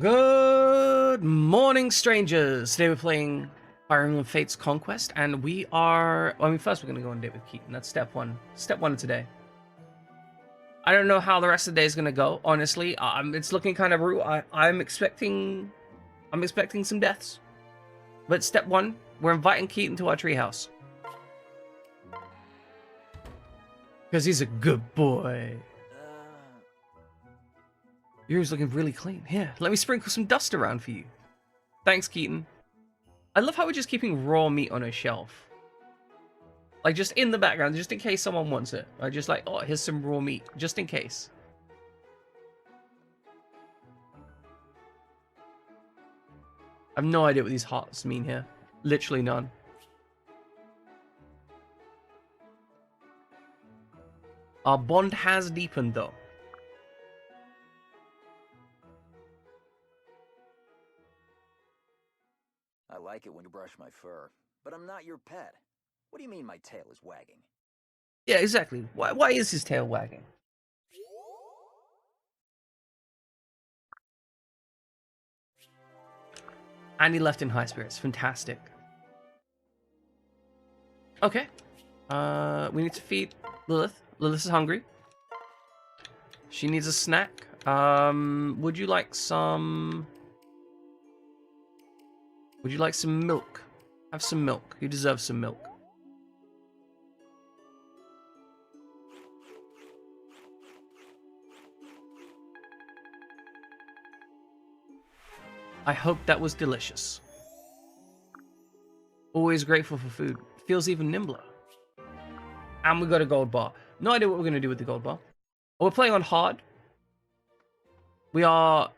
Good morning, strangers! Today we're playing Fire Emblem Fates Conquest, and we are... first we're going to go on a date with Keaton. That's step one. Step one of today. I don't know how the rest of the day is going to go, honestly. It's looking kind of rude. I'm expecting some deaths. But step one, we're inviting Keaton to our treehouse. Because he's a good boy. Yours looking really clean. Here, let me sprinkle some dust around for you. Thanks, Keaton. I love how we're just keeping raw meat on a shelf. Like, just in the background, just in case someone wants it. I just like, oh, here's some raw meat, just in case. I have no idea what these hearts mean here. Literally none. Our bond has deepened, though. I like it when you brush my fur, but I'm not your pet. What do you mean my tail is wagging? Yeah, exactly. Why is his tail wagging? And he left in high spirits. Fantastic. Okay. We need to feed Lilith. Lilith is hungry. She needs a snack. Would you like some... Would you like some milk? Have some milk. You deserve some milk. I hope that was delicious. Always grateful for food. Feels even nimbler. And we got a gold bar. No idea what we're going to do with the gold bar. Oh, we're playing on hard. We are...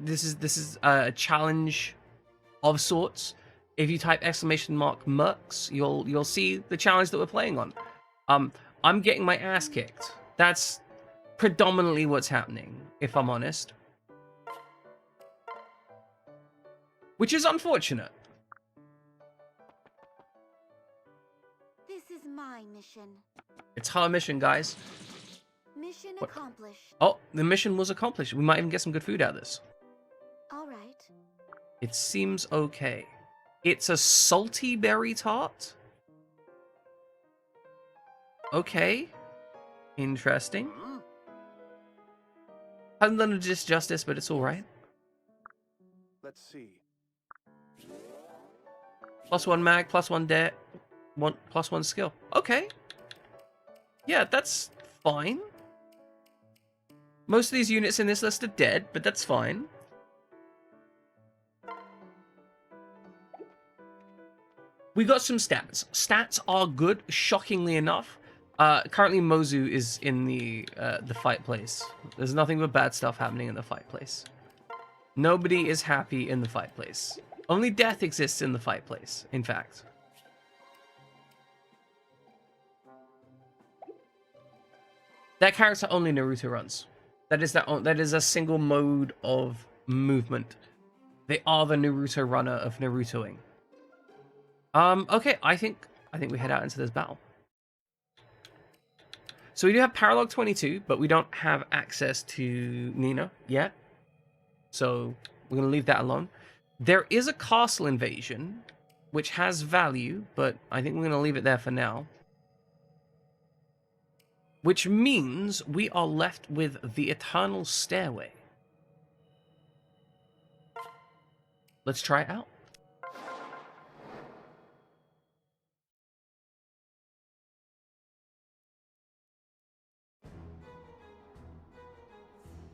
This is a challenge of sorts. If you type !mercs, you'll see the challenge that we're playing on. I'm getting my ass kicked. That's predominantly what's happening, if I'm honest. Which is unfortunate. This is my mission. It's her mission, guys. Mission accomplished. Oh, the mission was accomplished. We might even get some good food out of this. All right. It seems okay. It's a salty berry tart? Okay. Interesting. Hasn't done it just justice, but it's alright. Let's see. +1 mag, +1 debt, +1 skill. Okay. Yeah, that's fine. Most of these units in this list are dead, but that's fine. We got some stats. Stats are good, shockingly enough. Currently, Mozu is in the fight place. There's nothing but bad stuff happening in the fight place. Nobody is happy in the fight place. Only death exists in the fight place, in fact. That character only Naruto runs. That is a single mode of movement. They are the Naruto runner of Narutoing. Okay, I think we head out into this battle. So we do have Paralog 22, but we don't have access to Nina yet. So we're gonna leave that alone. There is a castle invasion, which has value, but I think we're gonna leave it there for now. Which means we are left with the Eternal Stairway. Let's try it out.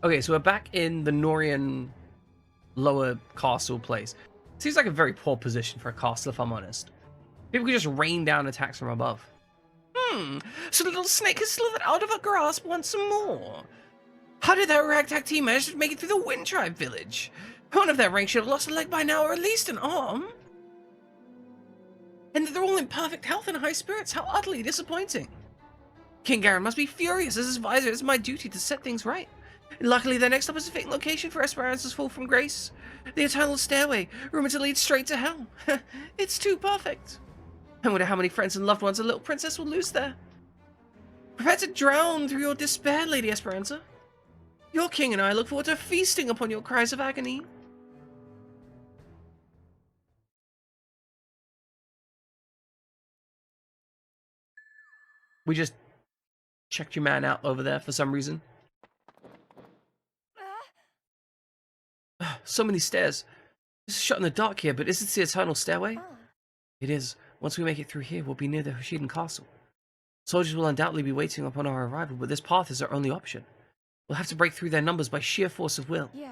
Okay, so we're back in the Norian lower castle place. Seems like a very poor position for a castle, if I'm honest. People could just rain down attacks from above. So the little snake has slithered out of her grasp once more. How did that ragtag team manage to make it through the Wind Tribe village? One of their ranks should have lost a leg by now, or at least an arm. And they're all in perfect health and high spirits. How utterly disappointing. King Garen must be furious. As his advisor, it's my duty to set things right. Luckily, their next stop is a fitting location for Esperanza's fall from grace. The Eternal Stairway, rumored to lead straight to hell. It's too perfect. I wonder how many friends and loved ones a little princess will lose there. Prepare to drown through your despair, Lady Esperanza. Your king and I look forward to feasting upon your cries of agony. We just checked your man out over there for some reason. So many stairs. This is shut in the dark here, but is this the eternal stairway? It is. Once we make it through here, we'll be near the Hoshiden castle. Soldiers will undoubtedly be waiting upon our arrival, but this path is our only option. We'll have to break through their numbers by sheer force of will. Yeah.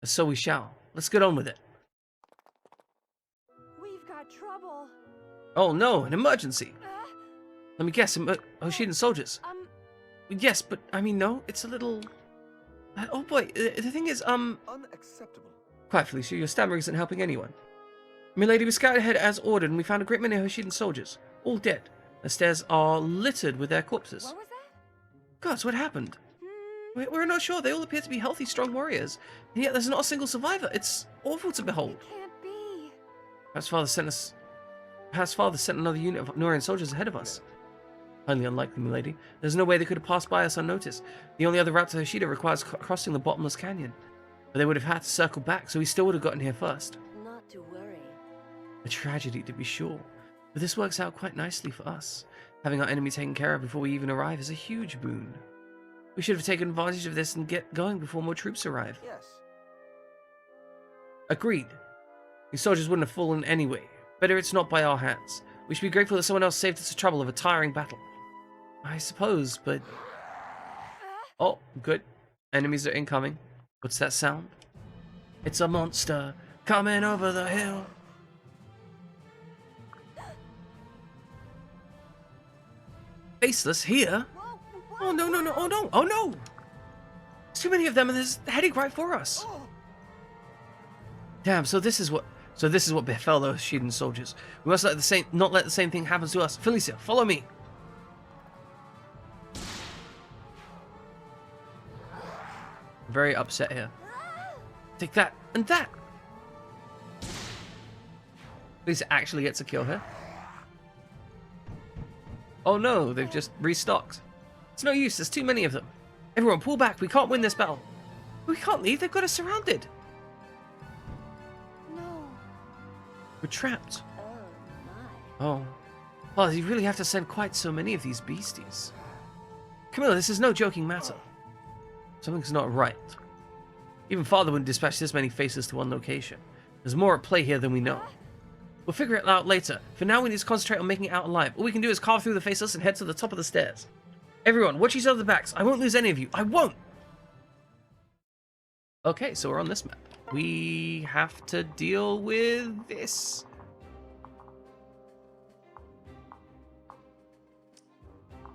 And so we shall. Let's get on with it. We've got trouble. Oh no, an emergency. Let me guess, Hoshiden soldiers. Yes, but I mean, no, it's a little... oh boy, the thing is, Unacceptable. Quiet, Felicia, your stammering isn't helping anyone. Milady, we scouted ahead as ordered, and we found a great many Hoshiden soldiers, all dead. The stairs are littered with their corpses. What was that? Gods, what happened? We're not sure. They all appear to be healthy, strong warriors, and yet there's not a single survivor. It's awful to behold. It can't be. Perhaps Father sent another unit of Norian soldiers ahead of us. Highly unlikely, milady. There's no way they could have passed by us unnoticed. The only other route to Hoshida requires crossing the bottomless canyon. But they would have had to circle back, so we still would have gotten here first. Not to worry. A tragedy, to be sure. But this works out quite nicely for us. Having our enemy taken care of before we even arrive is a huge boon. We should have taken advantage of this and get going before more troops arrive. Yes. Agreed. These soldiers wouldn't have fallen anyway. Better it's not by our hands. We should be grateful that someone else saved us the trouble of a tiring battle. I suppose, but... Oh, good. Enemies are incoming. What's that sound? It's a monster coming over the hill. Faceless here? Oh no, no, no, oh no, oh no! There's too many of them and they're heading right for us. Damn, so this is what befell those Hoshiden soldiers. We must not let the same thing happen to us. Felicia, follow me. I'm very upset here. Take that and that. Felicia actually gets a kill here. Oh no, they've just restocked. It's no use, there's too many of them. Everyone, pull back, we can't win this battle. We can't leave, they've got us surrounded. No. We're trapped. Oh, my. Oh. Well, you really have to send quite so many of these beasties. Camilla, this is no joking matter. Something's not right. Even Father wouldn't dispatch this many faces to one location. There's more at play here than we know. We'll figure it out later. For now, we need to concentrate on making it out alive. All we can do is carve through the faceless and head to the top of the stairs. Everyone, watch each other's backs. I won't lose any of you. I won't! Okay, so we're on this map. We have to deal with this.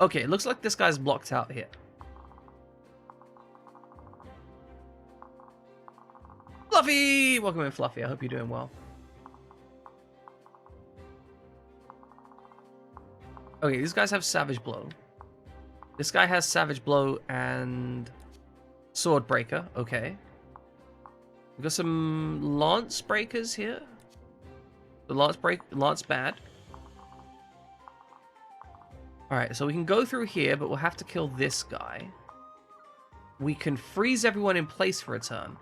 Okay, it looks like this guy's blocked out here. Fluffy! Welcome in, Fluffy. I hope you're doing well. Okay, these guys have Savage Blow. This guy has Savage Blow and Sword Breaker. Okay. We got some Lance Breakers here. The Lance bad. Alright, so we can go through here, but we'll have to kill this guy. We can freeze everyone in place for a turn.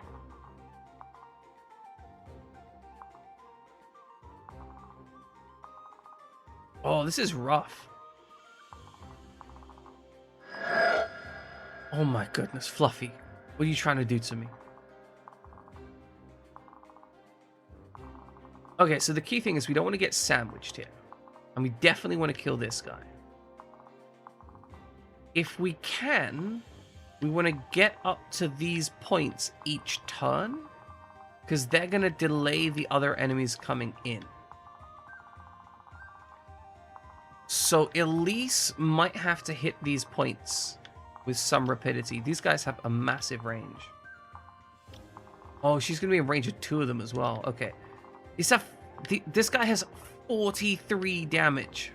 Oh, this is rough. Oh my goodness, Fluffy. What are you trying to do to me? Okay, so the key thing is we don't want to get sandwiched here. And we definitely want to kill this guy. If we can, we want to get up to these points each turn. Because they're going to delay the other enemies coming in. So Elise might have to hit these points with some rapidity. These guys have a massive range. Oh, she's going to be in range of 2 of them as well. Okay. This guy has 43 damage.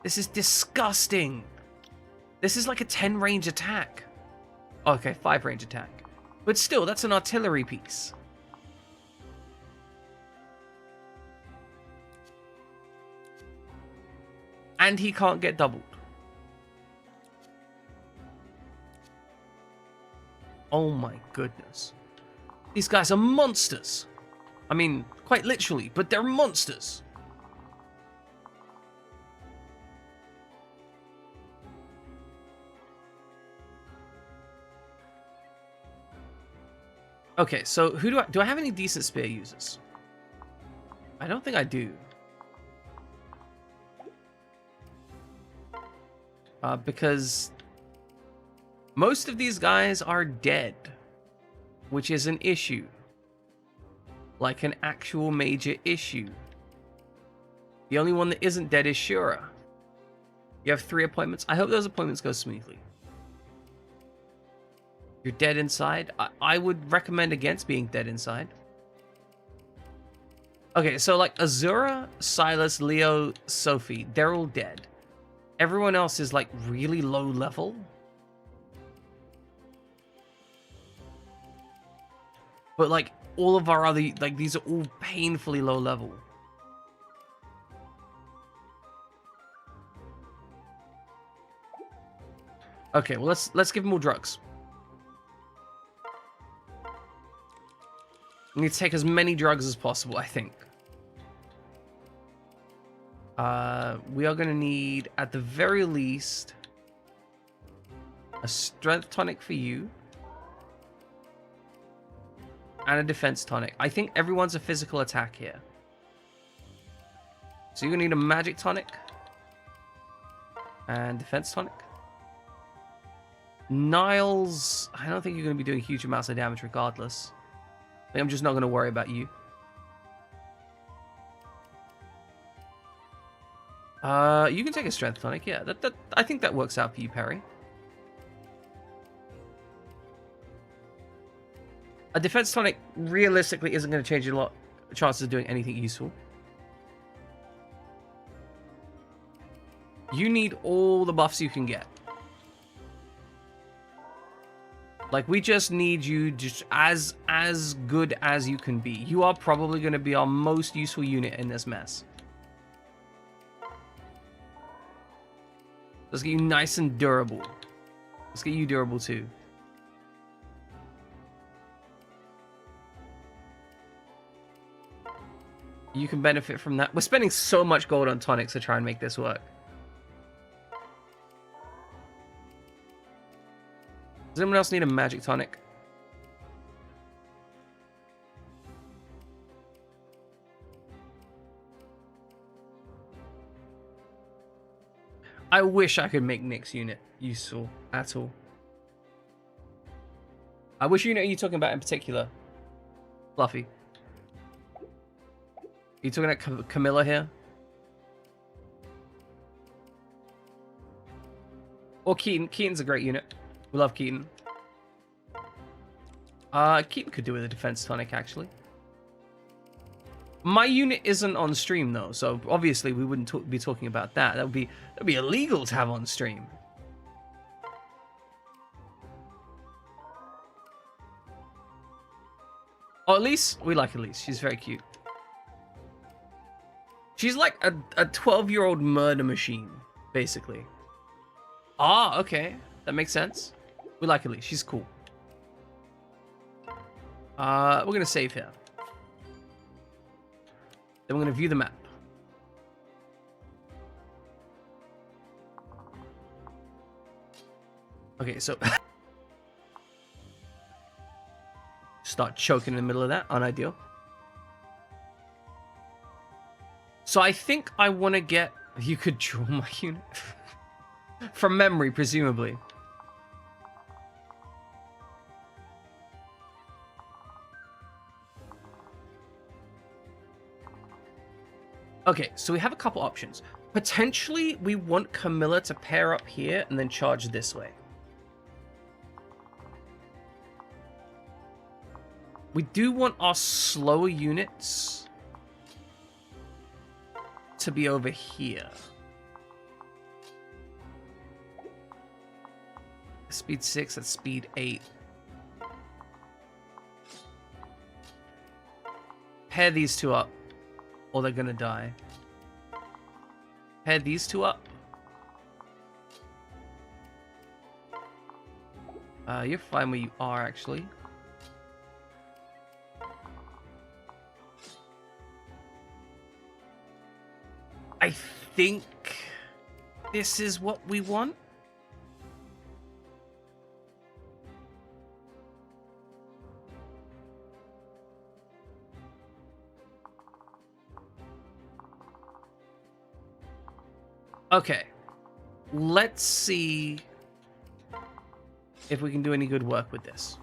This is disgusting. This is like a 10 range attack. Okay, 5 range attack. But still, that's an artillery piece. And he can't get doubled. Oh my goodness. These guys are monsters. I mean, quite literally, but they're monsters. Okay, so who do I have any decent spear users? I don't think I do. Because most of these guys are dead, which is an issue. Like an actual major issue. The only one that isn't dead is Shura. You have 3 appointments. I hope those appointments go smoothly. You're dead inside. I would recommend against being dead inside. Okay, so like Azura, Silas, Leo, Sophie, they're all dead. Everyone else is like really low level. But like all of our other, like these are all painfully low level. Okay, well let's give them all drugs. We need to take as many drugs as possible, I think. We are going to need, at the very least, a strength tonic for you. And a defense tonic. I think everyone's a physical attack here. So you're going to need a magic tonic. And defense tonic. Niles, I don't think you're going to be doing huge amounts of damage regardless. I'm just not going to worry about you. You can take a strength tonic, yeah. I think that works out for you, Perry. A defense tonic realistically isn't going to change your chances of doing anything useful. You need all the buffs you can get. Like, we just need you just as good as you can be. You are probably going to be our most useful unit in this mess. Let's get you nice and durable. Let's get you durable too. You can benefit from that. We're spending so much gold on tonics to try and make this work. Does anyone else need a magic tonic? I wish I could make Nick's unit useful at all. Which unit are you talking about in particular? Fluffy. Are you talking about Camilla here? Or Keaton? Keaton's a great unit. We love Keaton. Keaton could do with a defense tonic, actually. My unit isn't on stream, though, so obviously we wouldn't be talking about that. That would be illegal to have on stream. Oh, Elise? We like Elise. She's very cute. She's like a 12-year-old murder machine, basically. Ah, okay. That makes sense. We like Elise. She's cool. We're going to save here. Then we're going to view the map. Okay, so... Start choking in the middle of that. Unideal. So I think I want to get... You could draw my unit. From memory, presumably. Okay, so we have a couple options. Potentially, we want Camilla to pair up here and then charge this way. We do want our slower units to be over here. Speed 6, that's speed 8. Pair these two up, or they're gonna die. Pair these two up. You're fine where you are, actually. I think this is what we want. Okay. Let's see if we can do any good work with this.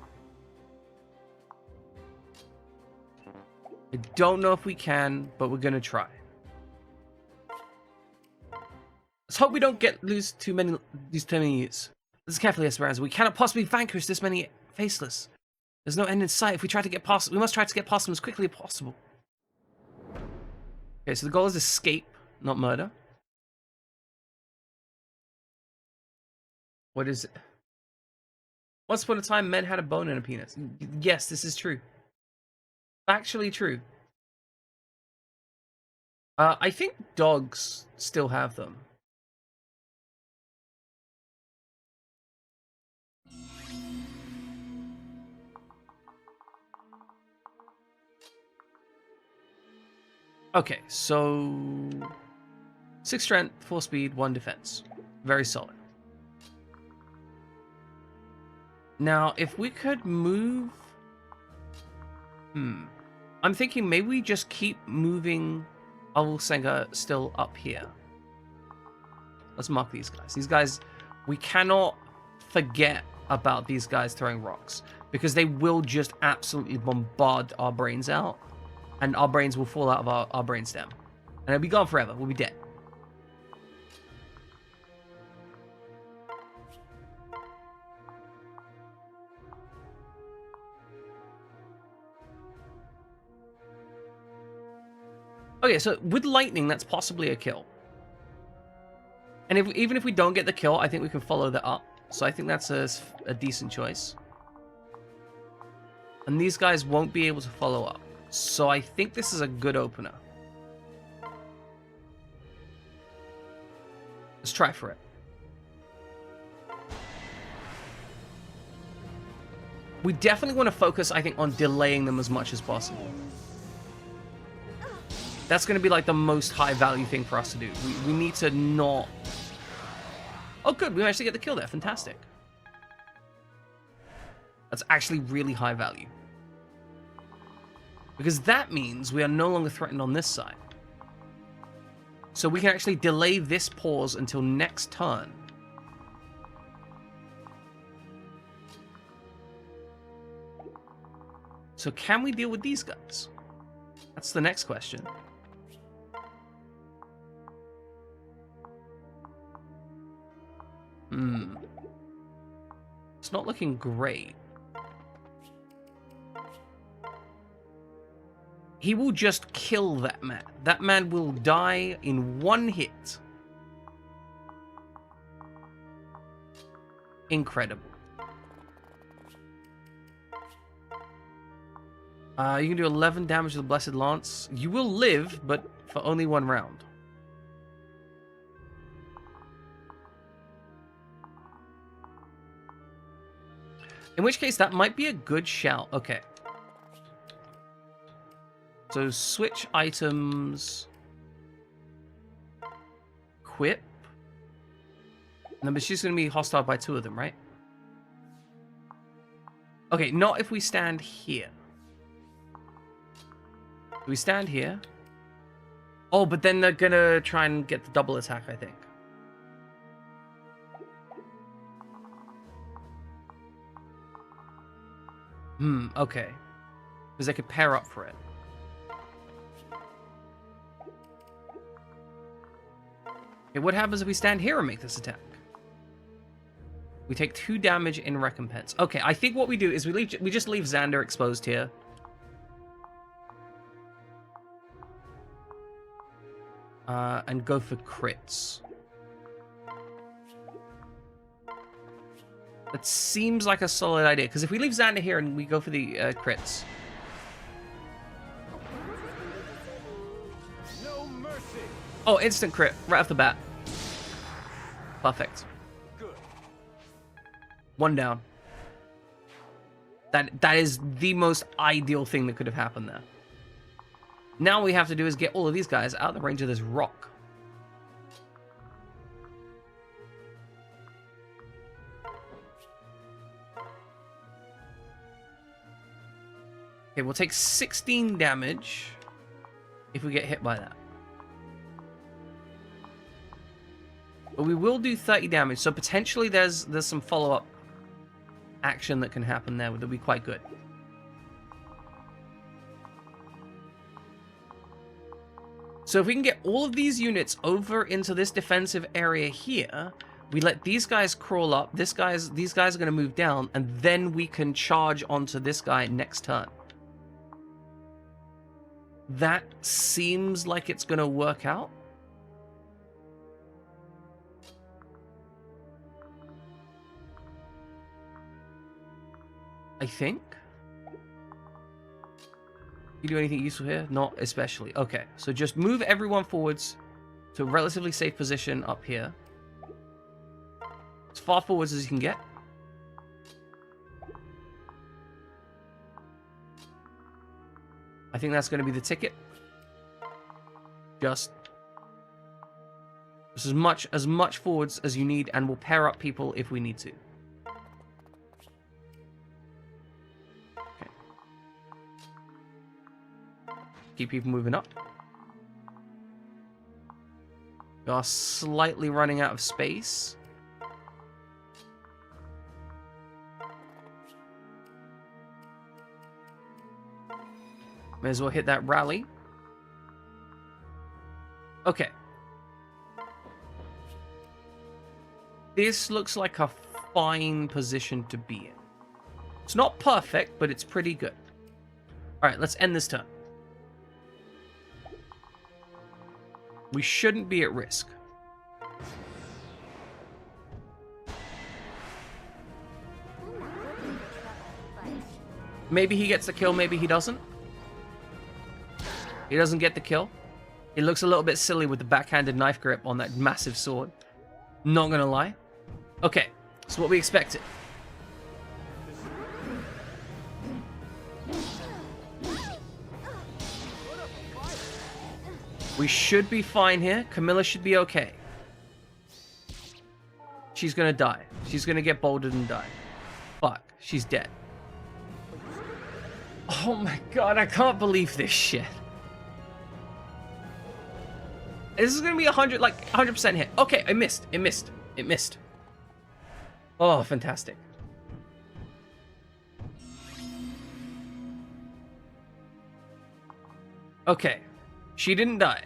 I don't know if we can, but we're gonna try. Let's hope we don't lose too many years. Listen carefully, Esperanza. We cannot possibly vanquish this many faceless. There's no end in sight. If we try to get past, we must try to get past them as quickly as possible. Okay, so the goal is escape, not murder. What is it? Once upon a time, men had a bone and a penis. Yes, this is true. Actually true. I think dogs still have them. Okay, so 6 strength, 4 speed, 1 defense. Very solid. Now, if we could move... I'm thinking maybe we just keep moving Alsenga still up here. Let's mark these guys. These guys, we cannot forget about these guys throwing rocks, because they will just absolutely bombard our brains out, and our brains will fall out of our brainstem. And it'll be gone forever. We'll be dead. Okay, so with lightning, that's possibly a kill. And even if we don't get the kill, I think we can follow that up. So I think that's a decent choice. And these guys won't be able to follow up. So I think this is a good opener. Let's try for it. We definitely want to focus, I think, on delaying them as much as possible. That's going to be like the most high value thing for us to do. We need to not... Oh, good. We managed to get the kill there. Fantastic. That's actually really high value. Because that means we are no longer threatened on this side. So we can actually delay this pause until next turn. So can we deal with these guys? That's the next question. It's not looking great. He will just kill that man. That man will die in one hit. Incredible. You can do 11 damage to the Blessed Lance. You will live, but for only 1 round. In which case, that might be a good shout. Okay. So, switch items. Equip. No, but she's going to be hostile by 2 of them, right? Okay, not if we stand here. We stand here. Oh, but then they're going to try and get the double attack, I think. Okay. Because they could pair up for it. Okay, what happens if we stand here and make this attack? We take 2 damage in recompense. Okay, I think what we do is we just leave Xander exposed here. And go for crits. That seems like a solid idea, because if we leave Xander here and we go for the crits... No mercy. Oh, instant crit, right off the bat. Perfect. Good. 1 down. That is the most ideal thing that could have happened there. Now all we have to do is get all of these guys out of the range of this rock. Okay, we'll take 16 damage if we get hit by that. But we will do 30 damage, so potentially there's some follow-up action that can happen there that'll be quite good. So if we can get all of these units over into this defensive area here, we let these guys crawl up, these guys are going to move down, and then we can charge onto this guy next turn. That seems like it's going to work out. I think. You do anything useful here? Not especially. Okay, so just move everyone forwards to a relatively safe position up here. As far forwards as you can get. I think that's going to be the ticket. Just as much forwards as you need, and we'll pair up people if we need to. Keep people moving up. We are slightly running out of space. May as well hit that rally. Okay. This looks like a fine position to be in. It's not perfect, but it's pretty good. Alright, let's end this turn. We shouldn't be at risk. Maybe he gets the kill, maybe he doesn't. He doesn't get the kill. It looks a little bit silly with the backhanded knife grip on that massive sword. Not gonna lie. Okay, so what we expected. We should be fine here. Camilla should be okay. She's gonna die. She's gonna get bolded and die. Fuck, she's dead. Oh my god, I can't believe this shit. This is gonna be 100% hit. Okay, I missed. It missed. Oh, fantastic. Okay. She didn't die.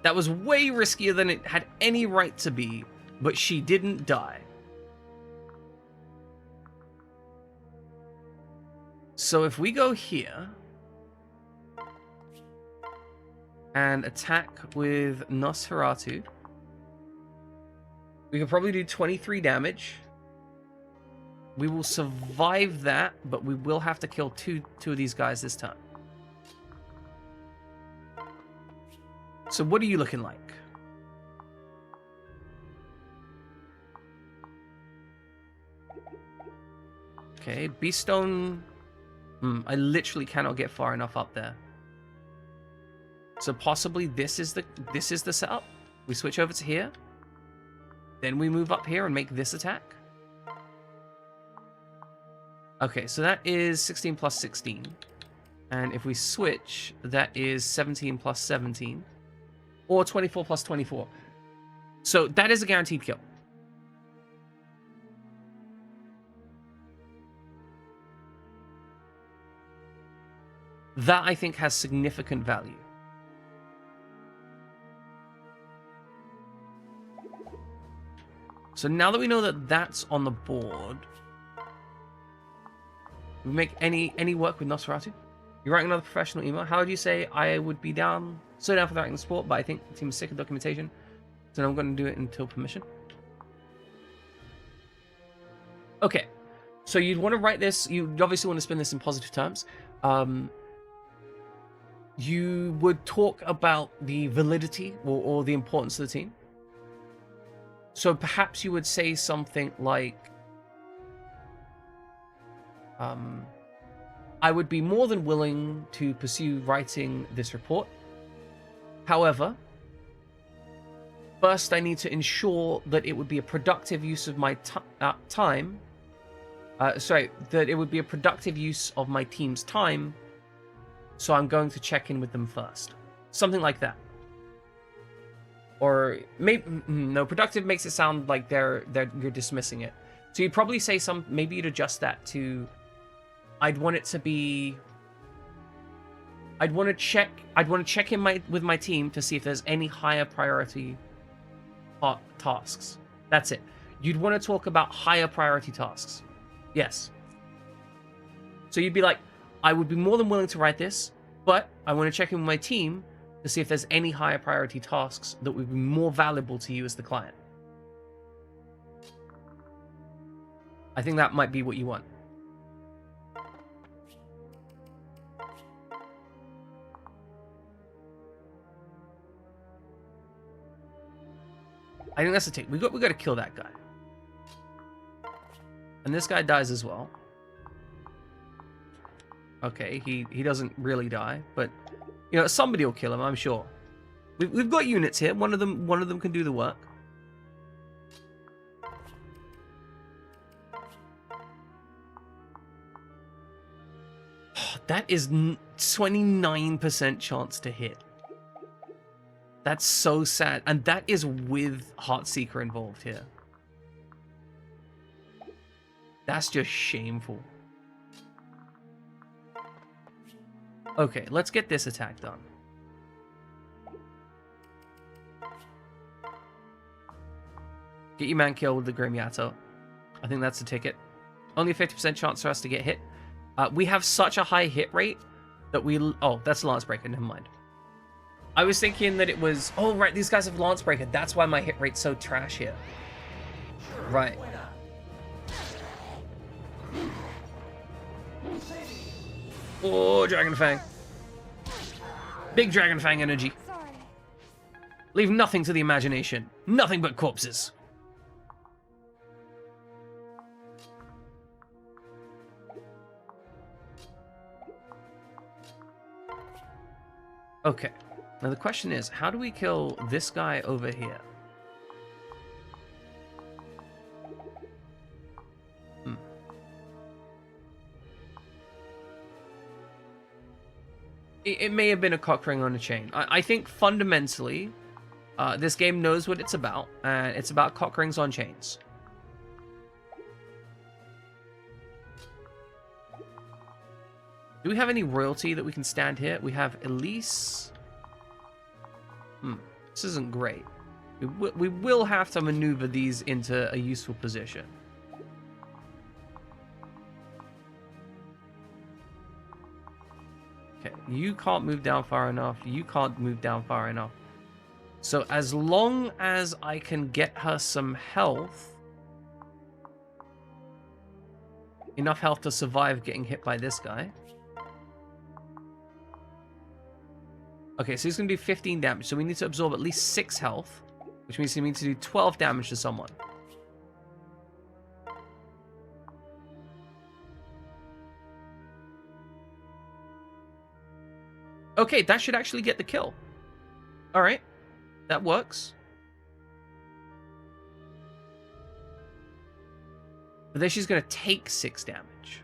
That was way riskier than it had any right to be, but she didn't die. So if we go here and attack with Nosferatu, we could probably do 23 damage. We will survive that, but we will have to kill two of these guys this time. So what are you looking like? Okay, Beaststone. I literally cannot get far enough up there. So possibly this is the setup. We switch over to here. Then we move up here and make this attack. Okay, so that is 16 plus 16. And if we switch, that is 17 plus 17. Or 24 plus 24. So that is a guaranteed kill. That, I think, has significant value. So now that we know that that's on the board, we make any work with Nosferatu? You're writing another professional email. How would you say I would be so down for writing the sport, but I think the team is sick of documentation, so I'm going to do it until permission. Okay, so you'd want to write this. You obviously want to spin this in positive terms. You would talk about the validity or the importance of the team. So perhaps you would say something like, I would be more than willing to pursue writing this report. However, first I need to ensure that it would be a productive use of my time. That it would be a productive use of my team's time. So I'm going to check in with them first. Something like that. Or maybe no, productive makes it sound like you're dismissing it. So you'd probably say maybe you'd adjust that to, I'd want it to be, I'd want to check with my team to see if there's any higher priority tasks. That's it. You'd want to talk about higher priority tasks. Yes. So you'd be like, I would be more than willing to write this, but I want to check in with my team to see if there's any higher priority tasks that would be more valuable to you as the client. I think that might be what you want. I think that's the take. We got to kill that guy. And this guy dies as well. Okay, he doesn't really die, but you know, somebody will kill him, I'm sure. We've got units here. One of them can do the work. That is 29% chance to hit. That's so sad, and that is with Heartseeker involved here. That's just shameful. Okay, let's get this attack done. Get your man killed with the Grim Yato. I think that's the ticket. Only a 50% chance for us to get hit. We have such a high hit rate that we... Oh, that's Lance Breaker, never mind. I was thinking that it was... Oh, right, these guys have Lance Breaker. That's why my hit rate's so trash here. Right. Oh, Dragon Fang. Big Dragon Fang energy. Sorry. Leave nothing to the imagination. Nothing but corpses. Okay. Now the question is, how do we kill this guy over here? It may have been a cock ring on a chain. I think fundamentally, this game knows what it's about, and it's about cock rings on chains. Do we have any royalty that we can stand here? We have Elise. This isn't great. We will have to maneuver these into a useful position. Okay, you can't move down far enough. You can't move down far enough. So as long as I can get her some health, enough health to survive getting hit by this guy. Okay, so he's going to do 15 damage. So we need to absorb at least 6 health, which means we need to do 12 damage to someone. Okay, that should actually get the kill. All right, that works. But then she's going to take 6 damage.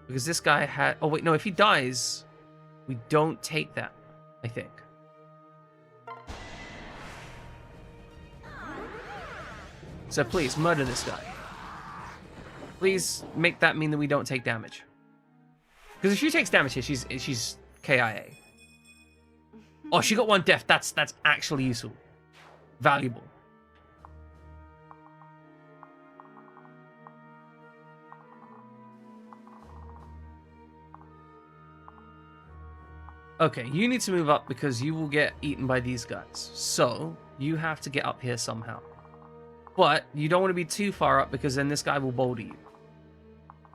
Because this guy had... Oh, wait, no, if he dies, we don't take that, I think. So please, murder this guy. Please make that mean that we don't take damage. Because if she takes damage here, she's KIA. Oh, she got 1 death. That's actually useful. Valuable. Okay, you need to move up because you will get eaten by these guys. So, you have to get up here somehow. But you don't want to be too far up because then this guy will boulder you.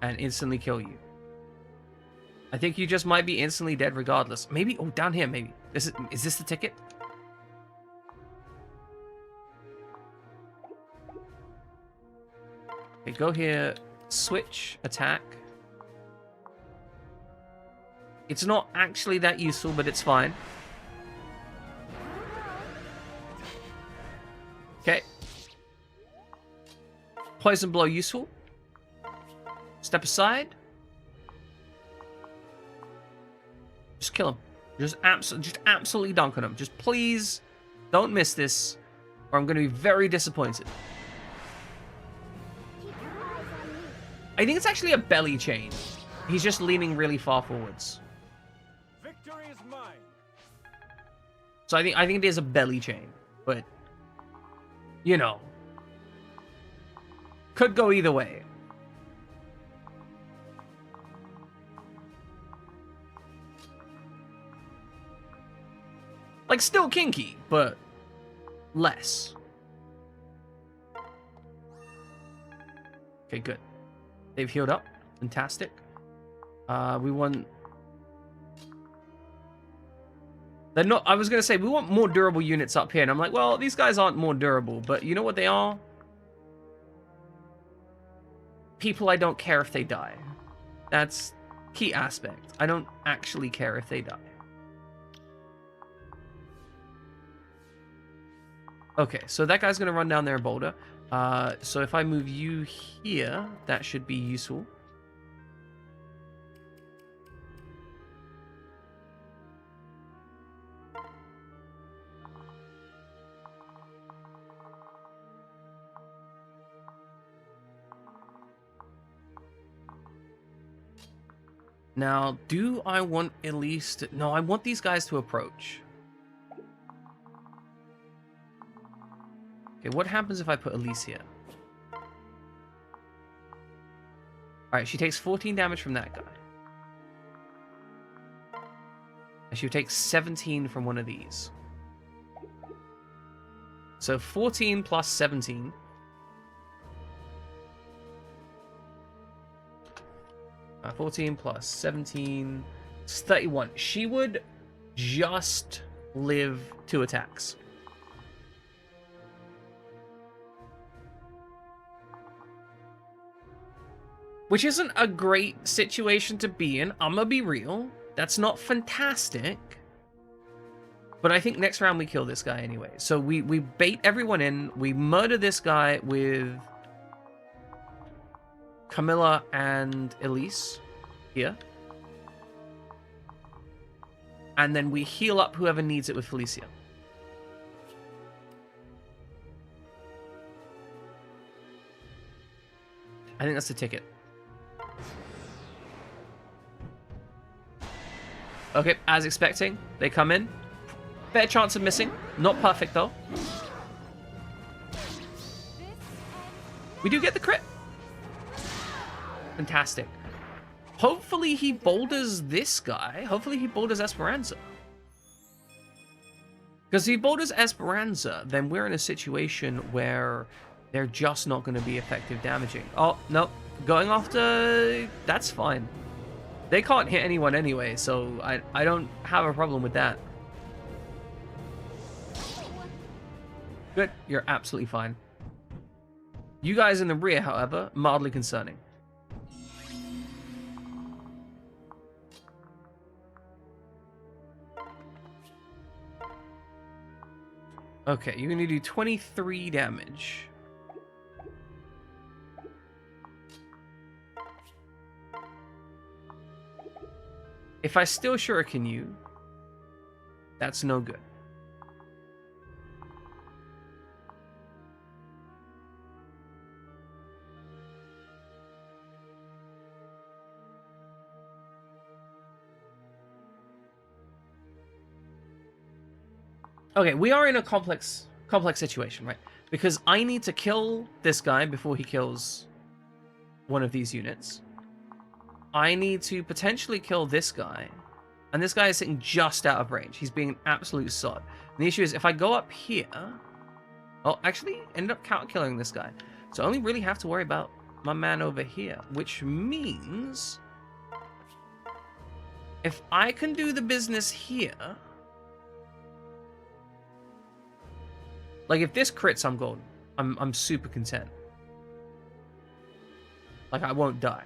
And instantly kill you. I think you just might be instantly dead regardless. Maybe, oh, down here, maybe. Is this the ticket? Okay, go here, switch, attack. It's not actually that useful, but it's fine. Okay. Poison blow useful. Step aside. Just kill him. Just absolutely dunk on him. Just please don't miss this, or I'm going to be very disappointed. Keep your eyes on me. I think it's actually a belly chain. He's just leaning really far forwards. Victory is mine. So I think it is a belly chain, but you know, could go either way. Like, still kinky, but less. Okay, good. They've healed up. Fantastic. We want... They're not... I was going to say, we want more durable units up here. And I'm like, well, these guys aren't more durable. But you know what they are? People I don't care if they die. That's key aspect. I don't actually care if they die. Okay, so that guy's going to run down there and boulder. So if I move you here, that should be useful. Now, do I want Elise to... No, I want these guys to approach. Okay, what happens if I put Elise here? Alright, she takes 14 damage from that guy. And she'll take 17 from one of these. So 14 plus 17. Uh, 14 plus 17. It's 31. She would just live 2 attacks. Which isn't a great situation to be in. I'm gonna be real. That's not fantastic. But I think next round we kill this guy anyway. So we bait everyone in. We murder this guy with Camilla and Elise here. And then we heal up whoever needs it with Felicia. I think that's the ticket. Okay, as expecting, they come in. Fair chance of missing. Not perfect, though. We do get the crit. Fantastic. Hopefully he boulders this guy. Hopefully he boulders Esperanza. Because if he boulders Esperanza, then we're in a situation where they're just not going to be effective damaging. Oh, no. Going after... That's fine. They can't hit anyone anyway, so I don't have a problem with that. Good. You're absolutely fine. You guys in the rear, however, mildly concerning. Okay, you're going to do 23 damage. If I still shuriken you, that's no good. Okay, we are in a complex situation, right? Because I need to kill this guy before he kills one of these units. I need to potentially kill this guy. And this guy is sitting just out of range. He's being an absolute sod. And the issue is, if I go up here... I'll actually end up counter-killing this guy. So I only really have to worry about my man over here. Which means... if I can do the business here... Like, if this crits, I'm golden. I'm super content. Like, I won't die.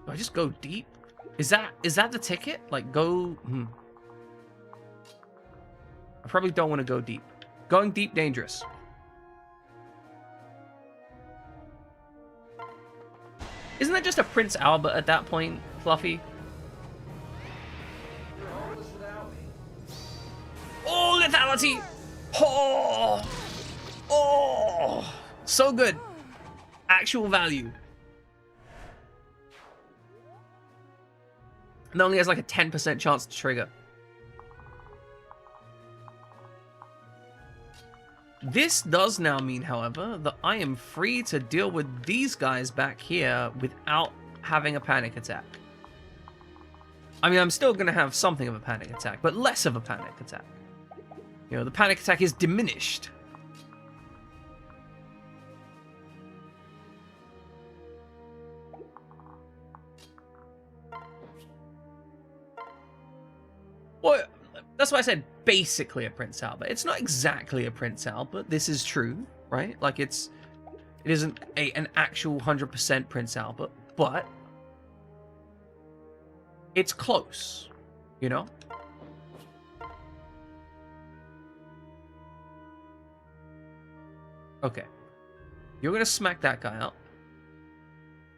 Do I just go deep? Is that the ticket? Like, go... I probably don't want to go deep. Going deep, dangerous. just a Prince Albert at that point, Fluffy? Oh, lethality! Oh! Oh! So good. Actual value. And only has like a 10% chance to trigger. This does now mean, however, that I am free to deal with these guys back here without having a panic attack. I mean, I'm still going to have something of a panic attack, but less of a panic attack. You know, the panic attack is diminished. Well, that's why I said basically a Prince Albert. It's not exactly a Prince Albert. This is true, right? Like it isn't an actual 100% Prince Albert, but it's close, you know? Okay. You're going to smack that guy up.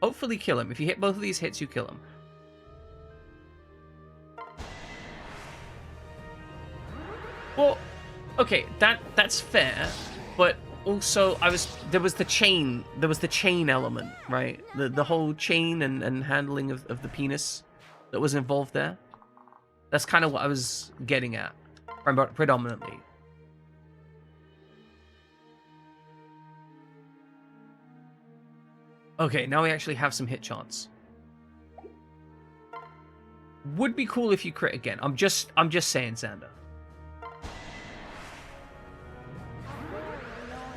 Hopefully kill him. If you hit both of these hits, you kill him. Well, okay, that's fair, but also there was the chain element, right? The whole chain and handling of the penis that was involved there. That's kind of what I was getting at, predominantly. Okay, now we actually have some hit chance. Would be cool if you crit again. I'm just saying, Xander.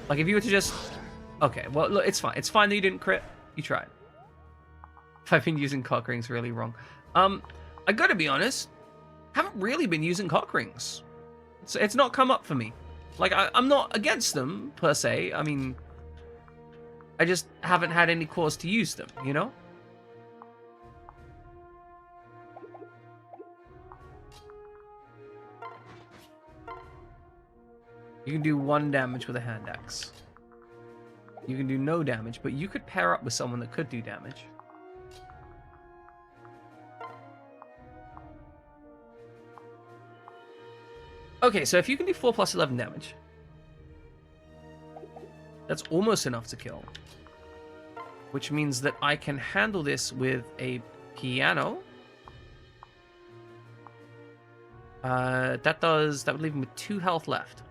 Like, if you were to just... Okay, well, look, it's fine. It's fine that you didn't crit. You tried. I've been using cock rings really wrong. I gotta be honest. Haven't really been using cock rings. It's not come up for me. Like, I'm not against them, per se. I mean... I just haven't had any cause to use them, you know? You can do 1 damage with a hand axe. You can do no damage, but you could pair up with someone that could do damage. Okay, so if you can do 4 plus 11 damage, that's almost enough to kill. Which means that I can handle this with a piano. That would leave him with 2 health left.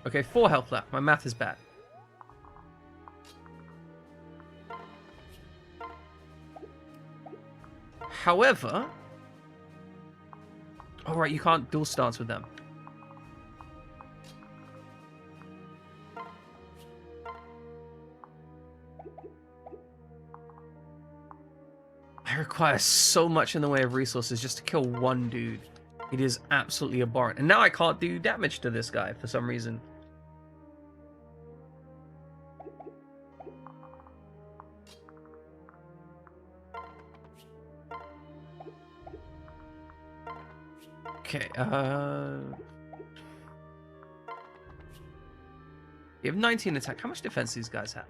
Okay, 4 health left. My math is bad. However... Oh, right, you can't dual stance with them. I require so much in the way of resources just to kill one dude. It is absolutely abhorrent. And now I can't do damage to this guy for some reason. Okay, you have 19 attack. How much defense do these guys have?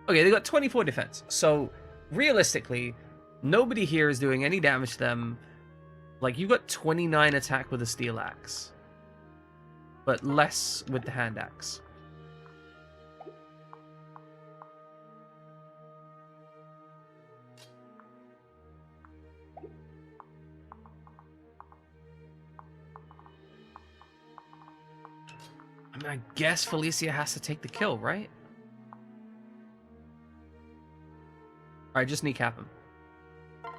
Okay, they got 24 defense. So, realistically, nobody here is doing any damage to them. Like, you got 29 attack with a steel axe. But less with the hand axe. I mean, I guess Felicia has to take the kill, right? Alright, just kneecap him.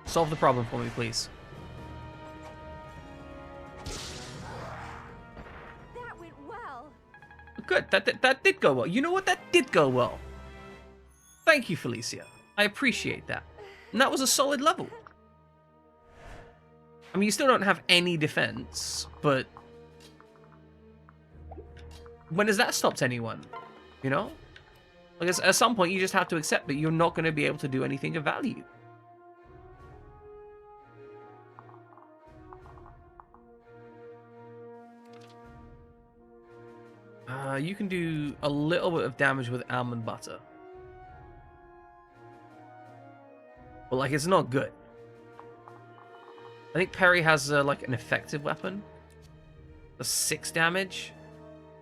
Solve the problem for me, please. That went well. Good, that did go well. You know what? That did go well. Thank you, Felicia. I appreciate that. And that was a solid level. I mean, you still don't have any defense, but... when has that stopped anyone? You know? Like, at some point, you just have to accept that you're not going to be able to do anything of value. You can do a little bit of damage with almond butter. But, like, it's not good. I think Perry has, like, an effective weapon. Does 6 damage.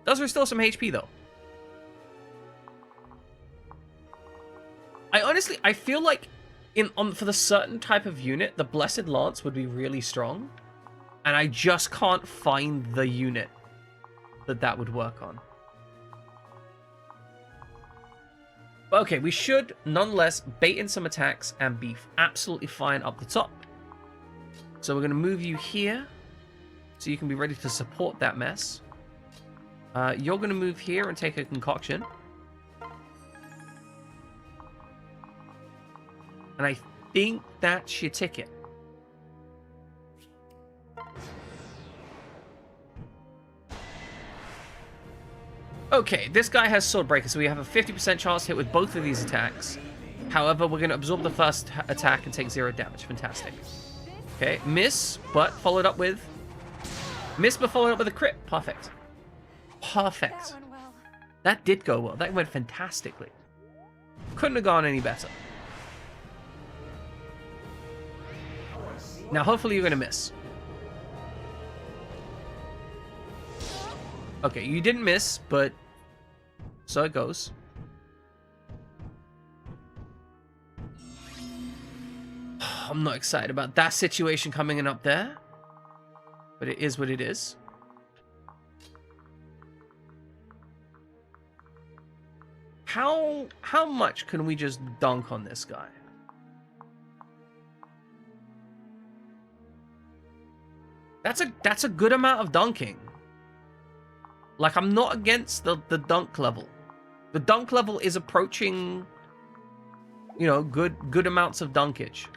Does restore some HP, though. I feel like for the certain type of unit, the Blessed Lance would be really strong. And I just can't find the unit that would work on. But okay, we should nonetheless bait in some attacks and be absolutely fine up the top. So we're going to move you here so you can be ready to support that mess. You're going to move here and take a concoction. And I think that's your ticket. Okay, this guy has Swordbreaker, so we have a 50% chance to hit with both of these attacks. However, we're going to absorb the first attack and take 0 damage. Fantastic. Okay, miss, but followed up with... Miss, but followed up with a crit. Perfect. Perfect. That went well. That did go well. That went fantastically. Couldn't have gone any better. Now, hopefully you're going to miss. Okay, you didn't miss, but so it goes. I'm not excited about that situation coming in up there, but it is what it is. How much can we just dunk on this guy? That's a good amount of dunking. Like, I'm not against the dunk level. The dunk level is approaching, you know, good amounts of dunkage.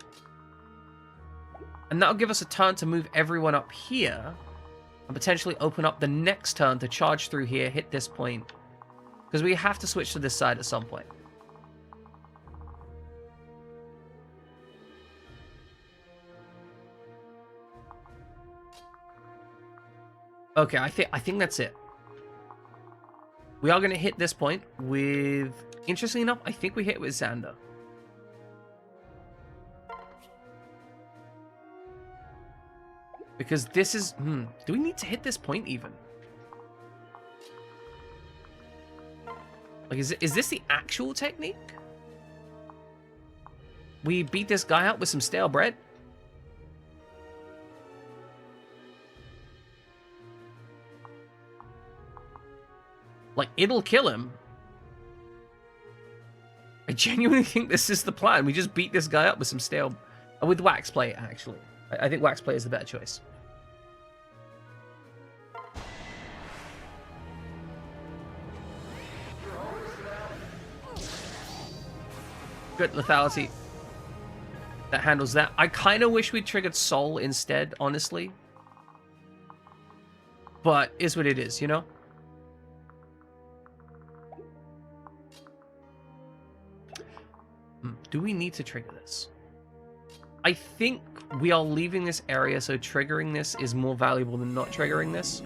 And that'll give us a turn to move everyone up here and potentially open up the next turn to charge through here, hit this point. Because we have to switch to this side at some point. Okay, I think that's it. We are going to hit this point with... Interestingly enough, I think we hit with Xander. Because this is... do we need to hit this point even? Like, is this the actual technique? We beat this guy up with some stale bread? Like, it'll kill him. I genuinely think this is the plan. We just beat this guy up with some stale... with wax plate, actually. I think wax plate is the better choice. Good lethality. That handles that. I kind of wish we'd triggered Soul instead, honestly. But is what it is, you know? Do we need to trigger this? I think we are leaving this area, so triggering this is more valuable than not triggering this.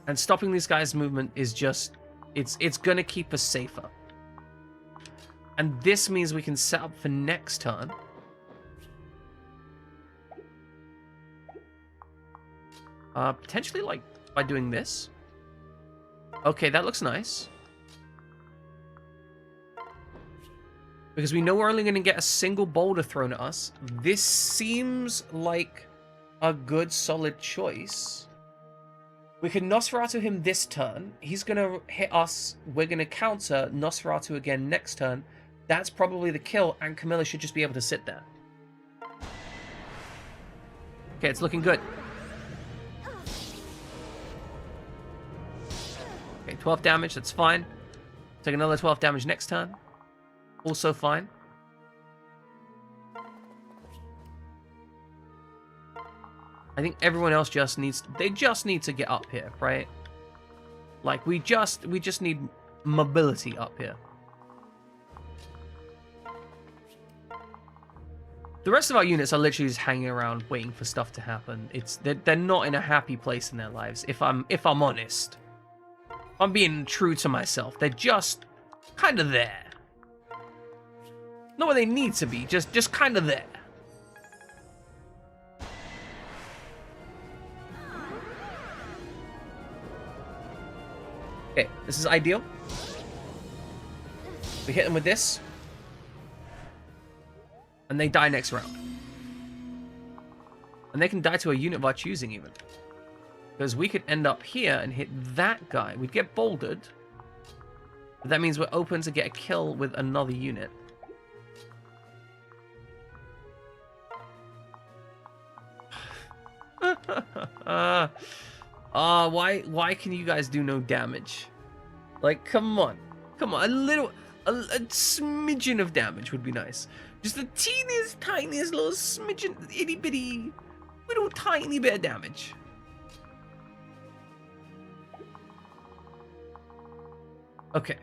And stopping these guys' movement is just... It's gonna keep us safer. And this means we can set up for next turn. Potentially, like, by doing this. Okay, that looks nice. Because we know we're only going to get a single boulder thrown at us. This seems like a good, solid choice. We can Nosferatu him this turn. He's going to hit us. We're going to counter Nosferatu again next turn. That's probably the kill, and Camilla should just be able to sit there. Okay, it's looking good. Okay, 12 damage, that's fine. Take another 12 damage next turn. Also fine. I think everyone else just needs... They just need to get up here, right? Like, we just need mobility up here. The rest of our units are literally just hanging around waiting for stuff to happen. They're not in a happy place in their lives, if I'm honest. If I'm being true to myself. They're just kind of there. Not where they need to be, just kind of there. Okay, this is ideal. We hit them with this. And they die next round. And they can die to a unit of our choosing even. Because we could end up here and hit that guy. We'd get bouldered. But that means we're open to get a kill with another unit. Why can you guys do no damage? Like, come on, a smidgen of damage would be nice. Just the teeniest, tiniest little smidgen, itty bitty, little tiny bit of damage. Okay,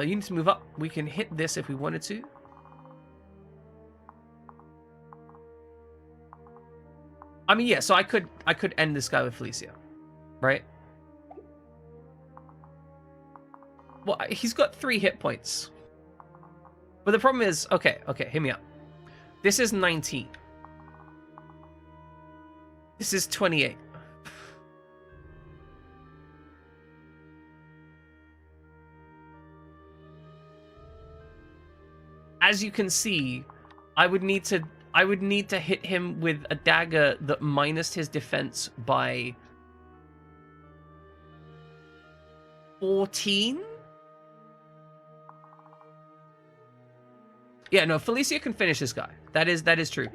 you need to move up. We can hit this if we wanted to. I mean, yeah, so I could end this guy with Felicia, right? Well, he's got 3 hit points. But the problem is, okay, hear me out. This is 19. This is 28. As you can see, I would need to hit him with a dagger that minused his defense by 14? Yeah, no, Felicia can finish this guy. That is true.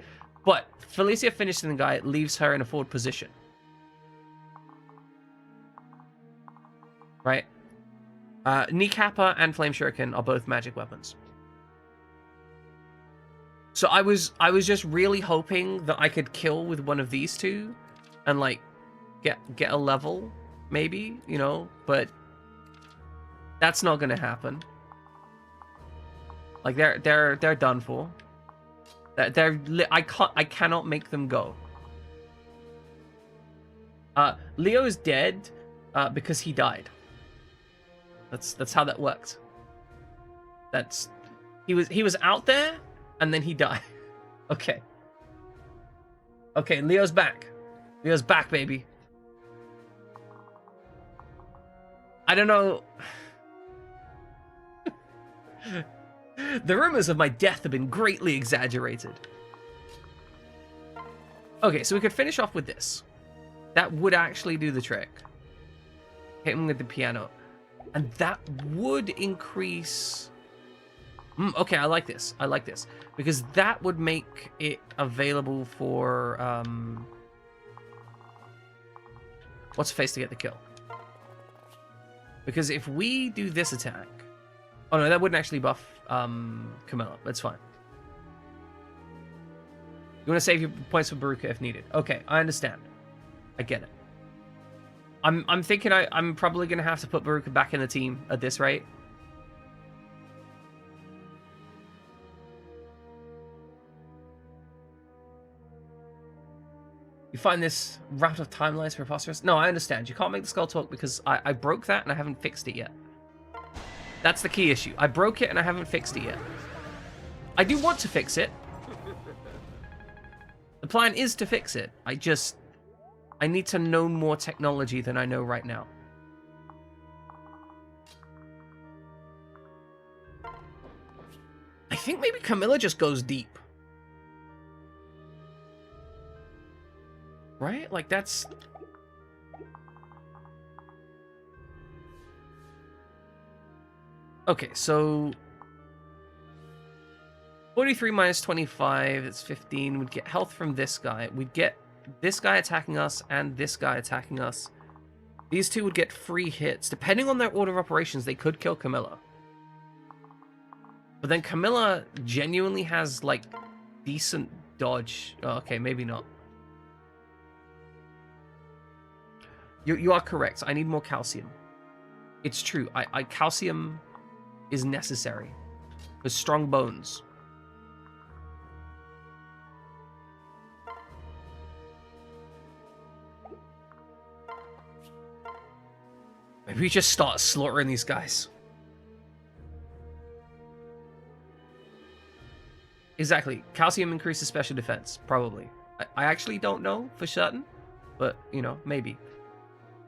But Felicia finishing the guy leaves her in a forward position. Right? Kneecapper and Flame Shuriken are both magic weapons. So I was just really hoping that I could kill with one of these two and like get a level, maybe, you know, but that's not gonna happen. Like they're done for. I cannot make them go. Leo's dead because he died. That's how that worked. He was out there and then he died. Okay. Okay, Leo's back. Leo's back, baby. I don't know. The rumors of my death have been greatly exaggerated. Okay, so we could finish off with this. That would actually do the trick. Hit him with the piano. And that would increase... okay, I like this. I like this. Because that would make it available for... what's face to get the kill? Because if we do this attack... Oh no, that wouldn't actually buff Camilla. That's fine. You want to save your points for Baruka if needed. Okay, I understand. I get it. I'm thinking I'm probably going to have to put Baruka back in the team at this rate. You find this route of timelines preposterous? No, I understand. You can't make the skull talk because I broke that and I haven't fixed it yet. That's the key issue. I broke it and I haven't fixed it yet. I do want to fix it. The plan is to fix it. I need to know more technology than I know right now. I think maybe Camilla just goes deep. Right? Like that's... Okay, so 43 minus 25, it's 15. We'd get health from this guy. We'd get this guy attacking us and this guy attacking us. These two would get free hits. Depending on their order of operations, they could kill Camilla. But then Camilla genuinely has, like, decent dodge. Oh, okay, maybe not. You are correct. I need more calcium. It's true. Calcium is necessary for strong bones. Maybe we just start slaughtering these guys. Exactly. Calcium increases special defense. Probably. I actually don't know for certain. But, you know, maybe.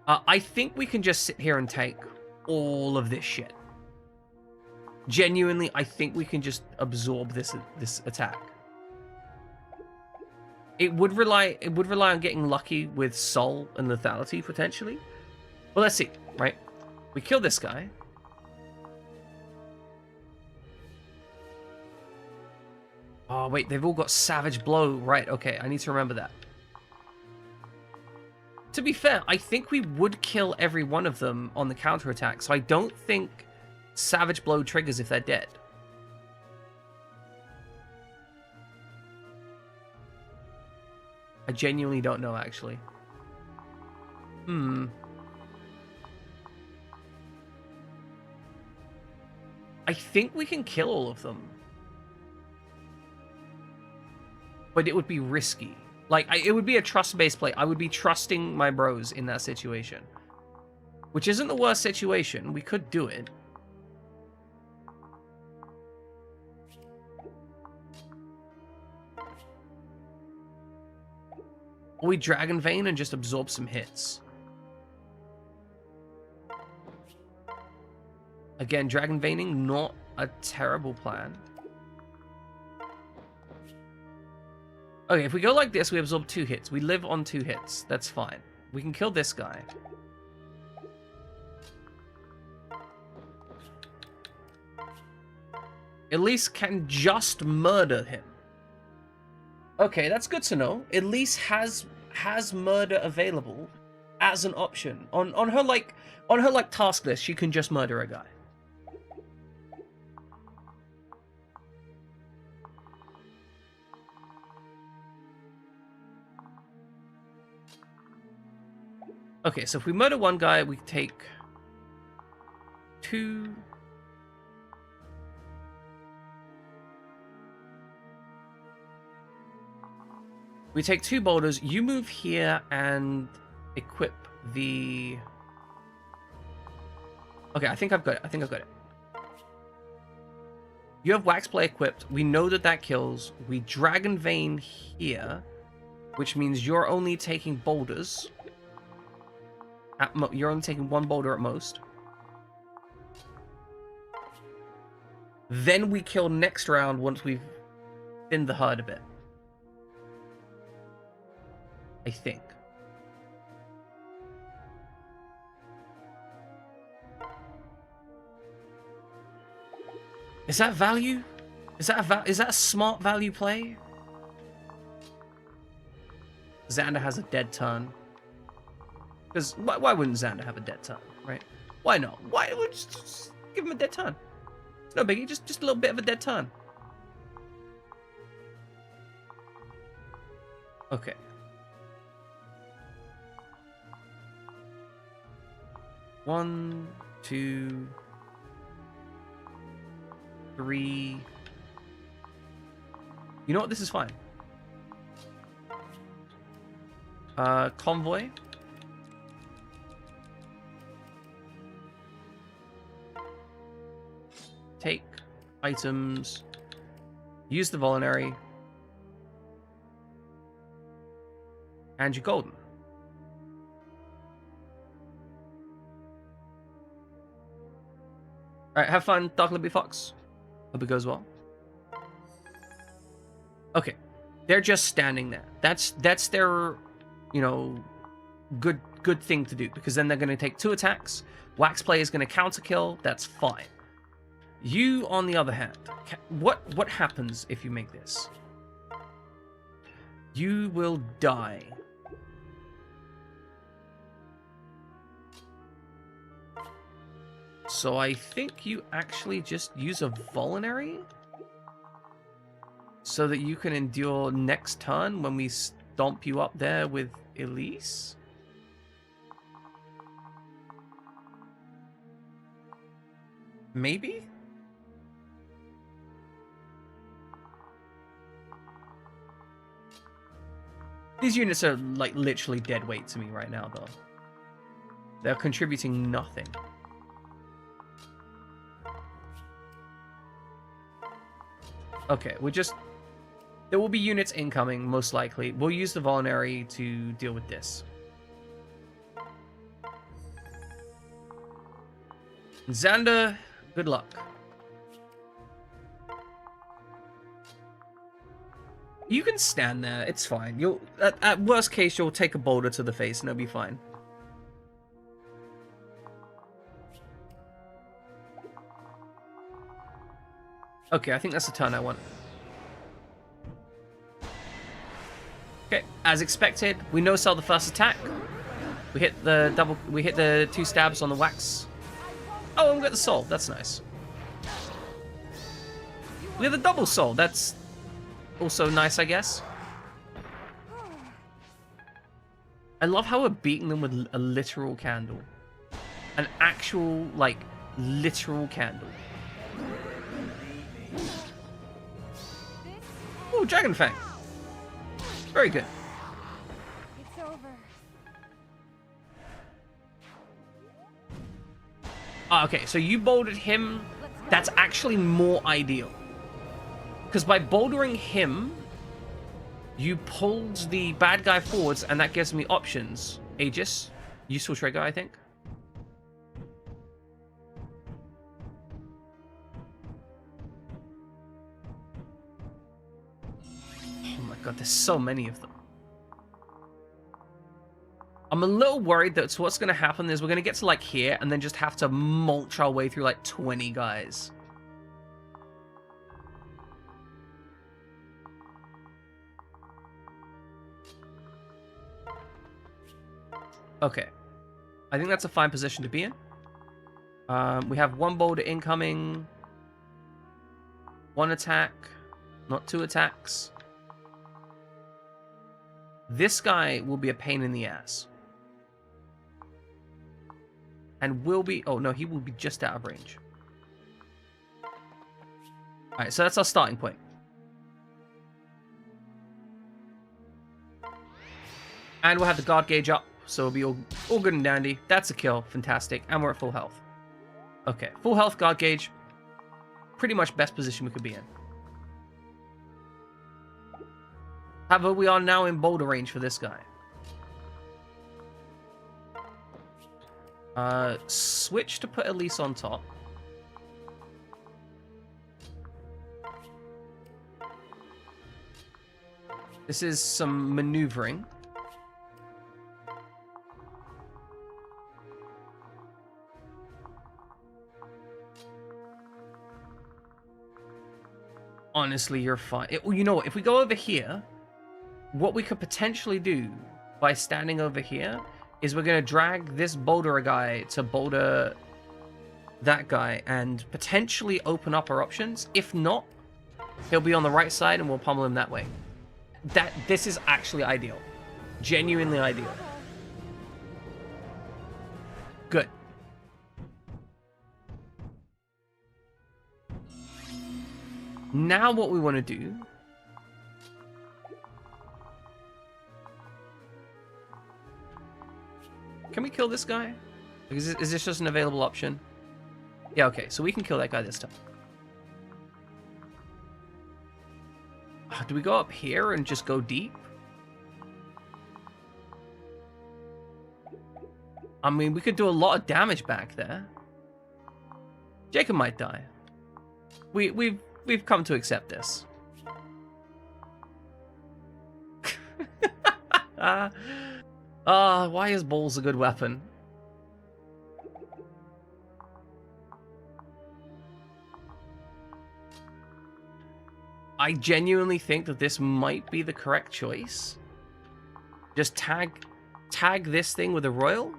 I think we can just sit here and take all of this shit. Genuinely, I think we can just absorb this attack. It would rely on getting lucky with soul and lethality potentially. Well, let's see, right? We kill this guy. Oh, wait, they've all got Savage Blow. Right, okay, I need to remember that. To be fair, I think we would kill every one of them on the counterattack, so I don't think Savage Blow triggers if they're dead. I genuinely don't know, actually. I think we can kill all of them. But it would be risky. Like, it would be a trust-based play. I would be trusting my bros in that situation. Which isn't the worst situation. We could do it. Or we Dragon Vein and just absorb some hits. Again, Dragon Veining, not a terrible plan. Okay, if we go like this, we absorb 2 hits. We live on 2 hits. That's fine. We can kill this guy. Elise can just murder him. Okay, that's good to know. Elise has murder available as an option. On her task list, she can just murder a guy. Okay, so if we murder one guy, we take 2. We take 2 boulders. You move here and equip the... Okay, I think I've got it. You have Wax Play equipped. We know that kills. We Dragon Vein here, which means you're only taking boulders. You're only taking 1 boulder at most. Then we kill next round once we've thinned the herd a bit. I think. Is that value? Is that a smart value play? Xander has a dead turn. Because why wouldn't Xander have a dead turn, right? Why not? Why would just give him a dead turn? It's no biggie, just a little bit of a dead turn. Okay. One, 2, 3. You know what? This is fine. Convoy. Take items. Use the voluntary. And you're golden. Alright, have fun, Dark Libby Fox. Hope it goes well. Okay. They're just standing there. That's their, you know, good thing to do. Because then they're going to take 2 attacks. Wax Play is going to counter kill. That's fine. You, on the other hand, what happens if you make this? You will die. So I think you actually just use a voluntary so that you can endure next turn when we stomp you up there with Elise. Maybe? These units are like literally dead weight to me right now, though. They're contributing nothing. Okay, we're just... There will be units incoming, most likely. We'll use the Vulnerary to deal with this. Xander, good luck. You can stand there, it's fine. You'll at worst case you'll take a boulder to the face and it'll be fine. Okay, I think that's the turn I want. Okay, as expected, we no-sell the first attack. We hit the 2 stabs on the wax. Oh, and we got the soul. That's nice. We have the double soul. That's also nice, I guess. I love how we're beating them with a literal candle. An actual, like, literal candle. Ooh, Dragon Fang. Very good. It's over. Okay, so you bouldered him. That's actually more ideal. Because by bouldering him, you pulled the bad guy forwards, and that gives me options. Aegis, useful trigger, I think. Oh my god, there's so many of them. I'm a little worried that what's going to happen is we're going to get to like here and then just have to mulch our way through like 20 guys. Okay. I think that's a fine position to be in. We have 1 boulder incoming. 1 attack. Not 2 attacks. This guy will be a pain in the ass. And will be... Oh, no, he will be just out of range. Alright, so that's our starting point. And we'll have the guard gauge up, so it'll be all good and dandy. That's a kill. Fantastic. And we're at full health. Okay, full health, guard gauge. Pretty much best position we could be in. However, we are now in boulder range for this guy. Switch to put Elise on top. This is some maneuvering. Honestly, you're fine. Well, you know what? If we go over here, what we could potentially do by standing over here is we're going to drag this boulder guy to boulder that guy and potentially open up our options. If not, he'll be on the right side and we'll pummel him that way. This is actually ideal. Genuinely ideal. Good. Now what we want to do... Can we kill this guy? Is this just an available option? Yeah, okay, so we can kill that guy this time. Do we go up here and just go deep? I mean, we could do a lot of damage back there. Jacob might die. We've come to accept this. Why is balls a good weapon? I genuinely think that this might be the correct choice. Just tag this thing with a royal.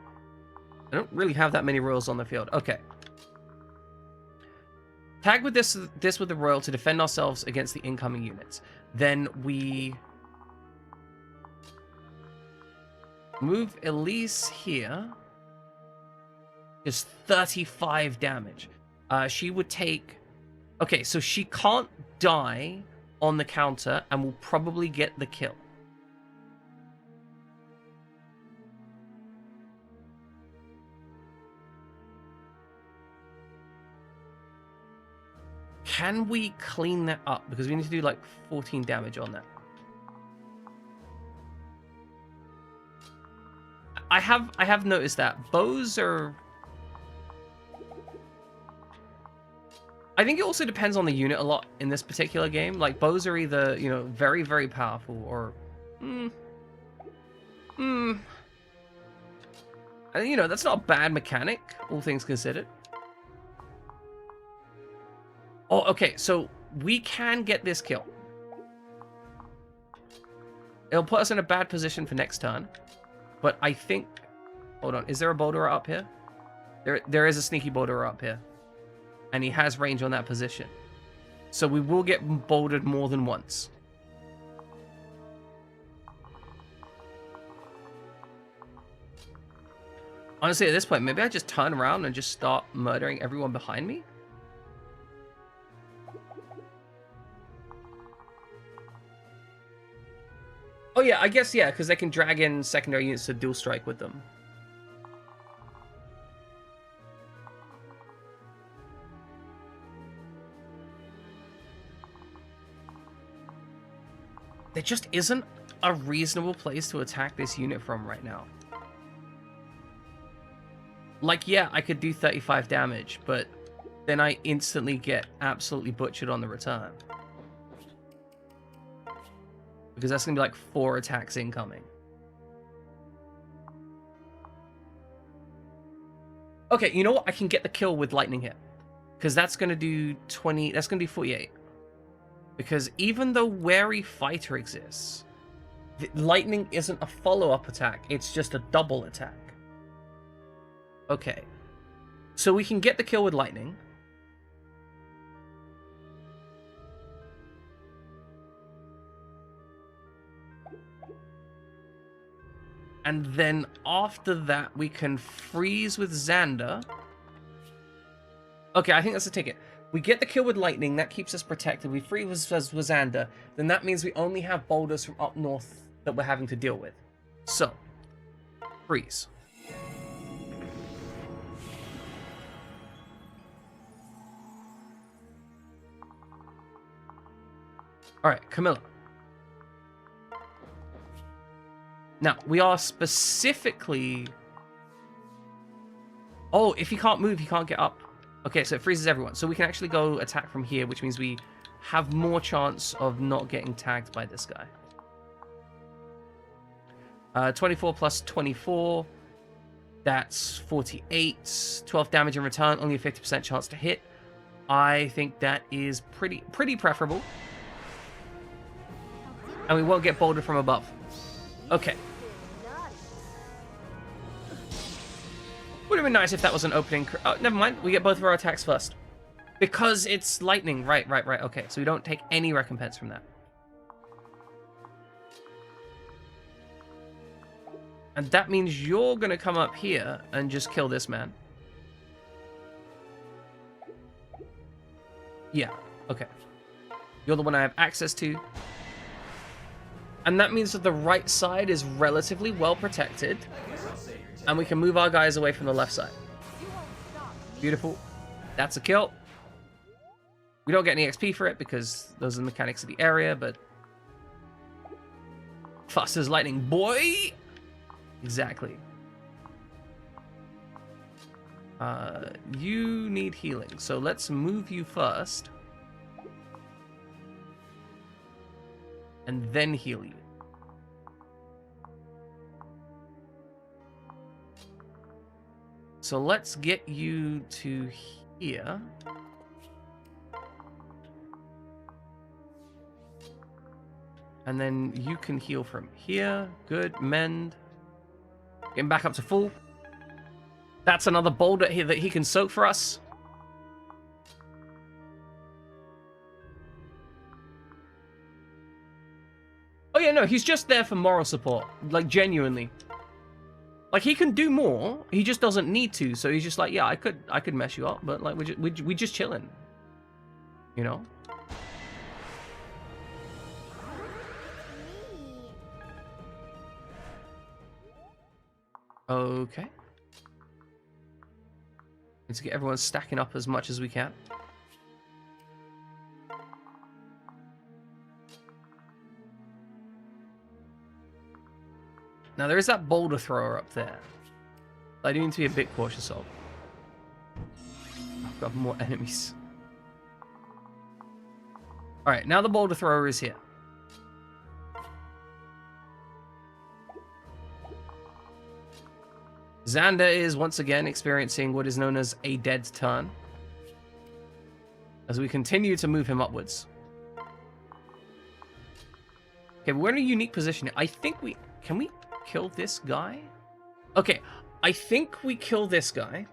I don't really have that many royals on the field. Okay. Tag with this with the royal to defend ourselves against the incoming units. Then we move Elise here. Just 35 damage. She would take... Okay, so she can't die on the counter and will probably get the kill. Can we clean that up? Because we need to do like 14 damage on that. I have noticed that bows are... I think it also depends on the unit a lot in this particular game. Like, bows are either, you know, very, very powerful or... And, you know, that's not a bad mechanic, all things considered. Oh, okay, so we can get this kill. It'll put us in a bad position for next turn. But I think... Hold on, is there a boulder up here? There is a sneaky boulder up here. And he has range on that position. So we will get bouldered more than once. Honestly, at this point, maybe I just turn around and just start murdering everyone behind me? Oh yeah, I guess, yeah, because they can drag in secondary units to dual strike with them. There just isn't a reasonable place to attack this unit from right now. Like, yeah, I could do 35 damage, but then I instantly get absolutely butchered on the return. Because that's going to be like 4 attacks incoming. Okay, you know what? I can get the kill with lightning hit. Because that's going to do 20... That's going to do 48. Because even though Wary Fighter exists, lightning isn't a follow-up attack. It's just a double attack. Okay. So we can get the kill with lightning. And then after that, we can freeze with Xander. Okay, I think that's a ticket. We get the kill with lightning, that keeps us protected. We freeze with Xander, then that means we only have boulders from up north that we're having to deal with. So, freeze. Alright, Camilla. Now, we are specifically... Oh, if he can't move, he can't get up. Okay, so it freezes everyone. So we can actually go attack from here, which means we have more chance of not getting tagged by this guy. 24 plus 24. That's 48. 12 damage in return, only a 50% chance to hit. I think that is pretty preferable. And we won't get bouldered from above. Okay. Would have been nice if that was an opening... Oh, never mind. We get both of our attacks first. Because it's lightning. Right. Okay, so we don't take any recompense from that. And that means you're going to come up here and just kill this man. Yeah, okay. You're the one I have access to. And that means that the right side is relatively well protected. And we can move our guys away from the left side. Beautiful. That's a kill. We don't get any XP for it because those are the mechanics of the area, but... Fast as lightning, boy! Exactly. You need healing, so let's move you first. And then heal you. So let's get you to here. And then you can heal from here. Good. Mend. Getting back up to full. That's another boulder here that he can soak for us. Oh yeah, no, he's just there for moral support. Like, genuinely. Like, he can do more, he just doesn't need to, so he's just like, yeah, I could mess you up, but like, we just chilling. You know? Okay. Need to get everyone stacking up as much as we can. Now there is that boulder thrower up there. I do need to be a bit cautious of. I've got more enemies. Alright, now the boulder thrower is here. Xander is once again experiencing what is known as a dead turn, as we continue to move him upwards. Okay, we're in a unique position. I think we... Can we kill this guy? Okay, I think we kill this guy.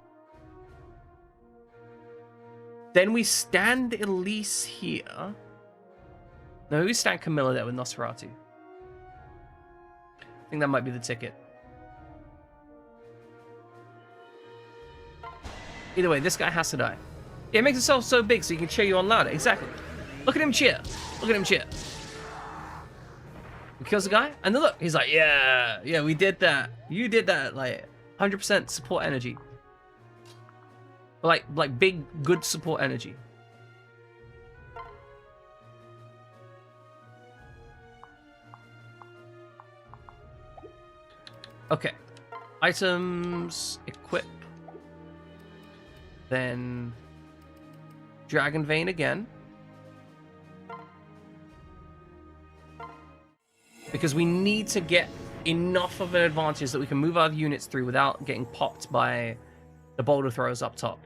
Then we stand Elise here. No, we stand Camilla there with Nosferatu. I think that might be the ticket. Either way, this guy has to die. Yeah, it makes himself so big so he can cheer you on louder. Exactly. Look at him cheer. Look at him cheer. He kills the guy, and then look, he's like, yeah, we did that. You did that, like, 100% support energy. Like big, good support energy. Okay. Items, equip. Then Dragon Vein again. Because we need to get enough of an advantage that we can move our units through without getting popped by the boulder throwers up top.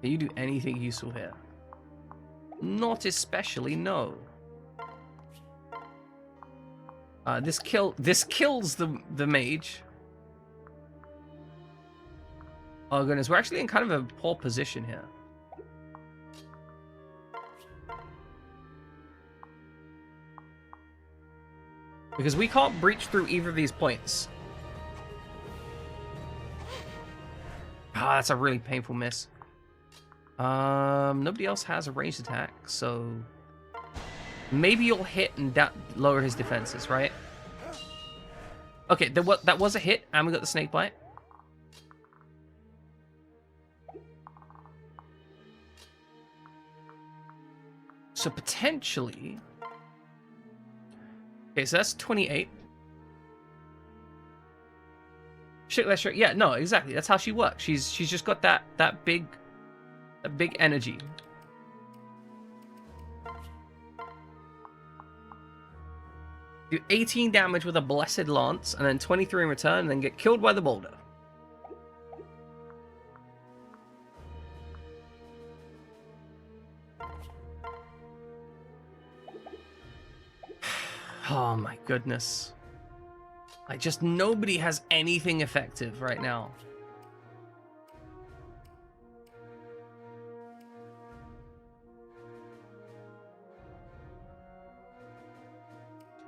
Can you do anything useful here? Not especially, no. This kills the mage. Oh goodness, we're actually in kind of a poor position here. Because we can't breach through either of these points. Ah, that's a really painful miss. Nobody else has a ranged attack, so maybe you'll hit and lower his defenses, right? Okay, that was a hit, and we got the snake bite. So potentially... Okay, so that's 28. Shit, let's show. Yeah, no, exactly. That's how she works. She's just got that big energy. Do 18 damage with a blessed lance, and then 23 in return, and then get killed by the boulder. Oh my goodness. Like, just nobody has anything effective right now.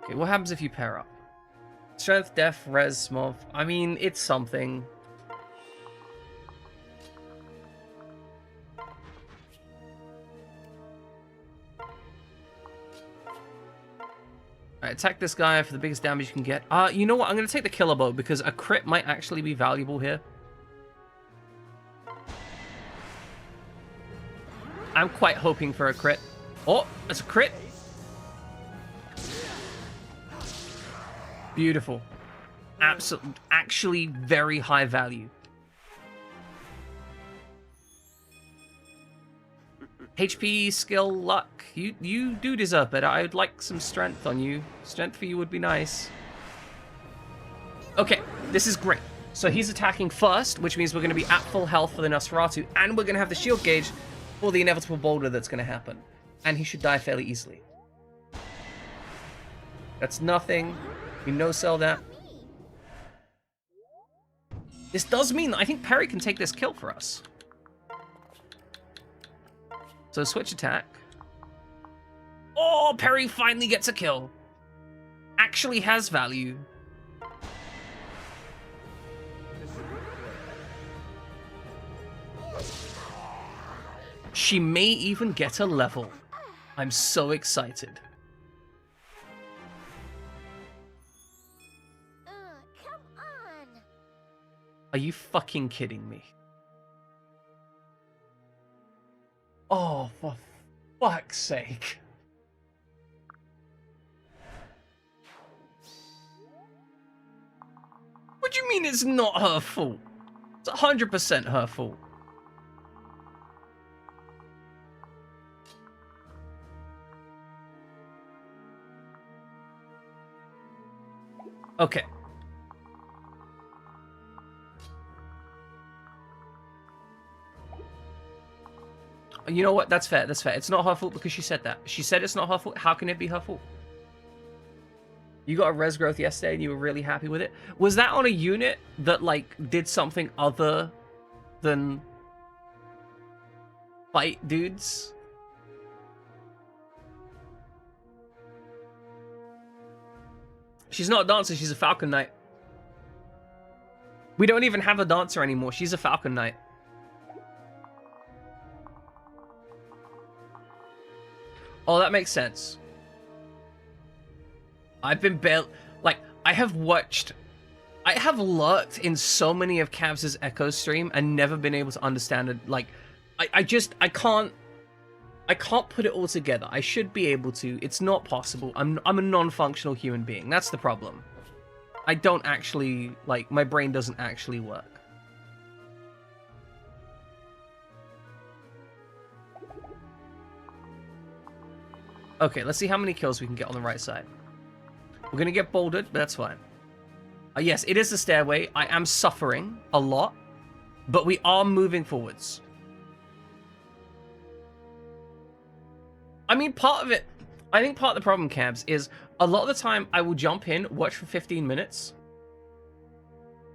Okay, what happens if you pair up? Strength, Def, Res, Smov. I mean, it's something. Alright, attack this guy for the biggest damage you can get. You know what? I'm going to take the killer bow because a crit might actually be valuable here. I'm quite hoping for a crit. Oh, that's a crit. Beautiful. Absolutely, actually very high value. HP, skill, luck. You do deserve better. I would like some strength on you. Strength for you would be nice. Okay, this is great. So he's attacking first, which means we're going to be at full health for the Nosferatu, and we're going to have the shield gauge for the inevitable boulder that's going to happen. And he should die fairly easily. That's nothing. You no-sell that. This does mean that I think Perry can take this kill for us. So switch attack. Oh, Perry finally gets a kill. Actually has value. She may even get a level. I'm so excited. Come on. Are you fucking kidding me? Oh, fuck's sake. What do you mean it's not her fault? It's 100% her fault. Okay. You know what? That's fair. That's fair. It's not her fault because she said that. She said it's not her fault. How can it be her fault? You got a res growth yesterday and you were really happy with it. Was that on a unit that, like, did something other than fight dudes? She's not a dancer. She's a Falcon Knight. We don't even have a dancer anymore. She's a Falcon Knight. Oh, that makes sense. I've been like, I have lurked in so many of Cavs' Echo stream and never been able to understand it. Like, I can't put it all together. I should be able to. It's not possible. I'm a non-functional human being. That's the problem. I don't actually, like, my brain doesn't actually work. Okay, let's see how many kills we can get on the right side. We're gonna get bouldered, but that's fine. Yes, it is the stairway. I am suffering a lot, but we are moving forwards. I mean, I think part of the problem, Cabs, is a lot of the time I will jump in, watch for 15 minutes,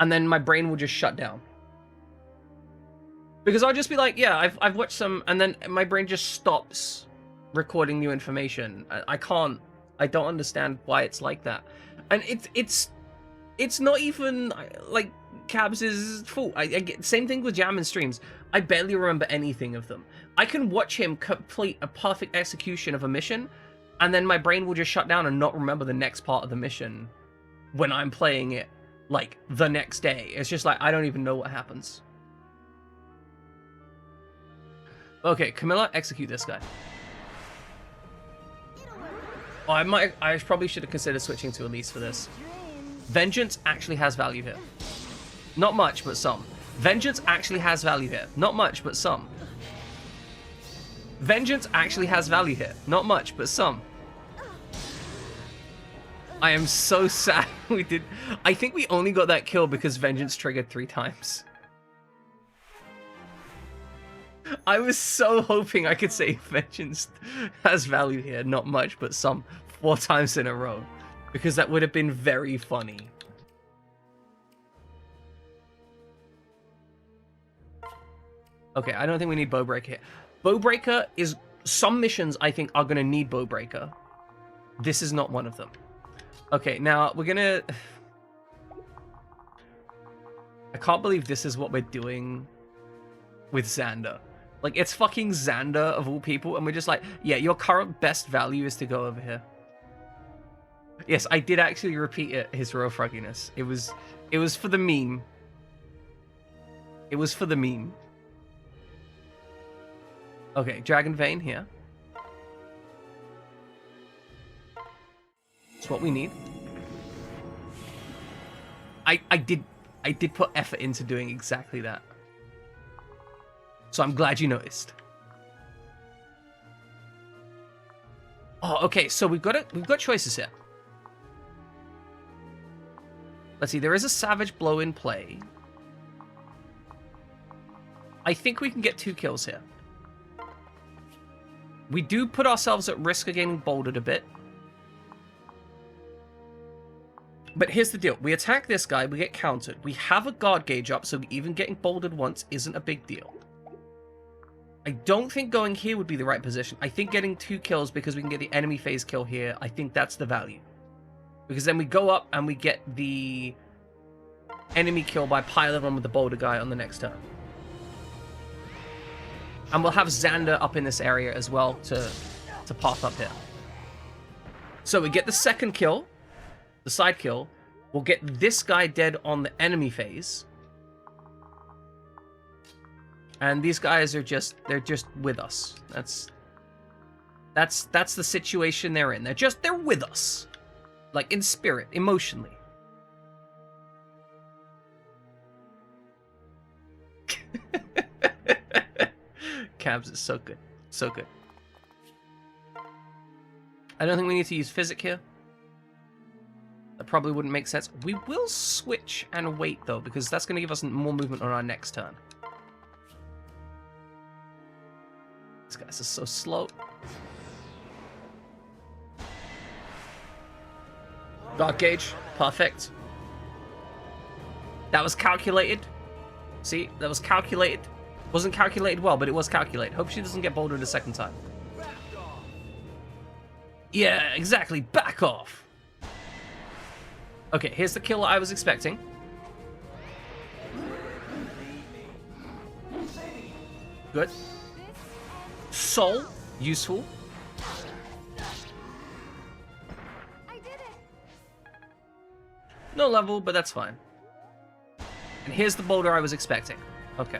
and then my brain will just shut down. Because I'll just be like, yeah, I've watched some, and then my brain just stops recording new information. I don't understand why it's like that. And it's not even, like, Cabs' fault. I get same thing with Jam and streams. I barely remember anything of them. I can watch him complete a perfect execution of a mission, and then my brain will just shut down and not remember the next part of the mission when I'm playing it, like, the next day. It's just like, I don't even know what happens. Okay, Camilla, execute this guy. Oh, I probably should have considered switching to Elise for this. Vengeance actually has value here. Not much, but some. Vengeance actually has value here. Not much, but some. Vengeance actually has value here. Not much, but some. I am so sad we did. I think we only got that kill because Vengeance triggered 3 times. I was so hoping I could say Vengeance has value here. Not much, but some. 4 times in a row. Because that would have been very funny. Okay, I don't think we need Bowbreaker here. Bowbreaker is... Some missions, I think, are going to need Bowbreaker. This is not one of them. Okay, now, we're going to... I can't believe this is what we're doing with Xander. Like, it's fucking Xander, of all people, and we're just like, yeah, your current best value is to go over here. Yes, I did actually repeat it, his royal frogginess. It was for the meme. It was for the meme. Okay, Dragon Vein here. That's what we need. I did put effort into doing exactly that. So I'm glad you noticed. Oh, okay, so we've got choices here. Let's see, there is a Savage Blow in play. I think we can get 2 kills here. We do put ourselves at risk of getting bouldered a bit. But here's the deal. We attack this guy, we get countered. We have a guard gauge up, so even getting bouldered once isn't a big deal. I don't think going here would be the right position. I think getting 2 kills because we can get the enemy phase kill here, I think that's the value. Because then we go up and we get the enemy kill by piling on with the boulder guy on the next turn. And we'll have Xander up in this area as well to path up here. So we get the second kill, the side kill. We'll get this guy dead on the enemy phase. And these guys are they're just with us. That's the situation they're in. They're with us. Like, in spirit, emotionally. Cabs is so good. So good. I don't think we need to use physic here. That probably wouldn't make sense. We will switch and wait, though, because that's going to give us more movement on our next turn. These guys are so slow. Dark Gauge. Perfect. That was calculated. See? That was calculated. Wasn't calculated well, but it was calculated. Hope she doesn't get bouldered a second time. Yeah, exactly. Back off. Okay, here's the kill I was expecting. Good. Soul. Useful. I did it. No level, but that's fine. And here's the boulder I was expecting. Okay.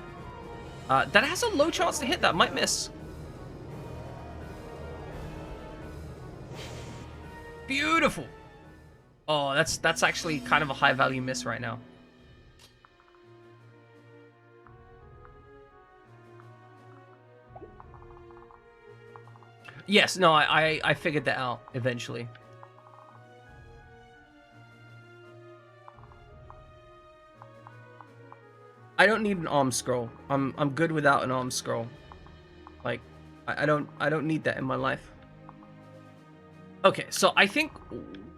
That has a low chance to hit. That might miss. Beautiful. Oh, that's actually kind of a high value miss right now. Yes, no, I figured that out eventually. I don't need an arm scroll. I'm good without an arm scroll. Like, I don't need that in my life. Okay, so I think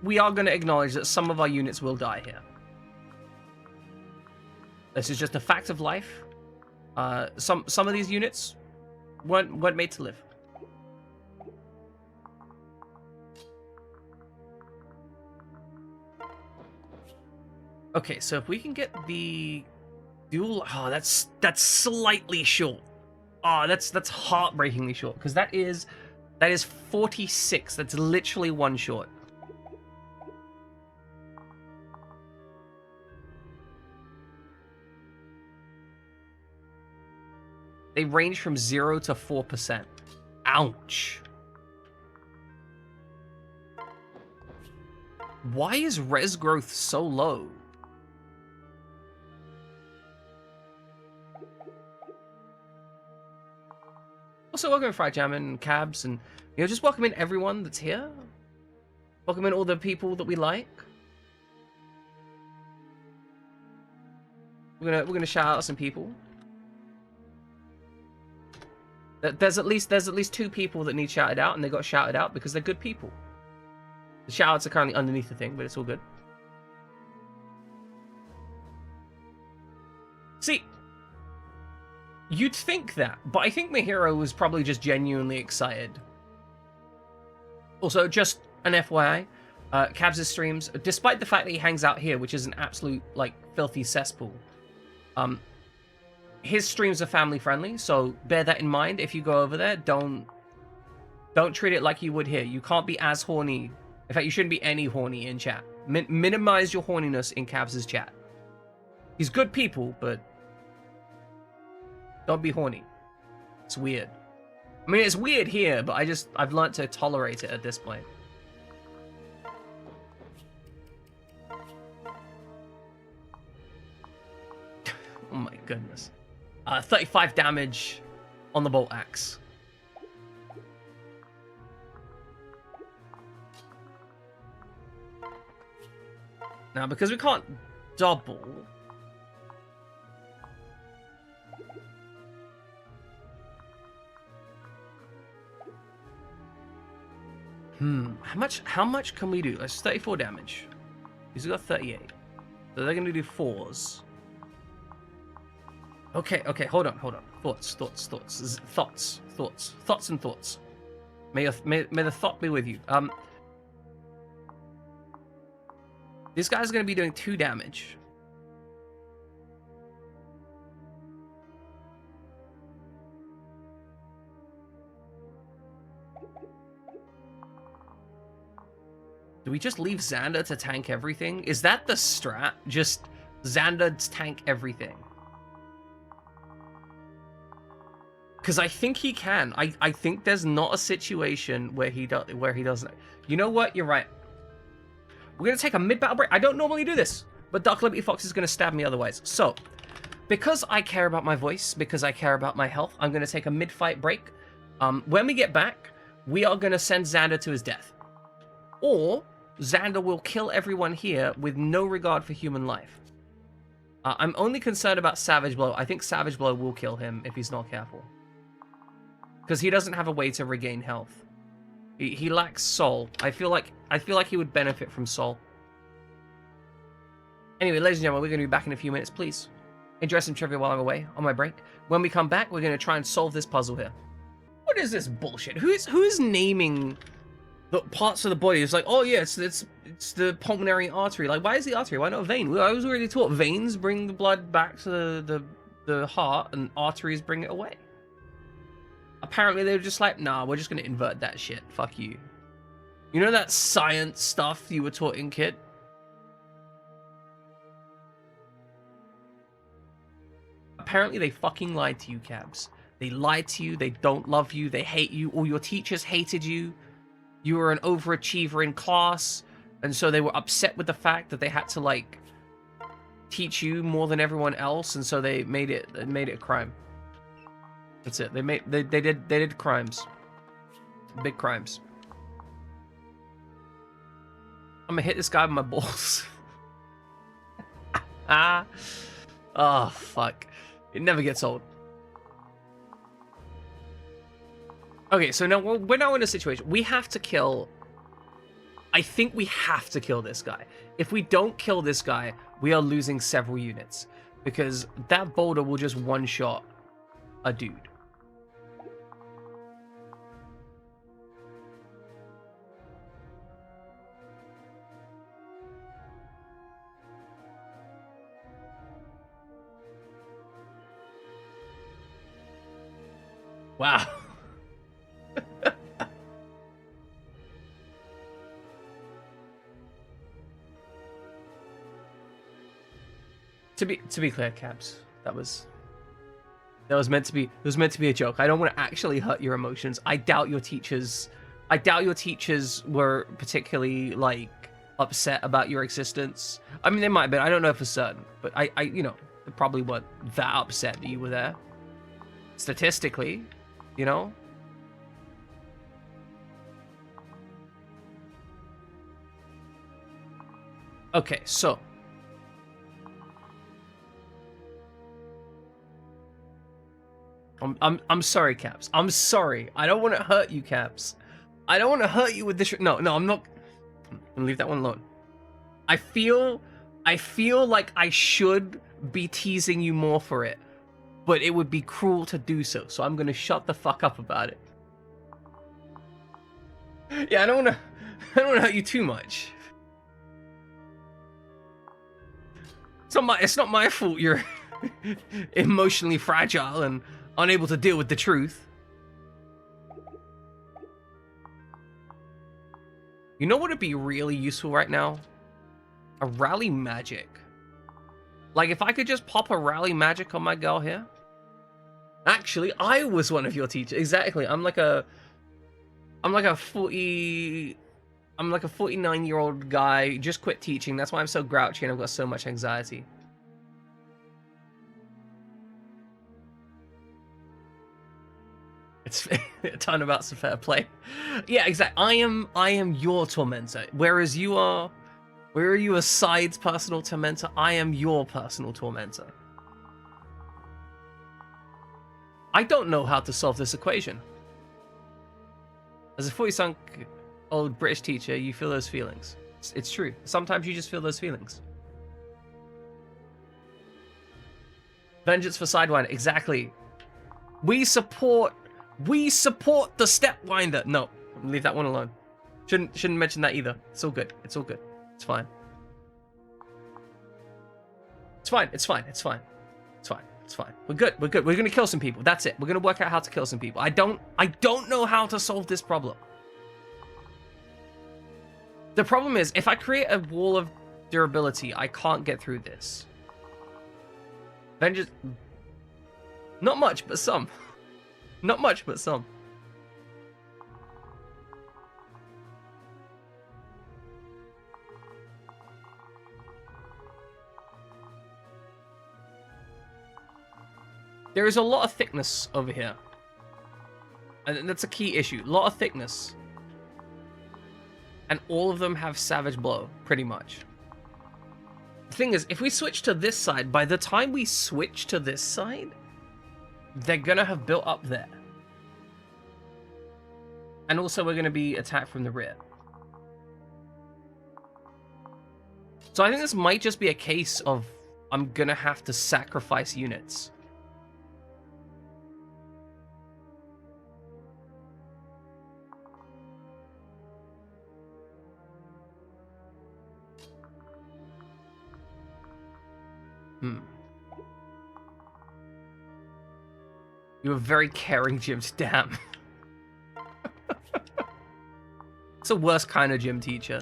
we are going to acknowledge that some of our units will die here. This is just a fact of life. Some of these units weren't made to live. Okay, so if we can get the dual, oh, that's slightly short. Oh, that's heartbreakingly short because that is 46. That's literally one short. They range from 0 to 4%. Ouch. Why is res growth so low? Also, welcome in Fried Jam and Cabs, and just welcome in everyone that's here. Welcome in all the people that we like. We're gonna shout out some people. There's at least 2 people that need shouted out, and they got shouted out because they're good people. The shoutouts are currently underneath the thing, but it's all good. See, you'd think that, but I think my hero was probably just genuinely excited. Also, just an FYI, Cabs' streams, despite the fact that he hangs out here, which is an absolute, like, filthy cesspool, his streams are family friendly, so bear that in mind. If you go over there, don't treat it like you would here. You can't be as horny. In fact, you shouldn't be any horny in chat. Minimize your horniness in Cabs' chat. He's good people, but don't be horny. It's weird. I mean, it's weird here, but I've learned to tolerate it at this point. Oh my goodness. 35 damage on the bolt axe. Now, because we can't double, how much can we do? That's 34 damage. He's got 38. So they're gonna do 4s. Okay, hold on. Thoughts and thoughts. May the thought be with you. This guy's gonna be doing 2 damage. Do we just leave Xander to tank everything? Is that the strat? Just Xander tank everything? Because I think he can. I think there's not a situation where he doesn't. You know what? You're right. We're gonna take a mid-battle break. I don't normally do this, but Dark Liberty Fox is gonna stab me otherwise. So, because I care about my voice, because I care about my health, I'm gonna take a mid-fight break. When we get back, we are gonna send Xander to his death, or Xander will kill everyone here with no regard for human life. I'm only concerned about Savage Blow. I think Savage Blow will kill him if he's not careful, because he doesn't have a way to regain health. He lacks soul. I feel like he would benefit from soul. Anyway, ladies and gentlemen, we're going to be back in a few minutes. Please enjoy some trivia while I'm away on my break. When we come back, we're going to try and solve this puzzle here. What is this bullshit? Who's naming the parts of the body? It's like, oh yeah, it's the pulmonary artery. Like, why is the artery? Why not a vein? I was already taught veins bring the blood back to the heart, and arteries bring it away. Apparently they were just like, nah, we're just gonna invert that shit. Fuck you. You know that science stuff you were taught in kid? Apparently they fucking lied to you, Cabs. They lied to you, they don't love you, they hate you, all your teachers hated you. You were an overachiever in class, and so they were upset with the fact that they had to, like, teach you more than everyone else, and so they made it a crime. That's it. They did crimes. Big crimes. I'm gonna hit this guy with my balls. Oh, fuck. It never gets old. Okay, so now we're now in a situation. We have to kill... I think we have to kill this guy. If we don't kill this guy, we are losing several units. Because that boulder will just one-shot a dude. Wow. To be clear, Cabs, that was meant to be a joke. I don't want to actually hurt your emotions. I doubt your teachers were particularly, like, upset about your existence. I mean, they might have been. I don't know for certain, but I you know, they probably weren't that upset that you were there. Statistically, you know. Okay, so I'm sorry, Caps. I'm sorry. I don't want to hurt you, Caps. I don't want to hurt you with this. No, I'm not. I'm gonna leave that one alone. I feel like I should be teasing you more for it, but it would be cruel to do so. So I'm gonna shut the fuck up about it. Yeah, I don't want to hurt you too much. It's not my fault you're emotionally fragile and unable to deal with the truth. You know what would be really useful right now? A rally magic. Like, if I could just pop a rally magic on my girl here. Actually, I was one of your teachers. Exactly. I'm like a 49-year-old guy, just quit teaching. That's why I'm so grouchy and I've got so much anxiety. It's a ton about some fair play. Yeah, exactly. I am your tormentor. Whereas you are a side's personal tormentor, I am your personal tormentor. I don't know how to solve this equation. As a 40-sunk-old British teacher, you feel those feelings. It's true. Sometimes you just feel those feelings. Vengeance for Sidewinder. Exactly. We support the Stepwinder. No, leave that one alone. Shouldn't mention that either. It's all good. It's all good. It's fine. It's fine. It's fine. It's fine. It's fine. It's fine. We're good. We're good. We're gonna kill some people. That's it. We're gonna work out how to kill some people. I don't know how to solve this problem. The problem is, if I create a wall of durability, I can't get through this. Vengeance. Not much, but some. Not much, but some. There is a lot of thickness over here. And that's a key issue. A lot of thickness. And all of them have Savage Blow, pretty much. The thing is, if we switch to this side, by the time we switch to this side, they're gonna have built up there. And also we're gonna be attacked from the rear. So I think this might just be a case of I'm gonna have to sacrifice units. You were very caring, Jim. Damn. It's the worst kind of gym teacher.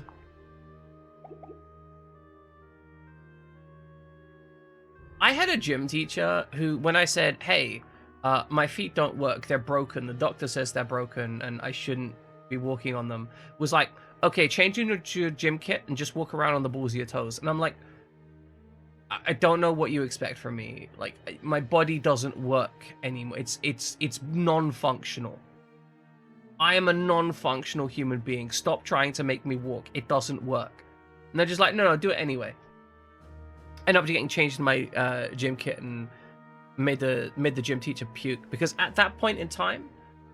I had a gym teacher who, when I said, hey, my feet don't work, they're broken, the doctor says they're broken and I shouldn't be walking on them, was like, okay, change into your gym kit and just walk around on the balls of your toes. And I'm like, I don't know what you expect from me. Like, my body doesn't work anymore. It's non-functional. I am a non-functional human being. Stop trying to make me walk. It doesn't work. And they're just like, no, do it anyway. Ended up getting changed in my gym kit and made the gym teacher puke, because at that point in time,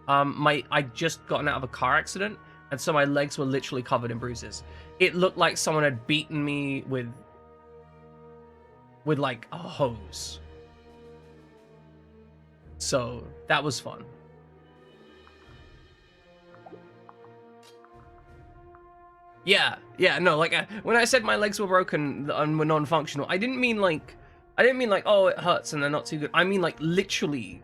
I'd just gotten out of a car accident, and so my legs were literally covered in bruises. It looked like someone had beaten me with like a hose. So that was fun. Yeah, no, like when I said my legs were broken and were non-functional, I didn't mean like oh it hurts and they're not too good. I mean like literally,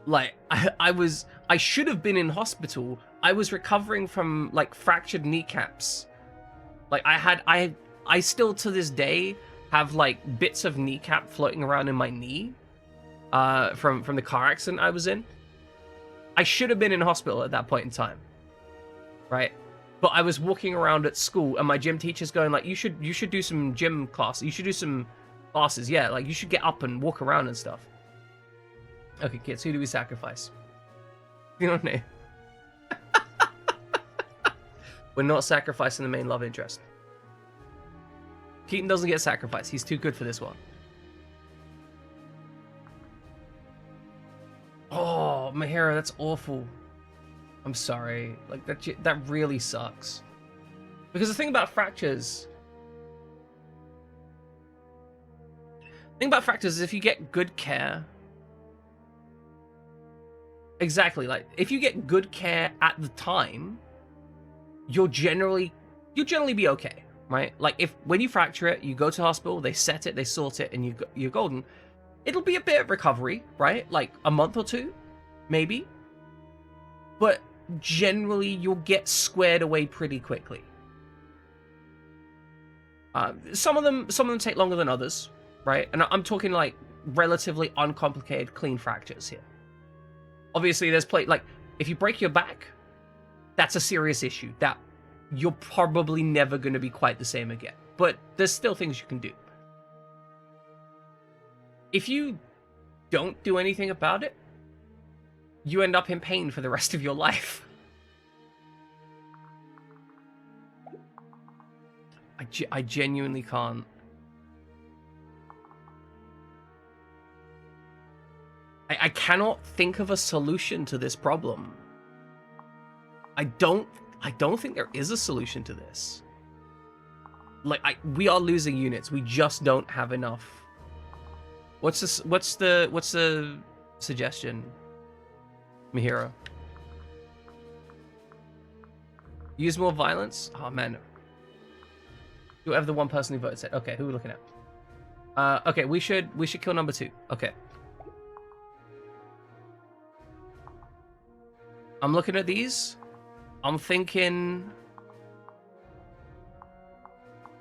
like I should have been in hospital. I was recovering from like fractured kneecaps. Like I still to this day have like bits of kneecap floating around in my knee from the car accident I was in. I should have been in hospital at that point in time, right? But I was walking around at school and my gym teacher's going like, you should do some gym class. You should do some classes. Yeah, like you should get up and walk around and stuff. Okay, kids, who do we sacrifice? You know what I mean? We're not sacrificing the main love interest. Keaton doesn't get sacrificed. He's too good for this one. Oh, Mahira, that's awful. I'm sorry. Like, that really sucks. Because the thing about fractures... is if you get good care... Exactly, like, if you get good care at the time, you'll generally be okay, right? Like, when you fracture it, you go to hospital, they set it, they sort it, and you're golden. It'll be a bit of recovery, right? Like, a month or two, maybe. But generally, you'll get squared away pretty quickly. Some of them take longer than others, right? And I'm talking, like, relatively uncomplicated, clean fractures here. Obviously, there's like, if you break your back, that's a serious issue. That you're probably never going to be quite the same again. But there's still things you can do. If you don't do anything about it, you end up in pain for the rest of your life. I genuinely can't. I cannot think of a solution to this problem. I don't think there is a solution to this. Like, we are losing units. We just don't have enough. What's the suggestion, Mihiro? Use more violence? Oh man. Whoever the one person who voted said. Okay, who are we looking at? Okay, we should kill number 2. Okay. I'm looking at these. I'm thinking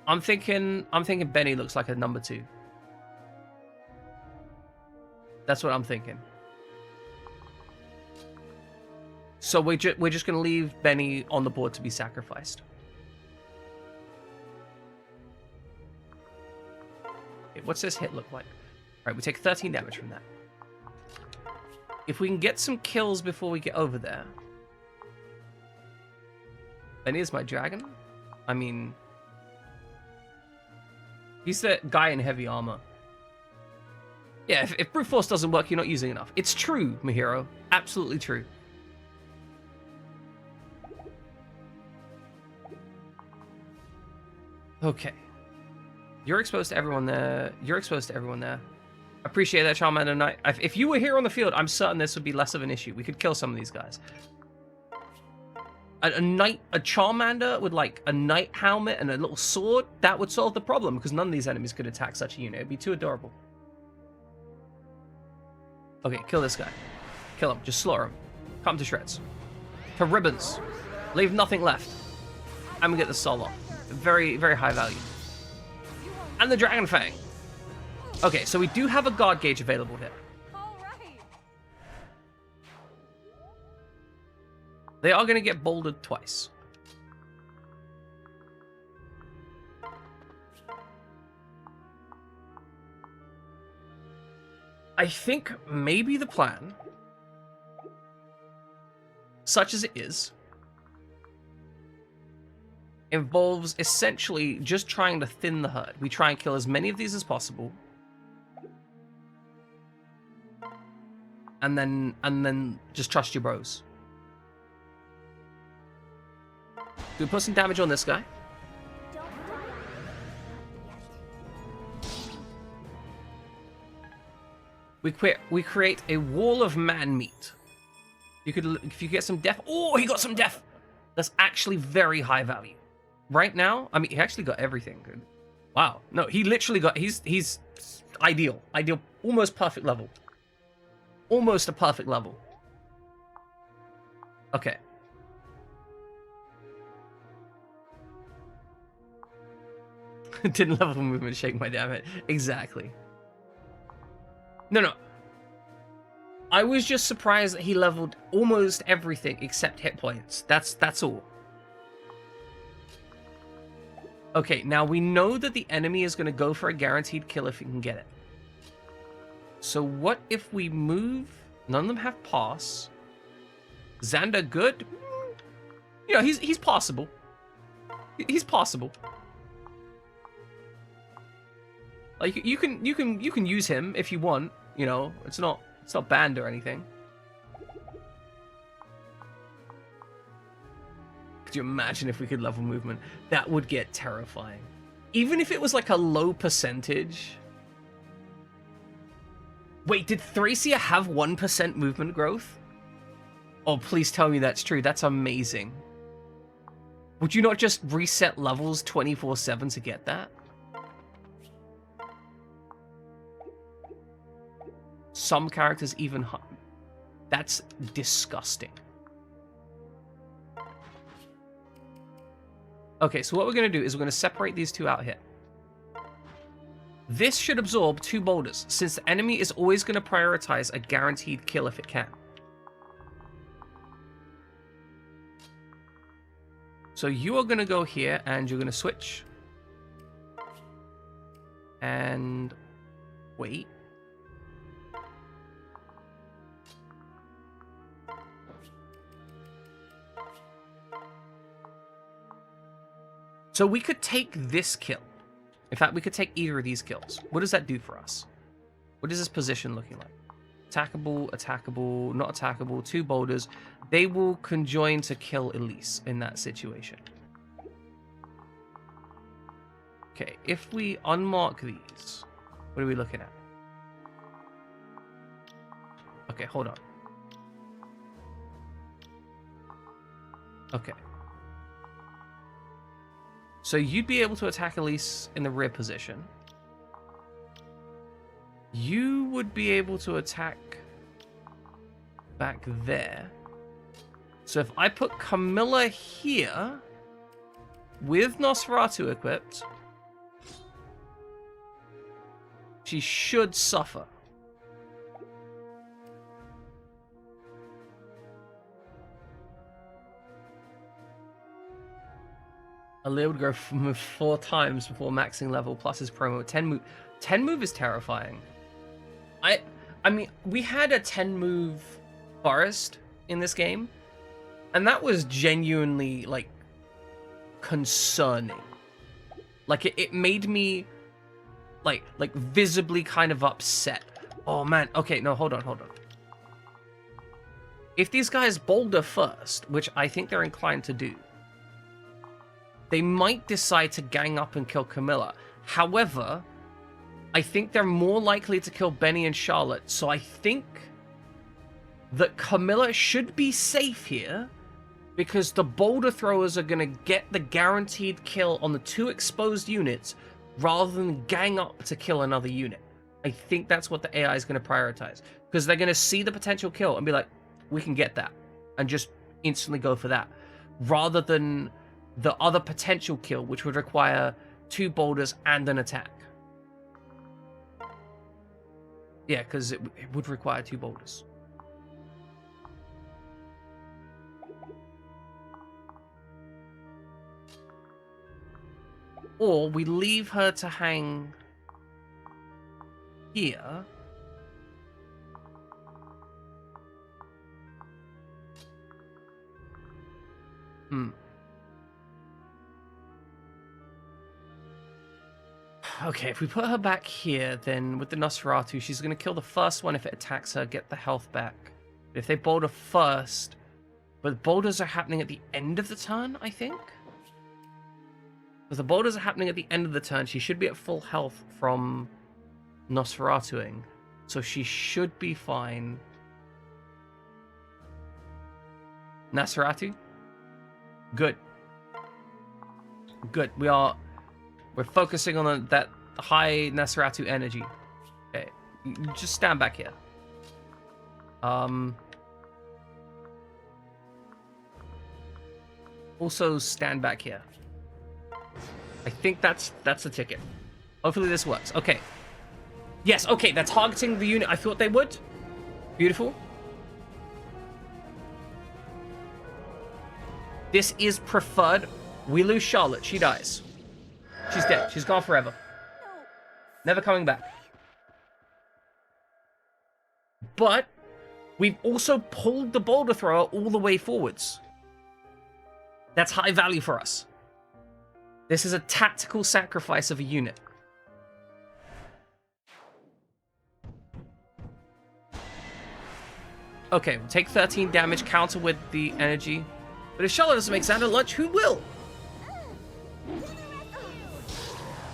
Benny looks like a number 2. That's what I'm thinking. So we're just going to leave Benny on the board to be sacrificed. Okay, what's this hit look like? All right, we take 13 damage from that. If we can get some kills before we get over there. Benny is my dragon? I mean... He's the guy in heavy armor. Yeah, if brute force doesn't work, you're not using enough. It's true, Mihiro. Absolutely true. Okay. You're exposed to everyone there. You're exposed to everyone there. Appreciate that, Charmander Knight. If you were here on the field, I'm certain this would be less of an issue. We could kill some of these guys. A Charmander with like a knight helmet and a little sword, that would solve the problem because none of these enemies could attack such a unit. It'd be too adorable. Okay, kill this guy. Kill him. Just slaughter him. Cut him to shreds. To ribbons. Leave nothing left. And we get the soul off. Very, very high value. And the Dragon Fang. Okay, so we do have a guard gauge available here. All right. They are going to get bouldered twice. I think maybe the plan, such as it is, involves essentially just trying to thin the herd. We try and kill as many of these as possible. And then just trust your bros. Do we put some damage on this guy? Don't die yet. We create a wall of man meat. You could, if you get some death. Oh, he got some death. That's actually very high value. Right now, I mean, he actually got everything. Wow. No, he literally got. He's ideal, almost perfect level. Almost a perfect level. Okay. Didn't level movement shake my damn it. Exactly. No. I was just surprised that he leveled almost everything except hit points. That's all. Okay, now we know that the enemy is going to go for a guaranteed kill if he can get it. So what if we move... None of them have pass. Xander good? You know, he's possible. He's possible. Like you can use him if you want, you know. It's not banned or anything. Could you imagine if we could level movement? That would get terrifying. Even if it was like a low percentage. Wait, did Thracia have 1% movement growth? Oh, please tell me that's true. That's amazing. Would you not just reset levels 24/7 to get that? Some characters even... That's disgusting. Okay, so what we're going to do is we're going to separate these two out here. This should absorb 2 boulders, since the enemy is always going to prioritize a guaranteed kill if it can. So you are going to go here, and you're going to switch. And... wait. So we could take this kill. In fact, we could take either of these kills. What does that do for us? What is this position looking like? Attackable, attackable, not attackable, 2 boulders. They will conjoin to kill Elise in that situation. Okay, if we unmark these, what are we looking at? Okay, hold on. Okay. So you'd be able to attack Elise in the rear position. You would be able to attack back there. So if I put Camilla here with Nosferatu equipped, she should suffer. Aaliyah would go move 4 times before maxing level plus his promo. 10 move. 10 move is terrifying. I mean, we had a 10 move forest in this game, and that was genuinely like concerning. Like it made me like visibly kind of upset. Oh man. Okay, no, hold on. If these guys boulder first, which I think they're inclined to do, they might decide to gang up and kill Camilla. However, I think they're more likely to kill Benny and Charlotte, so I think that Camilla should be safe here because the boulder throwers are going to get the guaranteed kill on the 2 exposed units rather than gang up to kill another unit. I think that's what the AI is going to prioritize because they're going to see the potential kill and be like, we can get that, and just instantly go for that rather than the other potential kill, which would require 2 boulders and an attack. Yeah, because it would require 2 boulders. Or we leave her to hang here. Okay, if we put her back here, then with the Nosferatu, she's going to kill the first one if it attacks her, get the health back. But if they boulder first, but boulders are happening at the end of the turn, I think? Because the boulders are happening at the end of the turn, she should be at full health from Nosferatuing. So she should be fine. Nosferatu? Good. Good. We're focusing on that high Nosferatu energy. Okay. Just stand back here. Also stand back here. I think that's the ticket. Hopefully this works. Okay. Yes, okay, that's targeting the unit I thought they would. Beautiful. This is preferred. We lose Charlotte. She dies. She's dead. She's gone forever. Never coming back. But we've also pulled the boulder thrower all the way forwards. That's high value for us. This is a tactical sacrifice of a unit. Okay, we'll take 13 damage, counter with the energy. But if Charlotte doesn't make Xander lunch, who will?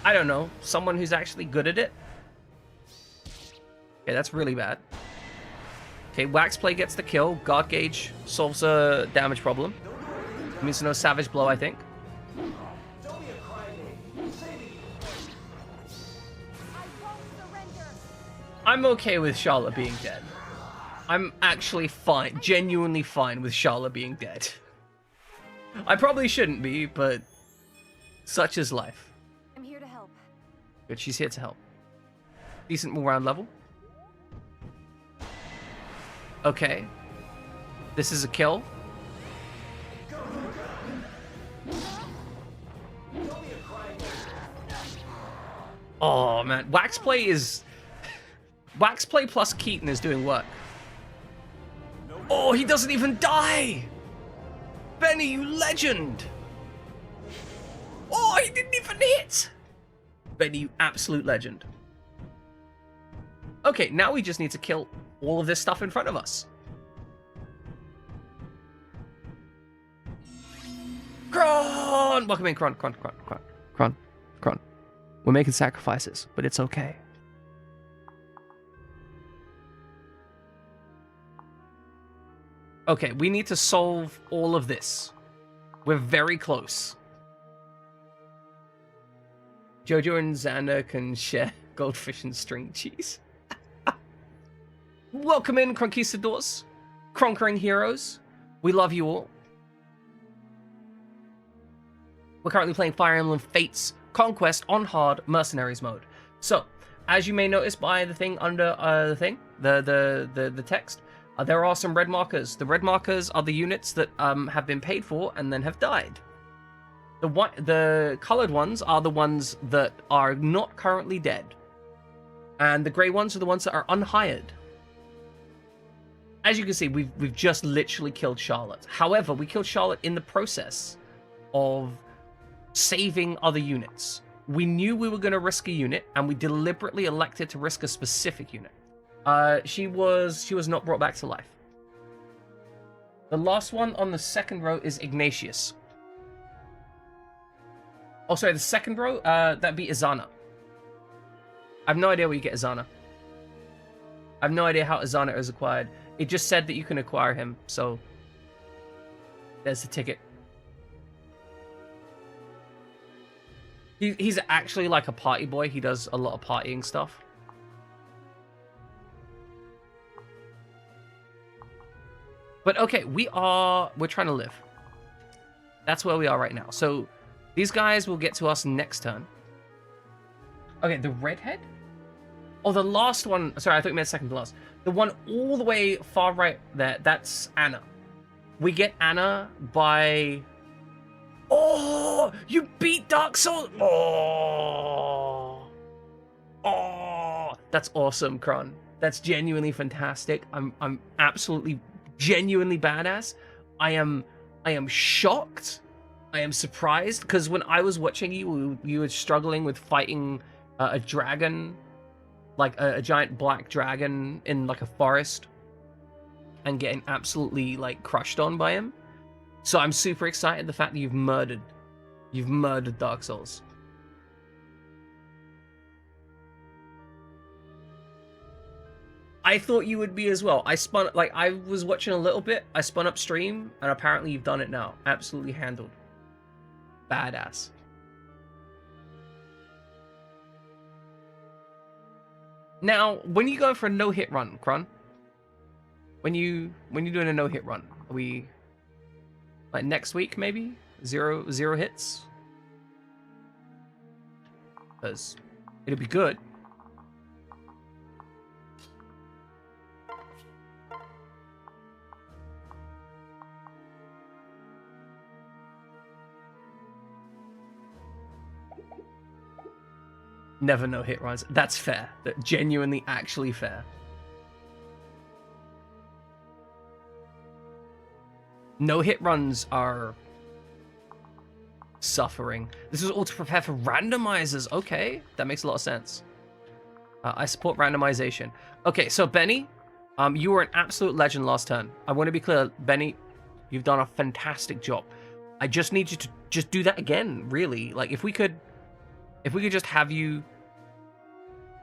I don't know. Someone who's actually good at it? Okay, that's really bad. Okay, Wax Play gets the kill. Guard Gauge solves a damage problem. It means no Savage Blow, I think. I'm okay with Charlotte being dead. I'm actually fine, genuinely fine with Charlotte being dead. I probably shouldn't be, but such is life. I'm here to help. Good, she's here to help. Decent all-round level. Okay. This is a kill. Oh man, Wax Play is... Wax Play plus Keaton is doing work. Oh, he doesn't even die! Benny, you legend! Oh, he didn't even hit! Benny, you absolute legend. Okay, now we just need to kill all of this stuff in front of us. Kron! Welcome in, Kron. We're making sacrifices, but it's okay. Okay, we need to solve all of this. We're very close. Jojo and Xander can share goldfish and string cheese. Welcome in, Conquistadors. Conquering heroes. We love you all. We're currently playing Fire Emblem Fates Conquest on hard mercenaries mode. So, as you may notice by the thing under the text, there are some red markers. The red markers are the units that have been paid for and then have died. The colored ones are the ones that are not currently dead. And the gray ones are the ones that are unhired. As you can see, we've just literally killed Charlotte. However, we killed Charlotte in the process of saving other units. We knew we were going to risk a unit, and we deliberately elected to risk a specific unit. She was not brought back to life. The last one on the second row is Ignatius. Oh, sorry, the second row, that'd be Izana. I have no idea where you get Izana. I have no idea how Izana is acquired. It just said that you can acquire him, so there's the ticket. He's actually like a party boy. He does a lot of partying stuff. But okay, we're trying to live. That's where we are right now. So these guys will get to us next turn. Okay, the redhead? Oh, the last one. Sorry, I thought you meant second to last. The one all the way far right there, that's Anna. We get Anna by... Oh, you beat Dark Souls. Oh, that's awesome, Kron. That's genuinely fantastic. I'm absolutely, genuinely badass. I am shocked. I am surprised because when I was watching you were struggling with fighting a dragon, like a giant black dragon in like a forest, and getting absolutely like crushed on by him. So I'm super excited the fact that you've murdered Dark Souls. I thought you would be as well. I was watching a little bit, I spun up stream, and apparently you've done it now. Absolutely handled. Badass. Now, when you go for a no-hit run, Kron, when you're doing a no-hit run, are we like next week maybe? Zero hits? Because it'll be good. Never no hit runs. That's fair. That genuinely actually fair. No hit runs are suffering. This is all to prepare for randomizers. Okay, that makes a lot of sense. I support randomization. Okay, so Benny, you were an absolute legend last turn. I want to be clear, Benny, you've done a fantastic job. I just need you to just do that again, really. Like, if we could just have you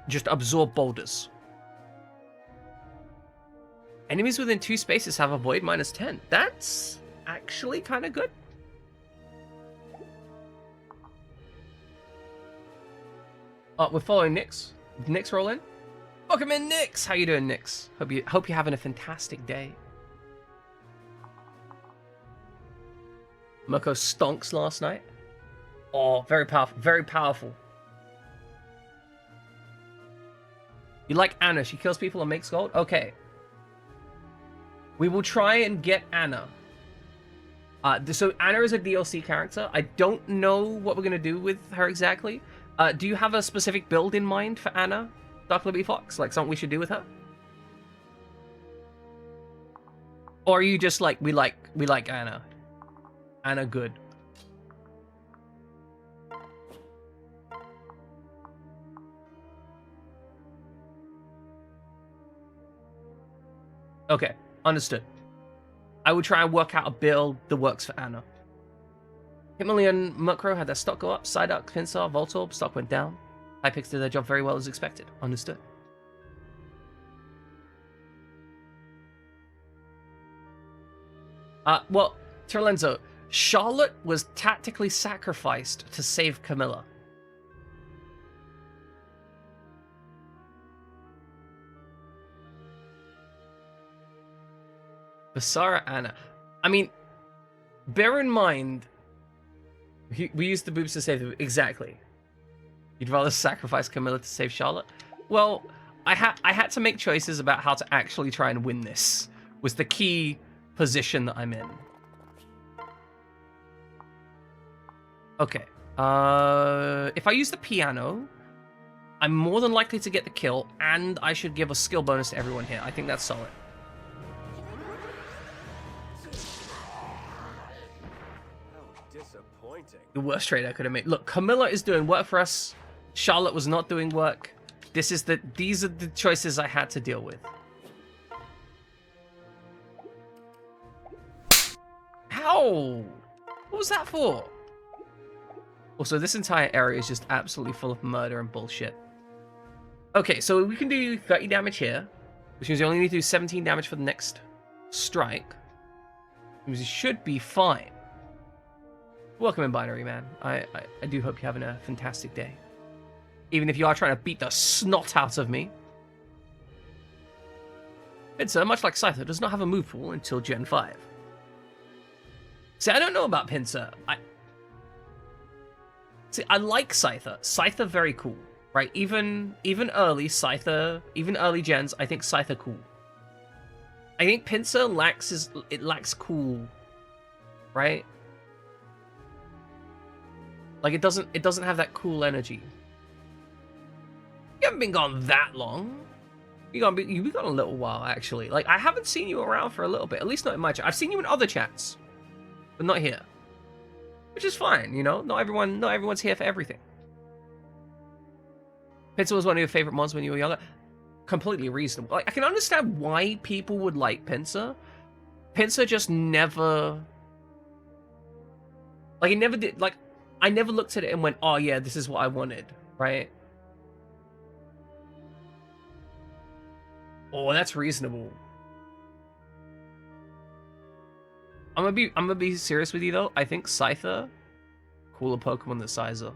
just absorb boulders. Enemies within 2 spaces have a void -10. That's actually kind of good. Oh, we're following Nyx. Nyx roll in. Welcome in, Nyx. How you doing, Nyx? Hope you're having a fantastic day. Mirko stonks last night. Oh, very powerful. Very powerful. You like Anna? She kills people and makes gold? Okay. We will try and get Anna. So Anna is a DLC character. I don't know what we're going to do with her exactly. Do you have a specific build in mind for Anna, Dark Liberty Fox? Like something we should do with her? Or are you just like, we like Anna? Anna good. Okay, understood. I will try and work out a build that works for Anna. Hitmonlee and Murkrow had their stock go up. Psyduck, Pinsir, Voltorb, stock went down. Hypix did their job very well as expected. Understood. Well, Terlenzo, Charlotte was tactically sacrificed to save Camilla. Basara Anna. I mean, bear in mind, we used the boobs to save them. Exactly. You'd rather sacrifice Camilla to save Charlotte? Well, I had to make choices about how to actually try and win this. Was the key position that I'm in. Okay. If I use the piano, I'm more than likely to get the kill, and I should give a skill bonus to everyone here. I think that's solid. How disappointing. The worst trade I could have made. Look, Camilla is doing work for us. Charlotte was not doing work. These are the choices I had to deal with. How? What was that for? Also, this entire area is just absolutely full of murder and bullshit. Okay, so we can do 30 damage here, which means you only need to do 17 damage for the next strike. Which means you should be fine. Welcome in, Binary Man. I do hope you're having a fantastic day. Even if you are trying to beat the snot out of me. Pincer, much like Scyther, does not have a move pool until Gen 5. See, I don't know about Pincer. I like Scyther. Scyther very cool, right? Even early Scyther, even early gens, I think Scyther cool. I think Pincer lacks cool, right? Like it doesn't have that cool energy. You haven't been gone that long. You've been gone a little while actually. Like I haven't seen you around for a little bit, at least not in my chat. I've seen you in other chats, but not here. Which is fine, you know? Not everyone's here for everything. Pincer was one of your favorite mons when you were younger. Completely reasonable. Like, I can understand why people would like Pincer. Pincer just never... Like, it never did... Like, I never looked at it and went, oh yeah, this is what I wanted, right? Oh, that's reasonable. I'm gonna be serious with you though. I think Scyther, cooler Pokemon than Scyther.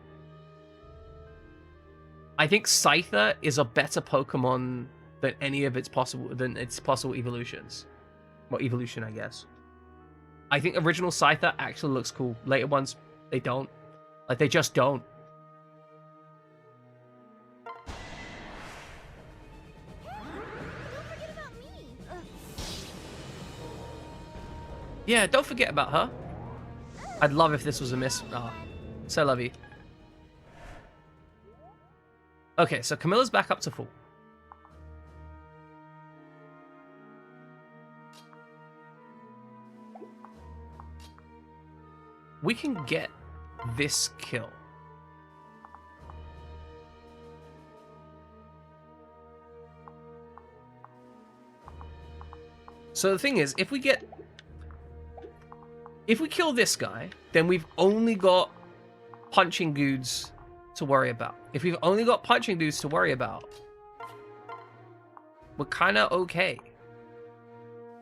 I think Scyther is a better Pokemon than any of its possible evolutions. Well, evolution, I guess. I think original Scyther actually looks cool. Later ones, they don't. Like they just don't. Yeah, don't forget about her. I'd love if this was a miss. Ah, so lovey. Okay, so Camilla's back up to full. We can get this kill. So the thing is, if we kill this guy, then we've only got punching dudes to worry about. If we've only got punching dudes to worry about, we're kind of okay.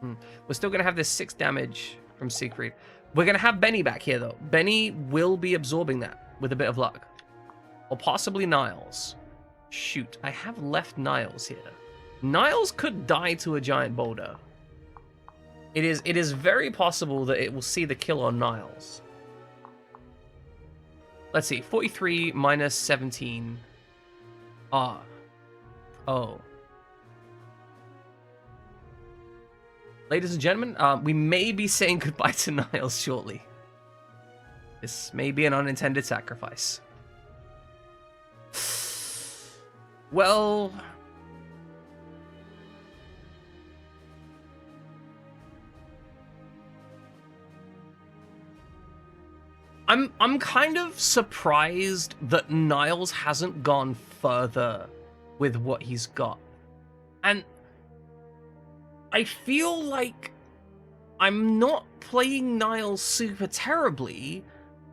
We're still going to have this 6 damage from Siegfried. We're going to have Benny back here, though. Benny will be absorbing that with a bit of luck. Or possibly Niles. Shoot, I have left Niles here. Niles could die to a giant boulder. It is very possible that it will see the kill on Niles. Let's see, 43 minus 17. Ah. Oh. Ladies and gentlemen, we may be saying goodbye to Niles shortly. This may be an unintended sacrifice. Well... I'm kind of surprised that Niles hasn't gone further with what he's got. And I feel like I'm not playing Niles super terribly.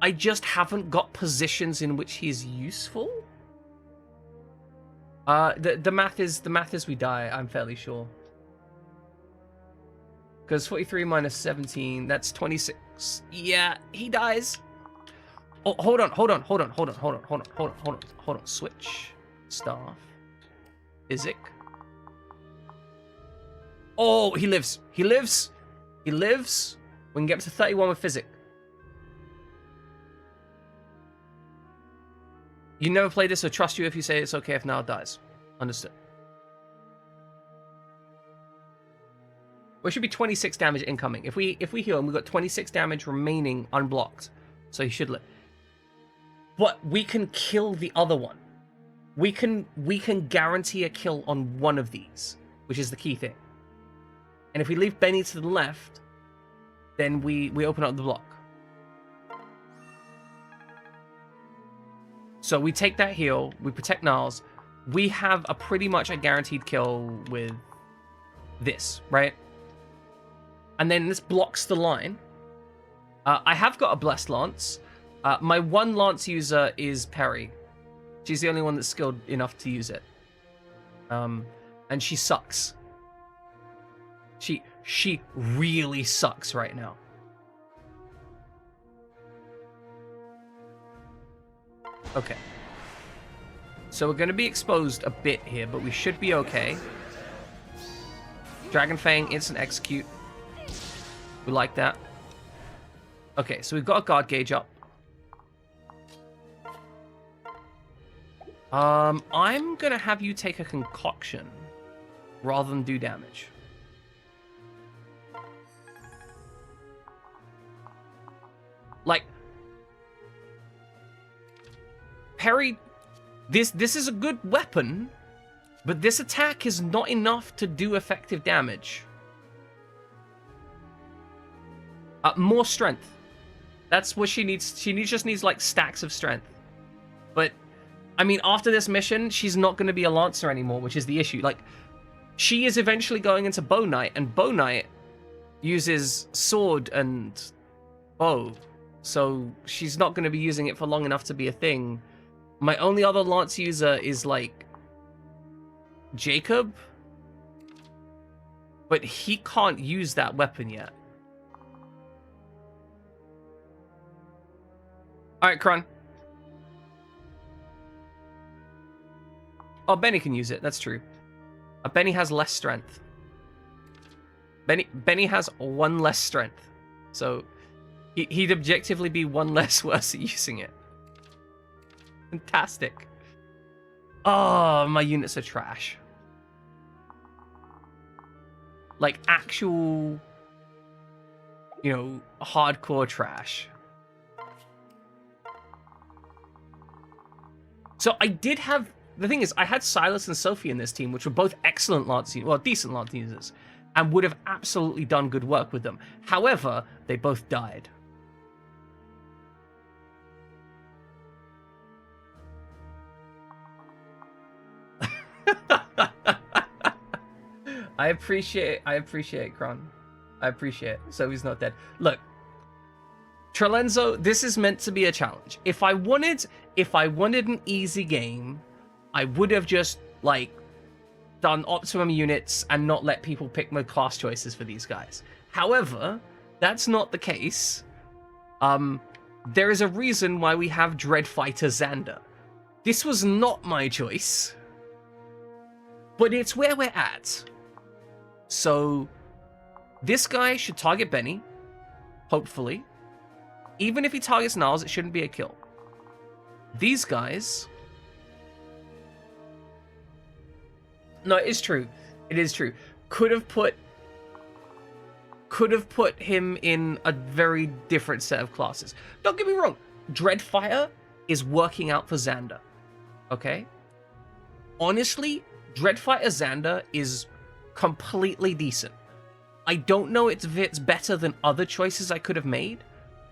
I just haven't got positions in which he's useful. The math is we die, I'm fairly sure. Because 43 minus 17, that's 26. Yeah, he dies. Oh, hold on. Switch. Staff. Physic. Oh, he lives. He lives. We can get up to 31 with Physic. You never played this, so trust you if you say it's okay if Niall dies. Understood. Well, it should be 26 damage incoming. If we heal him, we've got 26 damage remaining unblocked. So he should live. but we can kill the other one. We can guarantee a kill on one of these, which is the key thing. And if we leave Benny to the left, then we open up the block. So we take that heal, we protect Niles. We have a pretty much a guaranteed kill with this, right? And then this blocks the line. I have got a Blessed Lance. My one Lance user is Perry. She's the only one that's skilled enough to use it. And she sucks. She really sucks right now. Okay. So we're going to be exposed a bit here, but we should be okay. Dragon Fang, instant execute. We like that. Okay, so we've got a guard gauge up. I'm gonna have you take a concoction rather than do damage. Like, Perry, this is a good weapon, but this attack is not enough to do effective damage. More strength. That's what she needs. Just needs like stacks of strength. But I mean, after this mission, she's not going to be a Lancer anymore, which is the issue. Like, she is eventually going into Bow Knight, and Bow Knight uses sword and bow. So she's not going to be using it for long enough to be a thing. My only other Lance user is, like, Jacob. But he can't use that weapon yet. Alright, Kron. Oh, Benny can use it. That's true. Benny has less strength. Benny has one less strength. So he'd objectively be one less worse at using it. Fantastic. Oh, my units are trash. Like actual, you know, hardcore trash. So I did have... The thing is, I had Silas and Sophie in this team, which were both excellent Lance users, well, decent Lance users, and would have absolutely done good work with them. However, they both died. I appreciate it, Kron. I appreciate it. So he's not dead. Look, Trelenzo, this is meant to be a challenge. If I wanted an easy game, I would have just, like, done optimum units and not let people pick my class choices for these guys. However, that's not the case. There is a reason why we have Dreadfighter Xander. This was not my choice, but it's where we're at. So, this guy should target Benny, hopefully. Even if he targets Niles, it shouldn't be a kill. These guys... No, it is true. It is true. Could have put him in a very different set of classes. Don't get me wrong. Dreadfire is working out for Xander. Okay? Honestly, Dreadfighter Xander is completely decent. I don't know if it's better than other choices I could have made,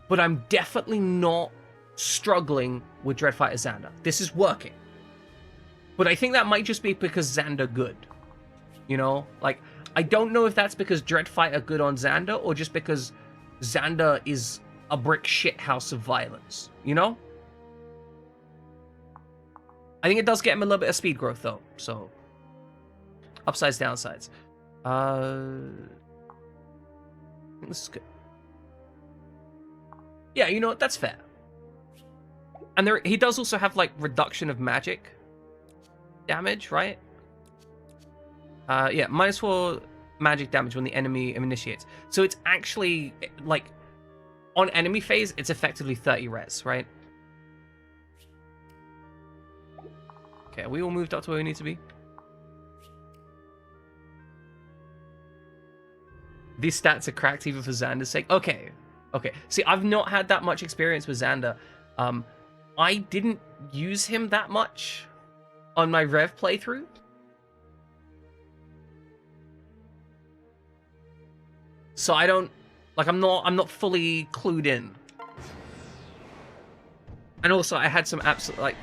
but I'm definitely not struggling with Dreadfighter Xander. This is working. But I think that might just be because Xander good. You know? Like, I don't know if that's because Dreadfighter good on Xander, or just because Xander is a brick shithouse of violence. You know? I think it does get him a little bit of speed growth, though. So, upsides, downsides. This is good. Yeah, you know what? That's fair. And he does also have, like, reduction of magic damage, right? Yeah, -4 magic damage when the enemy initiates. So it's actually, like, on enemy phase, it's effectively 30 res, right? Okay, we all moved up to where we need to be. These stats are cracked even for Xander's sake. Okay. Okay. See, I've not had that much experience with Xander. I didn't use him that much on my Rev playthrough. So I don't, like, I'm not fully clued in. And also I had some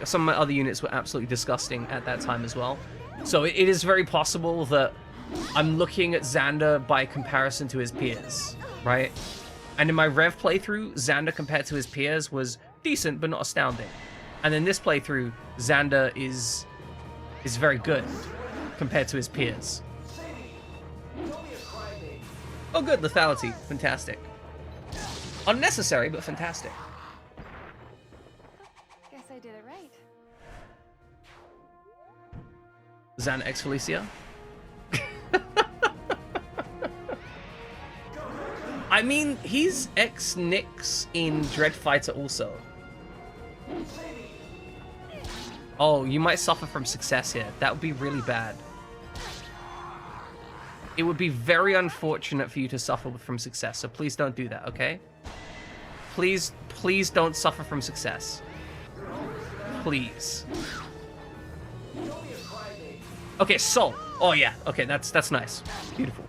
some of my other units were absolutely disgusting at that time as well. So it is very possible that I'm looking at Xander by comparison to his peers, right? And in my Rev playthrough, Xander compared to his peers was decent, but not astounding. And in this playthrough, Xander is very good compared to his peers. Oh good, lethality. Fantastic. Unnecessary, but fantastic. Guess I did it right. Xander X Felicia. I mean, he's ex-Nyx in Dread Fighter also. Oh, you might suffer from success here. That would be really bad. It would be very unfortunate for you to suffer from success, so please don't do that, okay? Please don't suffer from success. Please. Okay, soul. Oh yeah, okay, that's nice. Beautiful.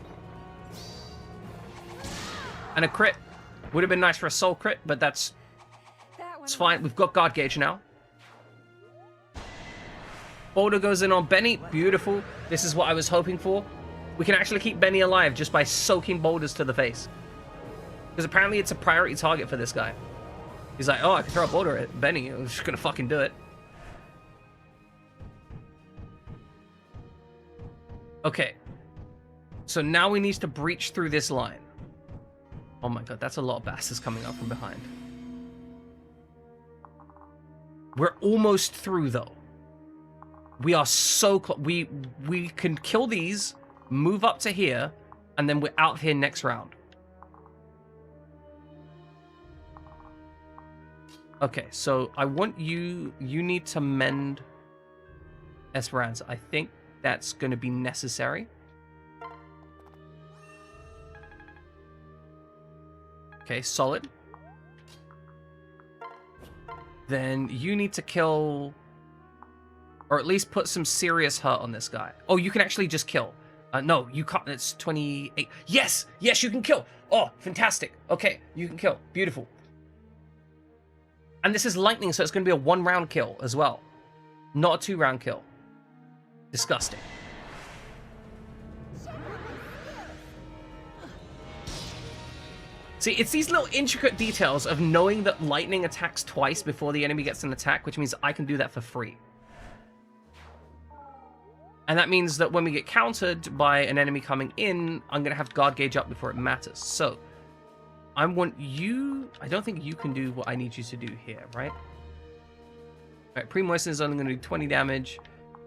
And a crit. Would have been nice for a soul crit, but it's fine. We've got guard gauge now. Boulder goes in on Benny. Beautiful. This is what I was hoping for. We can actually keep Benny alive just by soaking boulders to the face. Because apparently it's a priority target for this guy. He's like, oh, I can throw a boulder at Benny. I'm just gonna fucking do it. Okay. So now we need to breach through this line. Oh my god, that's a lot of bastards coming up from behind. We're almost through though. We are so close. We can kill these, move up to here, and then we're out here next round. Okay, so I want you need to mend Esperanza. I think that's going to be necessary. Okay, solid. Then you need to kill, or at least put some serious hurt on this guy. Oh, you can actually just kill. No, you can't. It's 28. Yes, yes, you can kill. Oh, fantastic. Okay, you can kill. Beautiful. And this is lightning, so it's going to be a 1-round kill as well. Not a 2-round kill. Disgusting. See, it's these little intricate details of knowing that lightning attacks twice before the enemy gets an attack, which means I can do that for free. And that means that when we get countered by an enemy coming in, I'm going to have guard gauge up before it matters. So, I want you... I don't think you can do what I need you to do here, right? Alright, Pre-Moisten is only going to do 20 damage.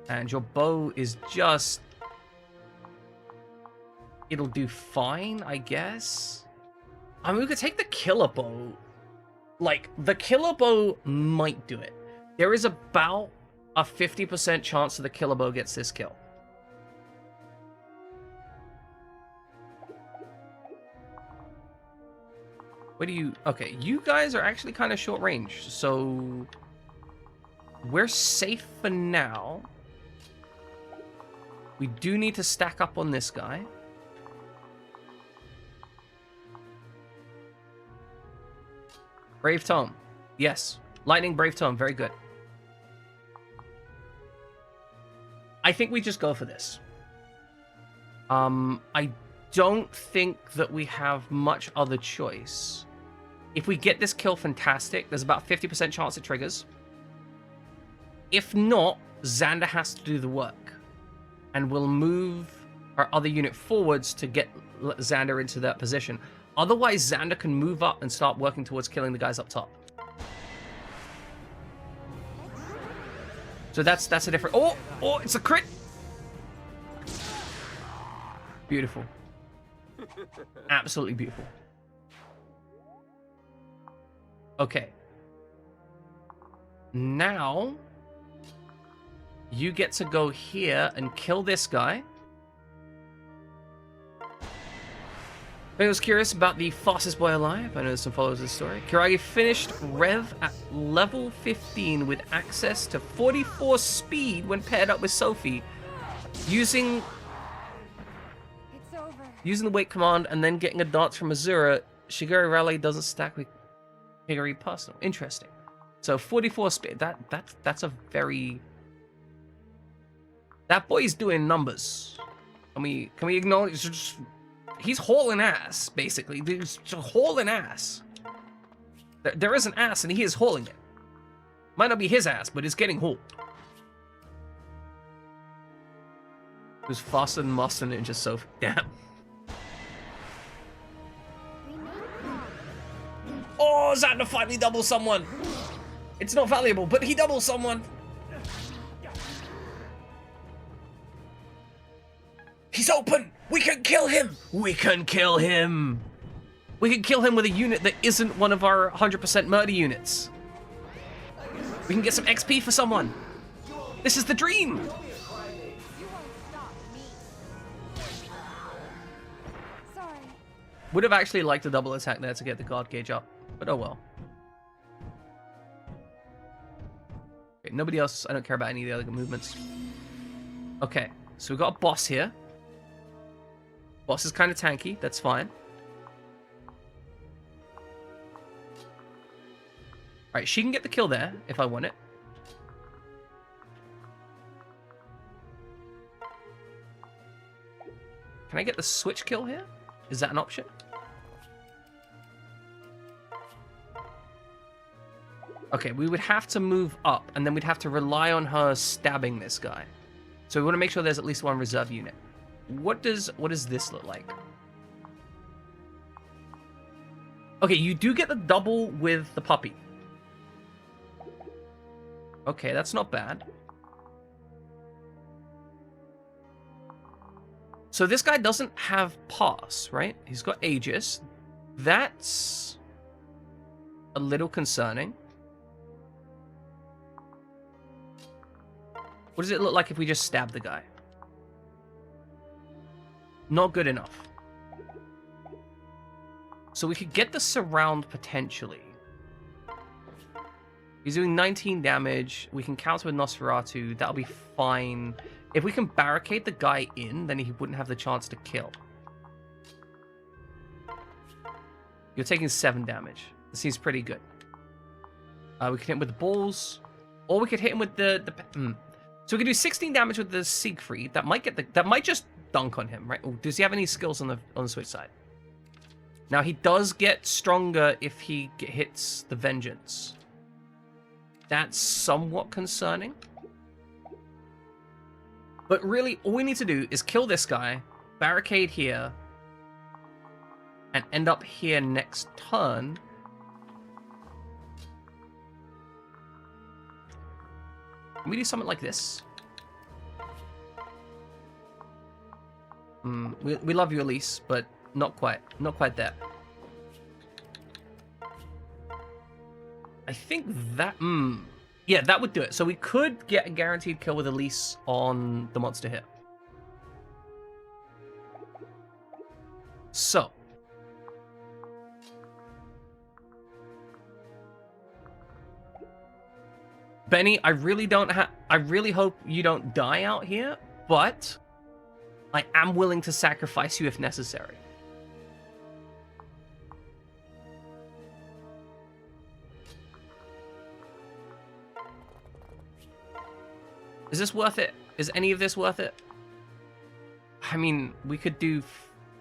And your bow is just... It'll do fine, I guess. I mean, we could take the killer bow. Like, the killer bow might do it. There is about a 50% chance that the killer bow gets this kill. What do you... Okay, you guys are actually kind of short range, so... We're safe for now. We do need to stack up on this guy. Brave Tome. Yes. Lightning, Brave Tome. Very good. I think we just go for this. I don't think that we have much other choice. If we get this kill, fantastic. There's about 50% chance it triggers. If not, Xander has to do the work. And we'll move our other unit forwards to get Xander into that position. Otherwise, Xander can move up and start working towards killing the guys up top. So that's a different... Oh, it's a crit! Beautiful. Absolutely beautiful. Okay. Now, you get to go here and kill this guy. I was curious about the fastest boy alive. I know some followers of the story. Kiragi finished Rev at level 15 with access to 44 speed when paired up with Sophie, using It's over. the wait command and then getting a dance from Azura. Shigure Raleigh doesn't stack with Higari personal. Interesting. So 44 speed. That's a very. That boy's doing numbers. Can we acknowledge? He's hauling ass, basically. He's just hauling ass. There is an ass, and he is hauling it. Might not be his ass, but it's getting hauled. Who's faster than Master Ninja Sophie? Damn. Oh, Xander finally doubles someone. It's not valuable, but he doubles someone. He's open! We can kill him! We can kill him! We can kill him with a unit that isn't one of our 100% murder units. We can get some XP for someone. This is the dream! You won't stop me. Sorry. Would have actually liked a double attack there to get the guard gauge up, but oh well. Okay, nobody else, I don't care about any of the other movements. Okay, so we've got a boss here. Boss is kind of tanky, that's fine. Alright, she can get the kill there, if I want it. Can I get the switch kill here? Is that an option? Okay, we would have to move up, and then we'd have to rely on her stabbing this guy. So we want to make sure there's at least one reserve unit. What does this look like? Okay, you do get the double with the puppy. Okay, that's not bad. So this guy doesn't have pass, right? He's got Aegis. That's a little concerning. What does it look like if we just stab the guy? Not good enough. So we could get the surround potentially. He's doing 19 damage. We can counter with Nosferatu. That'll be fine. If we can barricade the guy in, then he wouldn't have the chance to kill. You're taking 7 damage. This seems pretty good. We can hit him with the balls. Or we could hit him with the So we can do 16 damage with the Siegfried. That might just dunk on him, right? Or does he have any skills on the switch side? Now he does get stronger if he hits the Vengeance. That's somewhat concerning. But really, all we need to do is kill this guy, barricade here, and end up here next turn. Can we do something like this? We love you, Elise, but not quite there. I think that, yeah, that would do it. So we could get a guaranteed kill with Elise on the monster here. So. Benny, I really hope you don't die out here, but I am willing to sacrifice you if necessary. Is this worth it? Is any of this worth it? I mean, we could do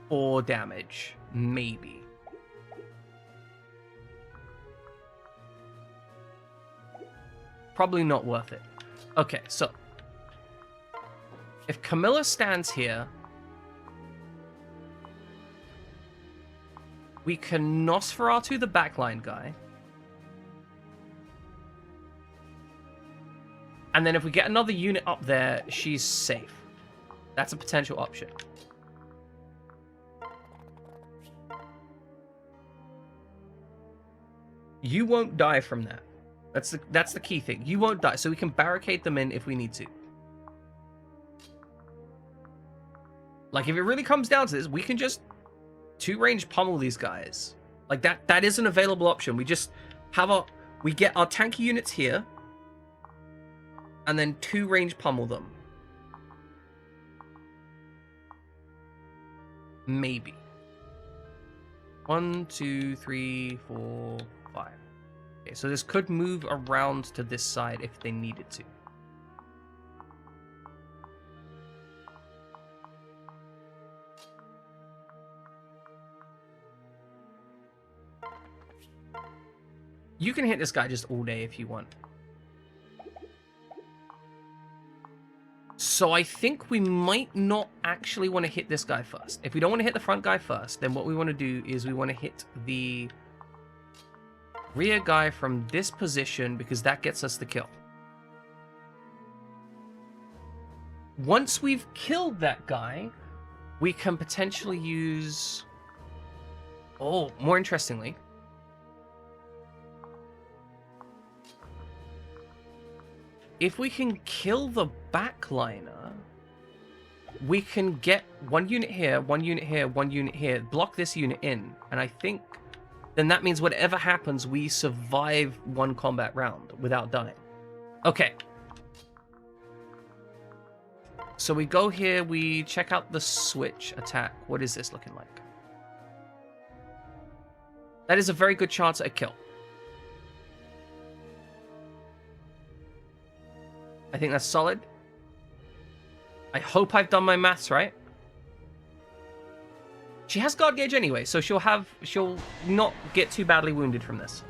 4 damage, maybe. Probably not worth it. Okay, so if Camilla stands here, we can Nosferatu the backline guy. And then if we get another unit up there, she's safe. That's a potential option. You won't die from that. That's the key thing. You won't die, so we can barricade them in if we need to. Like, if it really comes down to this, we can just 2 range pummel these guys. Like that is an available option. We just have we get our tanky units here, and then 2 range pummel them. Maybe. 1, 2, 3, 4, 5. Okay, so this could move around to this side if they needed to. You can hit this guy just all day if you want. So I think we might not actually want to hit this guy first. If we don't want to hit the front guy first, then what we want to do is we want to hit the rear guy from this position because that gets us the kill. Once we've killed that guy, we can potentially use... Oh, more interestingly... If we can kill the backliner, we can get 1 unit here, 1 unit here, 1 unit here, block this unit in, and I think then that means whatever happens, we survive 1 combat round without dying. Okay. So we go here, we check out the switch attack. What is this looking like? That is a very good chance at a kill. I think that's solid. I hope I've done my maths right. She has guard gauge anyway, so she'll not get too badly wounded from this.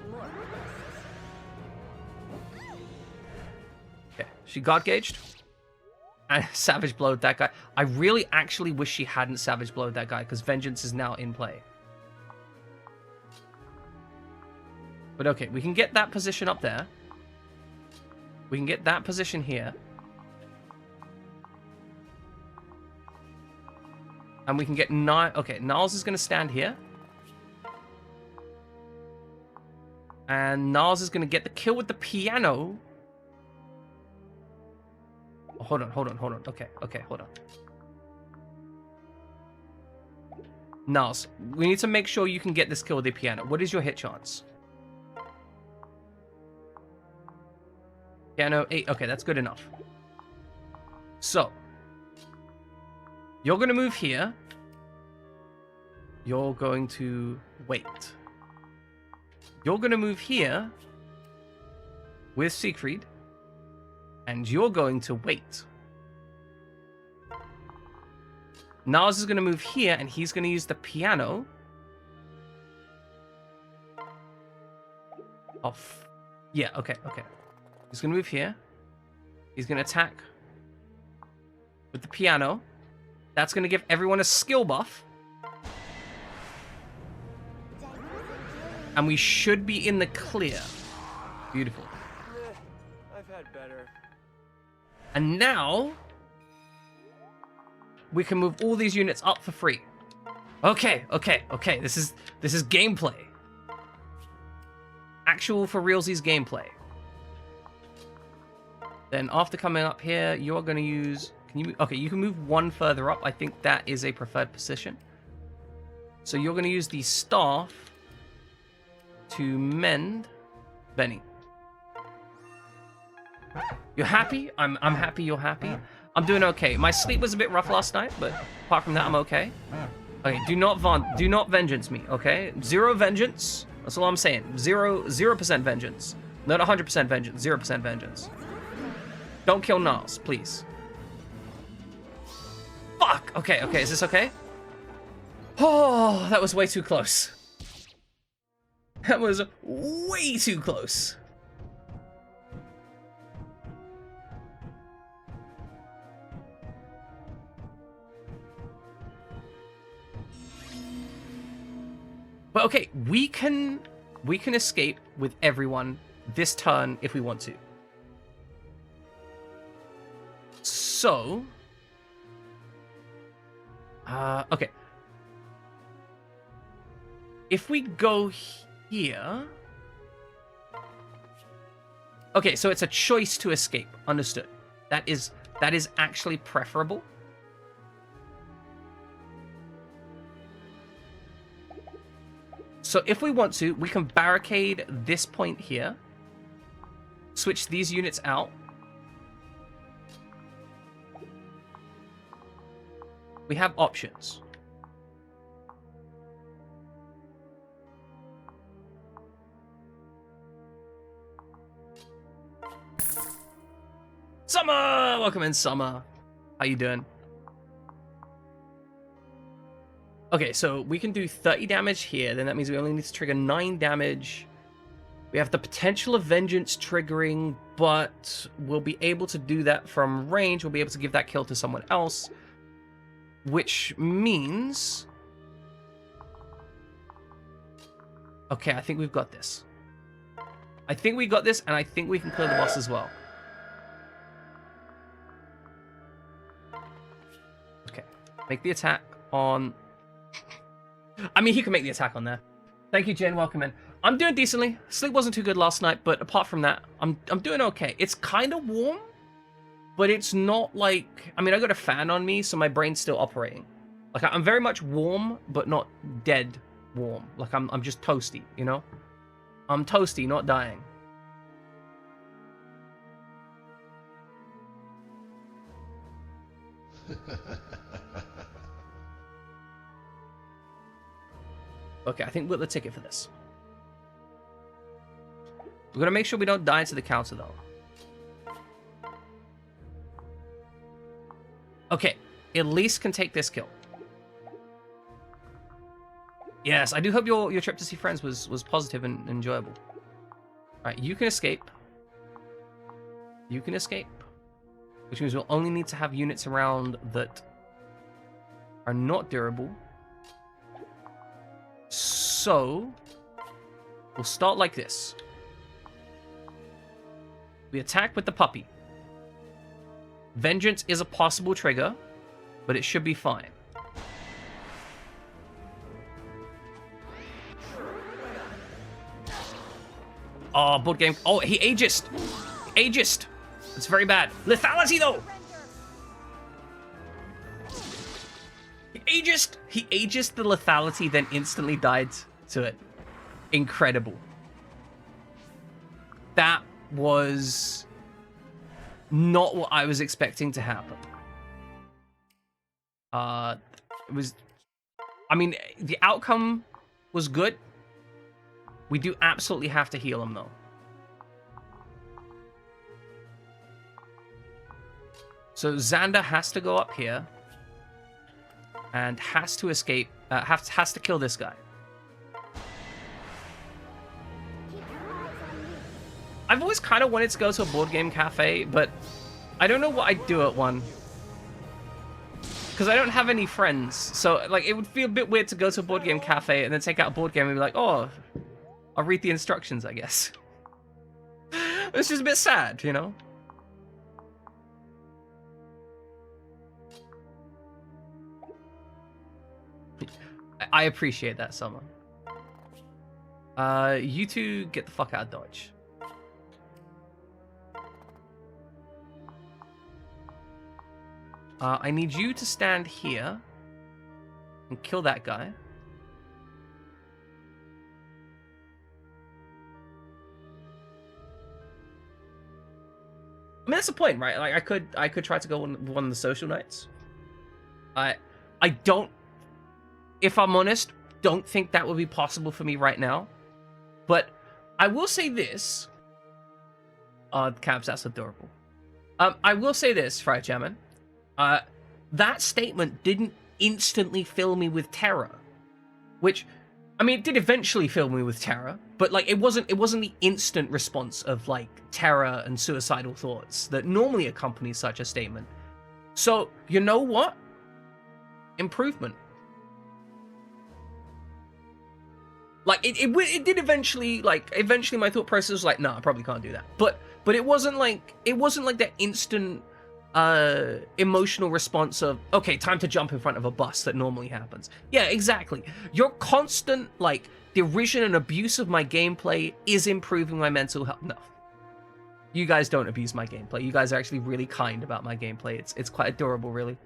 Okay, she guard gauged. And savage blowed that guy. I really actually wish she hadn't savage blowed that guy, because vengeance is now in play. But okay, we can get that position up there. We can get that position here. And we can get Niles. Okay, Niles is going to stand here. And Niles is going to get the kill with the piano. Oh, hold on. Okay, hold on. Niles, we need to make sure you can get this kill with the piano. What is your hit chance? Piano 8. Okay, that's good enough. So, you're going to move here. You're going to wait. You're going to move here with Siegfried. And you're going to wait. Niles is going to move here, and he's going to use the piano. Yeah, okay. He's going to move here. He's going to attack with the piano. That's going to give everyone a skill buff. And we should be in the clear. Beautiful. I've had better. And now we can move all these units up for free. Okay. This is gameplay. Actual for realsies gameplay. Then after coming up here, you're going to use... Okay, you can move 1 further up. I think that is a preferred position. So you're going to use the staff to mend Benny. You're happy? I'm happy you're happy. I'm doing okay. My sleep was a bit rough last night, but apart from that, I'm okay. Okay, do not vengeance me, okay? 0 vengeance. That's all I'm saying. 0% vengeance. Not 100% vengeance. 0% vengeance. Don't kill Niles, please. Fuck! Okay, is this okay? Oh, that was way too close. That was way too close. But okay, we can escape with everyone this turn if we want to. So, okay. If we go here, okay, so it's a choice to escape. Understood. That is actually preferable. So if we want to, we can barricade this point here. Switch these units out. We have options. Summer! Welcome in, Summer. How you doing? Okay, so we can do 30 damage here. Then that means we only need to trigger 9 damage. We have the potential of Vengeance triggering, but we'll be able to do that from range. We'll be able to give that kill to someone else. Which means... Okay, I think we've got this. I think we got this, and I think we can clear the boss as well. Okay, make the attack on... I mean, he can make the attack on there. Thank you, Jen. Welcome in. I'm doing decently. Sleep wasn't too good last night, but apart from that, I'm doing okay. It's kind of warm, but it's not like... I mean, I got a fan on me, so my brain's still operating. Like, I'm very much warm, but not dead warm. Like, I'm just toasty, you know? I'm toasty, not dying. Okay, I think we'll get the ticket for this. We're gonna make sure we don't die to the counter, though. Okay, Elise can take this kill. Yes, I do hope your trip to see friends was positive and enjoyable. Alright, you can escape. You can escape. Which means we'll only need to have units around that are not durable. So, we'll start like this. We attack with the puppy. Vengeance is a possible trigger, but it should be fine. Oh, board game. Oh, he ageist. Ageist. It's very bad. Lethality, though. He ageist the lethality, then instantly died to it. Incredible. That was not what I was expecting to happen. It was... I mean, the outcome was good. We do absolutely have to heal him, though. So Xander has to go up here. And has to escape, has to kill this guy. I've always kind of wanted to go to a board game cafe, but I don't know what I'd do at one. Because I don't have any friends. So, like, it would feel a bit weird to go to a board game cafe and then take out a board game and be like, oh, I'll read the instructions, I guess. It's just a bit sad, you know? I appreciate that, Summer. You two get the fuck out of Dodge. I need you to stand here and kill that guy. I mean, that's the point, right? Like, I could try to go on one of the social nights. I don't, if I'm honest, don't think that would be possible for me right now. But I will say this. Cabs, that's adorable. I will say this, Fried Chairman. That statement didn't instantly fill me with terror. Which, I mean, it did eventually fill me with terror, but like it wasn't the instant response of like terror and suicidal thoughts that normally accompanies such a statement. So, you know what? Improvement. Like it did eventually, eventually my thought process was like, no, I probably can't do that. But it wasn't like that instant emotional response of, okay, time to jump in front of a bus that normally happens. Yeah, exactly. Your constant like derision and abuse of my gameplay is improving my mental health. No. You guys don't abuse my gameplay. You guys are actually really kind about my gameplay. It's quite adorable, really.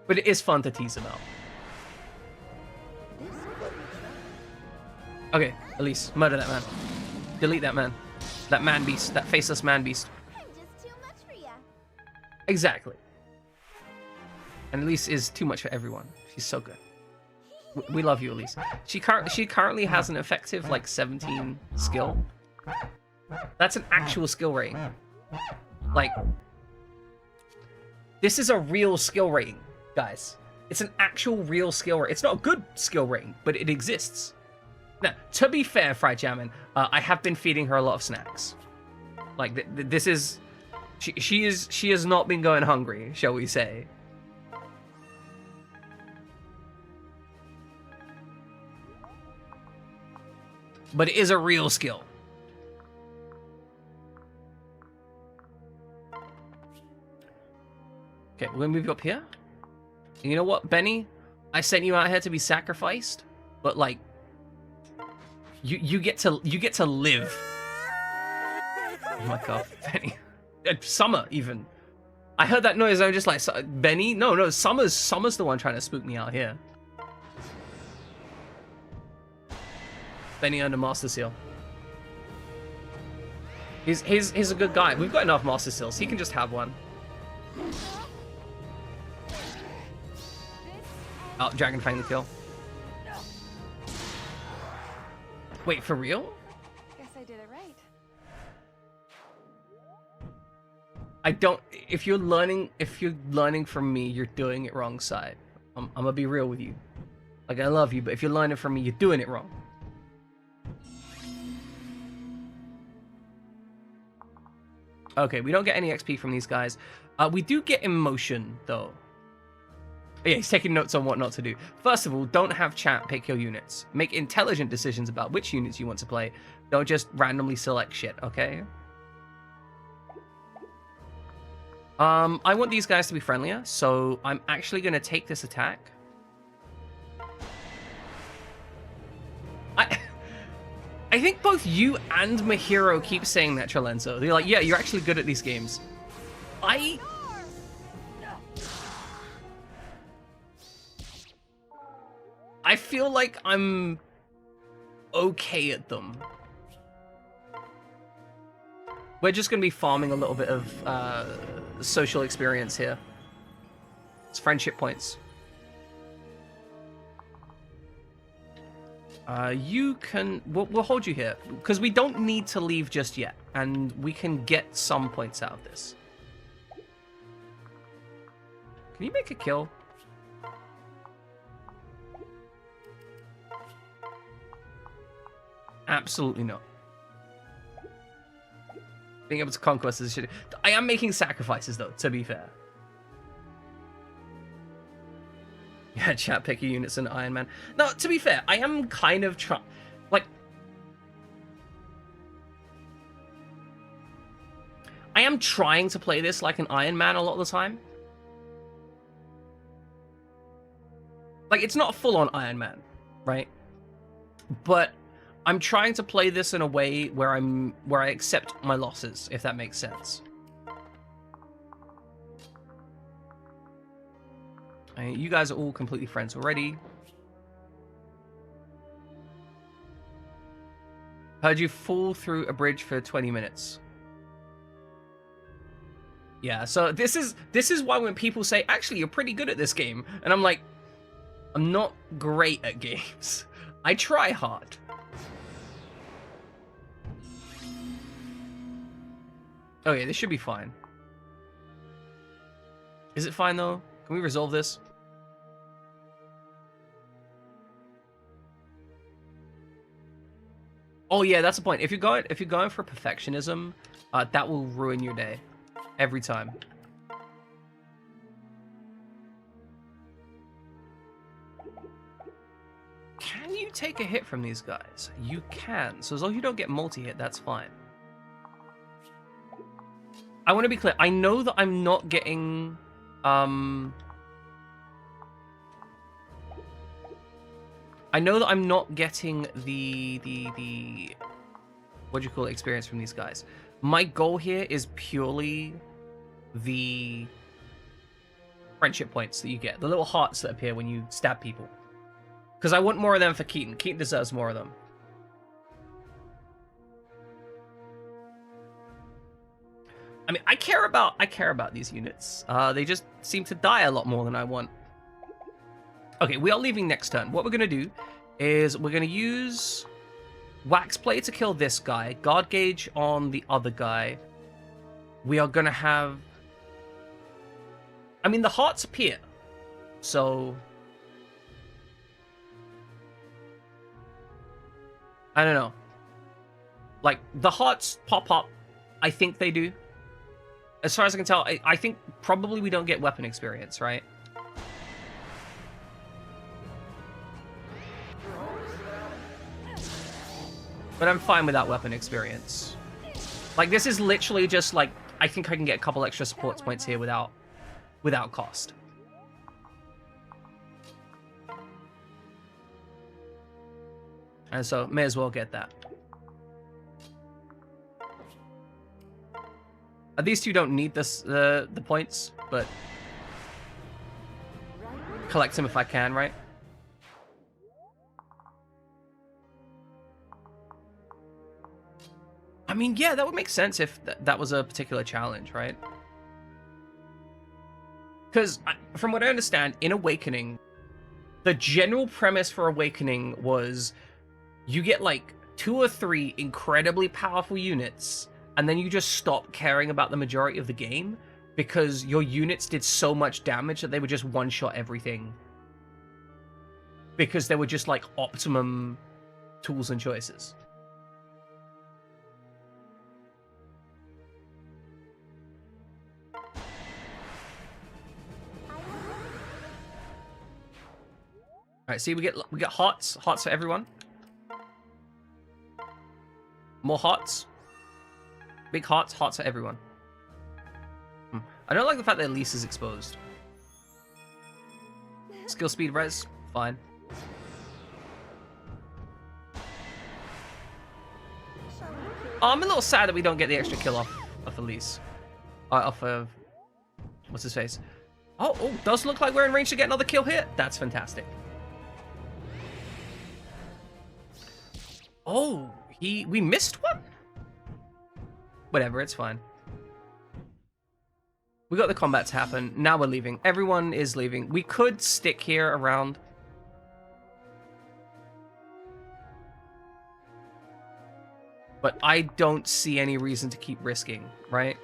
But it is fun to tease them out. Okay, Elise, murder that man. Delete that man. That man beast. That faceless man beast. I'm just too much for ya. Exactly. And Elise is too much for everyone. She's so good. We love you, Elise. She currently has an effective, like, 17 skill. That's an actual skill rating. Like, this is a real skill rating, guys. It's an actual real skill rating. It's not a good skill rating, but it exists. Now, to be fair, Fried Jammin, I have been feeding her a lot of snacks. Like, this is... She has not been going hungry, shall we say. But it is a real skill. Okay, we're gonna move you up here. And you know what, Benny? I sent you out here to be sacrificed, but like, you get to live. Oh my god, Benny. Summer even. I heard that noise. I'm just like, Benny? No, Summer's the one trying to spook me out here. Benny earned a Master Seal. He's a good guy. We've got enough Master Seals. He can just have one. Oh, Dragon Fang the kill. Wait, for real? Guess I did it right. I don't. If you're learning from me, you're doing it wrong, side. I'm gonna be real with you. Like, I love you, but if you're learning from me, you're doing it wrong. Okay, we don't get any XP from these guys. We do get emotion, though. Yeah, he's taking notes on what not to do. First of all, don't have chat pick your units. Make intelligent decisions about which units you want to play. Don't just randomly select shit, okay? I want these guys to be friendlier, so I'm actually going to take this attack. I think both you and Mahiro keep saying that, Trolenzo. They're like, yeah, you're actually good at these games. I feel like I'm okay at them. We're just going to be farming a little bit of social experience here. It's friendship points. You can... We'll hold you here, because we don't need to leave just yet, and we can get some points out of this. Can you make a kill? Absolutely not. Being able to conquest is shit. I am making sacrifices, though, to be fair. Yeah, chat, pick your units and Iron Man. No, to be fair, I am kind of trying... Like... I am trying to play this like an Iron Man a lot of the time. Like, it's not full-on Iron Man, right? But I'm trying to play this in a way where I accept my losses, if that makes sense. You guys are all completely friends already. Heard you fall through a bridge for 20 minutes. Yeah, so this is why when people say, actually, you're pretty good at this game, and I'm like, I'm not great at games. I try hard. Okay, this should be fine. Is it fine, though? Can we resolve this? Oh yeah, that's the point. If you're going for perfectionism, that will ruin your day every time. Can you take a hit from these guys? You can. So as long as you don't get multi-hit, that's fine. I want to be clear. I know that I'm not getting I know that I'm not getting the what do you call it, experience from these guys. My goal here is purely the friendship points that you get, the little hearts that appear when you stab people. Because I want more of them for Keaton. Keaton deserves more of them. I mean, I care about these units. They just seem to die a lot more than I want. Okay, we are leaving next turn. What we're gonna do is we're gonna use Wax Play to kill this guy, Guard Gauge on the other guy. We are gonna have... I mean, the hearts appear, so... I don't know. Like, the hearts pop up. I think they do. As far as I can tell, I think probably we don't get weapon experience, right? But I'm fine without weapon experience. Like, this is literally just like, I think I can get a couple extra support points here without cost. And so, may as well get that. These two don't need this, the points, but collect them if I can, right? I mean, yeah, that would make sense if that was a particular challenge, right? Because from what I understand, in Awakening, the general premise for Awakening was you get like 2 or 3 incredibly powerful units, and then you just stop caring about the majority of the game because your units did so much damage that they would just one-shot everything. Because they were just like optimum tools and choices. Alright, see, we get hearts for everyone. More hearts. Big hearts for everyone. I don't like the fact that Elise is exposed. Skill speed res, fine. Oh, I'm a little sad that we don't get the extra kill off Elise. Off of... What's his face? Oh, does look like we're in range to get another kill here. That's fantastic. Oh, we missed one? Whatever, it's fine. We got the combat to happen. Now we're leaving. Everyone is leaving. We could stick here around. But I don't see any reason to keep risking, right?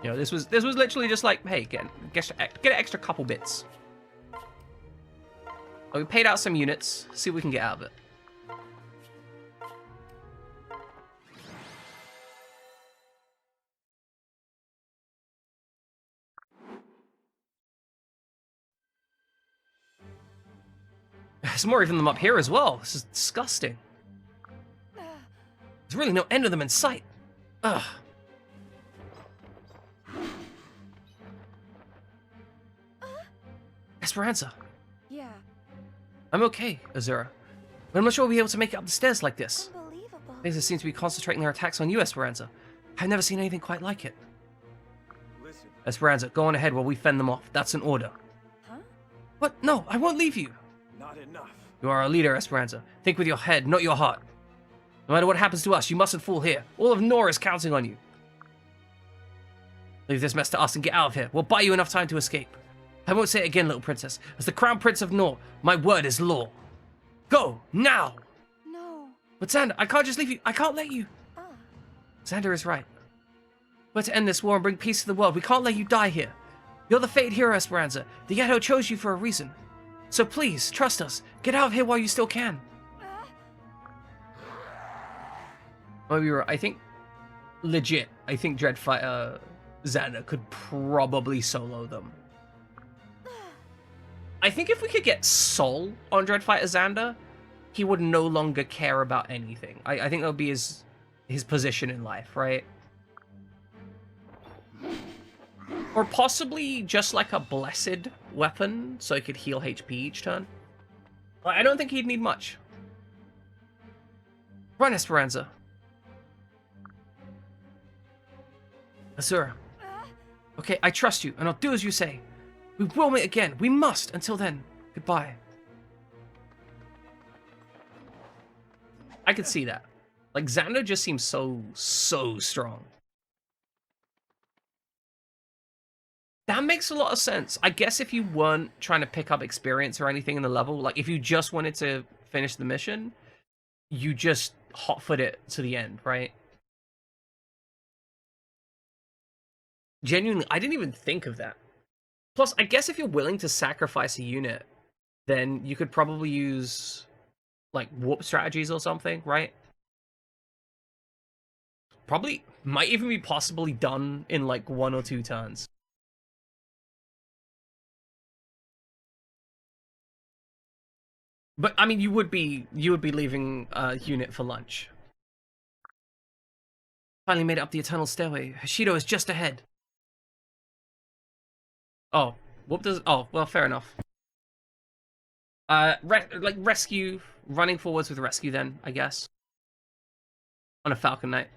You know, this was literally just like, hey, get an extra couple bits. We paid out some units. See what we can get out of it. There's more of them up here as well. This is disgusting. There's really no end of them in sight. Ugh. Esperanza. Yeah. I'm okay, Azura. But I'm not sure we'll be able to make it up the stairs like this. Unbelievable. They seem to be concentrating their attacks on you, Esperanza. I've never seen anything quite like it. Listen. Esperanza, go on ahead while we fend them off. That's an order. Huh? What? No, I won't leave you. Not enough. You are our leader, Esperanza. Think with your head, not your heart. No matter what happens to us, you mustn't fall here. All of Nor is counting on you. Leave this mess to us and get out of here. We'll buy you enough time to escape. I won't say it again, little princess. As the crown prince of Nor, my word is law. Go, now! No. But Xander, I can't just leave you. I can't let you. Ah. Xander is right. We're to end this war and bring peace to the world. We can't let you die here. You're the fated hero, Esperanza. The Yeto chose you for a reason. So please, trust us. Get out of here while you still can. Oh, you're right. I think, legit, I think Dreadfighter Xander could probably solo them. I think if we could get Soul on Dreadfighter Xander, he would no longer care about anything. I think that would be his position in life, right? Or possibly just like a blessed weapon, so he could heal HP each turn. I don't think he'd need much. Run, Esperanza. Azura. Okay, I trust you, and I'll do as you say. We will meet again. We must. Until then, goodbye. I could see that. Like, Xander just seems so strong. That makes a lot of sense. I guess if you weren't trying to pick up experience or anything in the level, like, if you just wanted to finish the mission, you just hotfoot it to the end, right? Genuinely, I didn't even think of that. Plus, I guess if you're willing to sacrifice a unit, then you could probably use, like, warp strategies or something, right? Probably might even be possibly done in, like, 1 or 2 turns. But, I mean, you would be leaving a unit for lunch. Finally made it up the Eternal Stairway. Hashido is just ahead. Oh, what does... Oh, well, fair enough. Like, rescue... Running forwards with rescue, then, I guess. On a Falcon Knight.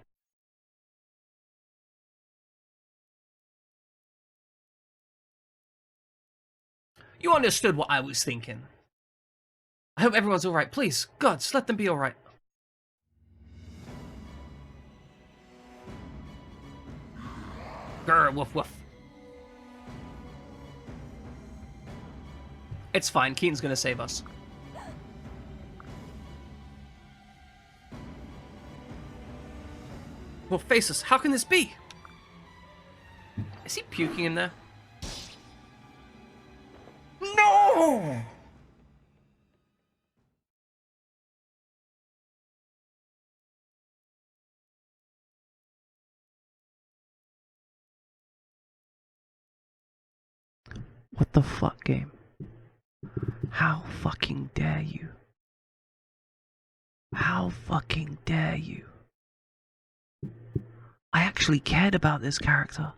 You understood what I was thinking. I hope everyone's alright. Please, gods, let them be alright. Grr, woof woof. It's fine, Keaton's gonna save us. Well, face us, how can this be? Is he puking in there? No! What the fuck, game? How fucking dare you? How fucking dare you? I actually cared about this character.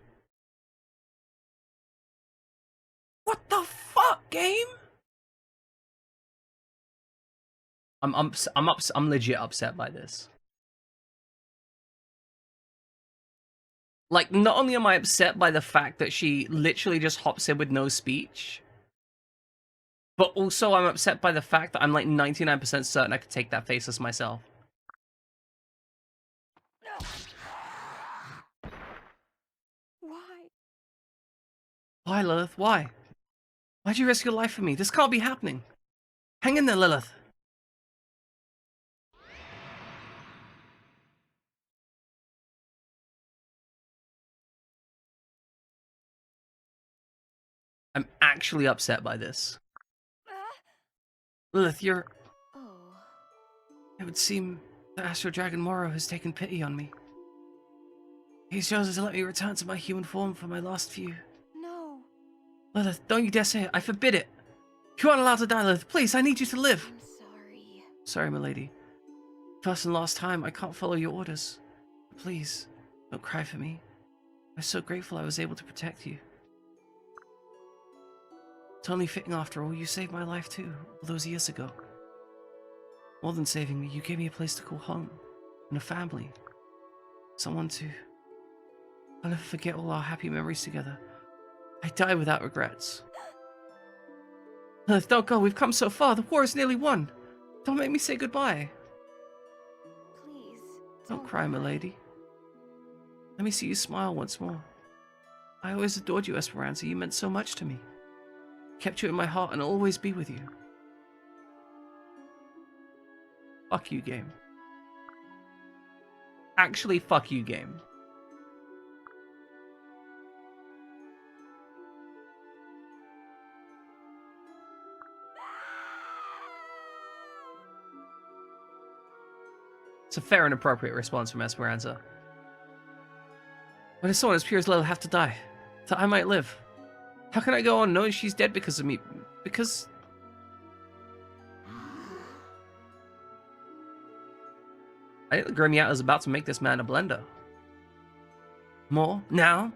What the fuck, game? I'm legit upset by this. Like, not only am I upset by the fact that she literally just hops in with no speech, but also I'm upset by the fact that I'm like 99% certain I could take that faceless myself. Why? Why, Lilith? Why? Why'd you risk your life for me? This can't be happening. Hang in there, Lilith. I'm actually upset by this. Lilith, you're... Oh. It would seem the Astro Dragon Moro has taken pity on me. He's chosen to let me return to my human form for my last few. No. Lilith, don't you dare say it. I forbid it. You aren't allowed to die, Lilith. Please, I need you to live. I'm sorry. Sorry, milady. First and last time, I can't follow your orders. Please, don't cry for me. I'm so grateful I was able to protect you. It's only fitting after all, you saved my life too, all those years ago. More than saving me, you gave me a place to call home, and a family. Someone to... I'll never forget all our happy memories together. I die without regrets. Lilith, don't go, we've come so far, the war is nearly won. Don't make me say goodbye. Please. Don't cry, milady. Let me see you smile once more. I always adored you, Esperanza, you meant so much to me. Kept you in my heart and I'll always be with you. Fuck you, game. Actually, fuck you, game. It's a fair and appropriate response from Esperanza. Why does someone as pure as Lilith have to die? That I might live? How can I go on knowing she's dead because of me? Because... I think the Grimiata is about to make this man a blender. More? Now?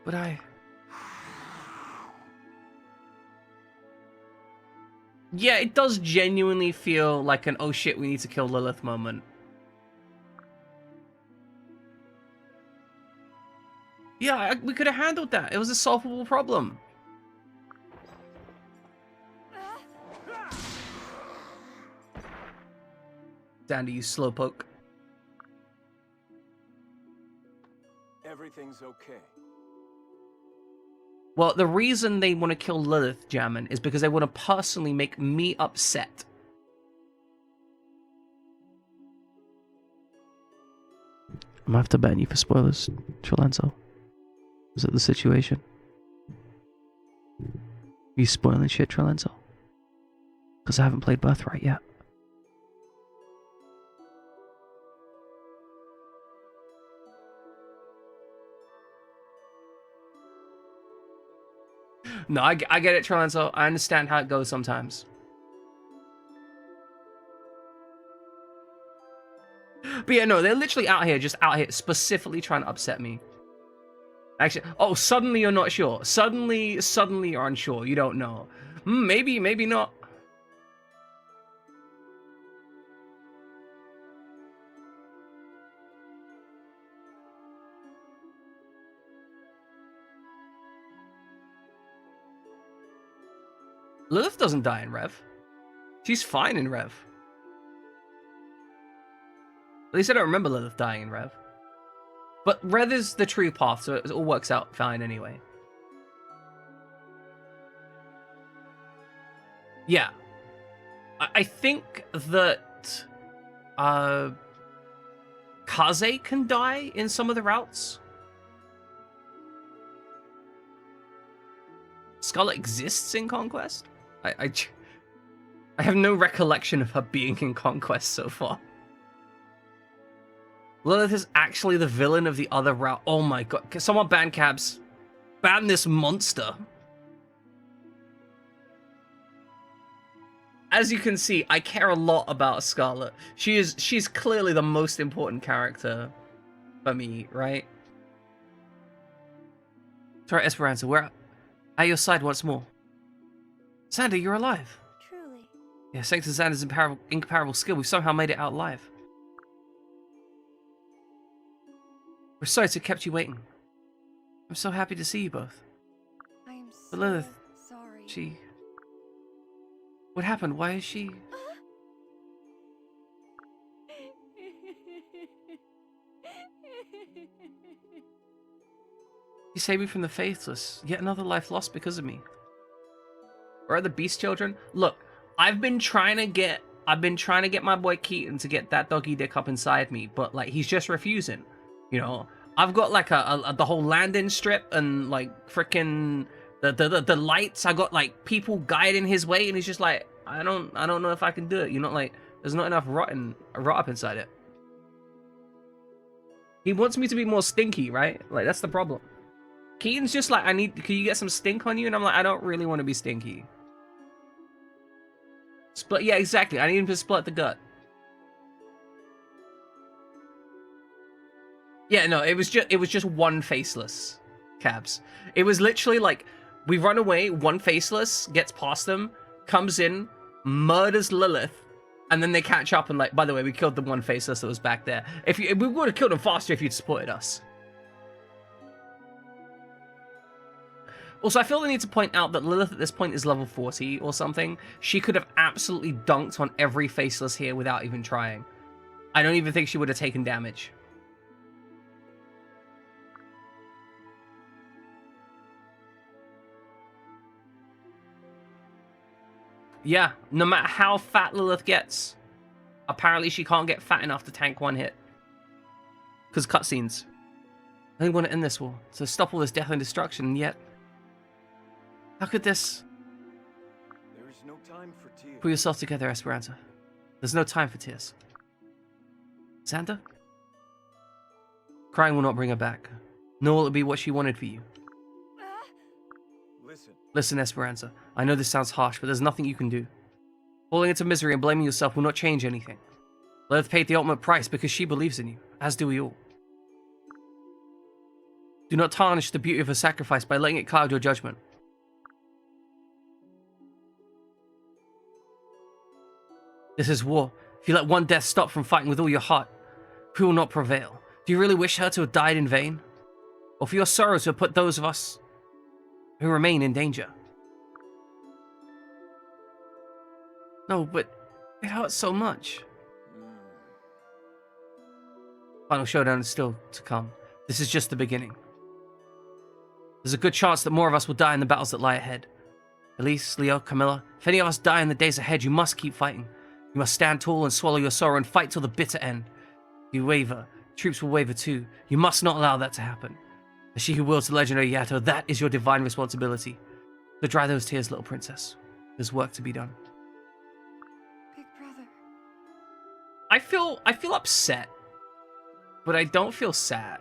But I... Yeah, it does genuinely feel like an oh shit, we need to kill Lilith moment. Yeah, we could have handled that. It was a solvable problem. Dandy, you slowpoke. everything's okay. Well, the reason they want to kill Lilith, Jammin, is because they want to personally make me upset. I'm gonna have to ban you for spoilers, Trilenzo. Is that the situation? You spoiling shit, Trilenzo? Because I haven't played Birthright yet. No, I get it, Trilenzo. I understand how it goes sometimes. But yeah, no, they're literally out here, just out here, specifically trying to upset me. Actually, oh, suddenly you're not sure. Suddenly you're unsure. You don't know. Maybe, maybe not. Lilith doesn't die in Rev. She's fine in Rev. At least I don't remember Lilith dying in Rev. But Rev is the true path, so it all works out fine anyway. Yeah. I think that Kaze can die in some of the routes. Scarlet exists in Conquest? I have no recollection of her being in Conquest so far. Lilith is actually the villain of the other route. Oh my god. Can someone ban cabs? Ban this monster. As you can see, I care a lot about Scarlet. She's clearly the most important character for me, right? Sorry, Esperanza, we're at your side once more. Xander, you're alive. Truly. Yeah, thanks to Xander's incomparable skill, we've somehow made it out alive. We're sorry to have kept you waiting. I'm so happy to see you both. I'm so But Lilith, sorry. What happened? Why is she... You saved me from the faithless. Yet another life lost because of me. Where are the beast children? Look, I've been trying to get my boy Keaton to get that doggy dick up inside me, but like he's just refusing. You know, I've got like the whole landing strip and like freaking the lights. I got like people guiding his way, and he's just like, I don't know if I can do it. You know, like there's not enough rot up inside it. He wants me to be more stinky, right? Like that's the problem. Keaton's just like, can you get some stink on you? And I'm like, I don't really want to be stinky. Split, yeah, exactly. I need him to split the gut. Yeah, no, it was just one faceless, cabs. It was literally like, we run away, one faceless gets past them, comes in, murders Lilith, and then they catch up and like, by the way, we killed the one faceless that was back there. We would have killed him faster if you'd supported us. Also, I feel the need to point out that Lilith at this point is level 40 or something. She could have absolutely dunked on every faceless here without even trying. I don't even think she would have taken damage. Yeah, no matter how fat Lilith gets, apparently she can't get fat enough to tank one hit. Because cutscenes. I think we want to end this war, to stop all this death and destruction, and yet... How could this... There is no time for tears. Pull yourself together, Esperanza. There's no time for tears. Xander? Crying will not bring her back. Nor will it be what she wanted for you. Listen, Esperanza. I know this sounds harsh, but there's nothing you can do. Falling into misery and blaming yourself will not change anything. Lilith paid the ultimate price because she believes in you, as do we all. Do not tarnish the beauty of her sacrifice by letting it cloud your judgment. This is war. If you let one death stop from fighting with all your heart, who will not prevail? Do you really wish her to have died in vain? Or for your sorrows to have put those of us who remain in danger? No, but it hurts so much. Final showdown is still to come. This is just the beginning. There's a good chance that more of us will die in the battles that lie ahead. Elise, Leo, Camilla, if any of us die in the days ahead, you must keep fighting. You must stand tall and swallow your sorrow and fight till the bitter end. If you waver, troops will waver too. You must not allow that to happen. As she who wields the legendary Yato, that is your divine responsibility. So dry those tears, little princess. There's work to be done. Big brother. I feel upset, but I don't feel sad.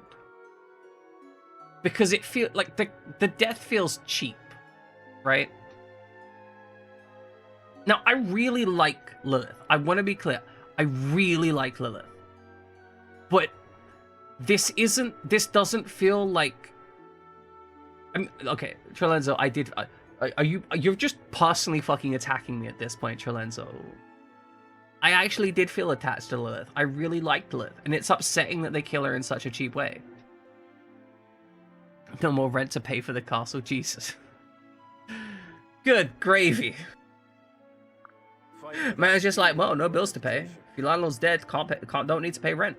Because it feels like the death feels cheap, right? Now, I really like Lilith. I want to be clear. I really like Lilith. But this doesn't feel like... okay, Trelenzo, you're just personally fucking attacking me at this point, Trelenzo. I actually did feel attached to Lilith. I really liked Lilith, and it's upsetting that they kill her in such a cheap way. No more rent to pay for the castle, Jesus. Good gravy. Man's just like, well, no bills to pay. If your landlord's dead, don't need to pay rent.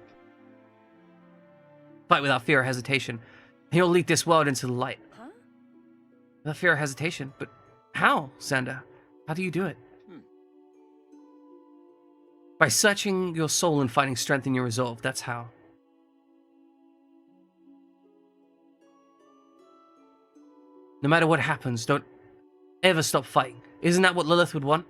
Fight without fear or hesitation. And you'll lead this world into the light. Huh? Without fear or hesitation. But how, Xander? How do you do it? By searching your soul and finding strength in your resolve. That's how. No matter what happens, don't ever stop fighting. Isn't that what Lilith would want?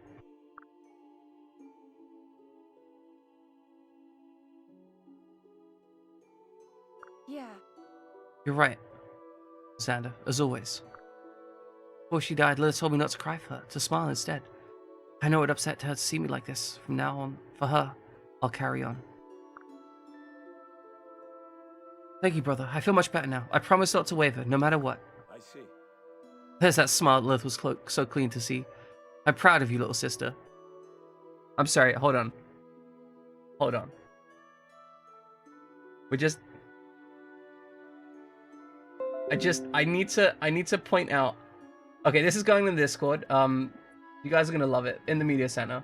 Yeah. You're right, Xander, as always. Before she died, Lilith told me not to cry for her, to smile instead. I know it would upset her to see me like this. From now on, for her, I'll carry on. Thank you, brother. I feel much better now. I promise not to waver, no matter what. I see. There's that smile Lilith was so clean to see. I'm proud of you, little sister. I'm sorry, hold on. Hold on. I need to point out. Okay, this is going in the Discord. You guys are gonna love it in the media center.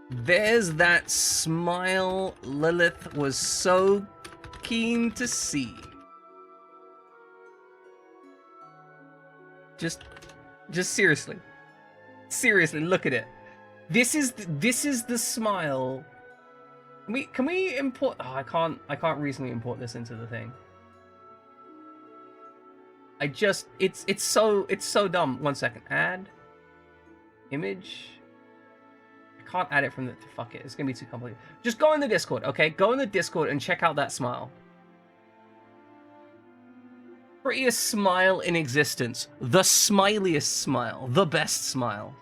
There's that smile Lilith was so keen to see. Just seriously. Seriously, look at it. This is the smile. Can we import? Oh, I can't reasonably import this into the thing. It's so dumb. 1 second. Add image. I can't add it from the fuck it. It's gonna be too complicated. Just go in the Discord, okay? Go in the Discord and check out that smile. Prettiest smile in existence. The smiliest smile. The best smile.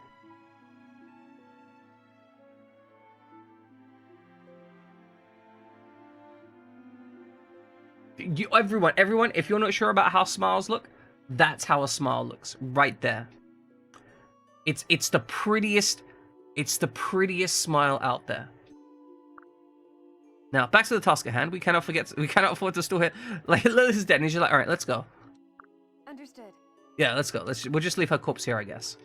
Everyone, if you're not sure about how smiles look, that's how a smile looks. Right there. It's the prettiest smile out there. Now, back to the task at hand. We cannot afford to store it. Like, Lilith is dead, and she's like, alright, let's go. Understood. Yeah, let's go. We'll just leave her corpse here, I guess.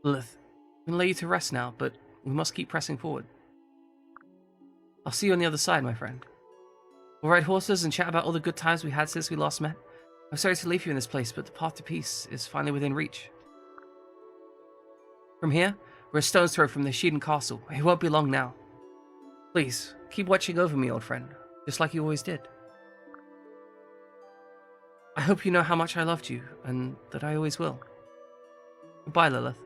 Lilith, we can lay you to rest now, but we must keep pressing forward. I'll see you on the other side, my friend. We'll ride horses and chat about all the good times we had since we last met. I'm sorry to leave you in this place, but the path to peace is finally within reach. From here, we're a stone's throw from the Sheeden Castle. It won't be long now. Please, keep watching over me, old friend, just like you always did. I hope you know how much I loved you, and that I always will. Goodbye, Lilith.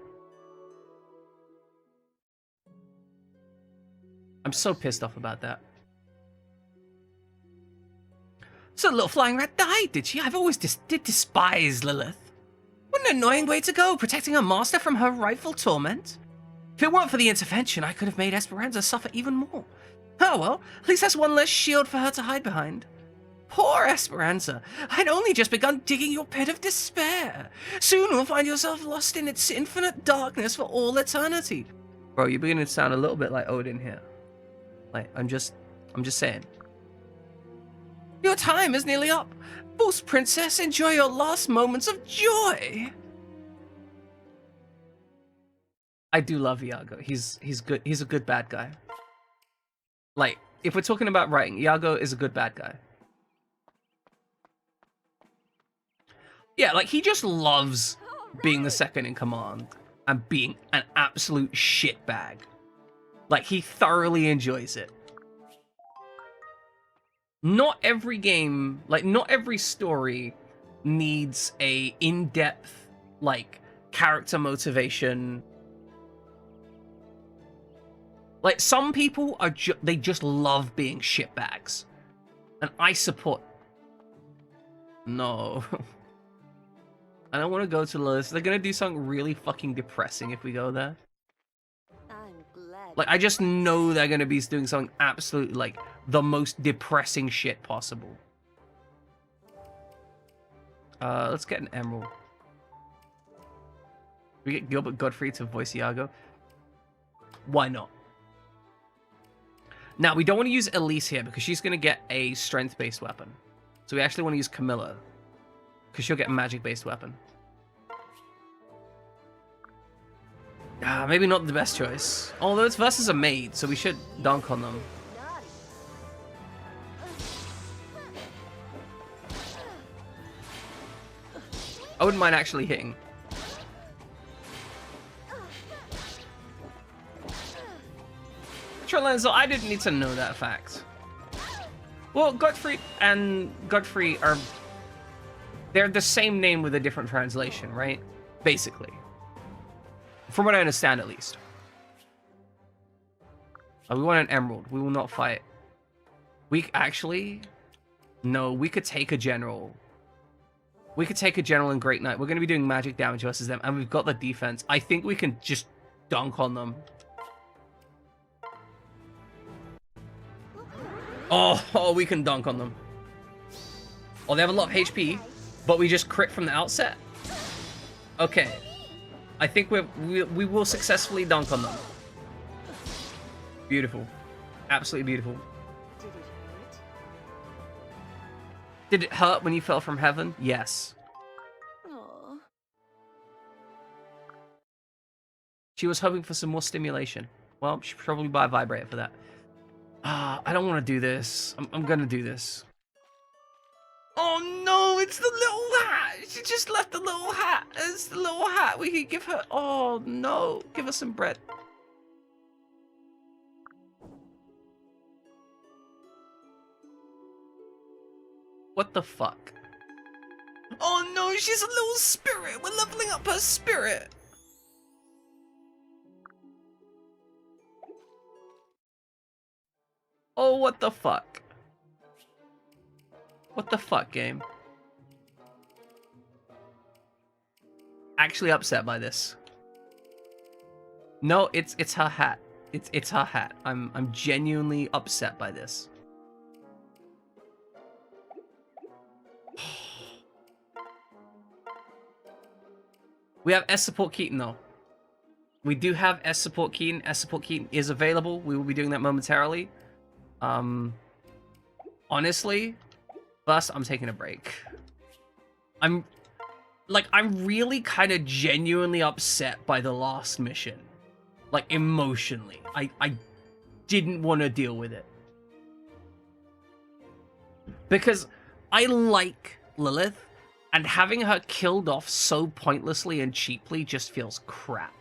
I'm so pissed off about that. So the little flying rat died, did she? I've always despised Lilith. What an annoying way to go, protecting her master from her rightful torment. If it weren't for the intervention, I could have made Esperanza suffer even more. Oh well, at least that's one less shield for her to hide behind. Poor Esperanza. I'd only just begun digging your pit of despair. Soon you'll find yourself lost in its infinite darkness for all eternity. Bro, you're beginning to sound a little bit like Odin here. Like, I'm just saying. Your time is nearly up. False princess, enjoy your last moments of joy. I do love Iago. He's good. He's a good bad guy. Like, if we're talking about writing, Iago is a good bad guy. Yeah, like, he just loves being the second in command and being an absolute shitbag. Like, he thoroughly enjoys it. Not every game, like, not every story needs a in-depth, like, character motivation. Like, some people are they just love being shitbags. And I support... No. I don't want to go to Lilith. They're gonna do something really fucking depressing if we go there. I'm glad. Like, I just know they're gonna be doing something absolutely, like, the most depressing shit possible. Let's get an emerald. We get Gilbert Godfrey to voice Iago. Why not? Now, we don't want to use Elise here because she's going to get a strength-based weapon. So we actually want to use Camilla because she'll get a magic-based weapon. Maybe not the best choice. Although it's versus a maid, so we should dunk on them. I wouldn't mind actually hitting. Lenzo, I didn't need to know that fact. Well, Godfrey and Godfrey are... They're the same name with a different translation, right? Basically. From what I understand, at least. Oh, we want an emerald. We will not fight. We actually... No, we could take a general. We could take a general in Great Knight. We're going to be doing magic damage versus them, and we've got the defense. I think we can just dunk on them. Oh, we can dunk on them. Oh, they have a lot of HP, but we just crit from the outset? Okay. I think we will successfully dunk on them. Beautiful. Absolutely beautiful. Did it hurt? Did it hurt when you fell from heaven? Yes. Aw. She was hoping for some more stimulation. Well, she should probably buy a vibrator for that. I don't want to do this. I'm gonna do this. Oh no, it's the little hat! She just left the little hat. It's the little hat. We could give her... Oh no, give her some bread. What the fuck? Oh no, she's a little spirit. We're leveling up her spirit. Oh, what the fuck? What the fuck, game? Actually upset by this. No, it's her hat. It's her hat. I'm genuinely upset by this. We have S support Keaton though. We do have S support Keaton. S support Keaton is available. We will be doing that momentarily. Honestly, first I'm taking a break. I'm really kind of genuinely upset by the last mission. Like, emotionally. I didn't want to deal with it. Because I like Lilith, and having her killed off so pointlessly and cheaply just feels crap.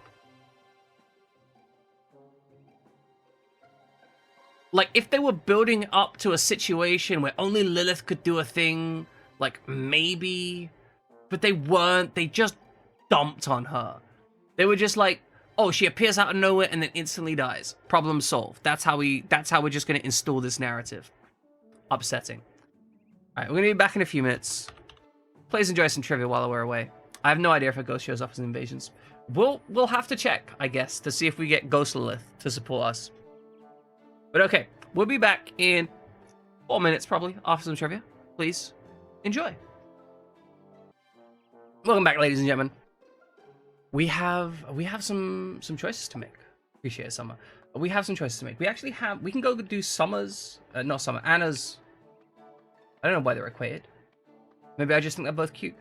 Like, if they were building up to a situation where only Lilith could do a thing, like, maybe... But they weren't. They just dumped on her. They were just like, oh, she appears out of nowhere and then instantly dies. Problem solved. That's how we're just going to install this narrative. Upsetting. Alright, we're going to be back in a few minutes. Please enjoy some trivia while we're away. I have no idea if a ghost shows up as invasions. We'll have to check, I guess, to see if we get Ghost Lilith to support us. But okay, we'll be back in 4 minutes probably after some trivia. Please enjoy. Welcome back, ladies and gentlemen. We have some choices to make. Appreciate it, Summer. We have some choices to make. We can go do Summer's, not Summer, Anna's. I don't know why they're equated. Maybe I just think they're both cute.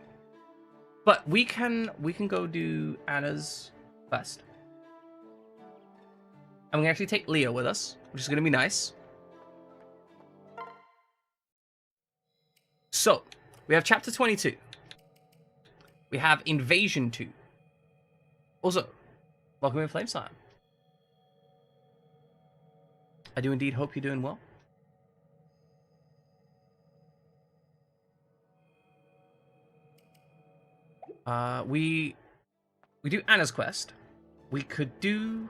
But we can go do Anna's first. And we can actually take Leo with us, which is going to be nice. So, we have Chapter 22. We have Invasion 2. Also, welcome in Flamesire. I do indeed hope you're doing well. We do Anna's quest. We could do...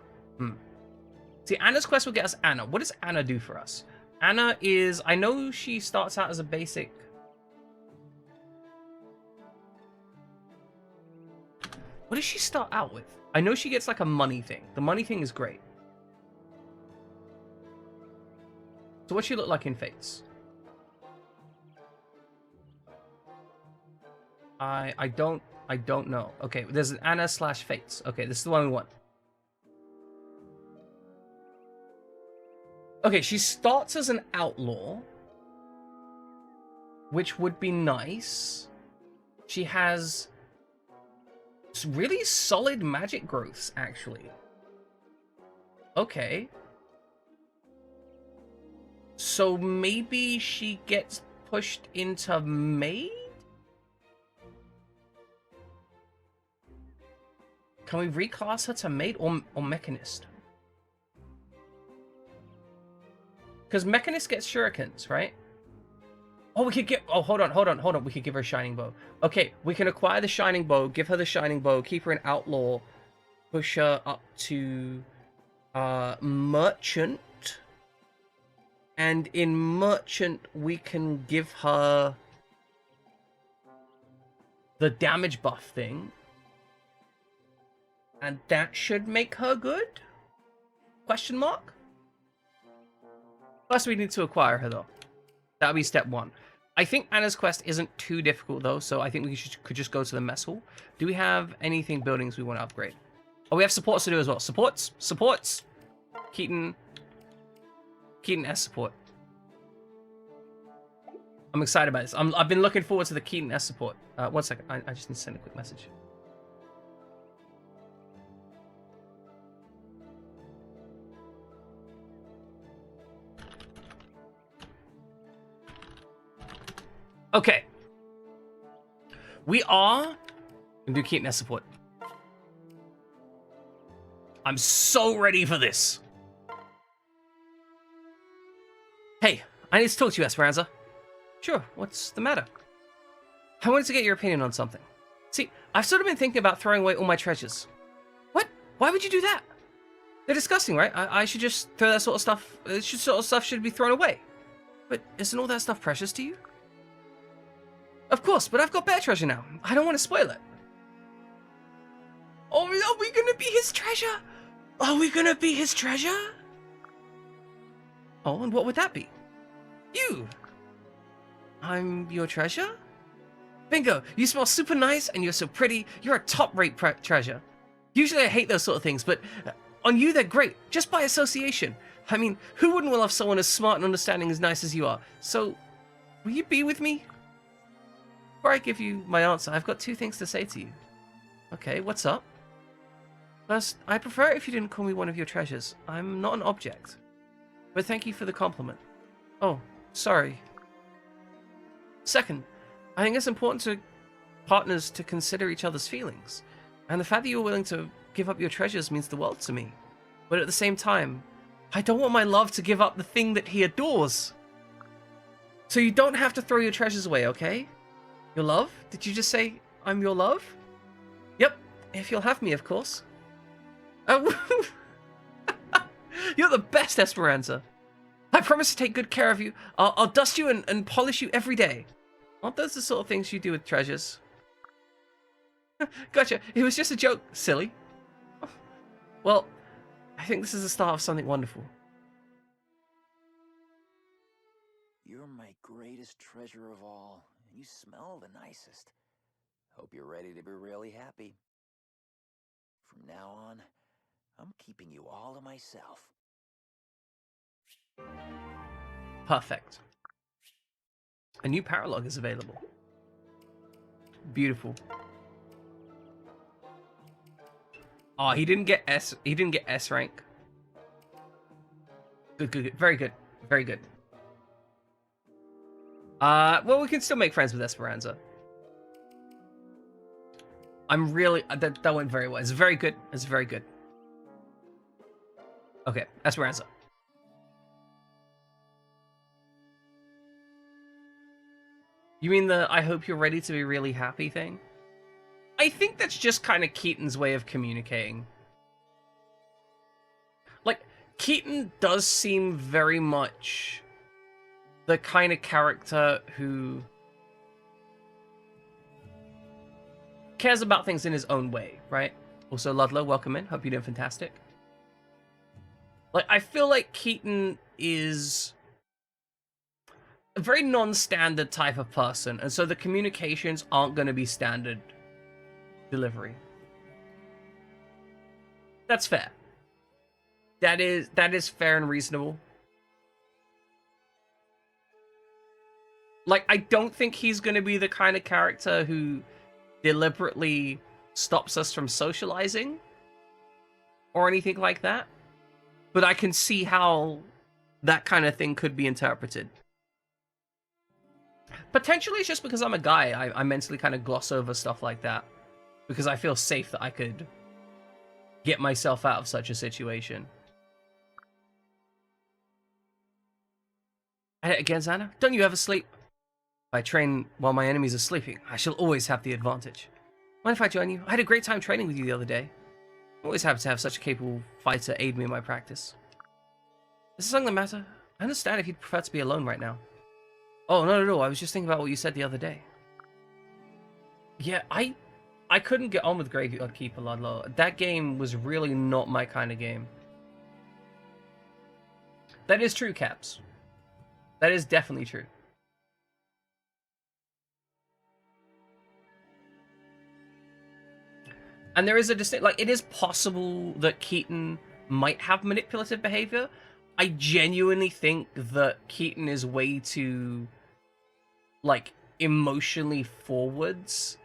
See, Anna's quest will get us Anna. What does Anna do for us? Anna is... I know she starts out as a basic... What does she start out with? I know she gets like a money thing. The money thing is great. So what she look like in Fates? I don't know. Okay, there's an Anna / Fates. Okay, this is the one we want. Okay, she starts as an outlaw, which would be nice. She has really solid magic growths, actually. Okay. So maybe she gets pushed into maid? Can we reclass her to maid or mechanist? Because mechanist gets shurikens, right? Oh, we could get... Oh, hold on. We could give her a shining bow. Okay, we can acquire the shining bow, give her the shining bow, keep her an outlaw, push her up to merchant. And in merchant, we can give her the damage buff thing. And that should make her good? Question mark? First, we need to acquire her, though. That'll be step 1. I think Anna's quest isn't too difficult, though, so I think we could just go to the mess hall. Do we have anything buildings we want to upgrade? Oh, we have supports to do as well. Supports! Keaton S support. I'm excited about this. I've been looking forward to the Keaton S support. 1 second. I just need to send a quick message. Okay. We are going to do Keaton S support. I'm so ready for this. Hey, I need to talk to you, Esperanza. Sure, what's the matter? I wanted to get your opinion on something. See, I've sort of been thinking about throwing away all my treasures. What? Why would you do that? They're disgusting, right? I should just throw that sort of stuff. Sort of stuff should be thrown away. But isn't all that stuff precious to you? Of course, but I've got better treasure now. I don't want to spoil it. Oh, are we gonna be his treasure? Are we gonna be his treasure? Oh, and what would that be? You! I'm your treasure? Bingo! You smell super nice and you're so pretty. You're a top-rate treasure. Usually I hate those sort of things, but on you they're great, just by association. I mean, who wouldn't love someone as smart and understanding as nice as you are? So, will you be with me? Before I give you my answer, I've got 2 things to say to you. Okay, what's up? First, I prefer it if you didn't call me one of your treasures. I'm not an object. But thank you for the compliment. Oh, sorry. Second, I think it's important to partners to consider each other's feelings. And the fact that you're willing to give up your treasures means the world to me. But at the same time, I don't want my love to give up the thing that he adores. So you don't have to throw your treasures away, okay? Your love? Did you just say I'm your love? Yep, if you'll have me, of course. Oh, you're the best, Esperanza. I promise to take good care of you. I'll dust you and polish you every day. Aren't those the sort of things you do with treasures? Gotcha. It was just a joke, silly. Well, I think this is the start of something wonderful. You're my greatest treasure of all. You smell the nicest. Hope you're ready to be really happy. From now on, I'm keeping you all to myself. Perfect. A new paralog is available. Beautiful. Oh, he didn't get S rank. Good, good, good. Very good. Very good. Well, we can still make friends with Esperanza. I'm really... that went very well. It's very good. It's very good. Okay, Esperanza. You mean the I hope you're ready to be really happy thing? I think that's just kind of Keaton's way of communicating. Like, Keaton does seem very much the kind of character who cares about things in his own way, right? Also, Ludlow, welcome in. Hope you're doing fantastic. Like, I feel like Keaton is a very non-standard type of person, and so the communications aren't going to be standard delivery. That's fair. That is fair and reasonable. Like, I don't think he's going to be the kind of character who deliberately stops us from socializing or anything like that. But I can see how that kind of thing could be interpreted. Potentially it's just because I'm a guy. I mentally kind of gloss over stuff like that. Because I feel safe that I could get myself out of such a situation. Again, Xana, don't you ever sleep? If I train while my enemies are sleeping, I shall always have the advantage. Mind if I join you? I had a great time training with you the other day. I'm always happy to have such a capable fighter aid me in my practice. Is there something the matter? I understand if you'd prefer to be alone right now. Oh, not at all. I was just thinking about what you said the other day. Yeah, I couldn't get on with Graveyard Keeper, Ludlow. That game was really not my kind of game. That is true, Caps. That is definitely true. And there is a distinct... Like, it is possible that Keaton might have manipulative behavior. I genuinely think that Keaton is way too, like, emotionally forwards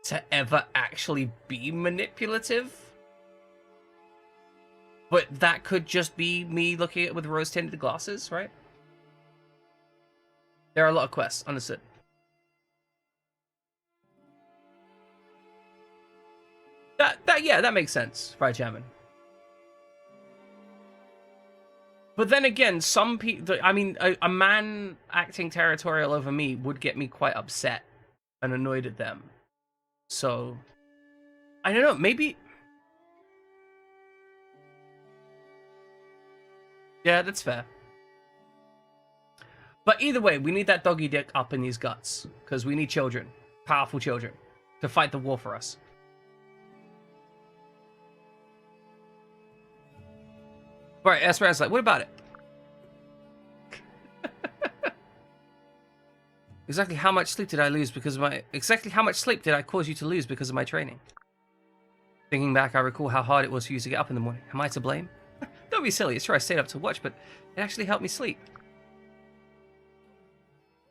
to ever actually be manipulative. But that could just be me looking at it with rose-tinted glasses, right? There are a lot of quests, understood. Yeah, that makes sense, Fried Chairman. But then again, some people, I mean, a man acting territorial over me would get me quite upset and annoyed at them. So, I don't know, maybe... Yeah, that's fair. But either way, we need that doggy dick up in these guts. Because we need children, powerful children, to fight the war for us. Right, Esperanza, like, what about it? Exactly how much sleep did I lose because of my... Exactly how much sleep did I cause you to lose because of my training? Thinking back, I recall how hard it was for you to get up in the morning. Am I to blame? Don't be silly, it's true I stayed up to watch, but it actually helped me sleep.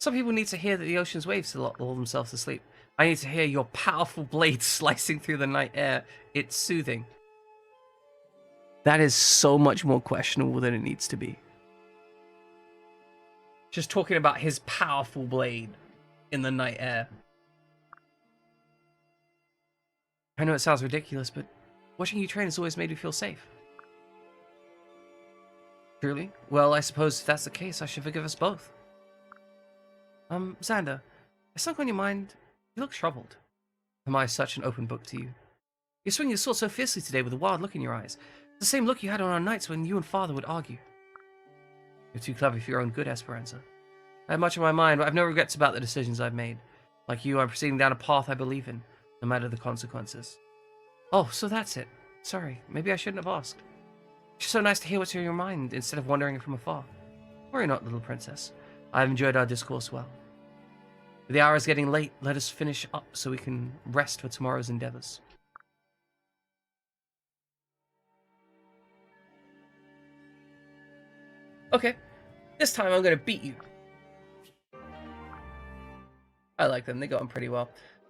Some people need to hear that the ocean's waves to lull themselves to sleep. I need to hear your powerful blade slicing through the night air. It's soothing. That is so much more questionable than it needs to be. Just talking about his powerful blade in the night air. I know it sounds ridiculous, but watching you train has always made me feel safe. Truly? Well, I suppose if that's the case, I should forgive us both. Xander, has something on your mind? You look troubled. Am I such an open book to you? You swing your sword so fiercely today with a wild look in your eyes. It's the same look you had on our nights when you and Father would argue. You're too clever for your own good, Esperanza. I have much on my mind, but I have no regrets about the decisions I've made. Like you, I'm proceeding down a path I believe in, no matter the consequences. Oh, so that's it. Sorry, maybe I shouldn't have asked. It's just so nice to hear what's in your mind, instead of wondering it from afar. Worry not, little princess. I have enjoyed our discourse well. The hour is getting late. Let us finish up so we can rest for tomorrow's endeavors. Okay, this time I'm gonna beat you. I like them, they got on pretty well.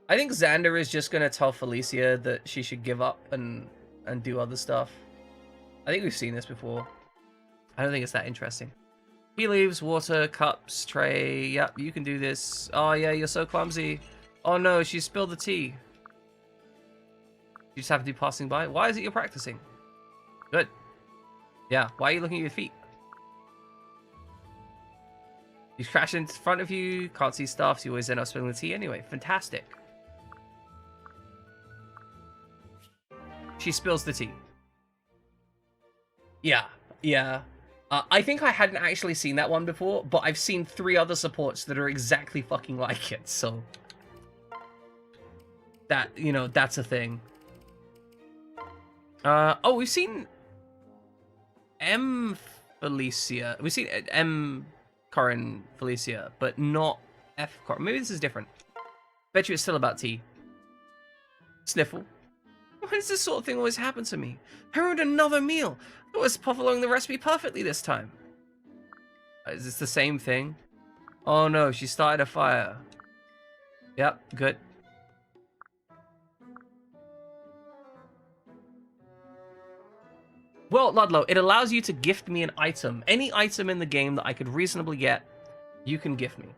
I think Xander is just gonna tell Felicia that she should give up and do other stuff. I think we've seen this before. I don't think it's that interesting. Tea leaves, water, cups, tray. Yep, you can do this. Oh yeah, you're so clumsy. Oh no, she spilled the tea. You just have to be passing by. Why is it you're practicing? Good. Yeah, why are you looking at your feet? You crash in front of you, can't see stuff, so you always end up spilling the tea anyway. Fantastic. She spills the tea. Yeah, yeah. I think I hadn't actually seen that one before, but I've seen 3 other supports that are exactly fucking like it, so... That, you know, that's a thing. Oh, we've seen... M. Felicia. We've seen M. Corin Felicia, but not F. Corin. Maybe this is different. Bet you it's still about tea. Sniffle. Why does this sort of thing always happen to me? I ruined another meal. I was following the recipe perfectly this time. Is this the same thing? Oh no, she started a fire. Yep, good. Well, Ludlow, it allows you to gift me an item. Any item in the game that I could reasonably get, you can gift me.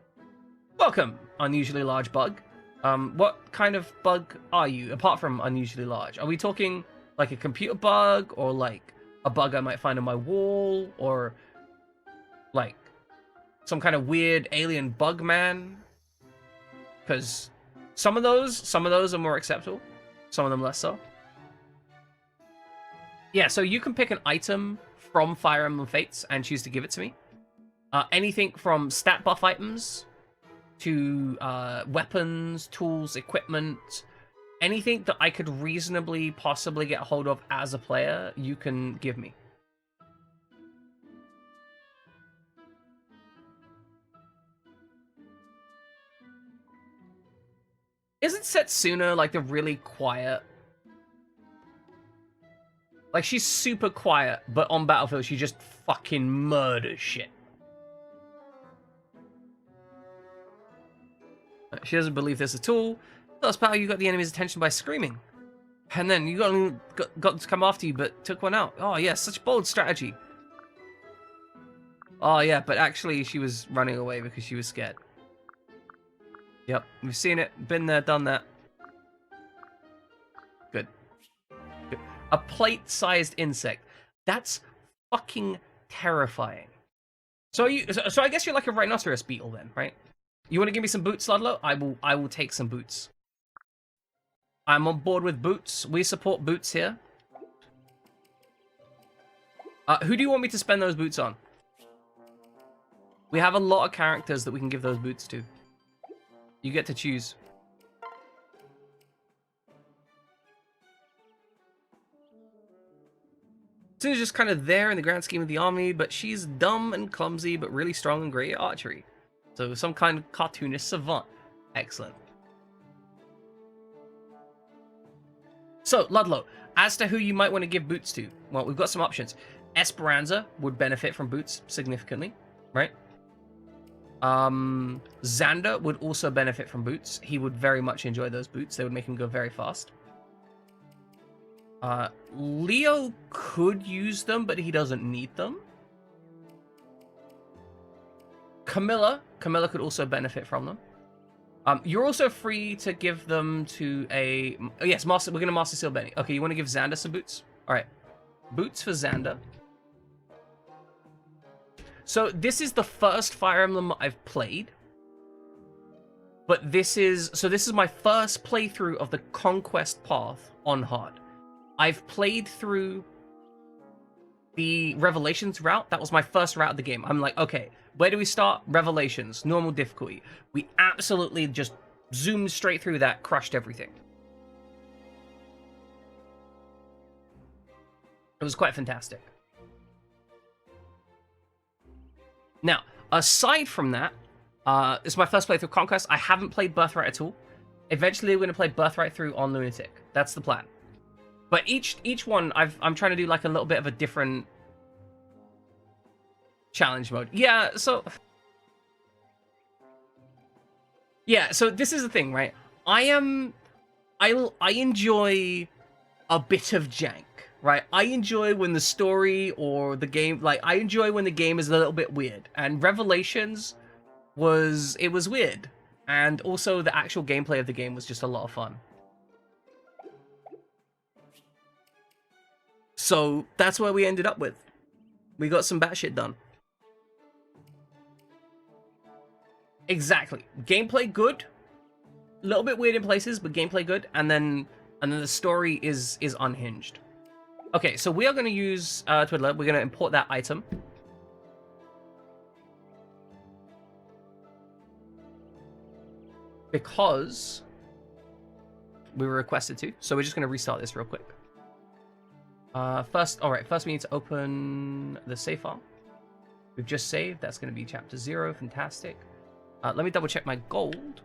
Welcome, unusually large bug. What kind of bug are you, apart from unusually large? Are we talking like a computer bug, or like a bug I might find on my wall, or like some kind of weird alien bug man? Because some of those are more acceptable, some of them less so. Yeah, so you can pick an item from Fire Emblem Fates and choose to give it to me. Anything from stat buff items to weapons, tools, equipment, anything that I could reasonably possibly get a hold of as a player, you can give me. Isn't Setsuna like the really quiet? Like, she's super quiet, but on Battlefield, she just fucking murders shit. She doesn't believe this at all. Last battle, you got the enemy's attention by screaming. And then you got to come after you, but took one out. Oh, yeah, such bold strategy. Oh, yeah, but actually, she was running away because she was scared. Yep, we've seen it. Been there, done that. Good. A plate-sized insect. That's fucking terrifying. So I guess you're like a rhinoceros beetle then, right? You want to give me some boots, Ludlow? I will take some boots. I'm on board with boots. We support boots here. Who do you want me to spend those boots on? We have a lot of characters that we can give those boots to. You get to choose. Suna's just kind of there in the grand scheme of the army, but she's dumb and clumsy, but really strong and great at archery. So some kind of cartoonist savant. Excellent. So, Ludlow, as to who you might want to give boots to, well, we've got some options. Esperanza would benefit from boots significantly, right? Xander would also benefit from boots. He would very much enjoy those boots. They would make him go very fast. Leo could use them, but he doesn't need them. Camilla could also benefit from them. You're also free to give them to a... Oh, yes, Master. We're going to Master Seal Benny. Okay, you want to give Xander some boots? All right. Boots for Xander. So this is the first Fire Emblem I've played. But this is my first playthrough of the Conquest path on hard. I've played through the Revelations route. That was my first route of the game. I'm like, okay, where do we start? Revelations, normal difficulty. We absolutely just zoomed straight through that, crushed everything. It was quite fantastic. Now, aside from that, this is my first playthrough of Conquest. I haven't played Birthright at all. Eventually, we're going to play Birthright through on Lunatic. That's the plan. But each one, I'm trying to do like a little bit of a different challenge mode. Yeah, so this is the thing, right? I enjoy a bit of jank. right? I enjoy when the story or the game, like, I enjoy when the game is a little bit weird. And Revelations was weird. And also the actual gameplay of the game was just a lot of fun. So that's where we ended up with. We got some batshit done. Exactly. Gameplay good. A little bit weird in places, but gameplay good. And then the story is unhinged. Okay, so we are going to use Twiddler. We're going to import that item. Because we were requested to. So we're just going to restart this real quick. First we need to open the save file. We've just saved. That's going to be chapter 0. Fantastic. Let me double check my gold.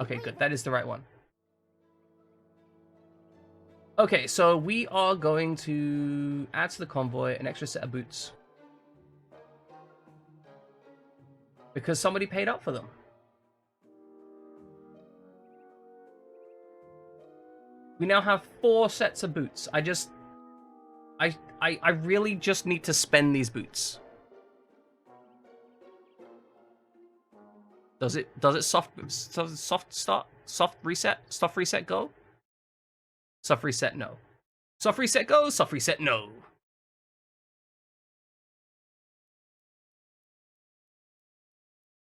Okay, good. That is the right one. Okay, so we are going to add to the convoy an extra set of boots. Because somebody paid up for them. We now have 4 sets of boots. I really just need to spend these boots. Does it soft reset go? Soft reset no. Soft reset go, soft reset no.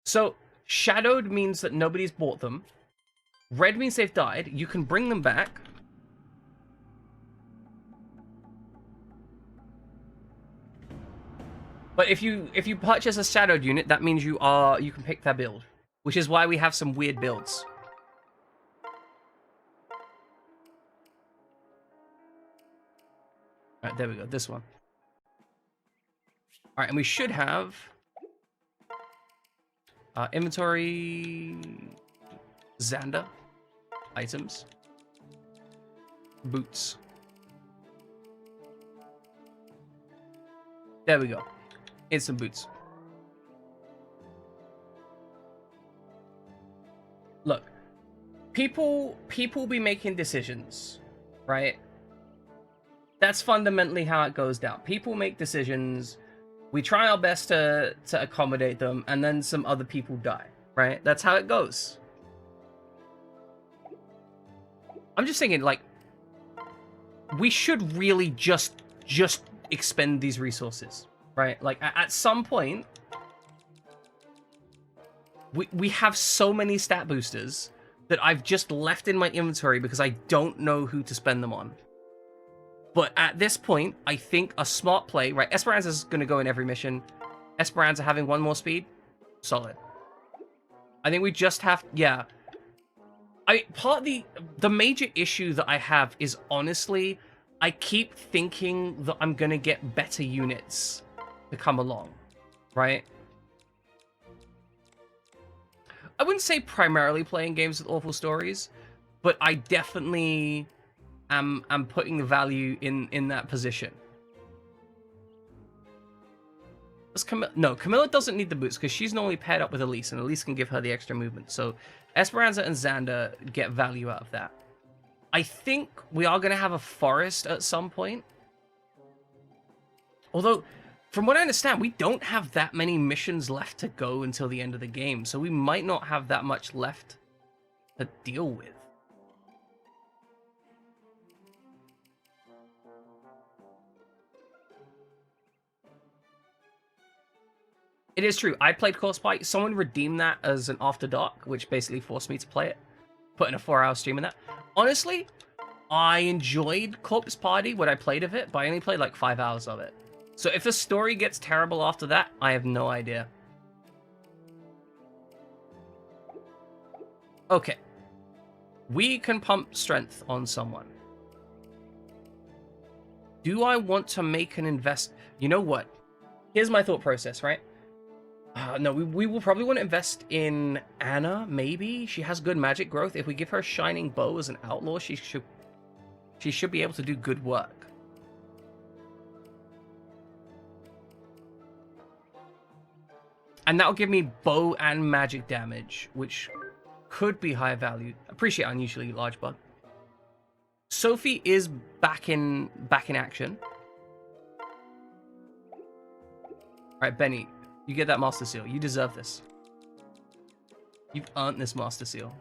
So shadowed means that nobody's bought them. Red means they've died. You can bring them back. But if you purchase a shadowed unit, that means you can pick their build, which is why we have some weird builds. All right, there we go. This one. All right, and we should have inventory, Xander, items, boots. There we go. Instant boots. Look, people be making decisions, right? That's fundamentally how it goes down. People make decisions. We try our best to accommodate them, and then some other people die, right? That's how it goes. I'm just thinking, like, we should really just expend these resources, right? Like, at some point, we have so many stat boosters that I've just left in my inventory because I don't know who to spend them on. But at this point, I think a smart play, right? Esperanza's going to go in every mission. Esperanza having 1 more speed, solid. I think we just have, yeah. Part of the major issue that I have is, honestly, I keep thinking that I'm going to get better units to come along, right? I wouldn't say primarily playing games with awful stories, but I definitely am putting the value in that position. Camilla doesn't need the boots because she's normally paired up with Elise, and Elise can give her the extra movement. So Esperanza and Xander get value out of that. I think we are going to have a forest at some point. Although, from what I understand, we don't have that many missions left to go until the end of the game, so we might not have that much left to deal with. It is true. I played Corpse Party. Someone redeemed that as an After Dark, which basically forced me to play it. Put in a 4-hour stream in that. Honestly, I enjoyed Corpse Party when I played of it, but I only played like 5 hours of it. So if the story gets terrible after that, I have no idea. Okay. We can pump strength on someone. Do I want to make an invest? You know what? Here's my thought process, right? No, we will probably want to invest in Anna, maybe. She has good magic growth. If we give her Shining Bow as an outlaw, she should be able to do good work. And that'll give me bow and magic damage, which could be high value. Appreciate unusually large bug. Sophie is back in action. All right, Benny, you get that Master Seal. You deserve this. You've earned this Master Seal.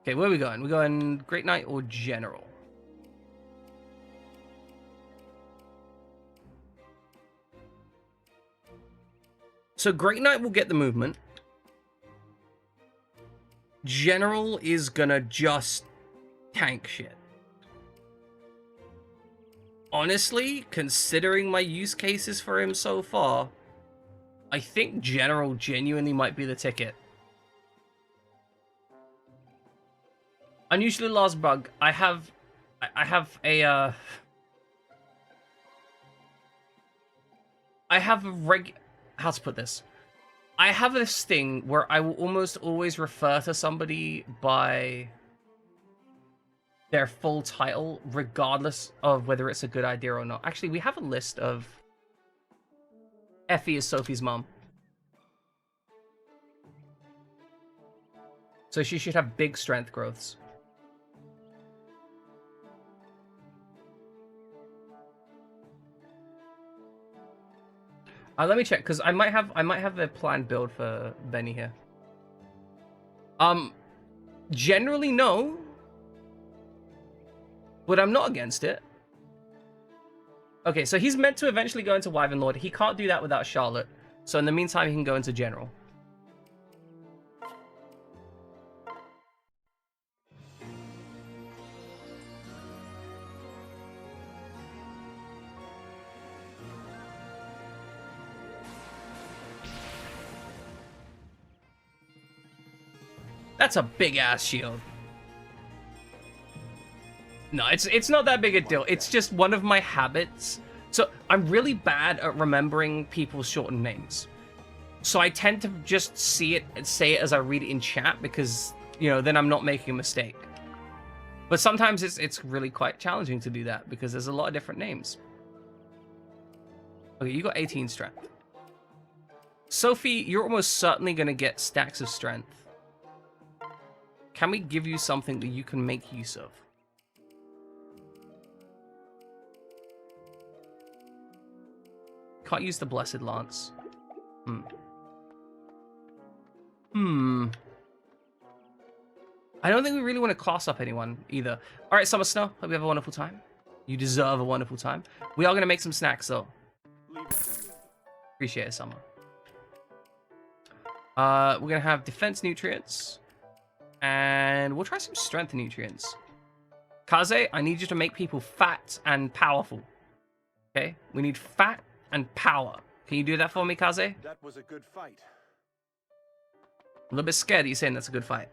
Okay, where are we going? We're going Great Knight or General? So Great Knight will get the movement. General is gonna just tank shit. Honestly, considering my use cases for him so far, I think General genuinely might be the ticket. Unusually large bug. I have a how to put this? I have this thing where I will almost always refer to somebody by their full title, regardless of whether it's a good idea or not. Actually, we have a list of Effie is Sophie's mom. So she should have big strength growths. Let me check, because I might have a planned build for Benny here. Generally no, but I'm not against it. Okay, so he's meant to eventually go into Wyvern Lord. He can't do that without Charlotte. So in the meantime, he can go into General. That's a big ass shield. No, it's not that big a deal. It's just one of my habits. So I'm really bad at remembering people's shortened names. So I tend to just see it and say it as I read it in chat because, you know, then I'm not making a mistake. But sometimes it's really quite challenging to do that because there's a lot of different names. Okay, you got 18 strength. Sophie, you're almost certainly going to get stacks of strength. Can we give you something that you can make use of? Can't use the Blessed Lance. I don't think we really want to class up anyone either. All right, Summer Snow, hope you have a wonderful time. You deserve a wonderful time. We are going to make some snacks, though. Appreciate it, Summer. We're going to have defense nutrients. And we'll try some strength nutrients. Kaze, I need you to make people fat and powerful. Okay? We need fat and power. Can you do that for me, Kaze? That was a good fight. A little bit scared that you're saying that's a good fight.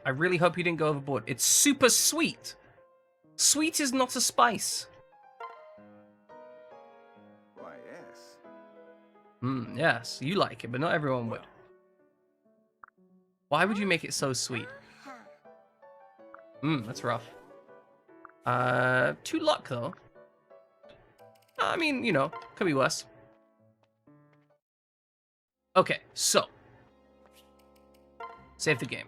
I really hope you didn't go overboard. It's super sweet. Sweet is not a spice. Why, yes. Yes, you like it, but not everyone would. Why would you make it so sweet? That's rough. 2 luck, though. I mean, you know, could be worse. Okay, so. Save the game.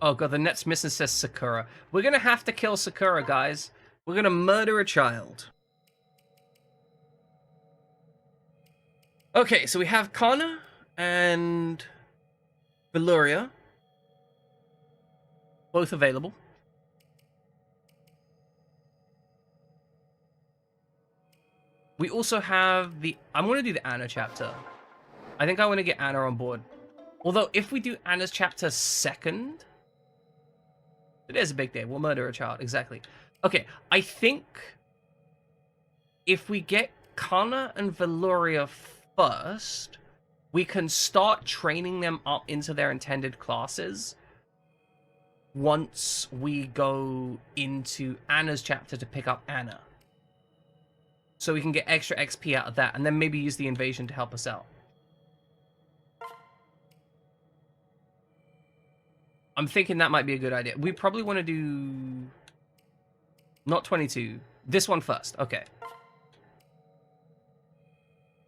Oh god, the net's missing says Sakura. We're gonna have to kill Sakura, guys. We're gonna murder a child. Okay, so we have Kana and Valuria. Both available. We also have the... I want to do the Anna chapter. I think I want to get Anna on board. Although, if we do Anna's chapter second... It is a big day. We'll murder a child. Exactly. Okay, I think... if we get Kana and Valuria first... we can start training them up into their intended classes... once we go into Anna's chapter to pick up Anna. So we can get extra XP out of that, and then maybe use the invasion to help us out. I'm thinking that might be a good idea. We probably want to do... not 22. This one first. Okay.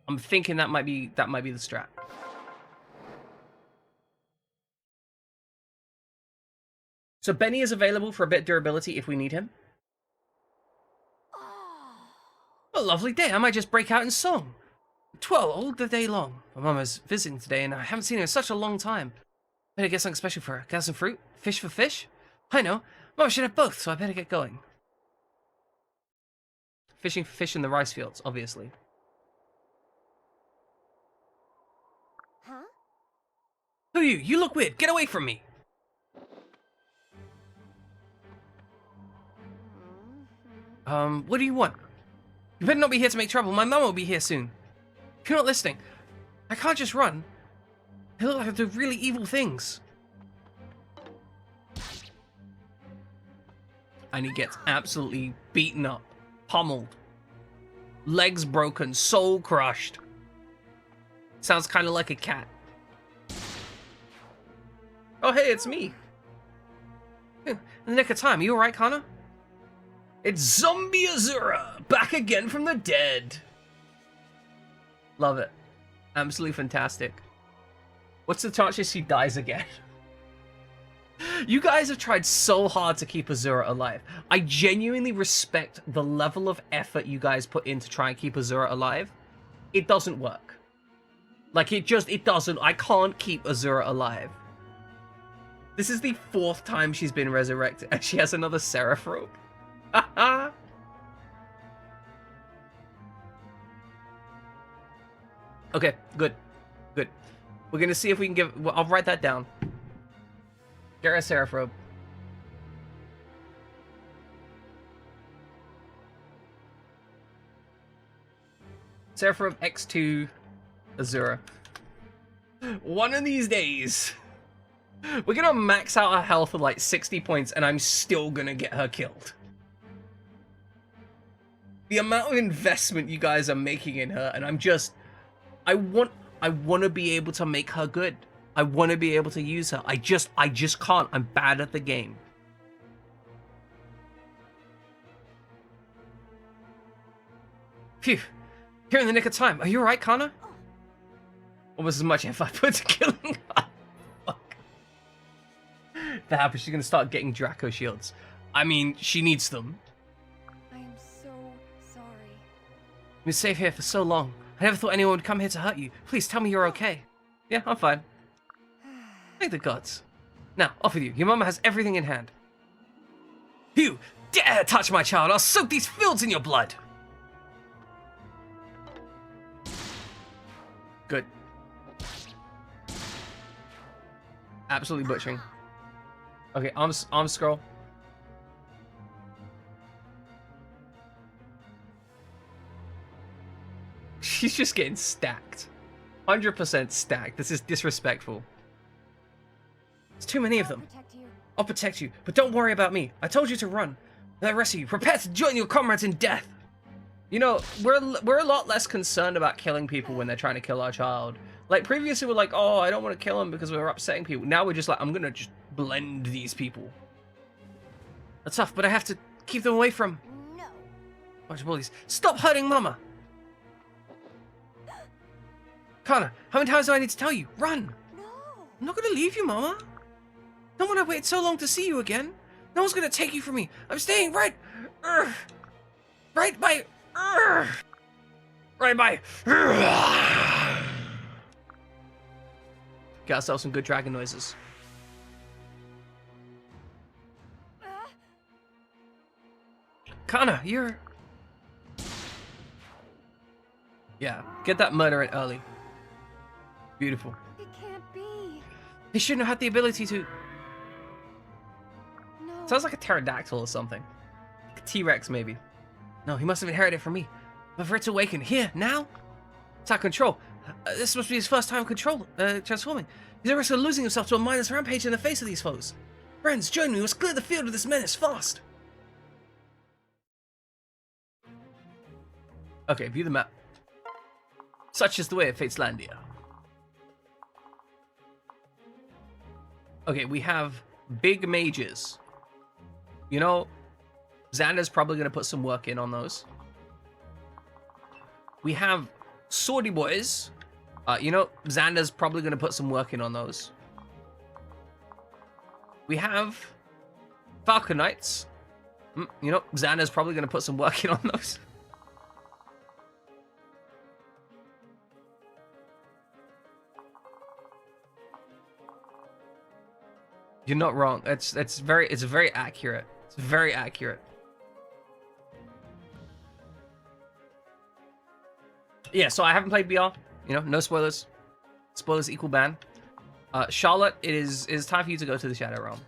I'm thinking that might be the strat. So Benny is available for a bit of durability if we need him. A lovely day. I might just break out in song. 12 all the day long. My mama's visiting today and I haven't seen her in such a long time. Better get something special for her. Got some fruit? Fish for fish? I know. Mama should have both, so I better get going. Fishing for fish in the rice fields, obviously. Huh? Who are you? You look weird. Get away from me. What do you want? You better not be here to make trouble. My mum will be here soon. If you're not listening, I can't just run. They look like I do really evil things. And he gets absolutely beaten up, pummeled, legs broken, soul crushed. Sounds kind of like a cat. Oh, hey, it's me. In the nick of time. Are you alright, Connor? It's Zombie Azura, back again from the dead. Love it. Absolutely fantastic. What's the chances she dies again? You guys have tried so hard to keep Azura alive. I genuinely respect the level of effort you guys put in to try and keep Azura alive. It doesn't work. Like, it doesn't. I can't keep Azura alive. This is the 4th time she's been resurrected, and she has another Seraph robe. Okay, good. Good. We're gonna see if we can give... Well, I'll write that down. Get her a Seraph robe. Seraph robe X2 Azura. One of these days, we're gonna max out her health at like 60 points and I'm still gonna get her killed. The amount of investment you guys are making in her, and I want to be able to make her good. I want to be able to use her. I just can't. I'm bad at the game. Phew. Here in the nick of time. Are you alright, Connor? Almost as much effort I put to killing her. Fuck. If that happens, she's gonna start getting Draco shields. I mean, she needs them. I am so sorry. You've been safe here for so long. I never thought anyone would come here to hurt you. Please tell me you're okay. Yeah, I'm fine. Thank the gods. Now, off with you. Your mama has everything in hand. You dare touch my child, I'll soak these fields in your blood. Good. Absolutely butchering. Okay, arm scroll. She's just getting stacked. 100% stacked. This is disrespectful. There's too many of them. I'll protect you, but don't worry about me. I told you to run. The rest of you, prepare to join your comrades in death. You know, we're a lot less concerned about killing people when they're trying to kill our child. Like, previously we're like, oh, I don't want to kill them because we're upsetting people. Now we're just like, I'm gonna just blend these people. That's tough, but I have to keep them away from... No. Bunch of bullies. Stop hurting Mama! Connor, how many times do I need to tell you? Run! No. I'm not gonna leave you, Mama. No one I waited so long to see you again. No one's gonna take you from me. I'm staying right by... Right by... Got ourselves some good dragon noises. Connor, you're... Yeah, get that murder in early. Beautiful. It can't be. He shouldn't have had the ability to... No. Sounds like a pterodactyl or something. Like a T-Rex, maybe. No, he must have inherited it from me. But for it to awaken here, now? It's out of control. This must be his first time transforming. He's at risk of losing himself to a mindless rampage in the face of these foes. Friends, join me. We must clear the field of this menace fast. Okay, view the map. Such is the way of Fateslandia. Okay, we have big mages. You know, Xander's probably going to put some work in on those. We have Swordy Boys. You know, Xander's probably going to put some work in on those. We have Falcon Knights. You know, Xander's probably going to put some work in on those. You're not wrong. It's very accurate. It's very accurate. Yeah, so I haven't played BR. You know, no spoilers. Spoilers equal ban. Charlotte, it is time for you to go to the Shadow Realm.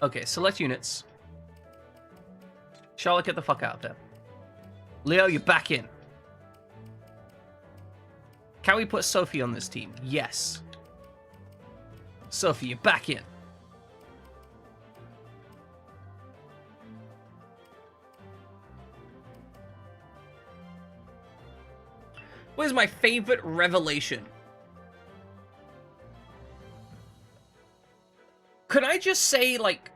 Okay, select units. Charlotte, get the fuck out there. Leo, you're back in. Can we put Sophie on this team? Yes. Sophie, you're back in. What is my favorite revelation? Could I just say, like,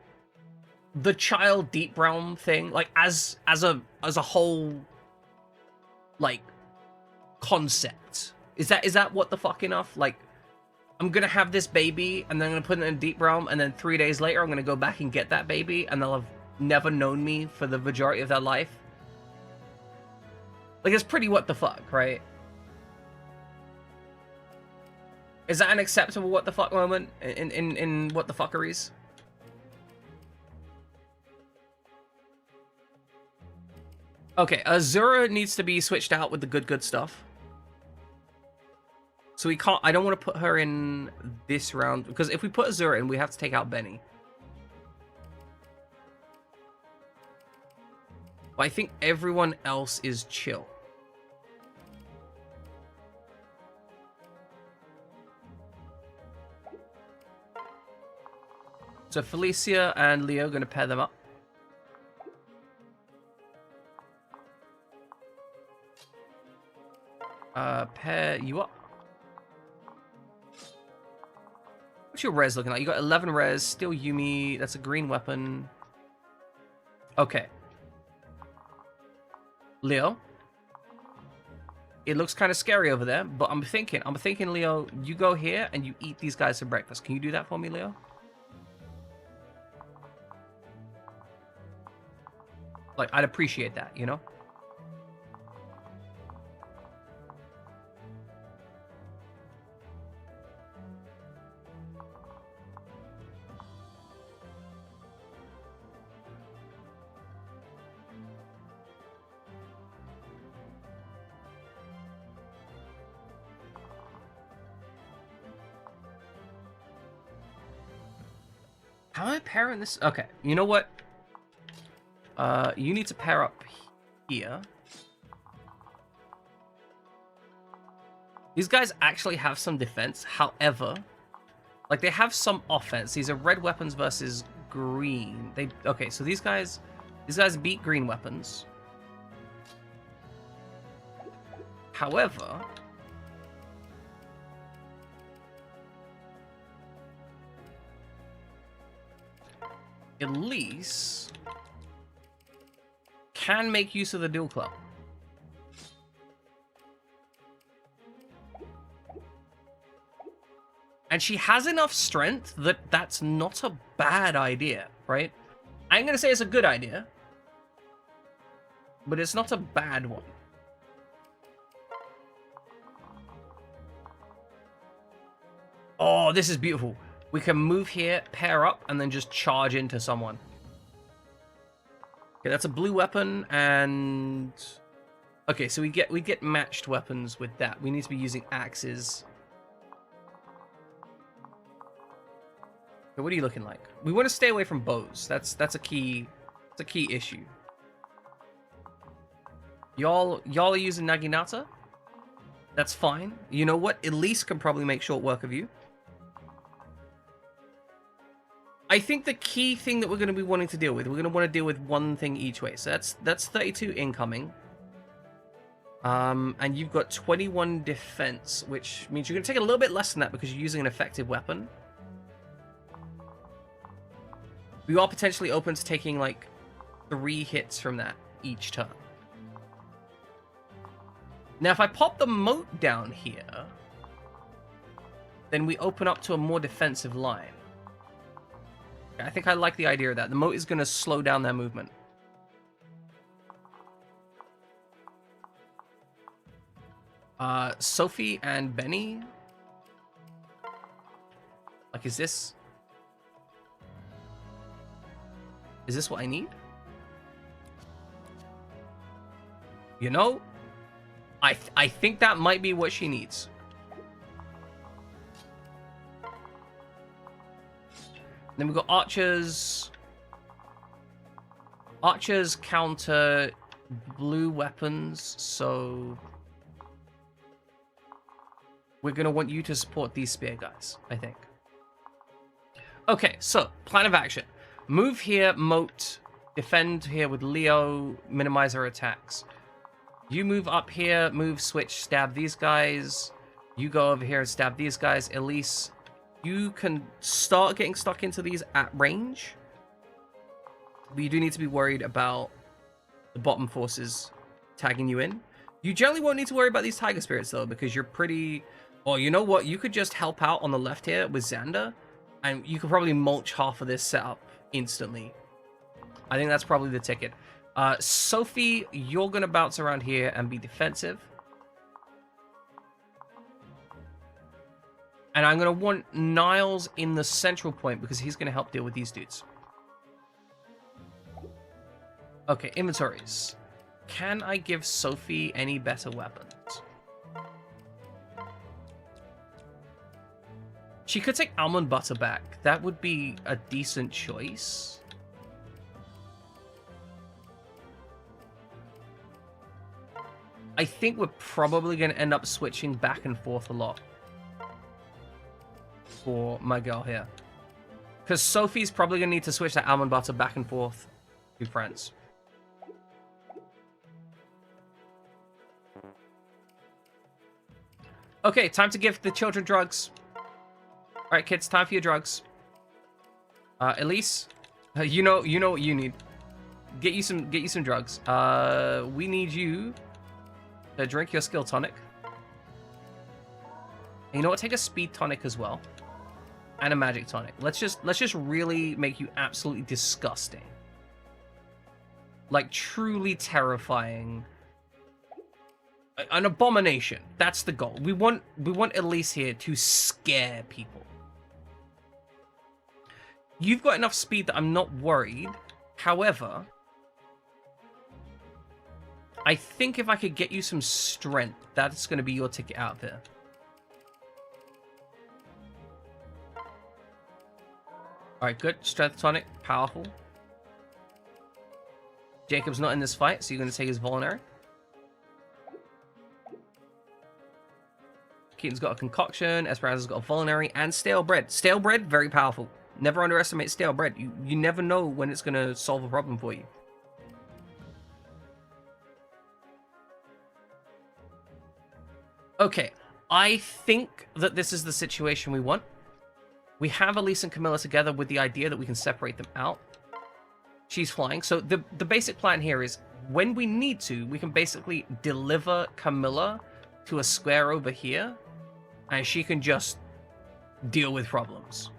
the child deep realm thing, like, as a whole, like, concept? Is that what the fuck enough? Like, I'm gonna have this baby, and then I'm gonna put it in a deep realm, and then 3 days later, I'm gonna go back and get that baby, and they'll have never known me for the majority of their life. Like, it's pretty what the fuck, right? Is that an acceptable what the fuck moment in what the fuckeries? Okay, Azura needs to be switched out with the good stuff. So we can't, I don't want to put her in this round, because if we put Azura in, we have to take out Benny. But I think everyone else is chill. So Felicia and Leo are going to pair them up. Pair you up. What's your res looking like? You got 11 res, still Yumi. That's a green weapon. Okay. Leo. It looks kind of scary over there, but I'm thinking, Leo, you go here and you eat these guys for breakfast. Can you do that for me, Leo? Like, I'd appreciate that, you know? How am I pairing this? Okay, you know what? You need to pair up here. These guys actually have some defense. However, like, they have some offense. These are red weapons versus green. Okay, so these guys beat green weapons. However, Elise can make use of the dual club. And she has enough strength that that's not a bad idea, right? I ain't gonna say it's a good idea, but it's not a bad one. Oh, this is beautiful. We can move here, pair up, and then just charge into someone. Okay, that's a blue weapon, and... Okay, so we get matched weapons with that. We need to be using axes. Okay, what are you looking like? We want to stay away from bows. That's a key issue. Y'all are using Naginata? That's fine. You know what? Elise can probably make short work of you. I think the key thing that we're going to be wanting to deal with, we're going to want to deal with one thing each way. So that's 32 incoming. And you've got 21 defense, which means you're going to take a little bit less than that because you're using an effective weapon. We are potentially open to taking like 3 hits from that each turn. Now, if I pop the moat down here, then we open up to a more defensive line. I think I like the idea of that. The moat is going to slow down their movement. Sophie and Benny. Like, is this what I need? You know, I think that might be what she needs. Then we got archers. Archers counter blue weapons, so we're gonna want you to support these spear guys, I think. Okay, so plan of action. Move here, moat, defend here with Leo, minimize our attacks. You move up here, move, switch, stab these guys. You go over here and stab these guys. Elise, you can start getting stuck into these at range. But you do need to be worried about the bottom forces tagging you in. You generally won't need to worry about these tiger spirits though, because you're pretty... Oh, you know what? You could just help out on the left here with Xander, and you could probably mulch half of this setup instantly. I think that's probably the ticket. Sophie, you're going to bounce around here and be defensive. And I'm going to want Niles in the central point because he's going to help deal with these dudes. Okay, inventories. Can I give Sophie any better weapons? She could take almond butter back. That would be a decent choice. I think we're probably going to end up switching back and forth a lot for my girl here. Because Sophie's probably going to need to switch that almond butter back and forth to friends. Okay, time to give the children drugs. All right, kids, time for your drugs. Elise, you know what you need. Get you some drugs. We need you to drink your skill tonic. And you know what? Take a speed tonic as well, and a magic tonic. Let's just really make you absolutely disgusting, like truly terrifying. An abomination. That's the goal. We want Elise here to scare people. You've got enough speed that I'm not worried. However, I think if I could get you some strength, that's going to be your ticket out there. Alright, good. Strength tonic. Powerful. Jacob's not in this fight, so you're going to take his vulnerary. Keaton's got a concoction. Esperanza's got a vulnerary and stale bread. Stale bread, very powerful. Never underestimate stale bread. You never know when it's going to solve a problem for you. Okay, I think that this is the situation we want. We have Elise and Camilla together with the idea that we can separate them out. She's flying. So the basic plan here is when we need to, we can basically deliver Camilla to a square over here, and she can just deal with problems.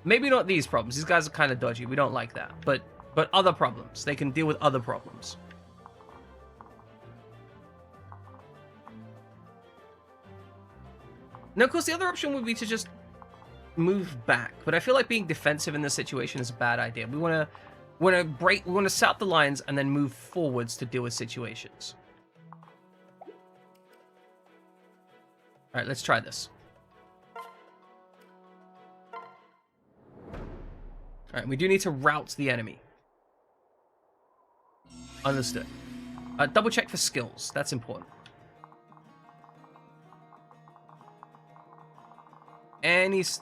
Maybe not these problems. These guys are kind of dodgy. We don't like that. But other problems. They can deal with other problems. Now, of course, the other option would be to just move back. But I feel like being defensive in this situation is a bad idea. We want to set up the lines and then move forwards to deal with situations. All right, let's try this. All right, we do need to rout the enemy. Understood. Double check for skills. That's important.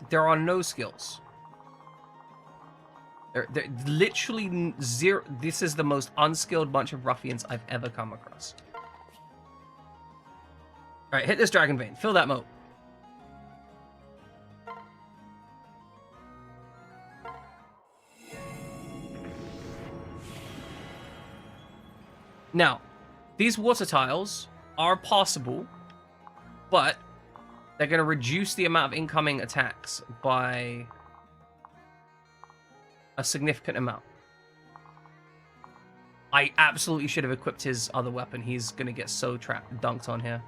There are no skills. They're literally zero. This is the most unskilled bunch of ruffians I've ever come across. All right, hit this dragon vein. Fill that moat. Now, these water tiles are possible, but they're going to reduce the amount of incoming attacks by a significant amount. I absolutely should have equipped his other weapon. He's going to get so dunked on here.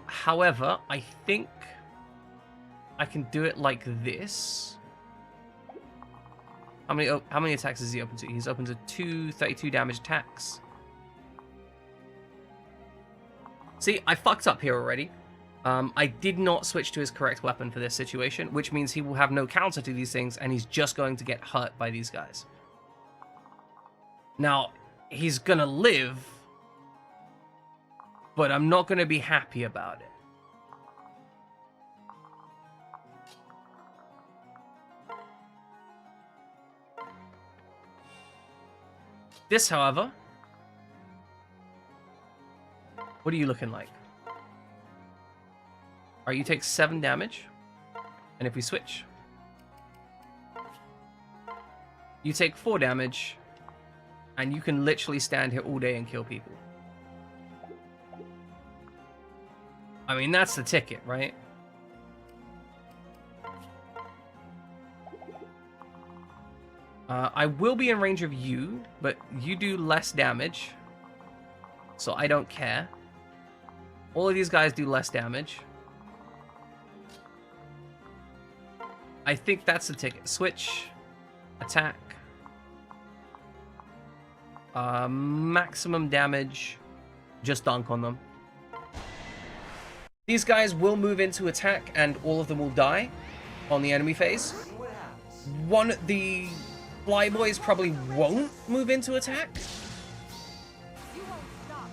However, I think I can do it like this. How many attacks is he open to? He's open to 32 damage attacks. See, I fucked up here already. I did not switch to his correct weapon for this situation, which means he will have no counter to these things, and he's just going to get hurt by these guys. Now, he's gonna live, but I'm not gonna be happy about it. This, however, what are you looking like? Alright, you take 7 damage, and if we switch, you take 4 damage, and you can literally stand here all day and kill people. I mean, that's the ticket, right? I will be in range of you, but you do less damage, so I don't care. All of these guys do less damage. I think that's the ticket. Switch, attack, maximum damage, just dunk on them. These guys will move into attack, and all of them will die on the enemy phase. The Fly Boys probably won't move into attack.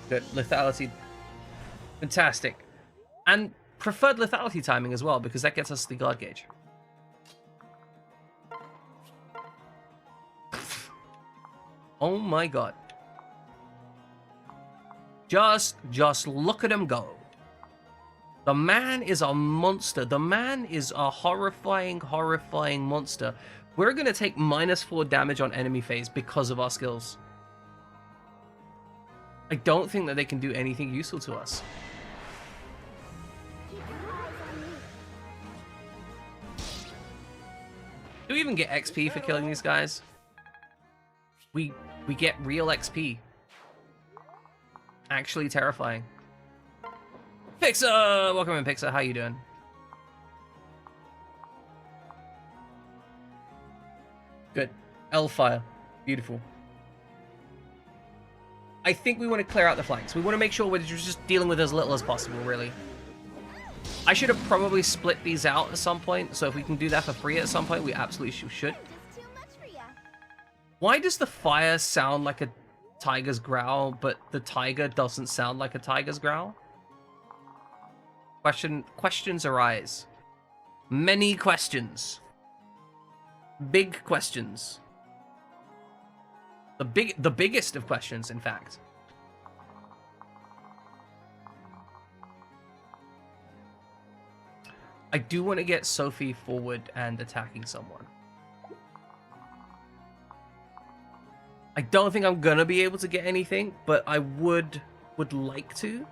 Good. Lethality. Fantastic. And preferred lethality timing as well, because that gets us the guard gauge. Oh my god. Just look at him go. The man is a monster. The man is a horrifying, horrifying monster. We're going to take -4 damage on enemy phase because of our skills. I don't think that they can do anything useful to us. Do we even get XP for killing these guys? We get real XP. Actually terrifying. Pixar! Welcome in, Pixar. How you doing? Good. L-Fire. Beautiful. I think we want to clear out the flanks. We want to make sure we're just dealing with as little as possible, really. I should have probably split these out at some point, so if we can do that for free at some point, we absolutely should. Why does the fire sound like a tiger's growl, but the tiger doesn't sound like a tiger's growl? Questions arise. Many questions. Big questions. The biggest of questions, in fact. I do want to get Sophie forward and attacking someone. I don't think I'm gonna be able to get anything, but I would like to.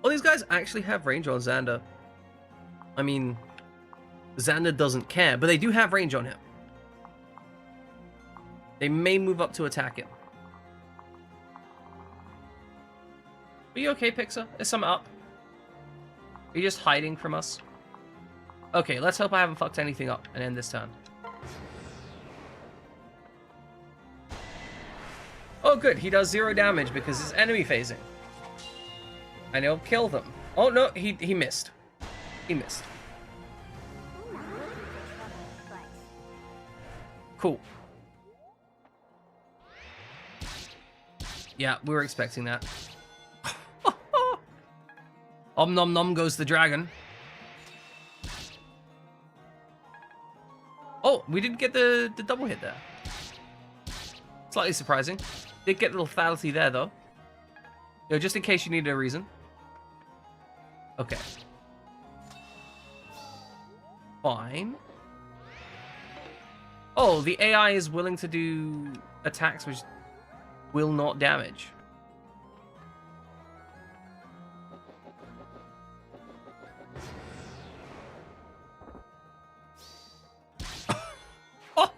Oh, these guys actually have range on Xander. I mean, Xander doesn't care, but they do have range on him. They may move up to attack him. Are you okay, Pixar? Is something up? Are you just hiding from us? Okay, let's hope I haven't fucked anything up and end this turn. Oh, good. He does 0 damage because it's enemy phasing. And he'll kill them. Oh, no. He missed. He missed. Cool. Yeah, we were expecting that. Om nom nom goes the dragon. Oh, we didn't get the double hit there. Slightly surprising. Did get the lethality there, though. You know, just in case you needed a reason. Okay. Fine. Oh, the AI is willing to do attacks which will not damage.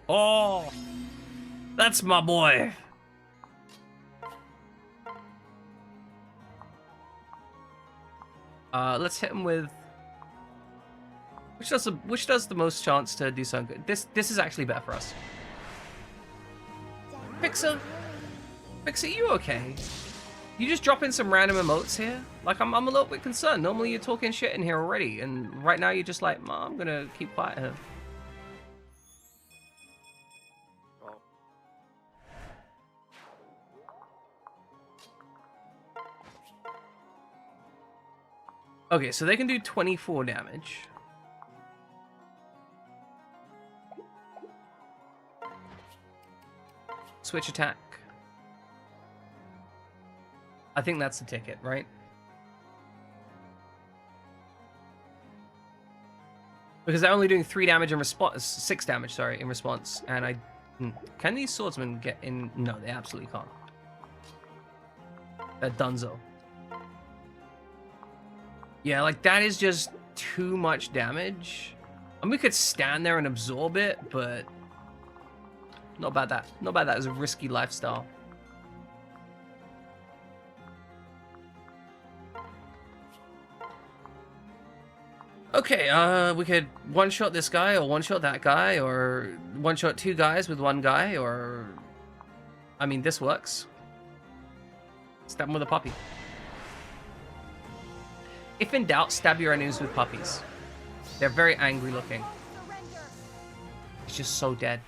Oh, that's my boy. Let's hit him with which does the most chance to do something good. This is actually better for us. Fixer, you okay? You just drop in some random emotes here? Like I'm a little bit concerned. Normally you're talking shit in here already, and right now you're just like, I'm gonna keep quiet here. Okay, so they can do 24 damage. Switch attack. I think that's the ticket, right? Because they're only doing 3 damage in response, 6 damage, sorry, in response. And can these swordsmen get in? No, they absolutely can't. They're dunzo. Yeah, like that is just too much damage. And we could stand there and absorb it, but not about that. Not about that as a risky lifestyle. Okay, we could one-shot this guy, or one-shot that guy, or one-shot 2 guys with 1 guy, or... I mean, this works. Stab him with a puppy. If in doubt, stab your enemies with puppies. They're very angry looking. It's just so dead.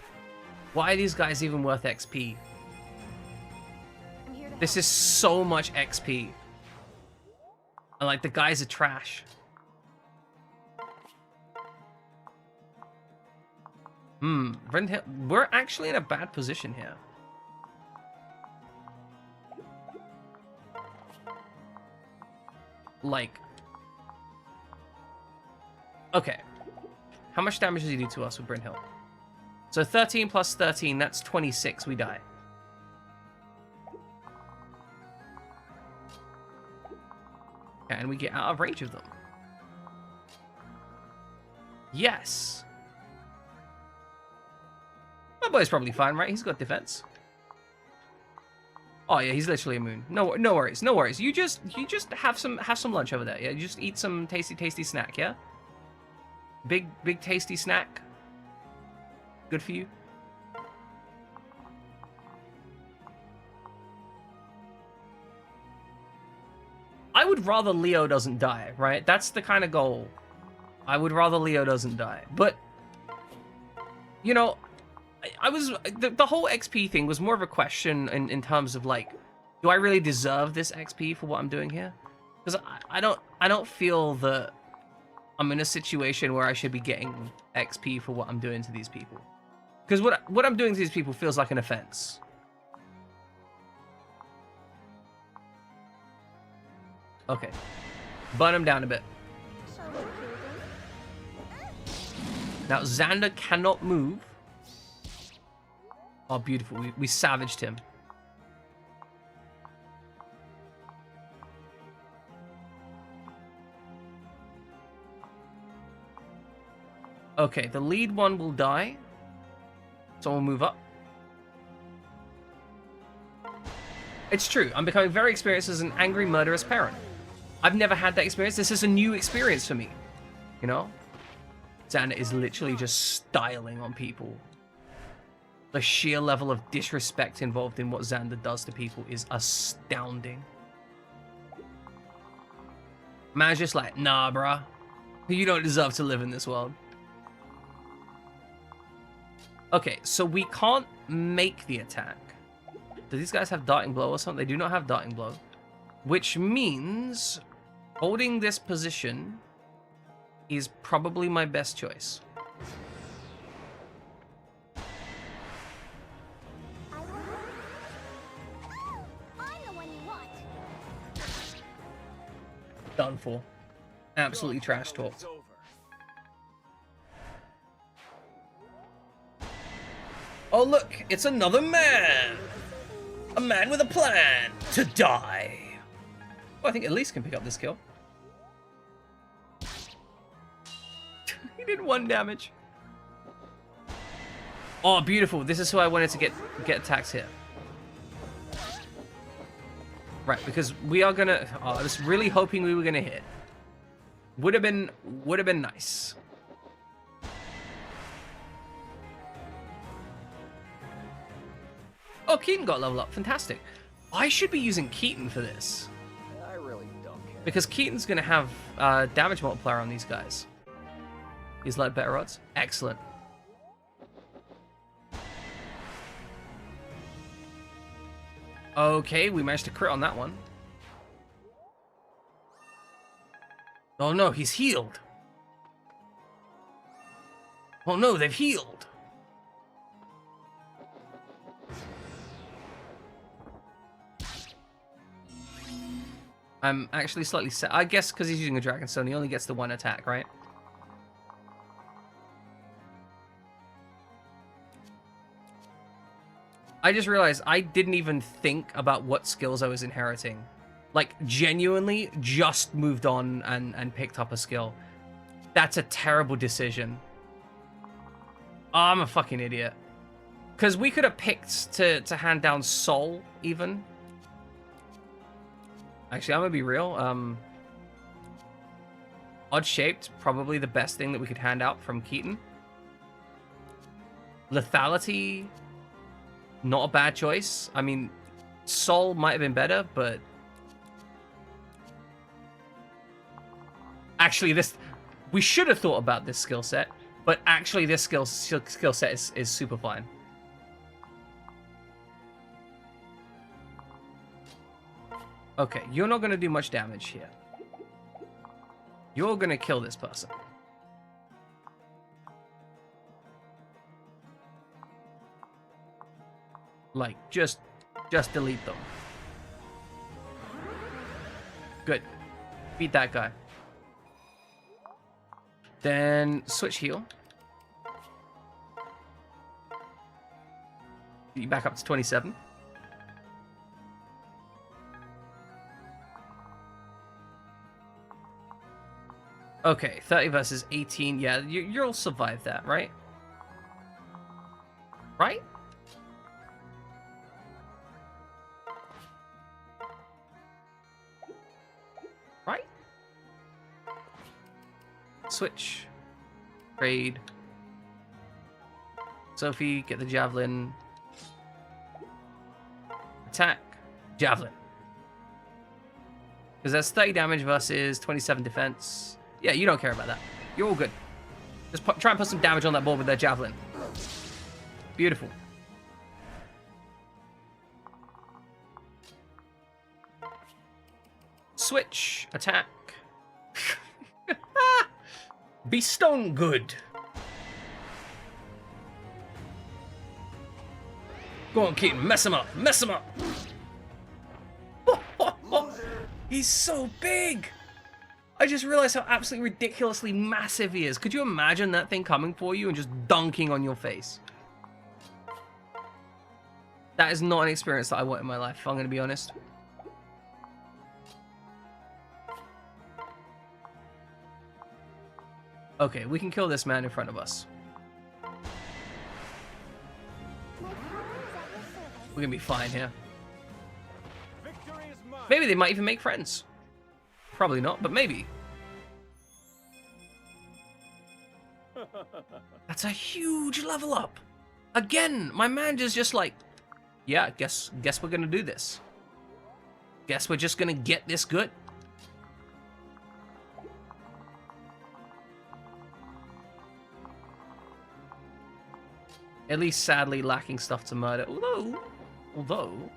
Why are these guys even worth XP? This is so much XP. And like, the guys are trash. We're actually in a bad position here. Like... Okay. How much damage does he do to us with Brynhild? So 13 plus 13, that's 26, we die. And we get out of range of them. Yes. My boy's probably fine, right? He's got defense. Oh yeah, he's literally immune. No worries, no worries. You just have some lunch over there. Yeah, you just eat some tasty snack, yeah? Big tasty snack. Good for you. I would rather Leo doesn't die, right? That's the kind of goal. I would rather Leo doesn't die. But, you know, the whole XP thing was more of a question in terms of like, do I really deserve this XP for what I'm doing here? Because I don't feel that I'm in a situation where I should be getting XP for what I'm doing to these people. Because what I'm doing to these people feels like an offense. Okay. Burn them down a bit. Now, Xander cannot move. Oh, beautiful. We savaged him. Okay, the lead one will die. So we'll move up. It's true. I'm becoming very experienced as an angry, murderous parent. I've never had that experience. This is a new experience for me. You know? Xander is literally just styling on people. The sheer level of disrespect involved in what Xander does to people is astounding. Man's just like, nah, bruh. You don't deserve to live in this world. Okay, so we can't make the attack. Do these guys have Darting Blow or something? They do not have Darting Blow. Which means holding this position is probably my best choice. Done for. Absolutely trash talked. Oh look, it's another man! A man with a plan to die. Well, I think Elise can pick up this kill. He did 1 damage. Oh, beautiful. This is who I wanted to get attacks here. Right, because we are gonna. Oh, I was really hoping we were gonna hit. Would have been nice. Oh, Keaton got level up. Fantastic. I should be using Keaton for this. I really don't care. Because Keaton's going to have damage multiplier on these guys. He's like better odds. Excellent. Okay, we managed to crit on that one. Oh no, he's healed. Oh no, they've healed. I'm actually slightly sad. I guess because he's using a Dragon Stone, he only gets the 1 attack, right? I just realized I didn't even think about what skills I was inheriting. Like, genuinely just moved on and picked up a skill. That's a terrible decision. Oh, I'm a fucking idiot. Because we could have picked to hand down Soul, even. Actually, I'm gonna be real. Odd Shaped, probably the best thing that we could hand out from Keaton. Lethality, not a bad choice. I mean, Soul might have been better, but actually, we should have thought about this skill set. But actually, this skill set is super fine. Okay, you're not going to do much damage here. You're going to kill this person. Like, just delete them. Good. Beat that guy. Then switch heal. Get you back up to 27. Okay, 30 versus 18. Yeah, you'll survive that, right? Right? Right? Switch. Trade. Sophie, get the javelin. Attack. Javelin. Because that's 30 damage versus 27 defense. Yeah, you don't care about that. You're all good. Just try and put some damage on that board with their javelin. Beautiful. Switch. Attack. Be stone good. Go on, Keaton. Mess him up. Mess him up. He's so big. I just realized how absolutely ridiculously massive he is. Could you imagine that thing coming for you and just dunking on your face? That is not an experience that I want in my life, if I'm going to be honest. Okay, we can kill this man in front of us. We're going to be fine here. Maybe they might even make friends. Probably not, but maybe. That's a huge level up. Again, my manager's just like, yeah, guess we're gonna do this. Guess we're just gonna get this good. At least sadly lacking stuff to murder. Although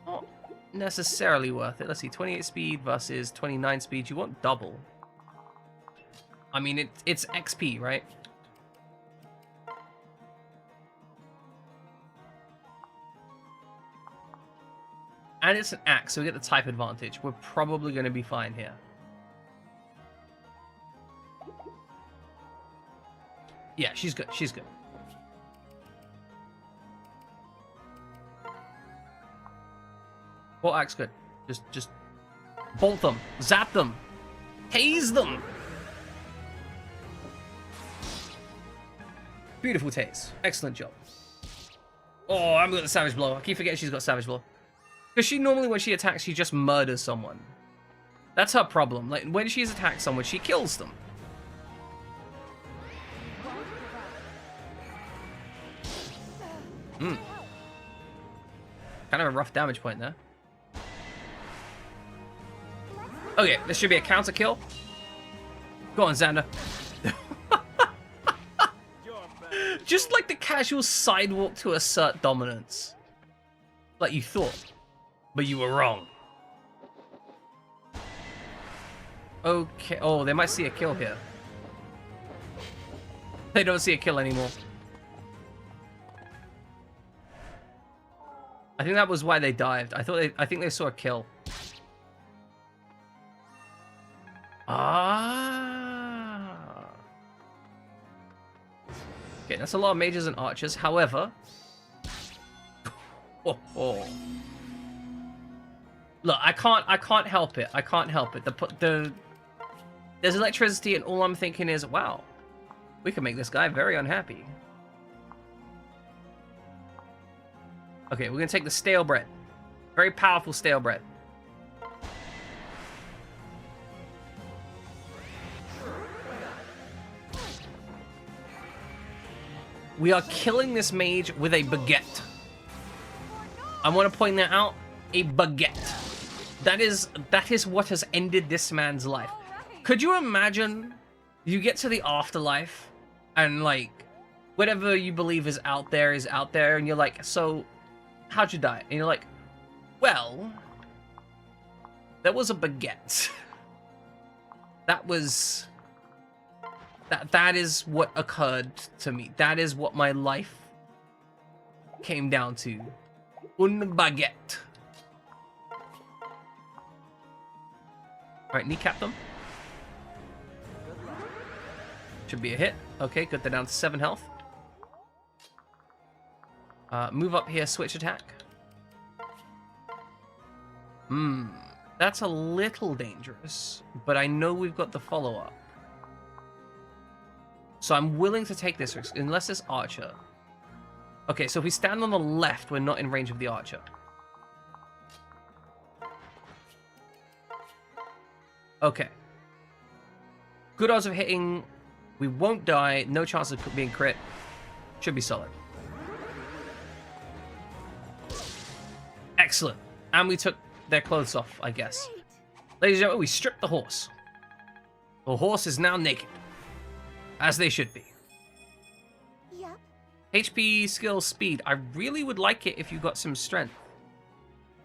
not necessarily worth it. Let's see, 28 speed versus 29 speed. You want double. I mean, it's XP, right? And it's an axe, so we get the type advantage. We're probably going to be fine here. Yeah, she's good. She's good. What axe good? Just Bolt them. Zap them. Tase them. Beautiful tase. Excellent job. Oh, I'm got the Savage Blow. I keep forgetting she's got Savage Blow. Because she normally, when she attacks, she just murders someone. That's her problem. Like, when she's attacked someone, she kills them. Kind of a rough damage point there. Okay, this should be a counter kill. Go on, Xander. Just like the casual sidewalk to assert dominance. Like you thought, but you were wrong. Okay, oh, they might see a kill here. They don't see a kill anymore. I think that was why they dived. I think they saw a kill. Ah. Okay, that's a lot of mages and archers. However, look, I can't help it. I can't help it. There's electricity, and all I'm thinking is, wow, we can make this guy very unhappy. Okay, we're gonna take the stale bread. Very powerful stale bread. We are killing this mage with a baguette. I want to point that out. A baguette. That is what has ended this man's life. Could you imagine you get to the afterlife and like whatever you believe is out there, and you're like, so how'd you die? And you're like, well, there was a baguette. That is what occurred to me. That is what my life came down to. Une baguette. Alright, kneecap them. Should be a hit. Okay, good, they're down to 7 health. Move up here, switch attack. That's a little dangerous, but I know we've got the follow-up. So I'm willing to take this risk, unless it's archer. Okay, so if we stand on the left, we're not in range of the archer. Okay. Good odds of hitting. We won't die. No chance of being crit. Should be solid. Excellent. And we took their clothes off, I guess. Ladies and gentlemen, we stripped the horse. The horse is now naked. As they should be. Yep. HP, skill, speed. I really would like it if you got some strength.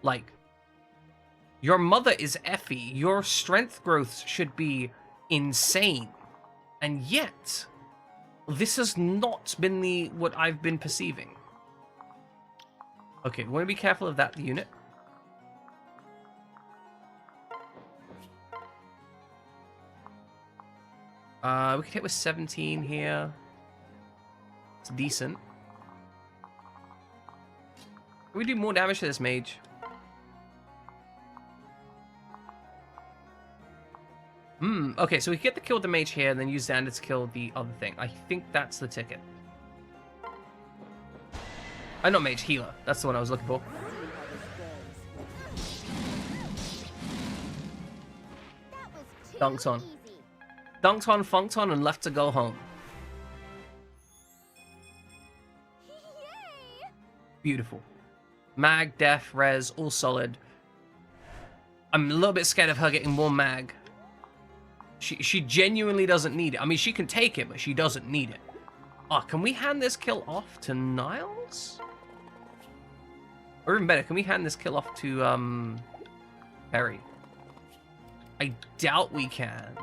Like, your mother is Effie. Your strength growth should be insane. And yet, this has not been what I've been perceiving. Okay, we want to be careful of that unit. We could hit with 17 here. It's decent. Can we do more damage to this mage? Okay, so we get the kill the mage here and then use Xander to kill the other thing. I think that's the ticket. Not mage, healer. That's the one I was looking for. Dunks on. Dunked on, funked on, and left to go home. Yay! Beautiful. Mag, def, res, all solid. I'm a little bit scared of her getting more mag. She genuinely doesn't need it. I mean, she can take it, but she doesn't need it. Oh, can we hand this kill off to Niles? Or even better, can we hand this kill off to, Perry? I doubt we can.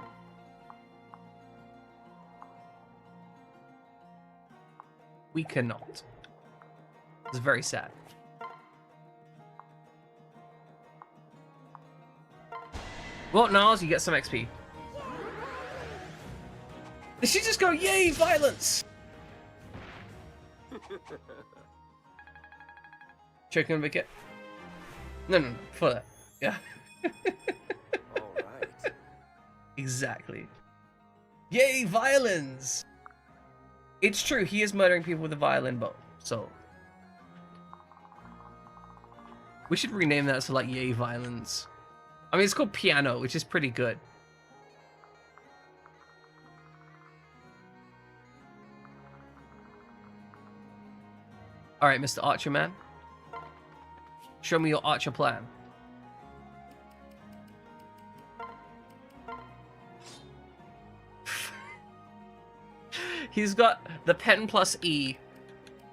We cannot. It's very sad. Well, Niles, you get some XP. Did she just go, yay, violence? Chicken wicket? No, for that. Yeah. Exactly. Yay, violins! It's true, he is murdering people with a violin bow, so... We should rename that to, like, Yay, violins. I mean, it's called piano, which is pretty good. Alright, Mr. Archer Man. Show me your archer plan. He's got the pen plus E,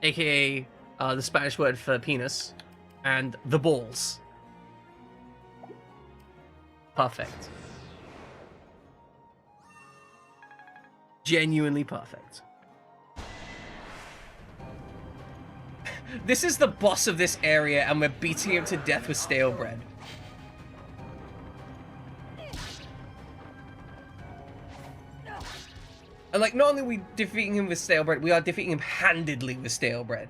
aka the Spanish word for penis, and the balls. Perfect. Genuinely perfect. This is the boss of this area, and we're beating him to death with stale bread. And like, not only are we defeating him with stale bread, we are defeating him handedly with stale bread.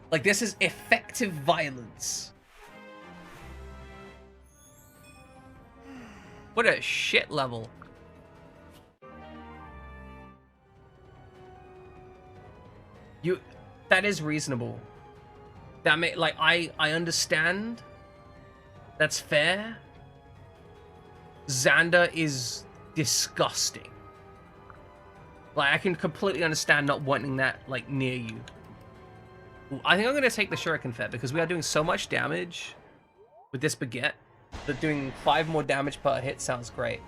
Like, this is effective violence. What a shit level. That is reasonable. That may, like, I understand. That's fair. Xander is disgusting. Like, I can completely understand not wanting that, like, near you. Ooh, I think I'm gonna take the Shuriken Fair because we are doing so much damage with this baguette that doing 5 more damage per hit sounds great.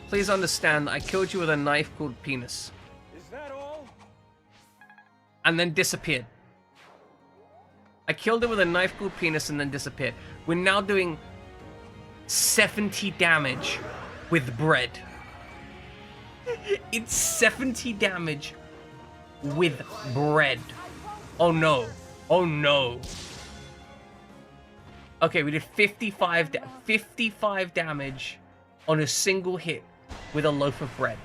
Please understand that I killed you with a knife called penis. Is that all? And then disappeared. I killed it with a knife called penis and then disappeared. We're now doing 70 damage with bread. It's 70 damage with bread. Oh no. Oh no. Okay, we did 55 damage on a single hit with a loaf of bread.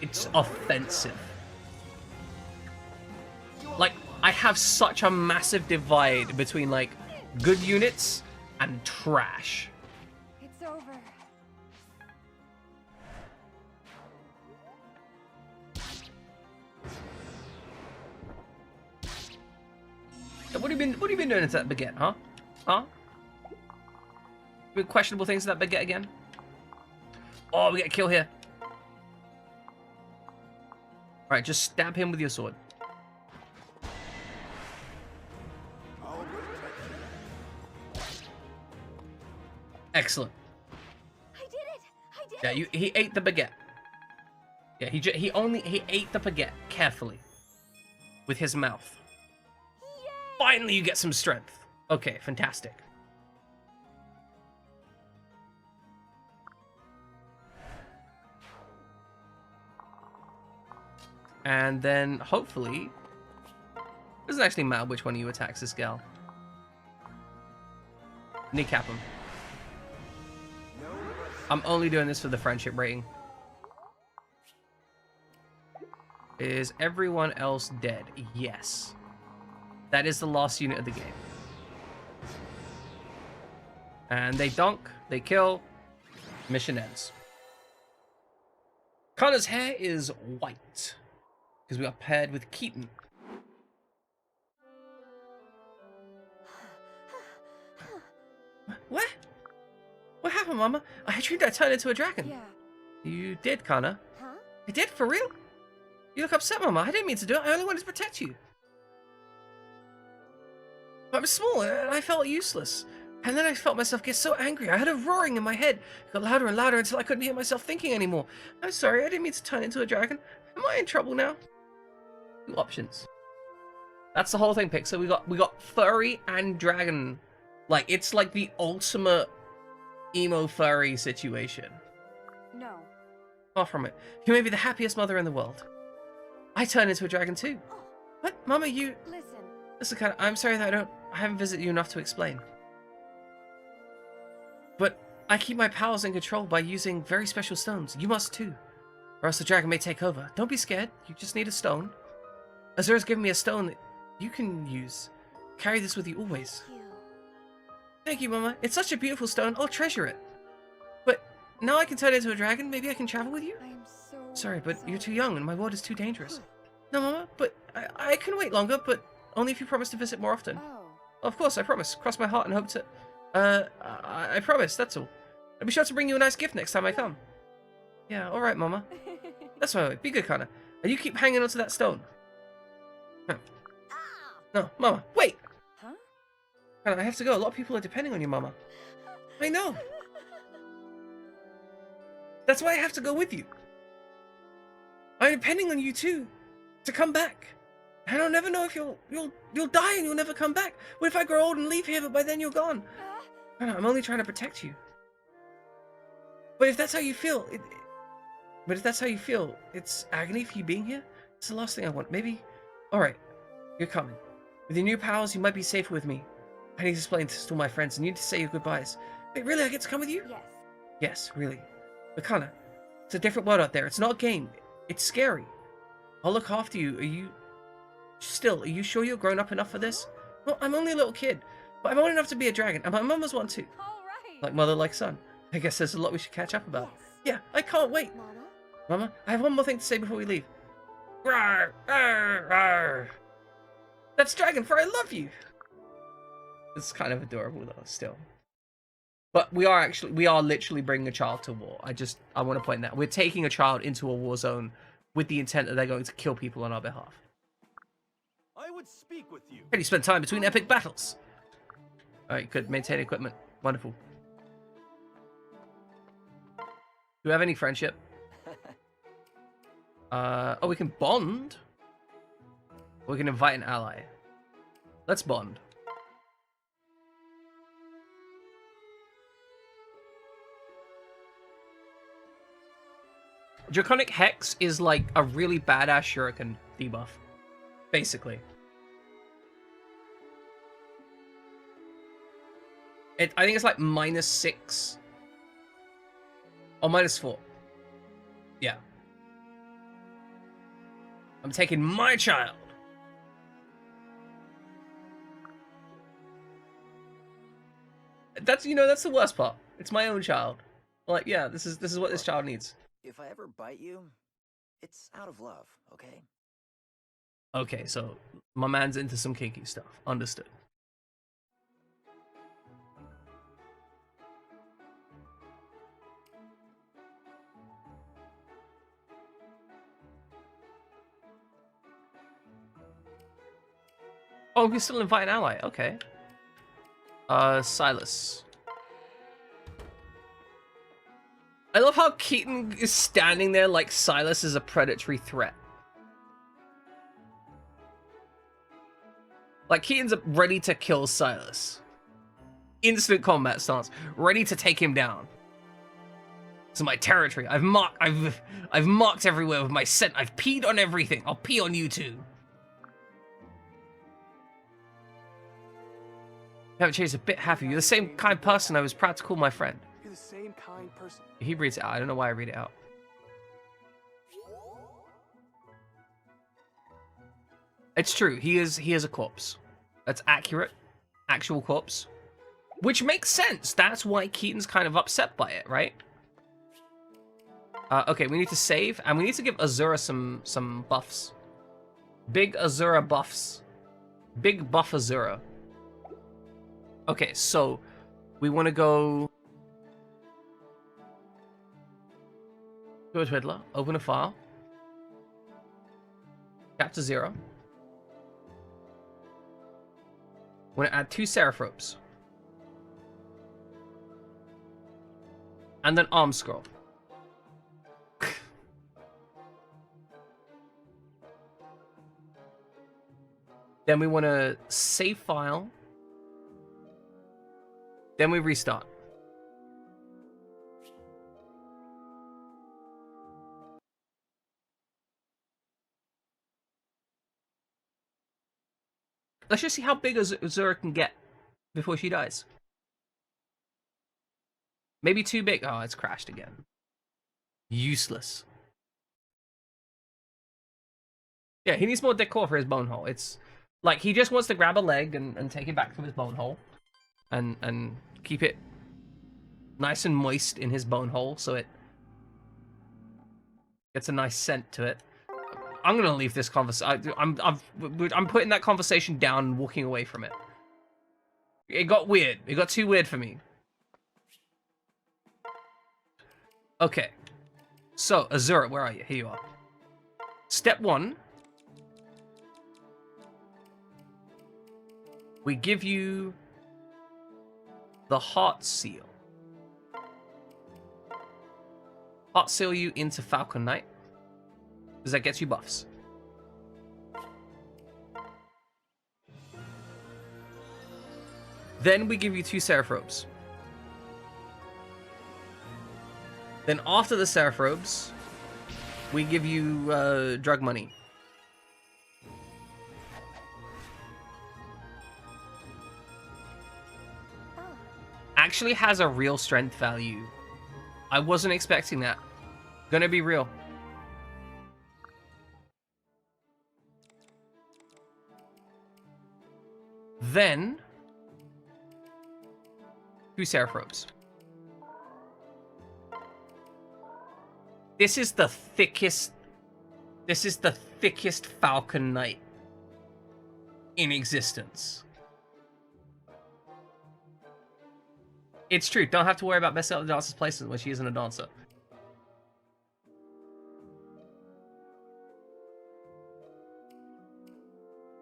It's offensive. Like, I have such a massive divide between, like, good units and trash. It's over. What have you been doing to that baguette, huh? Huh? Doing questionable things to that baguette again? Oh, we get a kill here. Alright, just stab him with your sword. Excellent. I did it. I did Yeah, it. he ate the baguette. Yeah, he ate the baguette carefully with his mouth. Yay. Finally, you get some strength. Okay, fantastic. And then, hopefully... It doesn't actually matter which one of you attacks this gal. Kneecap him. I'm only doing this for the friendship rating. Is everyone else dead? Yes. That is the last unit of the game. And they dunk, they kill, mission ends. Connor's hair is white, because we are paired with Keaton. What? What happened, Mama? I dreamed I turned into a dragon. Yeah. You did, Connor. Huh? I did, for real? You look upset, Mama. I didn't mean to do it. I only wanted to protect you. I was small and I felt useless. And then I felt myself get so angry. I had a roaring in my head. It got louder and louder until I couldn't hear myself thinking anymore. I'm sorry, I didn't mean to turn into a dragon. Am I in trouble now? 2 options. That's the whole thing, Pixar. We got furry and dragon. Like, it's like the ultimate emo furry situation. No. Far from it. You may be the happiest mother in the world. I turned into a dragon too. Oh, What? Mama, you... listen. Listen, kind of, I'm sorry that I haven't visited you enough to explain. But I keep my powers in control by using very special stones. You must too. Or else the dragon may take over. Don't be scared. You just need a stone. Azura's given me a stone that you can use. carry this with you always. Thank you. Thank you, Mama. It's such a beautiful stone. I'll treasure it. But now I can turn into a dragon. Maybe I can travel with you? I am so Sorry, but you're too young and my world is too dangerous. No, Mama, but I can wait longer, but only if you promise to visit more often. Oh. Of course, I promise. Cross my heart and hope to... I promise, that's all. I'll be sure to bring you a nice gift next time I come. Yeah, alright, Mama. That's my way. Be good, Connor. And you keep hanging onto that stone. Huh. No, Mama, wait! Huh? Connor, I have to go. A lot of people are depending on you, Mama. I know. That's why I have to go with you. I'm depending on you too, to come back. And I'll never know if you'll die and you'll never come back. What if I grow old and leave here, but by then you're gone? Connor, I'm only trying to protect you. But if that's how you feel, it's agony for you being here. It's the last thing I want. Maybe, all right, you're coming. With your new powers, you might be safer with me. I need to explain this to all my friends and you need to say your goodbyes. Wait, really? I get to come with you? Yes. Yes, really. But Connor, it's a different world out there. It's not a game. It's scary. I'll look after you. Are you sure you're grown up enough for this? Well, I'm only a little kid, but I'm old enough to be a dragon, and my mum was one too. All right. Like mother, like son. I guess there's a lot we should catch up about. Yes. Yeah, I can't wait. Mama. Mama, I have one more thing to say before we leave. Rawr, rawr, rawr. That's dragon, for I love you. It's kind of adorable though, still. But we are literally bringing a child to war. I want to point that. We're taking a child into a war zone with the intent that they're going to kill people on our behalf. I would speak with you. Can you spend time between epic battles? Alright, good. Maintain equipment. Wonderful. Do we have any friendship? Oh, we can bond? We can invite an ally. Let's bond. Draconic Hex is like a really badass shuriken debuff, basically. I think it's like -6 or -4. Yeah. I'm taking my child. That's that's the worst part. It's my own child. Like, yeah, this is what this child needs. If I ever bite you, it's out of love, okay? Okay, so my man's into some kinky stuff. Understood. Oh, we can still invite an ally. Okay. Silas. I love how Keaton is standing there like Silas is a predatory threat. Like, Keaton's ready to kill Silas. Instant combat stance, ready to take him down. It's my territory. I've marked everywhere with my scent. I've peed on everything. I'll pee on you too. You haven't changed a bit, have you? You're the same kind of person I was proud to call my friend. You're the same kind person. He reads it out. I don't know why I read it out. It's true. He is a corpse. That's accurate. Actual corpse. Which makes sense. That's why Keaton's kind of upset by it, right? Okay, we need to save, and we need to give Azura some buffs. Big Azura buffs. Big buff Azura. Okay, so we want to go to a Twiddler, open a file, chapter 0. Want to add 2 Seraph ropes, and then arm scroll. Then we want to save file. Then we restart. Let's just see how big Azura can get before she dies. Maybe too big. Oh, it's crashed again. Useless. Yeah, he needs more decor for his bone hole. It's Like, he just wants to grab a leg and take it back from his bone hole. And keep it nice and moist in his bone hole so it gets a nice scent to it. I'm gonna leave this conversation. I'm putting that conversation down and walking away from it. It got weird. It got too weird for me. Okay. So, Azura, where are you? Here you are. Step 1. We give you the Heart Seal. Heart Seal you into Falcon Knight, because that gets you buffs. Then we give you 2 Seraph Robes. Then after the Seraph Robes, we give you drug money. Actually has a real strength value. I wasn't expecting that. Gonna be real. Then 2 Seraph Robes. This is the thickest Falcon Knight in existence. It's true. Don't have to worry about messing up the dancer's placement when she isn't a dancer.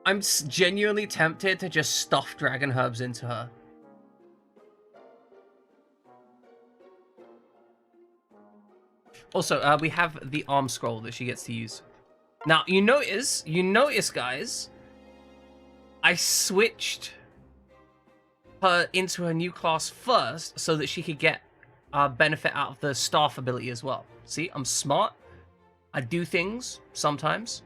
I'm genuinely tempted to just stuff dragon herbs into her. Also, we have the arm scroll that she gets to use. Now, you notice, guys, I switched her into her new class first so that she could get benefit out of the staff ability as well. See, I'm smart. I do things sometimes.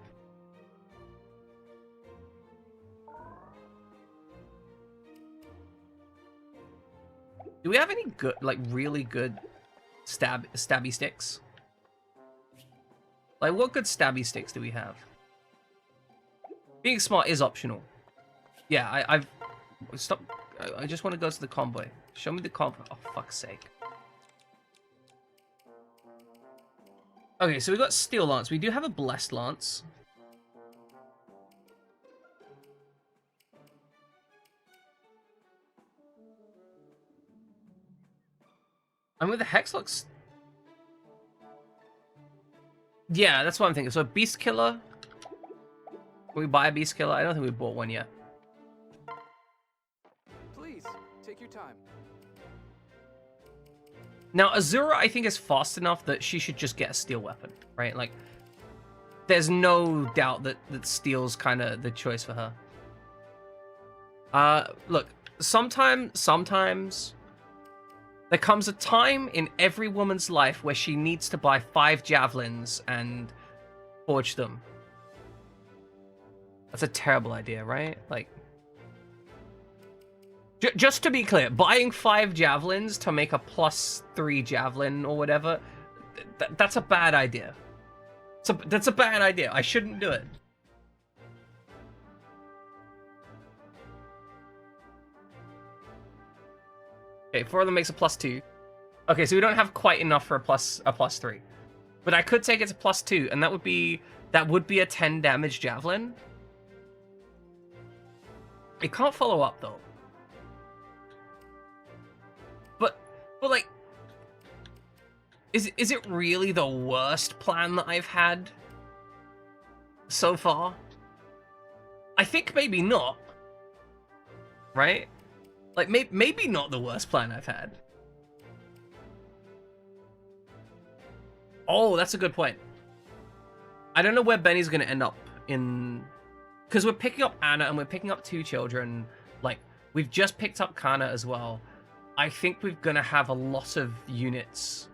Do we have any good, like, really good stabby sticks? Like, what good stabby sticks do we have? Being smart is optional. Yeah, I've... Stop. I just want to go to the convoy. Show me the convoy. Oh, fuck's sake. Okay, so we got Steel Lance. We do have a Blessed Lance. And with the Hex looks... Yeah, that's what I'm thinking. So Beast Killer. Can we buy a Beast Killer? I don't think we bought one yet. Please, take your time. Now, Azura, I think, is fast enough that she should just get a steel weapon, right? Like, there's no doubt that steel's kind of the choice for her. Look, sometimes there comes a time in every woman's life where she needs to buy 5 javelins and forge them. That's a terrible idea, right? Like, just to be clear, buying 5 javelins to make a +3 javelin or whatever, that's a bad idea. That's a bad idea. I shouldn't do it. Okay, 4 of them makes a +2. Okay, so we don't have quite enough for a +3. But I could take it to +2, and that would be a 10 damage javelin. It can't follow up though. But like, is it really the worst plan that I've had so far? I think maybe not. Right? Like, maybe not the worst plan I've had. Oh, that's a good point. I don't know where Benny's gonna end up in... Because we're picking up Anna and we're picking up 2 children. Like, we've just picked up Kana as well. I think we're gonna have a lot of units.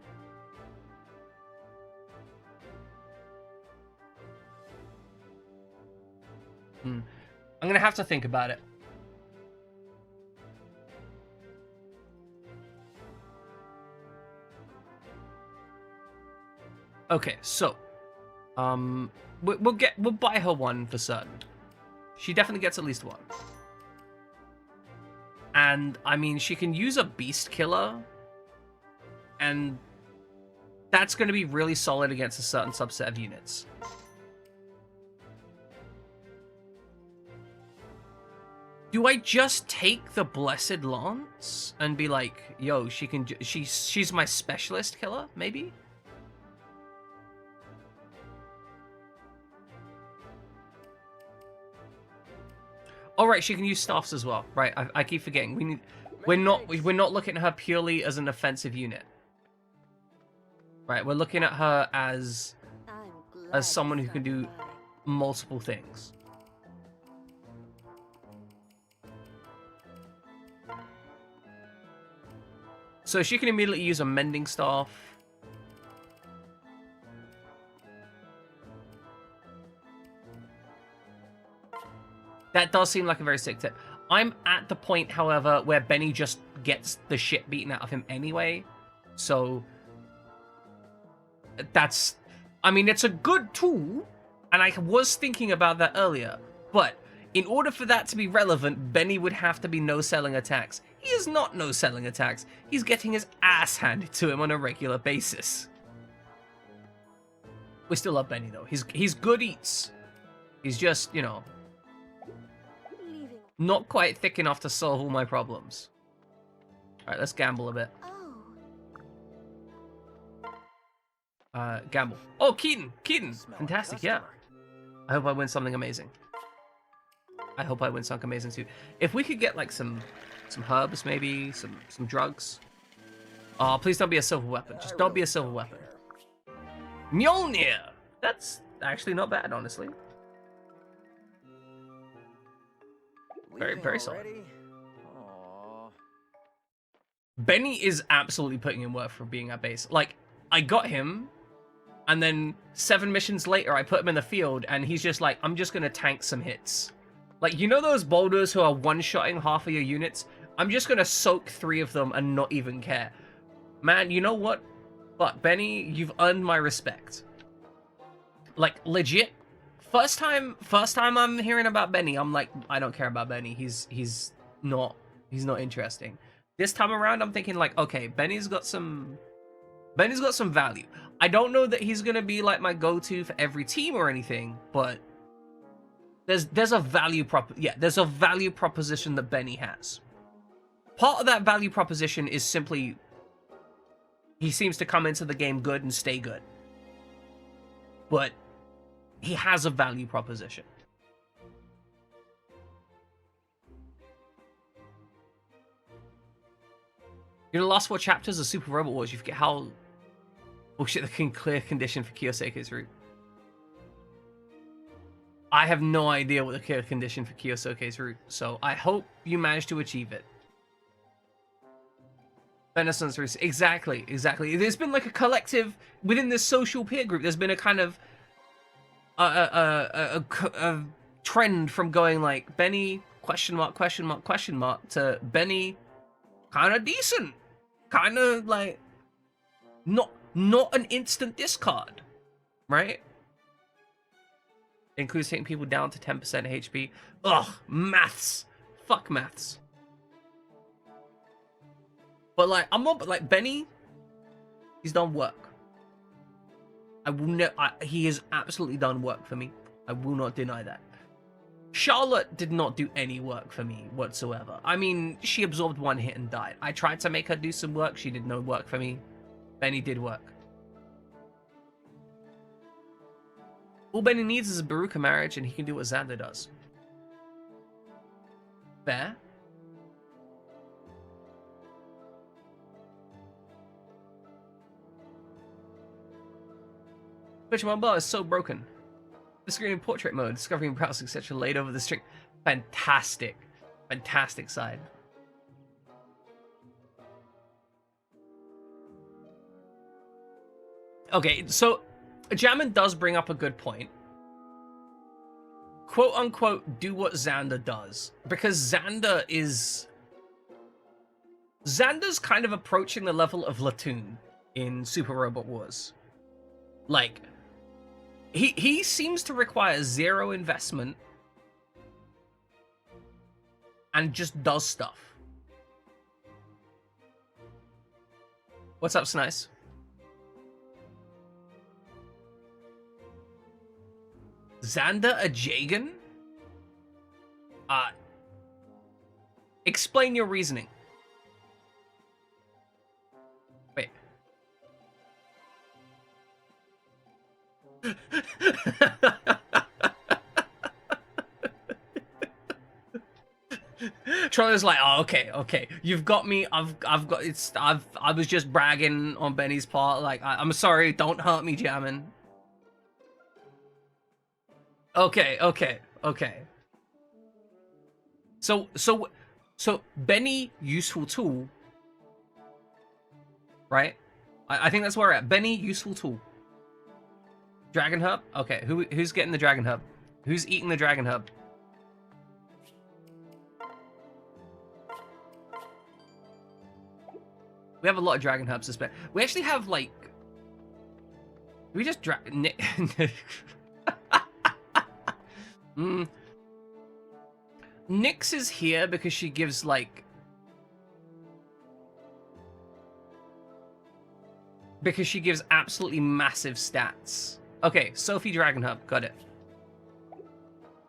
I'm gonna have to think about it. Okay, so we'll buy her one for certain. She definitely gets at least one. And, I mean, she can use a Beast Killer. And that's going to be really solid against a certain subset of units. Do I just take the Blessed Lance and be like, yo, she's my specialist killer, maybe? All right, she can use staffs as well. Right, I keep forgetting. We're not looking at her purely as an offensive unit. Right, we're looking at her as someone who can do multiple things. So she can immediately use a mending staff. That does seem like a very sick tip. I'm at the point, however, where Benny just gets the shit beaten out of him anyway. So that's, I mean, it's a good tool, and I was thinking about that earlier, but in order for that to be relevant, Benny would have to be no-selling attacks. He is not no-selling attacks. He's getting his ass handed to him on a regular basis. We still love Benny, though. He's good eats. He's just, you know, not quite thick enough to solve all my problems. Alright, let's gamble a bit. Gamble. Oh, Keaton! Keaton! Fantastic, yeah. I hope I win something amazing. I hope I win something amazing too. If we could get like some herbs, maybe some drugs. Oh, please don't be a silver weapon. Just don't be a silver weapon. Mjolnir. That's actually not bad, honestly. Very solid. Aww. Benny is absolutely putting in work for being at base. Like, I got him, and then 7 missions later, I put him in the field, and he's just like, I'm just gonna tank some hits. Like, you know those boulders who are one-shotting half of your units? I'm just gonna soak 3 of them and not even care. Man, you know what? But Benny, you've earned my respect. Like, legit. First time I'm hearing about Benny, I'm like, I don't care about Benny. He's not interesting. This time around, I'm thinking like, okay, Benny's got some value. I don't know that he's gonna be like my go-to for every team or anything, but there's a value proposition that Benny has. Part of that value proposition is simply he seems to come into the game good and stay good. But he has a value proposition. In the last 4 chapters of Super Robot Wars, you forget how bullshit the clear condition for Kiyosuke's route. I have no idea what the clear condition for Kiyosuke's route, so I hope you manage to achieve it. Venison's route. Exactly. There's been like a collective, within this social peer group, there's been a kind of a trend from going like Benny question mark to Benny kind of decent, kind of like not an instant discard, right? Includes taking people down to 10% HP. Ugh, maths. Fuck maths. But like like Benny, he's done work. He has absolutely done work for me. I will not deny that. Charlotte did not do any work for me whatsoever. I mean, she absorbed 1 hit and died. I tried to make her do some work. She did no work for me. Benny did work. All Benny needs is a Baruka marriage, and he can do what Xander does. Fair. Twitch mobile is so broken. The screen in portrait mode, discovering browsing, etc. laid over the string. Fantastic. Fantastic side. Okay, so Jammin does bring up a good point. Quote unquote, do what Xander does. Because Xander's kind of approaching the level of Latoon in Super Robot Wars. Like, he seems to require 0 investment and just does stuff. What's up, Snice? Xander a Jagan? Explain your reasoning. Wait. Troller's like, oh, okay. You've got me. I was just bragging on Benny's part. Like, I'm sorry. Don't hurt me, Jammin. Okay. So Benny, useful tool, right? I think that's where we're at. Benny, useful tool. Dragon Herb? Okay, who's getting the Dragon Herb? Who's eating the Dragon Herb? We have a lot of Dragon Herbs to spend. We actually have, like... We just Nick... Nyx is here because she gives, like... Because she gives absolutely massive stats. Okay, Sophie Dragon Herb, got it.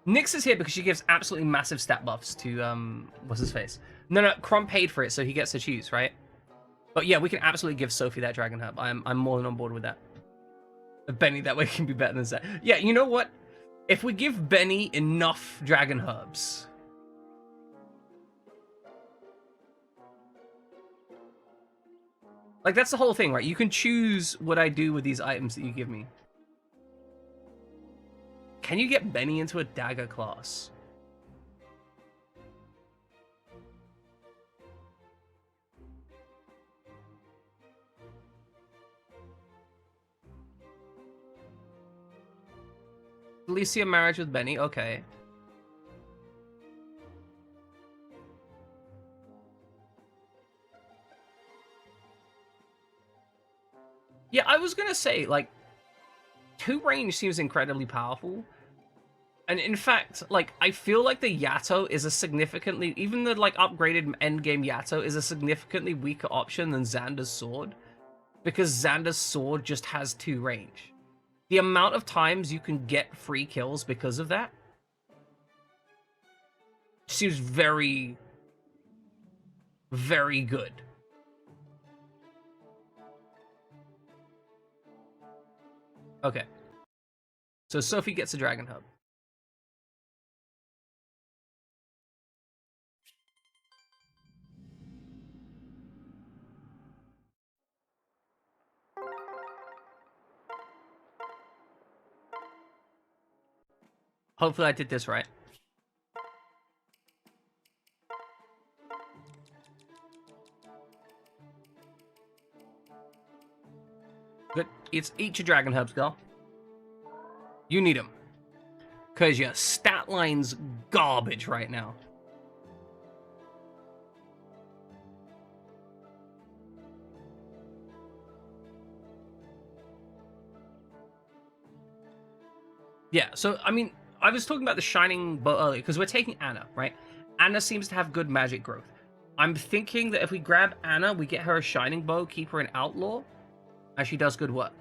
Nyx is here because she gives absolutely massive stat buffs to, what's his face? No, Crom paid for it, so he gets to choose, right? But yeah, we can absolutely give Sophie that Dragon Herb. I'm more than on board with that. Benny that way can be better than Zach. Yeah, you know what? If we give Benny enough Dragon Herbs... Like, that's the whole thing, right? You can choose what I do with these items that you give me. Can you get Benny into a dagger class? Alicia marriage with Benny, okay. Yeah, I was gonna say, like, 2 range seems incredibly powerful. And in fact, like, I feel like the Yato is a significantly, even the, like, upgraded endgame Yato is a significantly weaker option than Xander's sword. Because Xander's sword just has 2 range. The amount of times you can get free kills because of that seems very, very good. Okay. So Sophie gets a Dragon Hub. Hopefully I did this right. Good. Eat your Dragon Hubs, girl. You need them. Because your stat line's garbage right now. Yeah, so, I mean, I was talking about the Shining Bow earlier, because we're taking Anna, right? Anna seems to have good magic growth. I'm thinking that if we grab Anna, we get her a Shining Bow, keep her an Outlaw, and she does good work.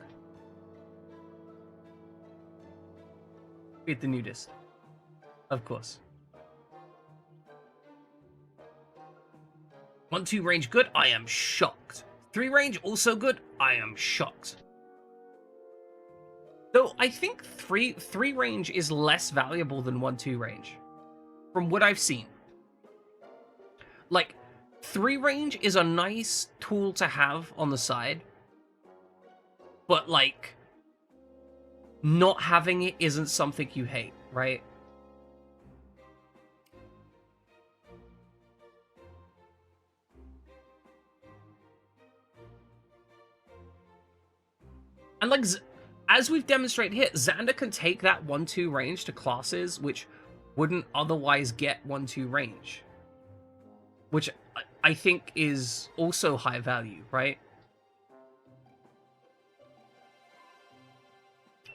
Beat the nudist. Of course. 1-2 range good? I am shocked. 3 range also good? I am shocked. Though I think 3 range is less valuable than 1-2 range. From what I've seen. Like, 3 range is a nice tool to have on the side. But, like, not having it isn't something you hate, right? And, like, as we've demonstrated here, Xander can take that 1-2 range to classes which wouldn't otherwise get 1-2 range. Which I think is also high value, right?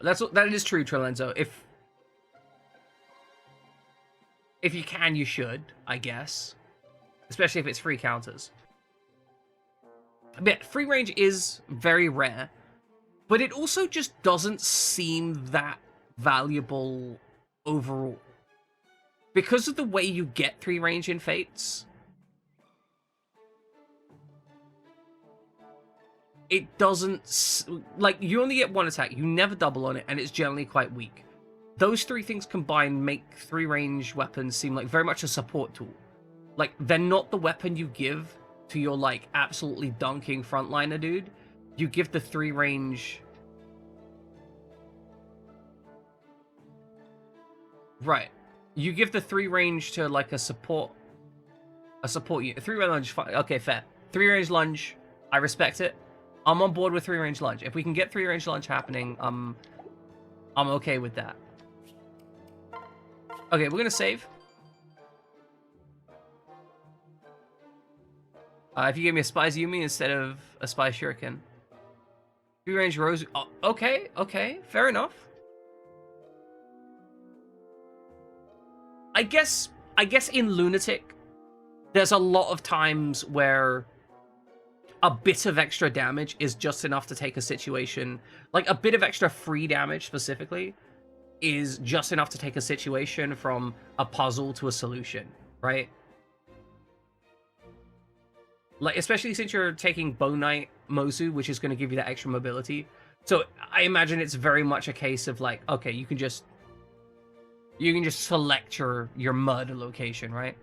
That is true, Trelenzo. If If you can, you should, I guess. Especially if it's free counters. But free range is very rare, but it also just doesn't seem that valuable overall. Because of the way you get 3 range in Fates, it doesn't... Like, you only get 1 attack, you never double on it, and it's generally quite weak. Those 3 things combined make 3 range weapons seem like very much a support tool. Like, they're not the weapon you give to your, like, absolutely dunking frontliner dude. You give the 3 range... Right. You give the 3 range to, like, a support unit. 3 range lunge, fine. Okay, fair. 3 range lunge, I respect it. I'm on board with 3 range lunge. If we can get 3 range lunge happening, I'm okay with that. Okay, we're gonna save. If you gave me a Spy Yumi instead of a Spy Shuriken. 3 range Rose. Oh, okay, fair enough. I guess in Lunatic, there's a lot of times where a bit of extra damage is just enough to take a situation. Like, a bit of extra free damage, specifically, is just enough to take a situation from a puzzle to a solution, right? Like, especially since you're taking Bone Knight Mozu, which is going to give you that extra mobility. So, I imagine it's very much a case of, like, okay, you can just select your murder location, right?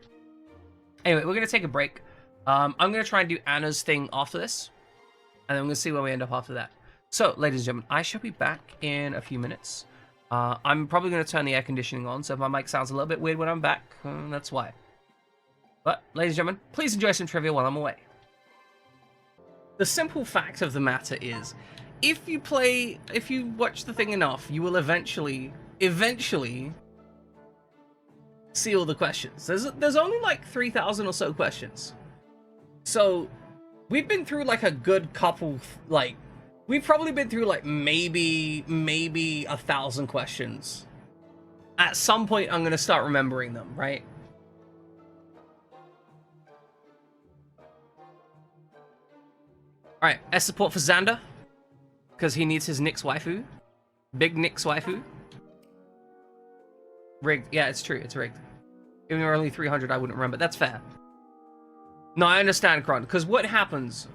Anyway, we're going to take a break. I'm going to try and do Anna's thing after this, and then we're going to see where we end up after that. So, ladies and gentlemen, I shall be back in a few minutes. I'm probably going to turn the air conditioning on, so if my mic sounds a little bit weird when I'm back, that's why. But, ladies and gentlemen, please enjoy some trivia while I'm away. The simple fact of the matter is, if you watch the thing enough, you will eventually see all the questions. There's only like 3,000 or so questions. So, we've been through like a good couple, like, we've probably been through like maybe 1,000 questions. At some point, I'm going to start remembering them, right? Alright, S support for Xander. Because he needs his Nyx waifu. Big Nyx waifu. Rigged. Yeah, it's true. It's rigged. If we were only 300, I wouldn't remember. That's fair. No, I understand, Kron. Because what happens,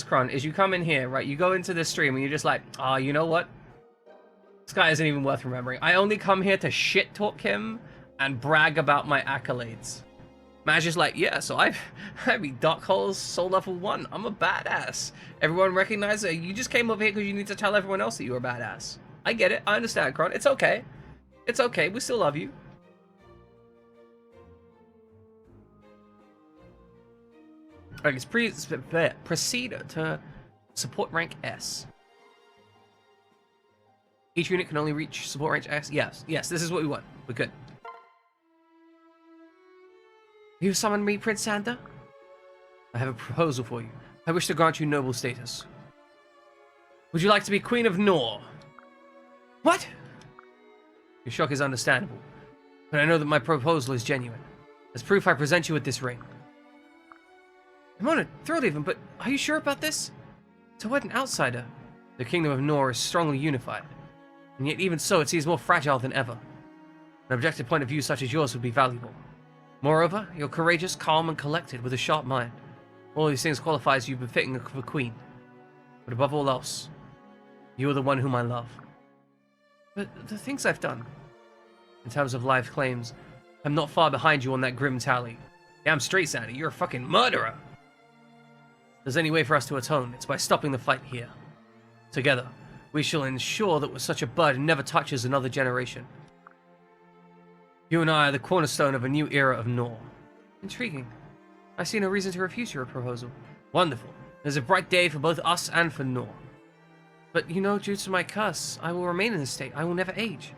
Kron, is you come in here, right? You go into this stream and you're just like, oh, you know what? This guy isn't even worth remembering. I only come here to shit talk him and brag about my accolades. Maj is like, yeah, so I beat Dark Hole's Soul Level 1. I'm a badass. Everyone recognizes it. You just came over here because you need to tell everyone else that you're a badass. I get it. I understand, Kron. It's okay. It's okay. We still love you. Alright, let's proceed to support rank S. Each unit can only reach support rank S. Yes, this is what we want. We're good. You summoned me, Prince Xander? I have a proposal for you. I wish to grant you noble status. Would you like to be Queen of Nor? What? Your shock is understandable, but I know that my proposal is genuine. As proof, I present you with this ring. I'm honored, thrilled even, but are you sure about this? To what an outsider? The kingdom of Nor is strongly unified, and yet even so, it seems more fragile than ever. An objective point of view such as yours would be valuable. Moreover, you're courageous, calm, and collected, with a sharp mind. All these things qualifies you befitting of a queen. But above all else, you are the one whom I love. But the things I've done, in terms of life claims, I'm not far behind you on that grim tally. Damn straight, Sandy, you're a fucking murderer! If there's any way for us to atone, it's by stopping the fight here. Together, we shall ensure that such a burden never touches another generation. You and I are the cornerstone of a new era of Nor. Intriguing. I see no reason to refuse your proposal. Wonderful. There's a bright day for both us and for Nor. But you know, due to my curse, I will remain in this state. I will never age.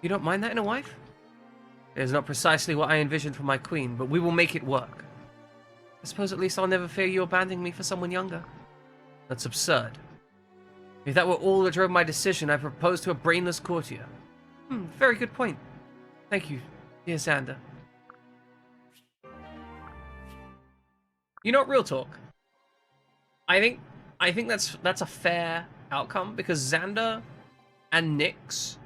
You don't mind that in a wife? It is not precisely what I envisioned for my queen, but we will make it work. I suppose at least I'll never fear you abandoning me for someone younger. That's absurd. If that were all that drove my decision, I propose to a brainless courtier. Very good point. Thank you, dear Xander. You know, real talk. I think that's a fair outcome because Xander and Nyx,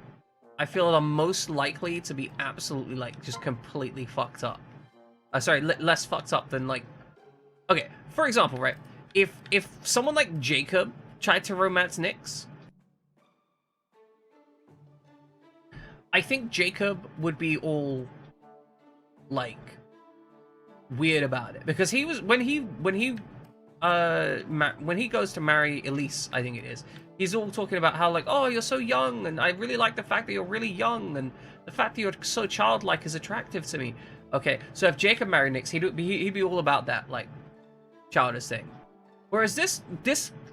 I feel, are most likely to be absolutely like just completely fucked up. Sorry, less fucked up than like. Okay, for example, right? If someone like Jacob tried to romance Nyx, I think Jacob would be all like weird about it because he was when he goes to marry Elise, I think it is, he's all talking about how like, oh, you're so young and I really like the fact that you're really young and the fact that you're so childlike is attractive to me. Okay, so if Jacob married Nyx, he'd be all about that like childish thing. Whereas this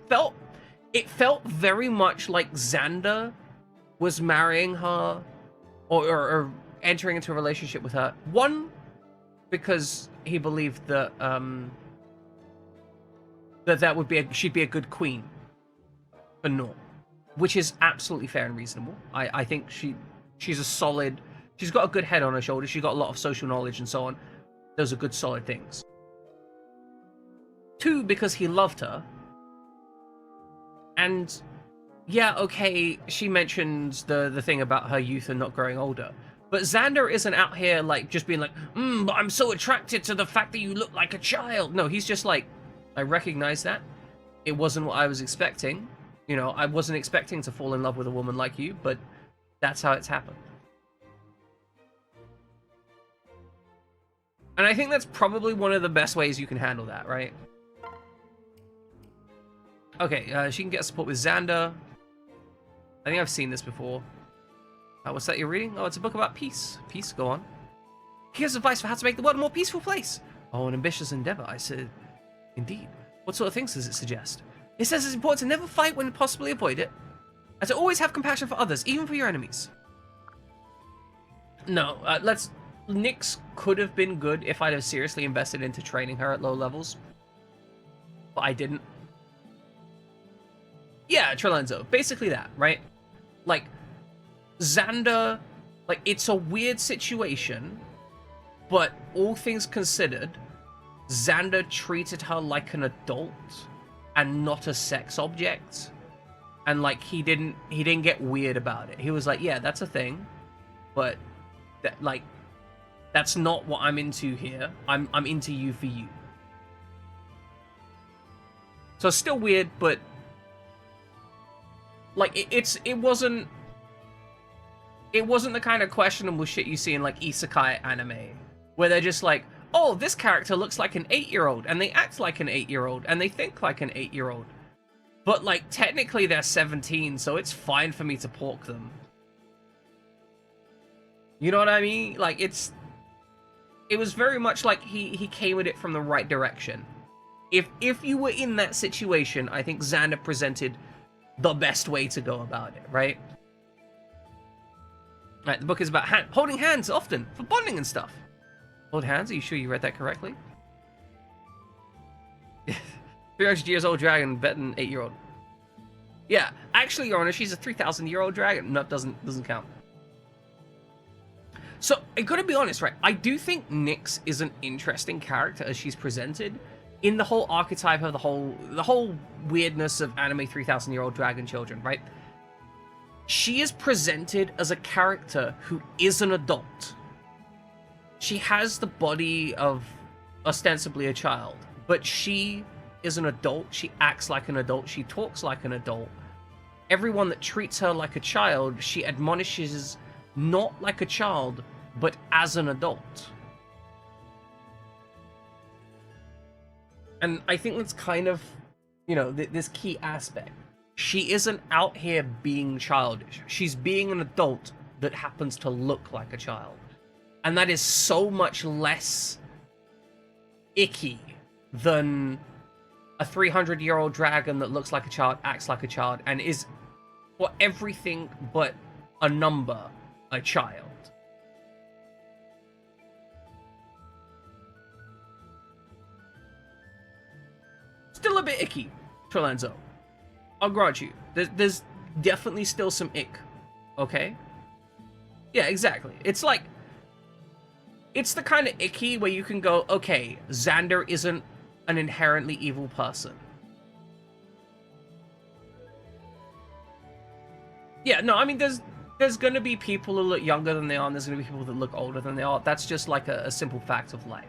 felt very much like Xander was marrying her or entering into a relationship with her. One, because he believed that that would be she'd be a good queen for Norm, which is absolutely fair and reasonable. I think she's a solid. She's got a good head on her shoulders. She's got a lot of social knowledge and so on. Those are good, solid things. Two, because he loved her. And yeah, okay, she mentions the thing about her youth and not growing older. But Xander isn't out here like just being like, but I'm so attracted to the fact that you look like a child. No, he's just like, I recognize that. It wasn't what I was expecting. You know, I wasn't expecting to fall in love with a woman like you, but that's how it's happened. And I think that's probably one of the best ways you can handle that, right? Okay, she can get support with Xander. I think I've seen this before. What's that you're reading? Oh, it's a book about peace. Peace, go on. Here's advice for how to make the world a more peaceful place. Oh, an ambitious endeavor, I said. Indeed. What sort of things does it suggest? It says it's important to never fight when possibly avoid it, and to always have compassion for others, even for your enemies. No, Nyx could have been good if I'd have seriously invested into training her at low levels, but I didn't. Yeah, Trelenzo, basically that, right? Like, Xander, like, it's a weird situation, but all things considered, Xander treated her like an adult and not a sex object, and like he didn't get weird about it. He was like, yeah, that's a thing, but that, like, that's not what I'm into here. I'm into you for you. So it's still weird, but like it wasn't the kind of questionable shit you see in like isekai anime where they're just like, oh, this character looks like an 8-year-old, and they act like an 8-year-old, and they think like an 8-year-old. But, like, technically they're 17, so it's fine for me to pork them. You know what I mean? Like, it was very much like he came at it from the right direction. If you were in that situation, I think Xander presented the best way to go about it, right? Right, the book is about holding hands often, for bonding and stuff. Hold hands? Are you sure you read that correctly? 300 years old dragon, better than 8-year-old. Yeah, actually, Your Honor, she's a 3,000-year-old dragon. No, doesn't count. So, I gotta be honest, right? I do think Nyx is an interesting character as she's presented in the whole archetype of the whole weirdness of anime 3,000-year-old dragon children, right? She is presented as a character who is an adult. She has the body of ostensibly a child, but she is an adult. She acts like an adult. She talks like an adult. Everyone that treats her like a child, she admonishes not like a child, but as an adult. And I think that's kind of, you know, this key aspect. She isn't out here being childish. She's being an adult that happens to look like a child. And that is so much less icky than a 300-year-old dragon that looks like a child, acts like a child, and is, for everything but a number, a child. Still a bit icky, Trelenzo. I'll grant you. There's definitely still some ick, okay? Yeah, exactly. It's like, it's the kind of icky where you can go, okay, Xander isn't an inherently evil person. Yeah, no, I mean, there's going to be people who look younger than they are, and there's going to be people that look older than they are. That's just like a simple fact of life.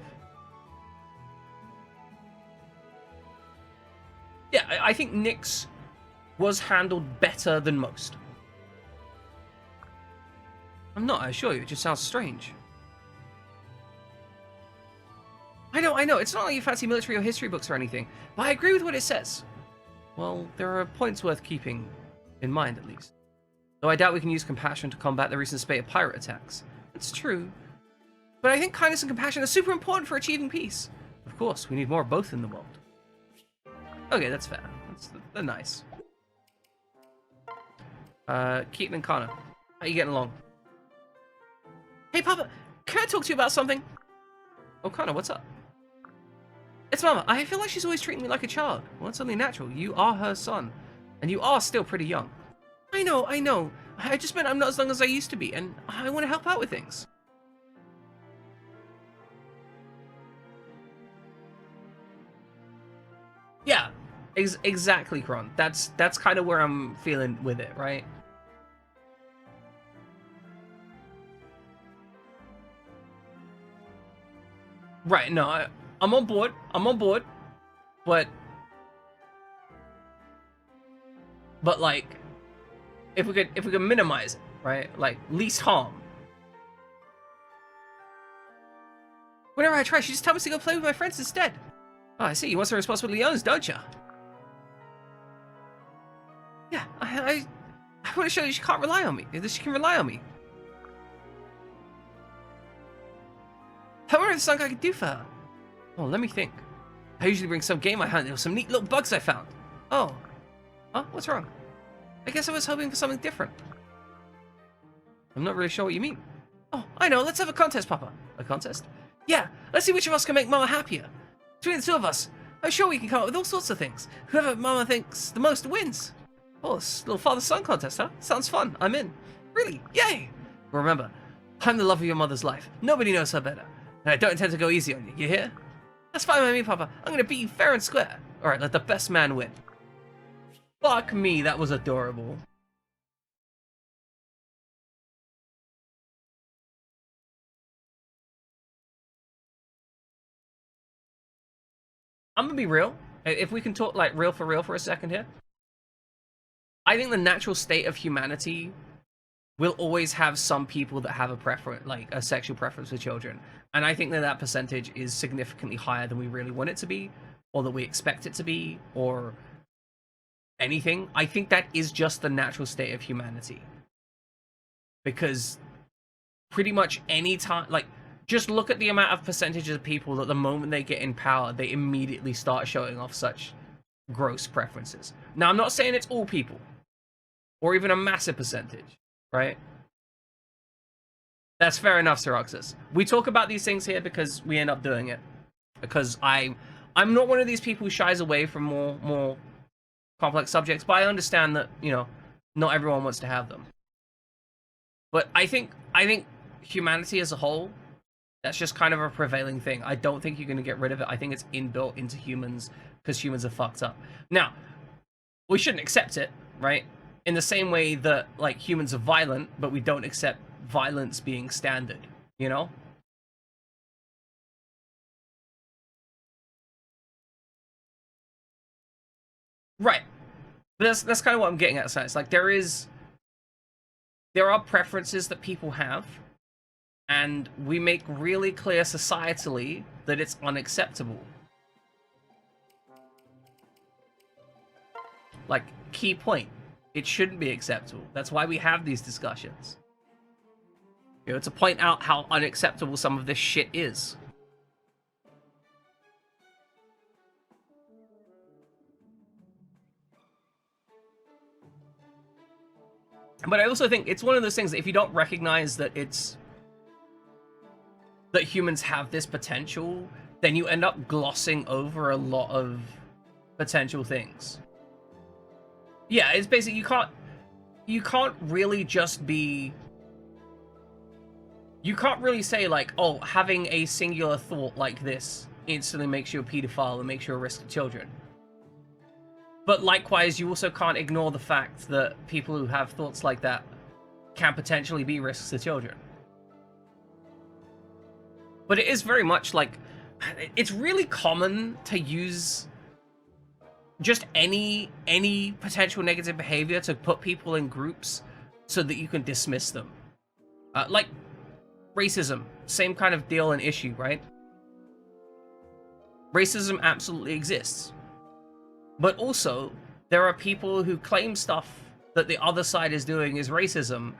Yeah, I think Nyx was handled better than most. I'm not, I assure you, it just sounds strange. I know, it's not like you fancy military or history books or anything, but I agree with what it says. Well, there are points worth keeping in mind, at least. Though I doubt we can use compassion to combat the recent spate of pirate attacks. It's true. But I think kindness and compassion are super important for achieving peace. Of course, we need more of both in the world. Okay, that's fair. They're nice. Keaton and Connor, how are you getting along? Hey, Papa, can I talk to you about something? Oh, Connor, what's up? It's Mama. I feel like she's always treating me like a child. Well, it's only natural. You are her son, and you are still pretty young. I know. I just meant I'm not as young as I used to be, and I want to help out with things. Yeah, exactly, Kron. That's kind of where I'm feeling with it, right? Right, no, I'm on board. But like, if we could minimize it, right? Like, least harm. Whenever I try, she just tells me to go play with my friends instead. Oh, I see. You want some responsibility owns, don't you? Yeah, I want to show you she can't rely on me. That she can rely on me. I wonder if there's something I could do for her. Oh, let me think. I usually bring some game I hunt. There were some neat little bugs I found. Oh. Huh? What's wrong? I guess I was hoping for something different. I'm not really sure what you mean. Oh, I know. Let's have a contest, Papa. A contest? Yeah. Let's see which of us can make Mama happier. Between the two of us, I'm sure we can come up with all sorts of things. Whoever Mama thinks the most wins. Oh, it's a little father-son contest, huh? Sounds fun. I'm in. Really? Yay! But remember, I'm the love of your mother's life. Nobody knows her better. And I don't intend to go easy on you. You hear? That's fine by me, Papa. I'm gonna beat you fair and square. Alright, let the best man win. Fuck me, that was adorable. I'm gonna be real. If we can talk like real for a second here. I think the natural state of humanity will always have some people that have a preference, like a sexual preference for children. And I think that percentage is significantly higher than we really want it to be, or that we expect it to be, or anything. I think that is just the natural state of humanity. Because pretty much any time, like, just look at the amount of percentages of people that the moment they get in power, they immediately start showing off such gross preferences. Now, I'm not saying it's all people, or even a massive percentage, right? That's fair enough, Syroxis. We talk about these things here because we end up doing it. Because I'm not one of these people who shies away from more complex subjects, but I understand that, you know, not everyone wants to have them. But I think humanity as a whole, that's just kind of a prevailing thing. I don't think you're going to get rid of it. I think it's inbuilt into humans because humans are fucked up. Now, we shouldn't accept it, right? In the same way that, like, humans are violent, but we don't accept violence being standard, you know? Right. But that's kind of what I'm getting at. So it's like there are preferences that people have, and we make really clear societally that it's unacceptable. Like, key point. It shouldn't be acceptable. That's why we have these discussions. You know, to point out how unacceptable some of this shit is. But I also think it's one of those things that if you don't recognize that that humans have this potential, then you end up glossing over a lot of potential things. Yeah, it's basically you can't really just be you can't really say like, oh, having a singular thought like this instantly makes you a pedophile and makes you a risk to children. But likewise, you also can't ignore the fact that people who have thoughts like that can potentially be risks to children. But it is very much like, it's really common to use just any potential negative behavior to put people in groups so that you can dismiss them. Like racism, same kind of deal and issue, right? Racism absolutely exists. But also, there are people who claim stuff that the other side is doing is racism,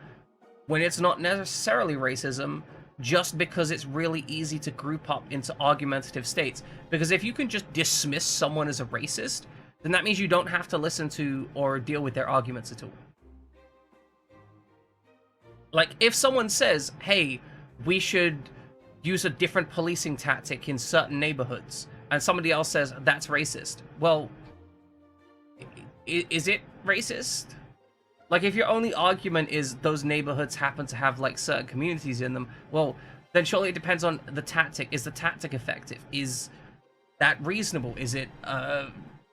when it's not necessarily racism, just because it's really easy to group up into argumentative states. Because if you can just dismiss someone as a racist, then that means you don't have to listen to or deal with their arguments at all. Like, if someone says, hey, we should use a different policing tactic in certain neighborhoods, and somebody else says, that's racist, well, is it racist? Like, if your only argument is those neighborhoods happen to have, like, certain communities in them, well, then surely it depends on the tactic. Is the tactic effective? Is that reasonable? Is it a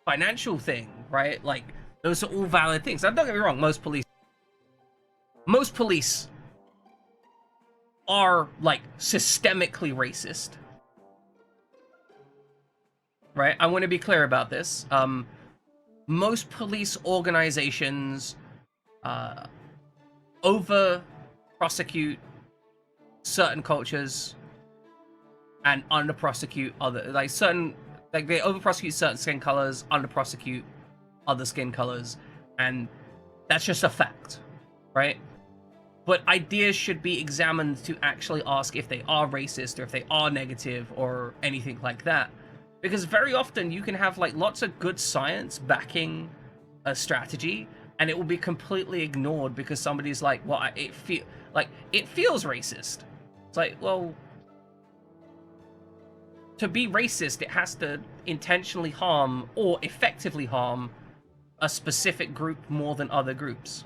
financial thing, right? Like, those are all valid things. Now, don't get me wrong, most police are, like, systemically racist. Right? I want to be clear about this. Most police organizations over prosecute certain cultures and under prosecute other, they over prosecute certain skin colors, under prosecute other skin colors, and that's just a fact, right? But ideas should be examined to actually ask if they are racist or if they are negative or anything like that. Because very often you can have like lots of good science backing a strategy, and it will be completely ignored because somebody's like, well, it feels racist. It's like, well, to be racist, it has to intentionally harm or effectively harm a specific group more than other groups.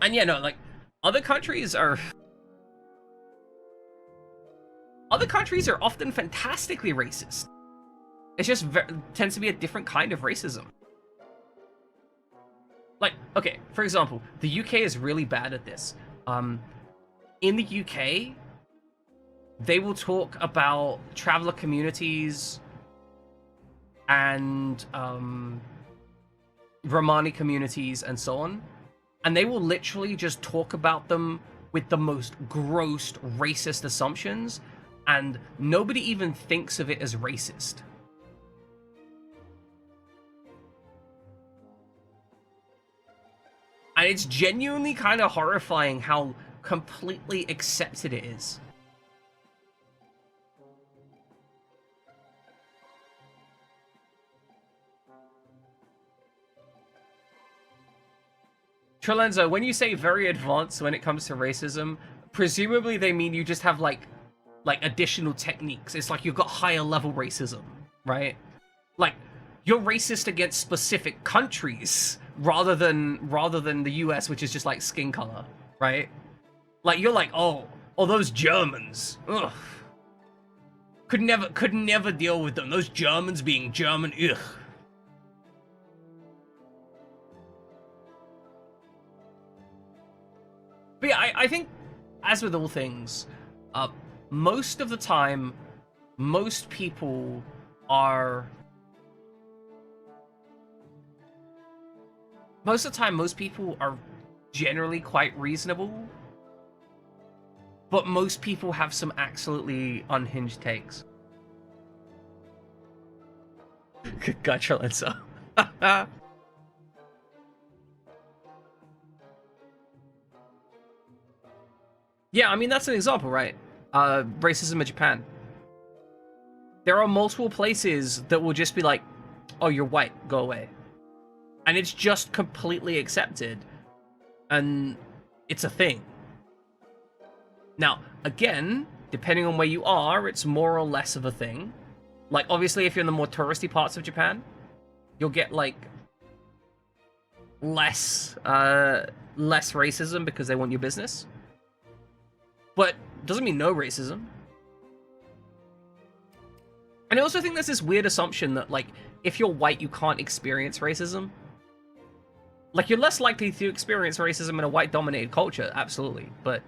And yeah, no, like, other countries are often fantastically racist. It's just tends to be a different kind of racism. Like, okay, for example, the UK is really bad at this. In the UK, they will talk about traveler communities and Romani communities and so on, and they will literally just talk about them with the most gross racist assumptions, and nobody even thinks of it as racist. And it's genuinely kind of horrifying how completely accepted it is. Trilenzo, when you say very advanced when it comes to racism, presumably they mean you just have like additional techniques. It's like you've got higher level racism, right? Like, you're racist against specific countries rather than the US, which is just like skin color, right? Like, you're like, oh, those Germans, ugh, could never deal with them. Those Germans being German, ugh. But yeah, I think, as with all things, most of the time, most people are generally quite reasonable, but most people have some absolutely unhinged takes. Gotcha, Lensa. Yeah, I mean, that's an example, right? Racism in Japan. There are multiple places that will just be like, oh, you're white, go away. And it's just completely accepted. And it's a thing. Now, again, depending on where you are, it's more or less of a thing. Like, obviously, if you're in the more touristy parts of Japan, you'll get, like, less less racism because they want your business. But doesn't mean no racism. And I also think there's this weird assumption that, like, if you're white, you can't experience racism. Like, you're less likely to experience racism in a white-dominated culture, absolutely. But,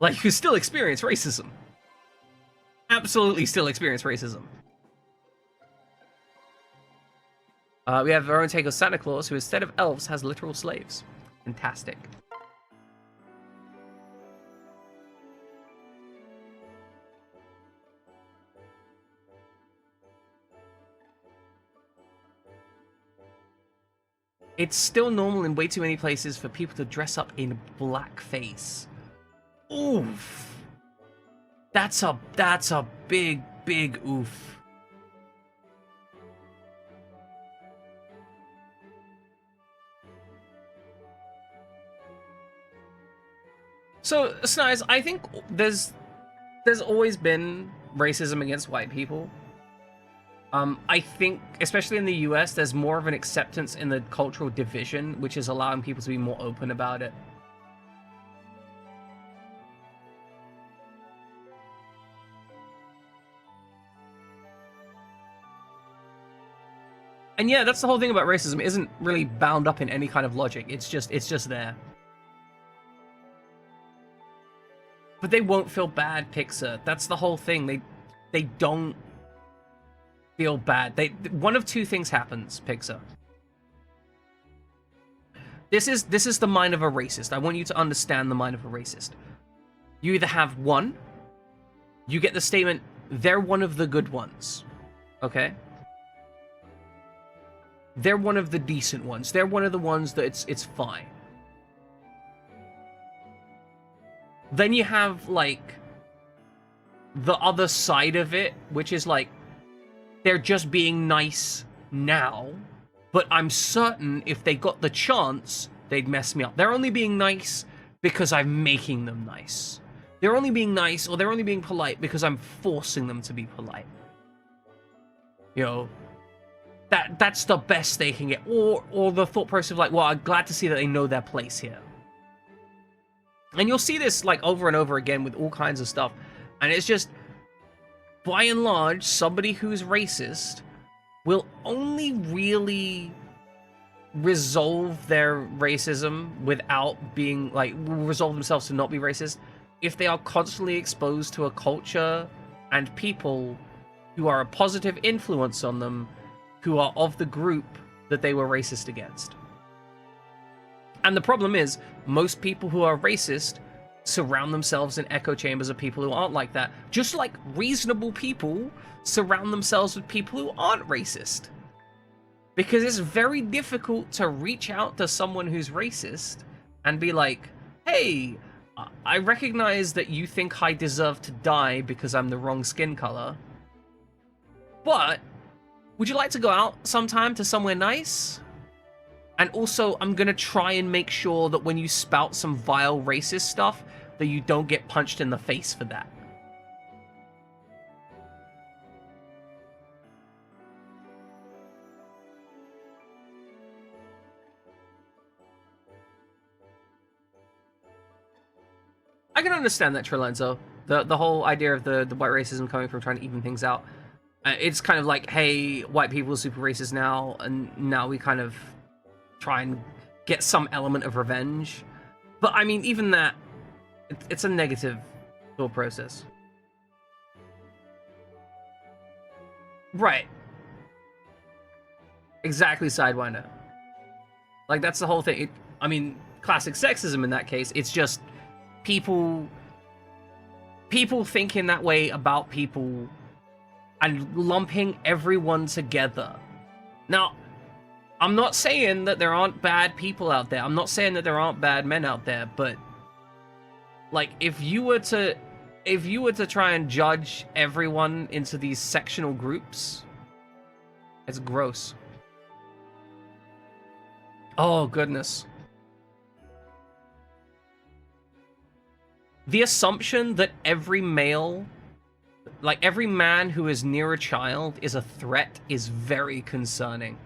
like, you still experience racism. Absolutely still experience racism. We have our own take of Santa Claus, who instead of elves has literal slaves. Fantastic. It's still normal in way too many places for people to dress up in blackface. Oof. That's a big, big oof. So, Snize, I think there's always been racism against white people. I think, especially in the US, there's more of an acceptance in the cultural division, which is allowing people to be more open about it. And yeah, that's the whole thing about racism. It isn't really bound up in any kind of logic. It's just there. But they won't feel bad, Pixar. That's the whole thing. They don't feel bad. One of two things happens, Pixar. This is the mind of a racist. I want you to understand the mind of a racist. You either have one, you get the statement, they're one of the good ones. Okay? They're one of the decent ones. They're one of the ones that it's fine. Then you have, like, the other side of it, which is like, they're just being nice now, but I'm certain if they got the chance, they'd mess me up. They're only being nice because I'm making them nice. They're only being nice, or they're only being polite because I'm forcing them to be polite. You know, that's the best they can get. Or the thought process of like, well, I'm glad to see that they know their place here. And you'll see this like over and over again with all kinds of stuff. And it's just, by and large, somebody who's racist will only really resolve their racism without being, like, resolve themselves to not be racist if they are constantly exposed to a culture and people who are a positive influence on them, who are of the group that they were racist against. And the problem is, most people who are racist surround themselves in echo chambers of people who aren't like that. Just like reasonable people surround themselves with people who aren't racist. Because it's very difficult to reach out to someone who's racist and be like, hey, I recognize that you think I deserve to die because I'm the wrong skin color, but would you like to go out sometime to somewhere nice? And also, I'm gonna try and make sure that when you spout some vile racist stuff, that you don't get punched in the face for that. I can understand that, Trilenzo. The whole idea of the white racism coming from trying to even things out. It's kind of like, hey, white people are super racist now, and now we kind of try and get some element of revenge. But I mean, even that, it's a negative thought process. Right. Exactly, Sidewinder. Like, that's the whole thing. I mean, classic sexism in that case. It's just people thinking that way about people and lumping everyone together. Now, I'm not saying that there aren't bad people out there. I'm not saying that there aren't bad men out there, but like, if you were to try and judge everyone into these sectional groups, it's gross. Oh, goodness. The assumption that every male, like every man who is near a child, is a threat is very concerning.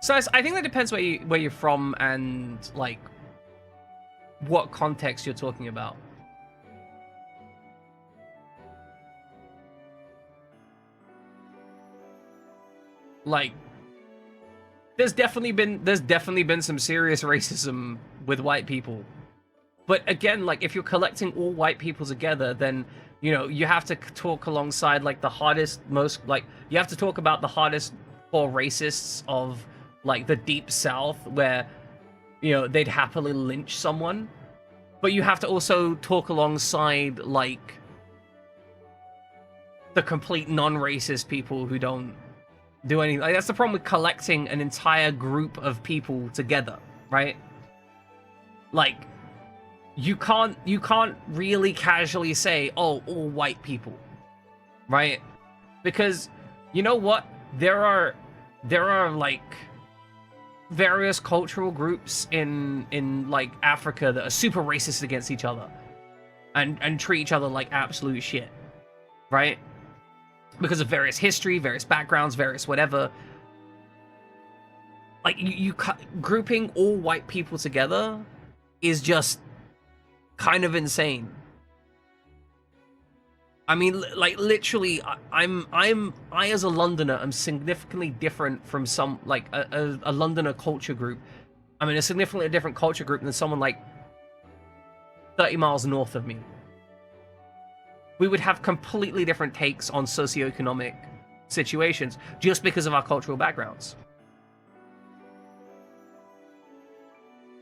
So I think that depends where you're from and like what context you're talking about. Like, there's definitely been some serious racism with white people. But again, like if you're collecting all white people together, then you know you have to talk alongside like the hardest, most like you have to talk about the hardest core racists of like the deep South, where you know they'd happily lynch someone. But you have to also talk alongside like the complete non-racist people who don't do anything. Like, that's the problem with collecting an entire group of people together, right? Like you can't really casually say, oh, all white people, right? Because you know what? There are like various cultural groups in like Africa that are super racist against each other and treat each other like absolute shit, right? Because of various history, various backgrounds, various whatever. Like you grouping all white people together is just kind of insane. I mean, like literally, I as a Londoner am significantly different from some like a Londoner culture group. I mean, a significantly different culture group than someone like 30 miles north of me. We would have completely different takes on socioeconomic situations just because of our cultural backgrounds.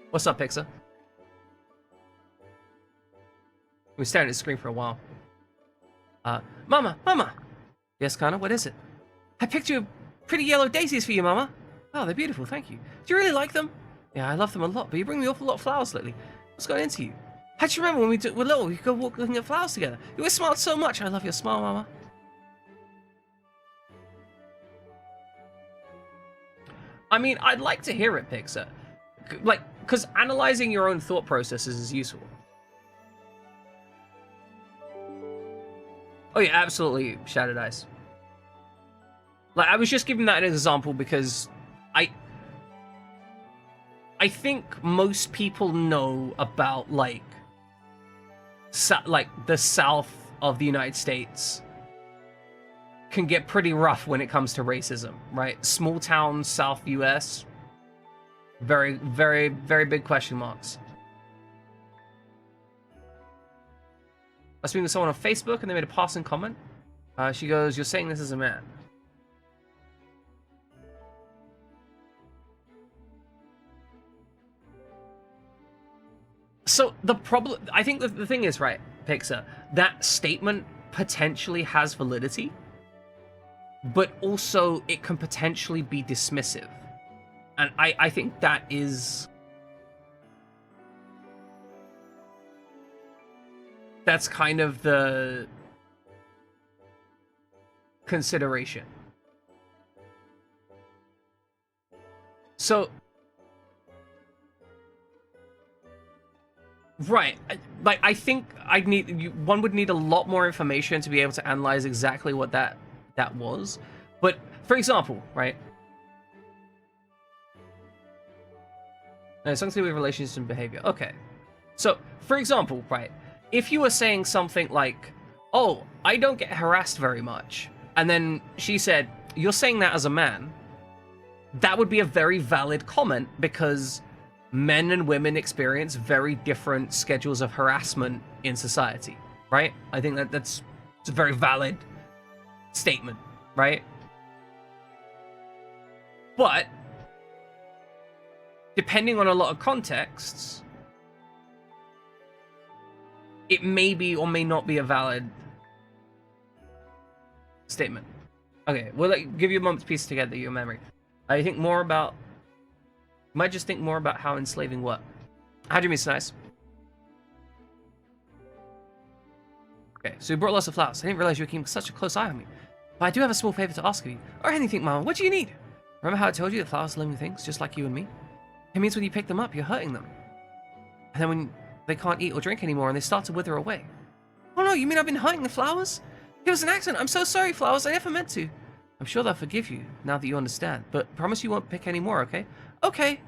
What's up, Pixar? We've been staring at the screen for a while. Mama! Yes, Connor, what is it? I picked you pretty yellow daisies for you, Mama. Oh, they're beautiful, thank you. Do you really like them? Yeah, I love them a lot, but you bring me an awful lot of flowers lately. What's going into you? How'd you remember when we were little, we could go walk looking at flowers together? You always smiled so much. I love your smile, Mama. I mean, I'd like to hear it, Pixar. Like, because analyzing your own thought processes is useful. Oh yeah, absolutely, Shattered Ice. Like, I was just giving that an example because I think most people know about like the South of the United States can get pretty rough when it comes to racism, right? Small town South US, very, very, very big question marks. I was speaking to someone on Facebook and they made a passing comment. She goes, "You're saying this as a man." So the problem, I think the thing is, right, Pixar, that statement potentially has validity, but also it can potentially be dismissive. And I think that is... that's kind of the consideration. So... right, like I think one would need a lot more information to be able to analyze exactly what that was. But for example, right, something to do with relationships and behavior. Okay, so for example, right, if you were saying something like, "Oh, I don't get harassed very much," and then she said, "You're saying that as a man," that would be a very valid comment because men and women experience very different schedules of harassment in society, right? I think that's a very valid statement, right? But depending on a lot of contexts, it may be or may not be a valid statement. Okay, we'll give you a moment to piece together your memory. I think more about... might just think more about how enslaving what. How do you mean, Nice? Okay, so you brought lots of flowers. I didn't realize you were keeping such a close eye on me. But I do have a small favor to ask of you. Or anything, Mama. What do you need? Remember how I told you that flowers are living things, just like you and me? It means when you pick them up, you're hurting them. And then when they can't eat or drink anymore and they start to wither away. Oh no, you mean I've been hurting the flowers? It was an accident. I'm so sorry, flowers. I never meant to. I'm sure they'll forgive you now that you understand, but promise you won't pick any more, okay? Okay.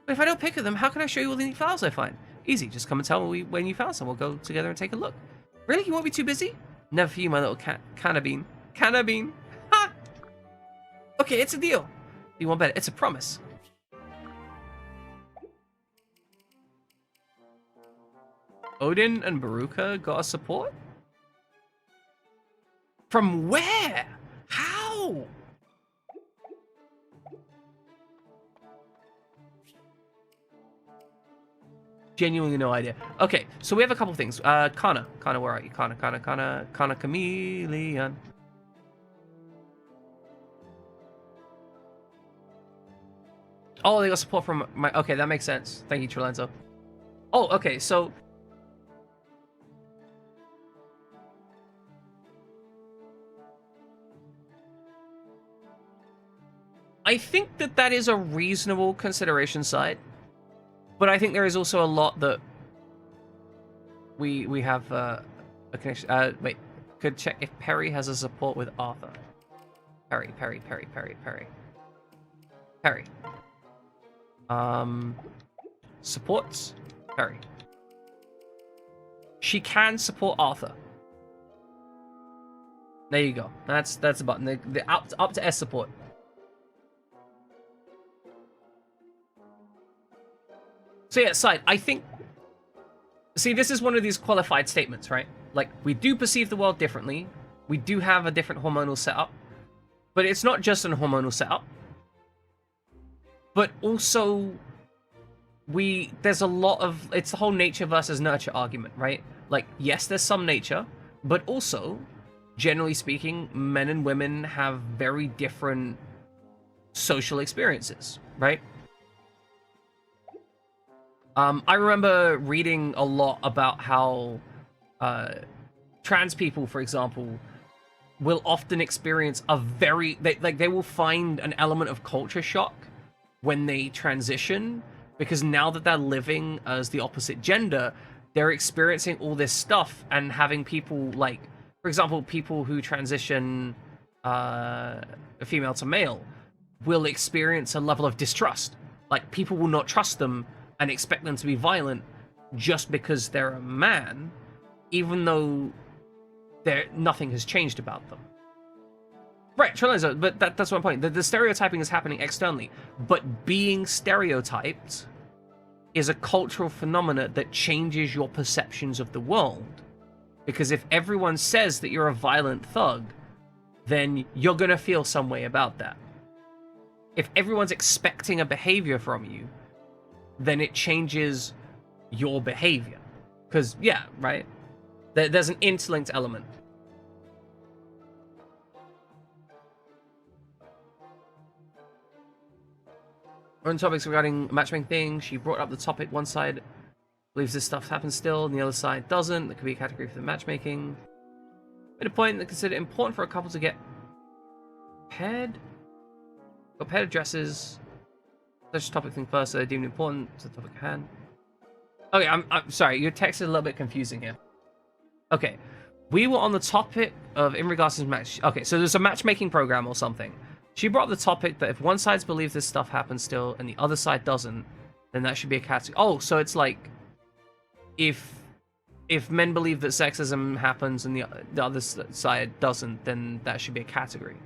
But if I don't pick at them, how can I show you all the neat flowers I find? Easy, just come and tell me when you found some. We'll go together and take a look. Really? You won't be too busy? Never for you, my little canna bean. Canna bean. Ha! Okay, it's a deal. You want better? It's a promise. Odin and Baruka got a support? From where? How? Genuinely no idea. Okay, so we have a couple things. Kana, where are you? Kana Chameleon. Oh, they got support from my... Okay, that makes sense. Thank you, Trelenzo. Oh, okay, so... I think that is a reasonable consideration side. But I think there is also a lot that we have a connection. Wait, could check if Perry has a support with Arthur. Perry. Supports Perry. She can support Arthur. There you go. That's a button. The up to S support. So yeah, side, I think... See, this is one of these qualified statements, right? Like, we do perceive the world differently. We do have a different hormonal setup. But it's not just an hormonal setup. But also, there's a lot of... It's the whole nature versus nurture argument, right? Like, yes, there's some nature. But also, generally speaking, men and women have very different social experiences, right? I remember reading a lot about how trans people, for example, will often experience a very... They will find an element of culture shock when they transition, because now that they're living as the opposite gender, they're experiencing all this stuff and having people, like, for example, people who transition female to male will experience a level of distrust. Like, people will not trust them and expect them to be violent just because they're a man, even though nothing has changed about them. Right, Trelenzo, but that's one point. The stereotyping is happening externally, but being stereotyped is a cultural phenomena that changes your perceptions of the world. Because if everyone says that you're a violent thug, then you're gonna feel some way about that. If everyone's expecting a behavior from you, then it changes your behavior. Because, yeah, right? There's an interlinked element. On topics regarding matchmaking things, she brought up the topic. One side believes this stuff happens still, and the other side doesn't. That could be a category for the matchmaking. Made a point that considered it important for a couple to get paired addresses. Such a topic thing first, so they deemed important to the topic at hand. Okay, I'm sorry, your text is a little bit confusing here. Okay, we were on the topic of in regards to match. Okay, so there's a matchmaking program or something. She brought up the topic that if one side believes this stuff happens still and the other side doesn't, then that should be a category. Oh, so it's like if men believe that sexism happens and the other side doesn't, then that should be a category.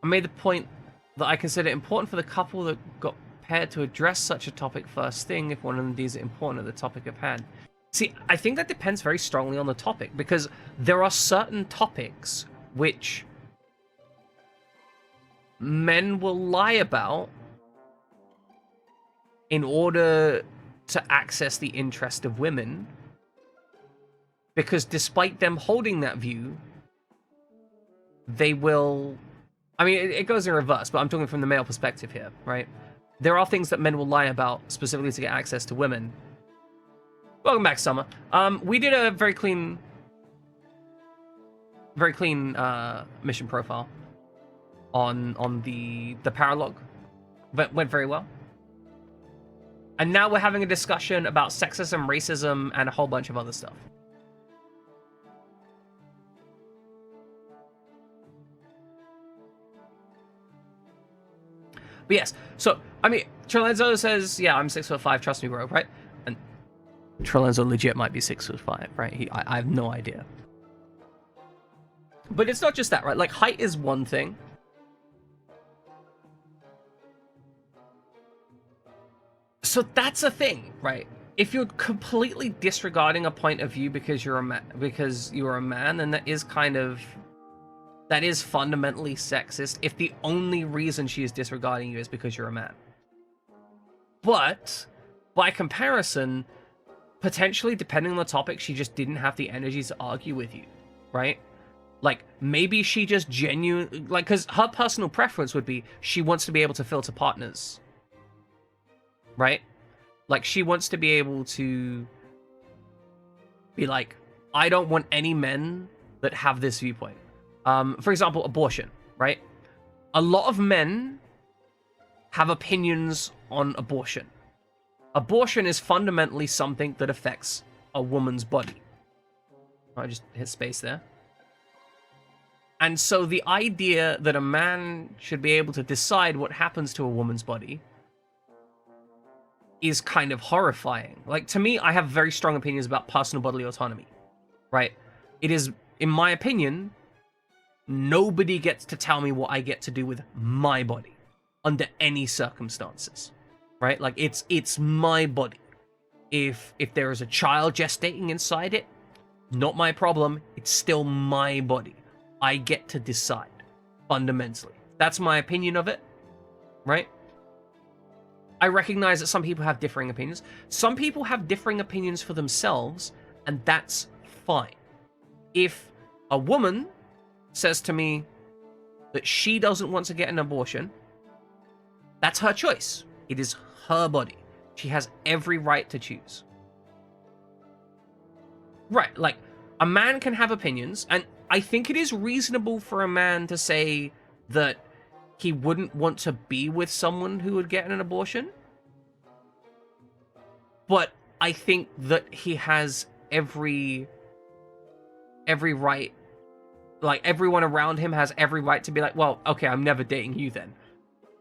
I made the point that I consider it important for the couple that got paired to address such a topic first thing if one of them deems it important at the topic of hand. See, I think that depends very strongly on the topic, because there are certain topics which men will lie about in order to access the interest of women, because despite them holding that view, they will... I mean, it goes in reverse, but I'm talking from the male perspective here, right? There are things that men will lie about specifically to get access to women. Welcome back, Summer. We did a very clean mission profile on the paralog. Went very well. And now we're having a discussion about sexism, racism, and a whole bunch of other stuff. But yes, so I mean, Trelenzo says, "Yeah, I'm 6'5". Trust me, bro." Right? And Trelenzo legit might be 6'5", right? I have no idea. But it's not just that, right? Like, height is one thing. So that's a thing, right? If you're completely disregarding a point of view because you're a man, then that is fundamentally sexist. If the only reason she is disregarding you is because you're a man. But by comparison, potentially, depending on the topic, she just didn't have the energy to argue with you, right? Like, maybe she just genuinely, like, because her personal preference would be she wants to be able to filter partners, right? Like, she wants to be able to be like, I don't want any men that have this viewpoint. For example, abortion, right? A lot of men have opinions on abortion. Abortion is fundamentally something that affects a woman's body. I just hit space there. And so the idea that a man should be able to decide what happens to a woman's body is kind of horrifying. Like, to me, I have very strong opinions about personal bodily autonomy, right? It is, in my opinion, nobody gets to tell me what I get to do with my body under any circumstances, right? Like, it's my body. If there is a child gestating inside it, not my problem. It's still my body. I get to decide, fundamentally. That's my opinion of it, right? I recognize that some people have differing opinions. Some people have differing opinions for themselves, and that's fine. If a woman says to me that she doesn't want to get an abortion, that's her choice. It is her body. She has every right to choose. Right, like, a man can have opinions, and I think it is reasonable for a man to say that he wouldn't want to be with someone who would get an abortion. But I think that he has every right, like, everyone around him has every right to be like, well, okay, I'm never dating you then.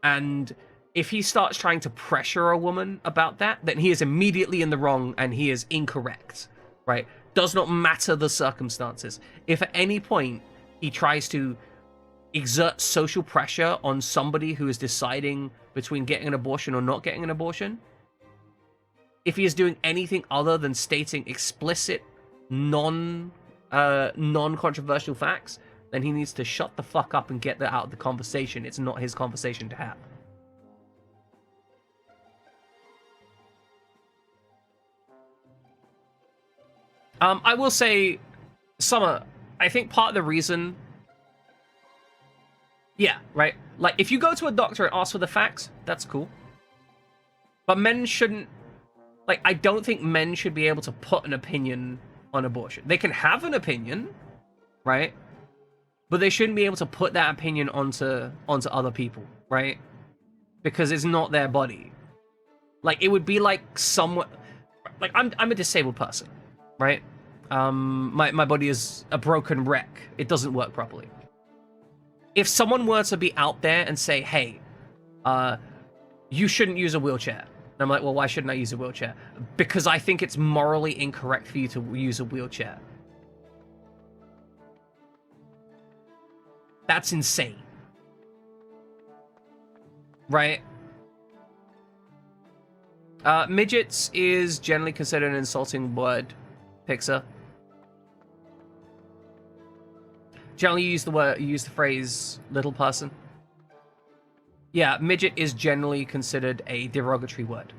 And if he starts trying to pressure a woman about that, then he is immediately in the wrong and he is incorrect, right? Does not matter the circumstances. If at any point he tries to exert social pressure on somebody who is deciding between getting an abortion or not getting an abortion, if he is doing anything other than stating explicit, non-controversial facts, then he needs to shut the fuck up and get that out of the conversation. It's not his conversation to have. I will say, Summer, I think part of the reason... Yeah, right? Like, if you go to a doctor and ask for the facts, that's cool. But men shouldn't... Like, I don't think men should be able to put an opinion on abortion. They can have an opinion, right? But they shouldn't be able to put that opinion onto other people, right? Because it's not their body. Like, it would be like someone... Like, I'm a disabled person, right? My body is a broken wreck. It doesn't work properly. If someone were to be out there and say, hey, you shouldn't use a wheelchair. And I'm like, well, why shouldn't I use a wheelchair? Because I think it's morally incorrect for you to use a wheelchair. That's insane. Right? Midgets is generally considered an insulting word, Pixar. Generally, you use the phrase "little person." Yeah, midget is generally considered a derogatory word.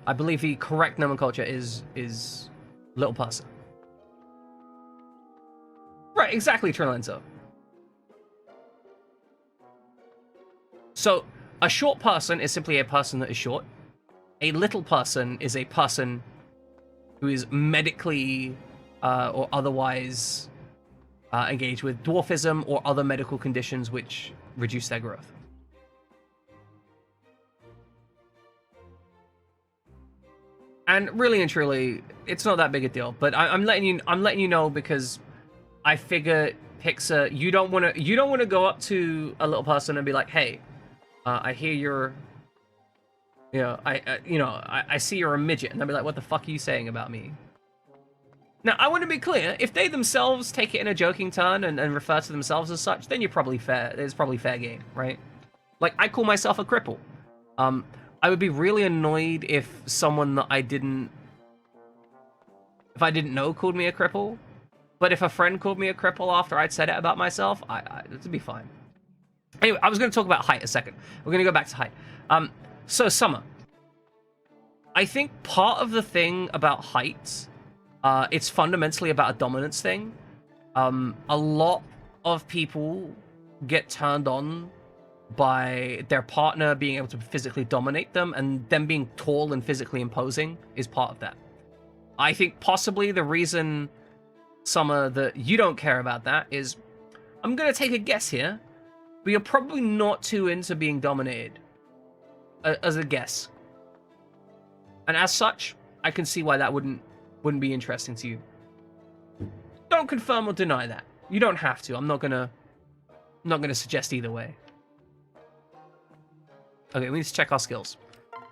I believe the correct nomenclature is little person. Right, exactly, Trelenzo. So, a short person is simply a person that is short. A little person is a person who is medically or otherwise engaged with dwarfism or other medical conditions which reduce their growth. And really and truly, it's not that big a deal. But I'm letting you know because I figure Pixar, you don't want to go up to a little person and be like, hey, I hear you're, I see you're a midget, and they'll be like, what the fuck are you saying about me? Now, I want to be clear, if they themselves take it in a joking turn and refer to themselves as such, then you're probably fair. It's probably fair game, right? Like, I call myself a cripple. I would be really annoyed if someone that I didn't know called me a cripple. But if a friend called me a cripple after I'd said it about myself, it'd be fine. Anyway, I was going to talk about height a second. We're going to go back to height. So, Summer. I think part of the thing about height, it's fundamentally about a dominance thing. A lot of people get turned on by their partner being able to physically dominate them, and them being tall and physically imposing is part of that. I think possibly the reason, Summer, that you don't care about that is, I'm going to take a guess here, but you're probably not too into being dominated, as a guess. And as such, I can see why that wouldn't be interesting to you. Don't confirm or deny that. You don't have to. I'm not gonna suggest either way. Okay, we need to check our skills.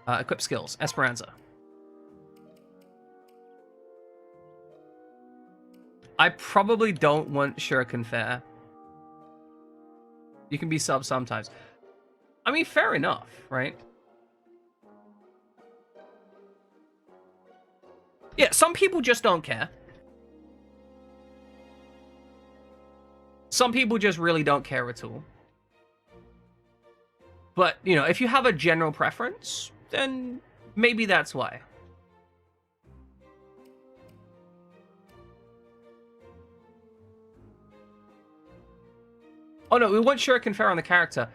Equip skills. Esperanza. I probably don't want Shuriken Fair. You can be sub sometimes. I mean, fair enough, right? Yeah, some people just don't care. Some people just really don't care at all. But, if you have a general preference, then maybe that's why. Oh no, we want Shuriken Fair on the character.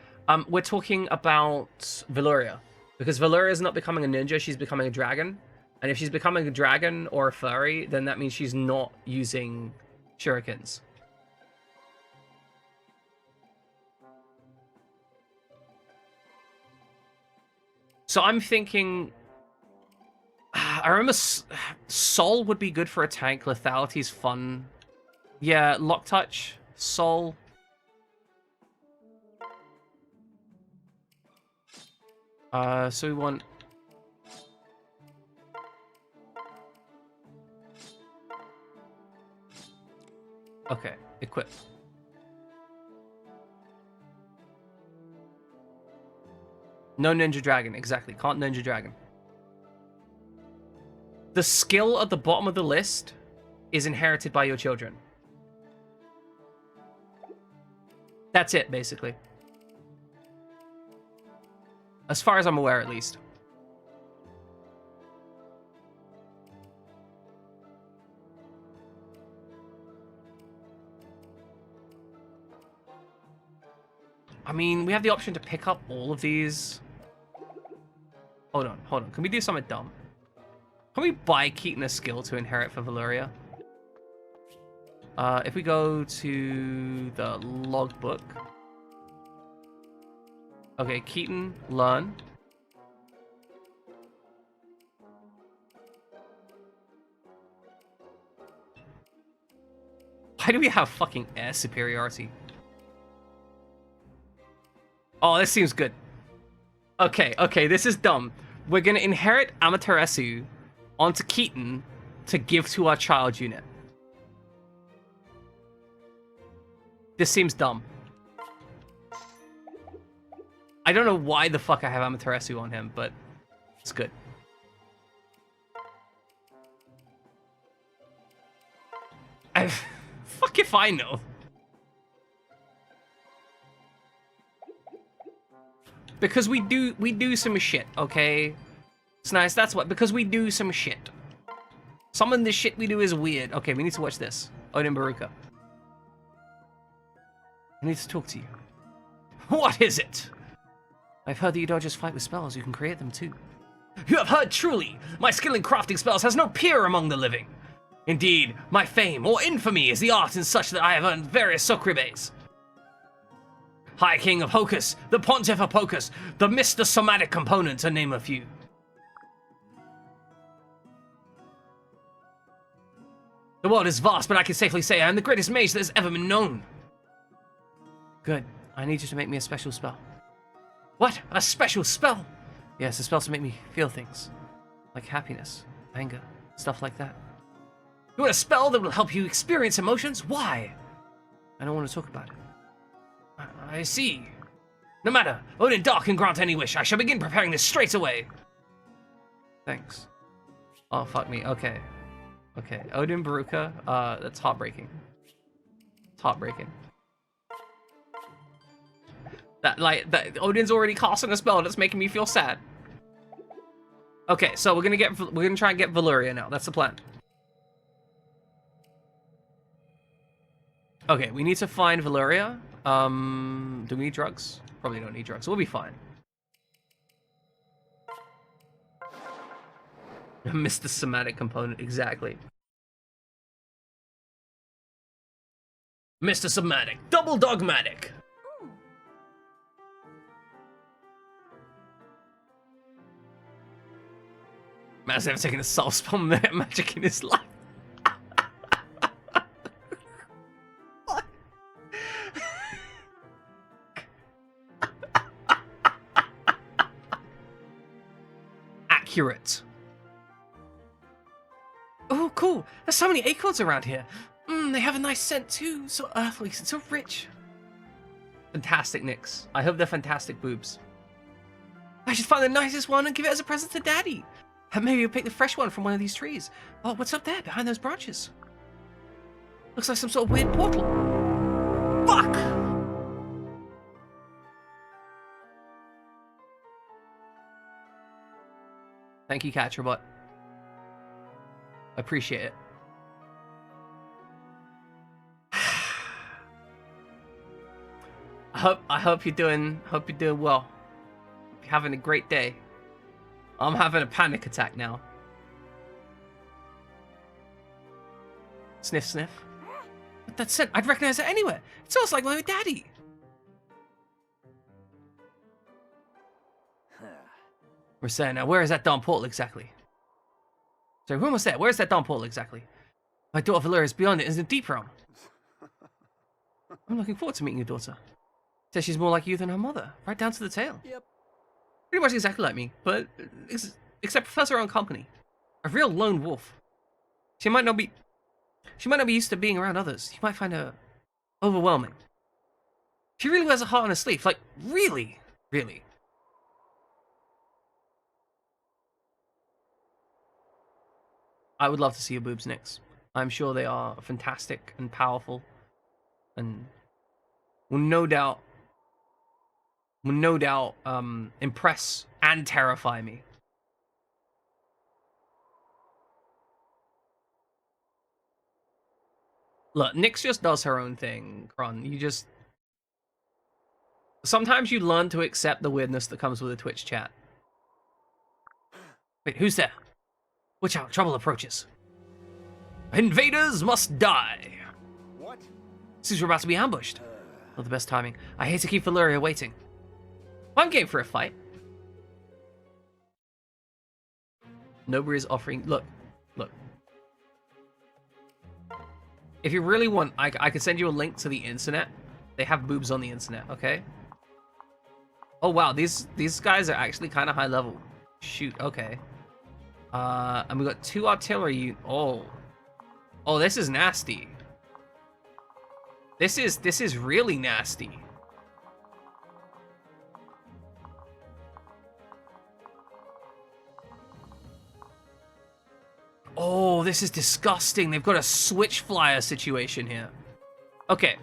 We're talking about Valyria. Because Valyria is not becoming a ninja, she's becoming a dragon. And if she's becoming a dragon or a furry, then that means she's not using shurikens. So I'm thinking... I remember Soul would be good for a tank. Lethality's fun. Yeah, Lock Touch, Soul. So we want... Okay, equip. No Ninja Dragon, exactly. Can't Ninja Dragon. The skill at the bottom of the list is inherited by your children. That's it, basically. As far as I'm aware, at least. I mean, we have the option to pick up all of these. Hold on. Can we do something dumb? Can we buy Keaton a skill to inherit for Valyria? If we go to the logbook. Okay, Keaton, learn. Why do we have fucking air superiority? Oh, this seems good. Okay, this is dumb. We're gonna inherit Amaterasu onto Keaton to give to our child unit. This seems dumb. I don't know why the fuck I have Amaterasu on him, but it's good. Fuck if I know. Because we do some shit, okay? It's nice, that's what, because we do some shit. Some of the shit we do is weird. Okay, we need to watch this. Odin Baruka. I need to talk to you. What is it? I've heard that you don't just fight with spells, you can create them too. You have heard truly! My skill in crafting spells has no peer among the living. Indeed, my fame or infamy is the art in such that I have earned various socribes. High King of Hocus, the Pontiff of Pocus, the Mr. Somatic Component, to name a few. The world is vast, but I can safely say I am the greatest mage that has ever been known. Good. I need you to make me a special spell. What? A special spell? Yes, a spell to make me feel things. Like happiness, anger, stuff like that. You want a spell that will help you experience emotions? Why? I don't want to talk about it. I see. No matter. Odin Dark can grant any wish. I shall begin preparing this straight away. Thanks. Oh, fuck me. Okay. Okay. Odin Baruka. That's heartbreaking. It's heartbreaking. That Odin's already casting a spell that's making me feel sad. Okay, so we're gonna try and get Valyria now. That's the plan. Okay, we need to find Valyria. Do we need drugs? Probably don't need drugs. We'll be fine. I missed the somatic component, exactly. Mr. Somatic, double dogmatic. Man's never taken a soul spell magic in his life. Accurate. Oh, cool. There's so many acorns around here. They have a nice scent too. So earthly, so rich. Fantastic, Nyx. I hope they're fantastic boobs. I should find the nicest one and give it as a present to Daddy. And maybe you'll pick the fresh one from one of these trees. Oh, what's up there behind those branches? Looks like some sort of weird portal. Fuck! Thank you, Catcherbot. I appreciate it. I hope you're doing well. Hope you're having a great day. I'm having a panic attack now. Sniff, sniff. But that scent, I'd recognize it anywhere. It smells like my daddy. We're saying now, where is that darn portal exactly? So who was there? Where is that darn portal exactly? My daughter Valyria is beyond it, in the deep realm. I'm looking forward to meeting your daughter. Says she's more like you than her mother, right down to the tail. Yep. Pretty much exactly like me, but except prefers her own company. A real lone wolf. She might not be used to being around others. You might find her overwhelming. She really wears a heart on her sleeve, like really, really. I would love to see your boobs, Nyx. I'm sure they are fantastic and powerful, and will no doubt impress and terrify me. Look, Nyx just does her own thing, Kron. Sometimes you learn to accept the weirdness that comes with a Twitch chat. Wait, who's there? Watch out, trouble approaches. Invaders must die. What? Seems we're about to be ambushed. Not the best timing. I hate to keep Valyria waiting. I'm game for a fight. Nobody is offering... Look. If you really want, I could send you a link to the internet. They have boobs on the internet, okay? Oh, wow. These guys are actually kind of high level. Shoot, okay. And we got 2 artillery. Oh, this is nasty. This is really nasty. Oh, this is disgusting. They've got a switch flyer situation here. Okay.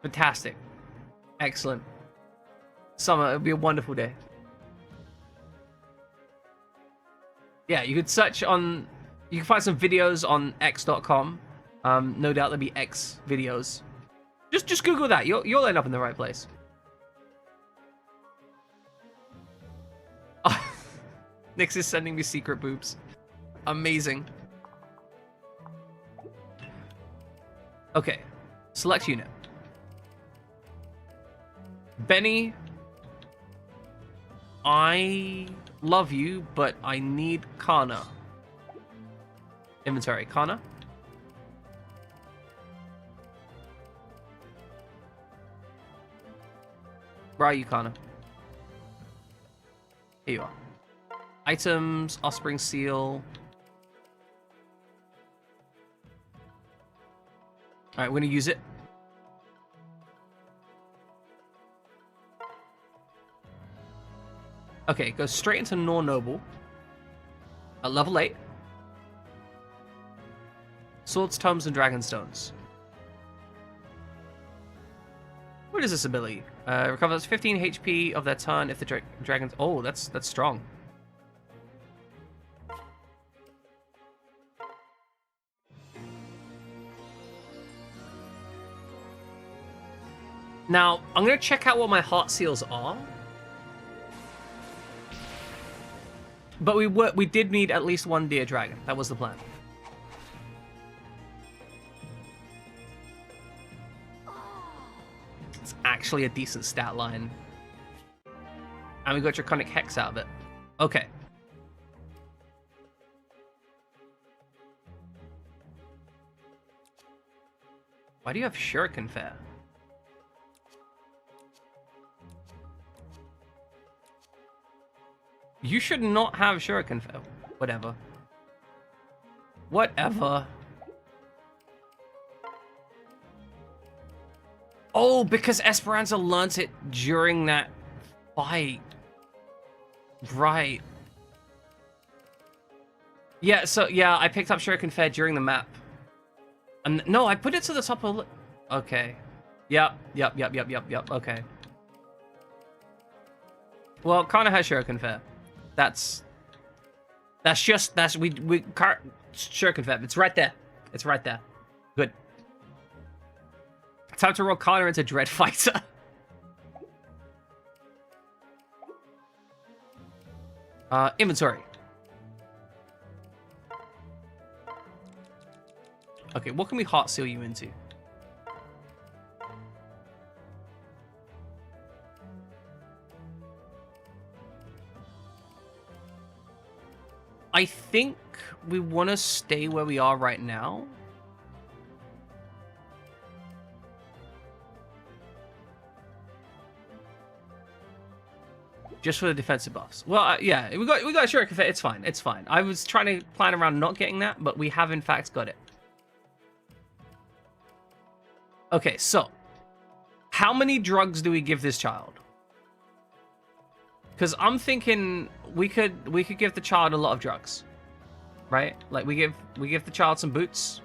Fantastic. Excellent. Summer, it'll be a wonderful day. Yeah, you could search on... You can find some videos on x.com. No doubt there'll be X videos. Just Google that. You'll end up in the right place. Oh, Nyx is sending me secret boobs. Amazing. Okay. Select unit. Benny, I love you, but I need Kana. Inventory, Kana. Where are you, Kana? Here you are. Items, Offspring Seal. Alright, we're gonna use it. Okay, go straight into Nor Noble. At level 8. Swords, Tomes, and Dragonstones. What is this ability? Recovers 15 HP of their turn if the dragons... Oh, that's strong. Now, I'm going to check out what my heart seals are. But we did need at least one deer dragon. That was the plan. It's actually a decent stat line. And we got Draconic Hex out of it. Okay. Why do you have Shuriken Fair? You should not have Shuriken Fair. Whatever. Whatever. Oh, because Esperanza learnt it during that fight. Right. Yeah, so, yeah, I picked up Shuriken Fair during the map. And no, I put it to the top of... Okay. Yep, okay. Well, Kana has Shuriken Fair. That's Shuriken Fair. It's right there. It's right there. Good. Time to roll Kana into Dread Fighter. Inventory. Okay, what can we heart seal you into? I think we want to stay where we are right now. Just for the defensive buffs. Well, yeah, we got Shuriken Fair. It's fine. It's fine. I was trying to plan around not getting that, but we have in fact got it. Okay, so how many drugs do we give this child? Because I'm thinking we could give the child a lot of drugs, right? Like we give the child some boots,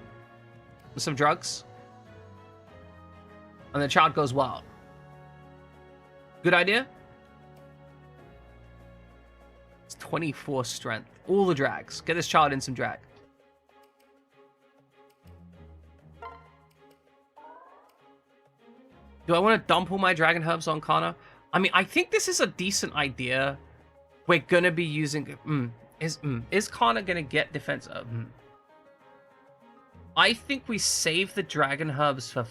some drugs, and the child goes wild. Good idea. It's 24 strength. All the drags. Get this child in some drag. Do I want to dump all my dragon herbs on Kana? I mean, I think this is a decent idea. We're gonna be using... Is Kana gonna get defense? I think we save the dragon herbs for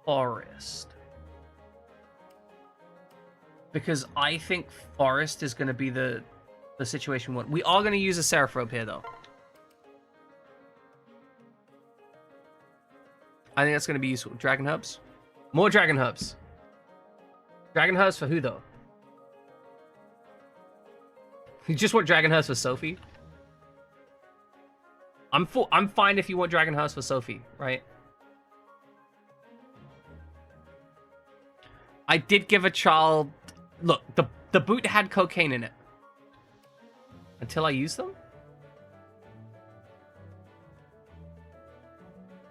forest. Because I think forest is gonna be the situation one. We are gonna use a Seraph here, though. I think that's gonna be useful. Dragon herbs? More dragon herbs. Dragon herbs for who, though? You just want dragon herbs for Sophie? I'm fine if you want dragon herbs for Sophie, right? I did give a child... Look, the boot had cocaine in it. Until I use them?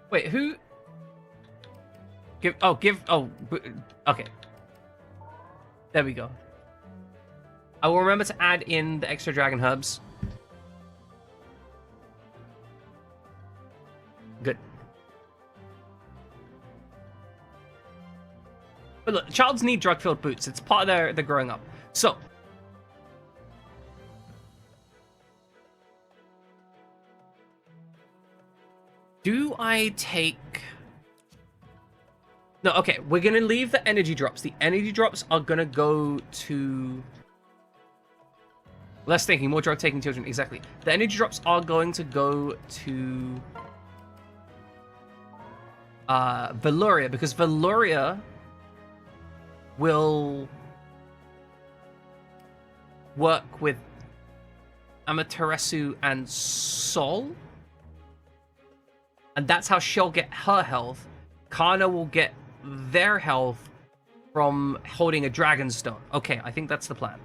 Wait, who... Okay. There we go. I will remember to add in the extra dragon herbs. Good. But look, childs need drug-filled boots. It's part of their growing up. So. Do I take... No, okay, we're gonna leave the energy drops. The energy drops are gonna go to... Less thinking, more drug-taking children, exactly. The energy drops are going to go to... Valuria, because Valuria will work with Amaterasu and Sol. And that's how she'll get her health. Kana will get their health from holding a dragon stone. Okay, I think that's the plan.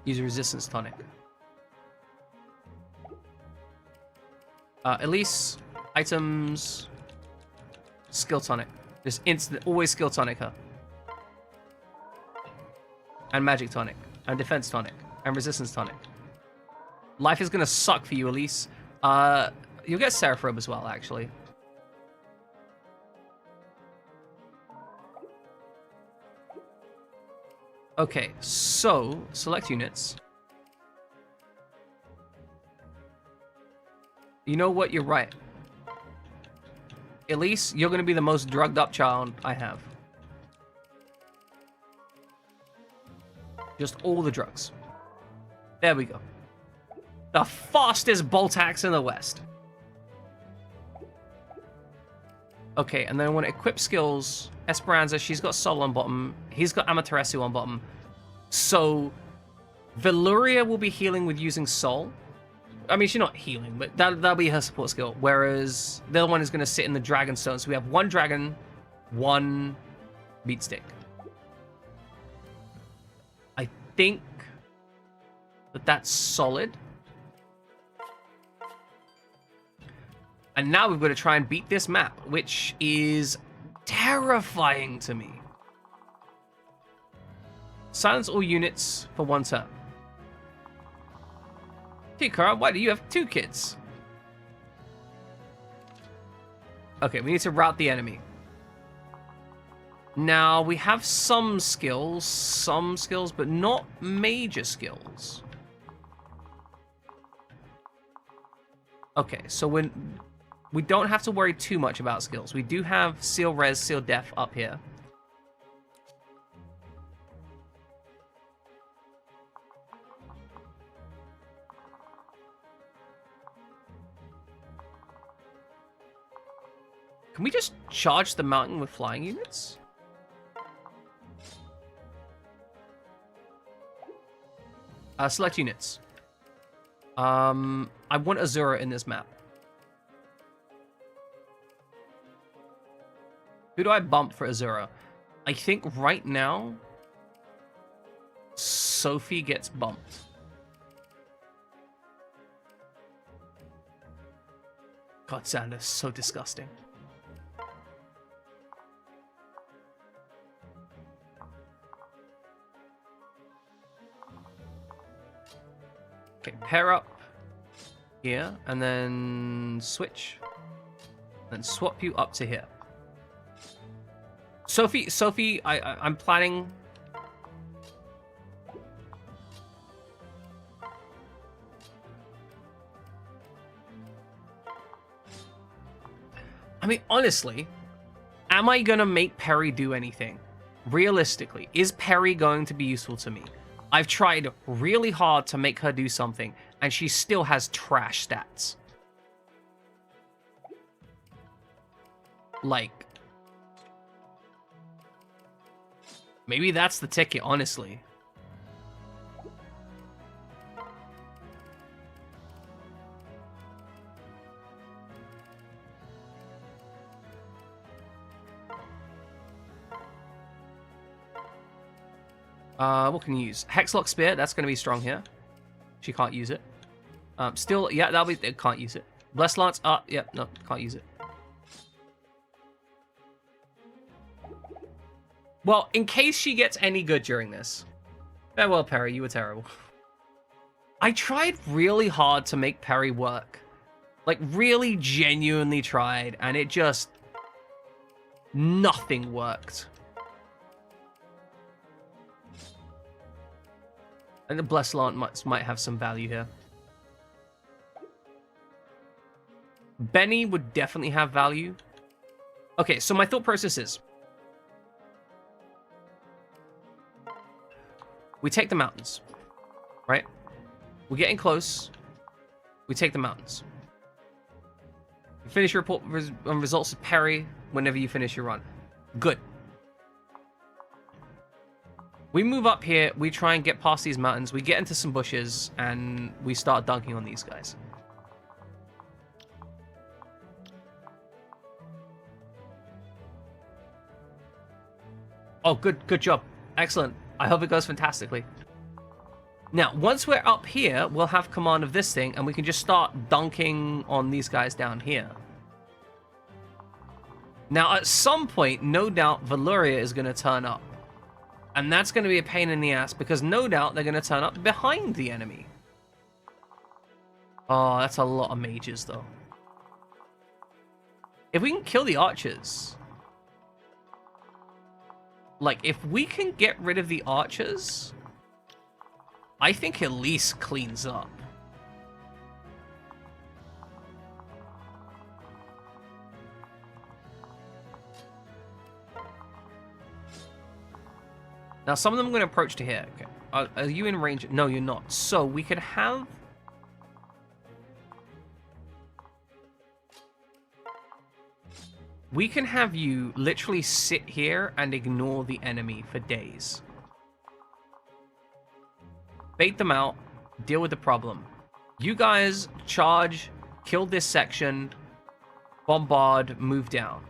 Use a resistance tonic. Elise, items, skill tonic. Just instant, always skill tonic her. And magic tonic. And defense tonic. And resistance tonic. Life is gonna suck for you, Elise. You'll get Seraphrobe as well, actually. Okay, so select units. You know what? You're right. Elise, you're gonna be the most drugged up child I have. Just all the drugs. There we go. The fastest bolt axe in the West. Okay, and then I want to equip skills. Esperanza, she's got Sol on bottom. He's got Amaterasu on bottom. So, Valuria will be healing with using Sol. I mean, she's not healing, but that'll be her support skill. Whereas the other one is going to sit in the Dragon Stone. So we have one Dragon, one Meat Stick. I think that's solid. And now we've got to try and beat this map, which is terrifying to me. Silence all units for 1 turn. Tikara, why do you have 2 kids? Okay, we need to rout the enemy. Now, we have some skills, but not major skills. Okay, so we don't have to worry too much about skills. We do have Seal Res, Seal Def up here. Can we just charge the mountain with flying units? Select units. I want Azura in this map. Who do I bump for Azura? I think right now, Sophie gets bumped. God, Sanders, so disgusting. Okay, pair up here, and then switch. Then swap you up to here. Sophie, I'm planning. I mean, honestly, am I gonna make Perry do anything? Realistically, is Perry going to be useful to me? I've tried really hard to make her do something, and she still has trash stats. Like, maybe that's the ticket, honestly. What can you use? Hexlock Spear, that's going to be strong here. She can't use it. Still, yeah, that'll be, can't use it. Blessed Lance, yeah, no, can't use it. Well, in case she gets any good during this. Farewell, Perry, you were terrible. I tried really hard to make Perry work. Like, really genuinely tried, and it just... nothing worked. And the Blessed Lance might have some value here. Benny would definitely have value. Okay, so my thought process is... we take the mountains, right? We're getting close. We take the mountains. You finish your report on results of Perry whenever you finish your run. Good. We move up here, we try and get past these mountains, we get into some bushes, and we start dunking on these guys. Oh, good job. Excellent. I hope it goes fantastically. Now, once we're up here, we'll have command of this thing, and we can just start dunking on these guys down here. Now, at some point, no doubt, Valuria is going to turn up. And that's going to be a pain in the ass, because no doubt they're going to turn up behind the enemy. Oh, that's a lot of mages, though. If we can kill the archers... Like, if we can get rid of the archers... I think at least cleans up. Now, some of them are going to approach to here. Okay. Are you in range? No, you're not. So, we could have... We can have you literally sit here and ignore the enemy for days. Bait them out, deal with the problem. You guys charge, kill this section, bombard, move down.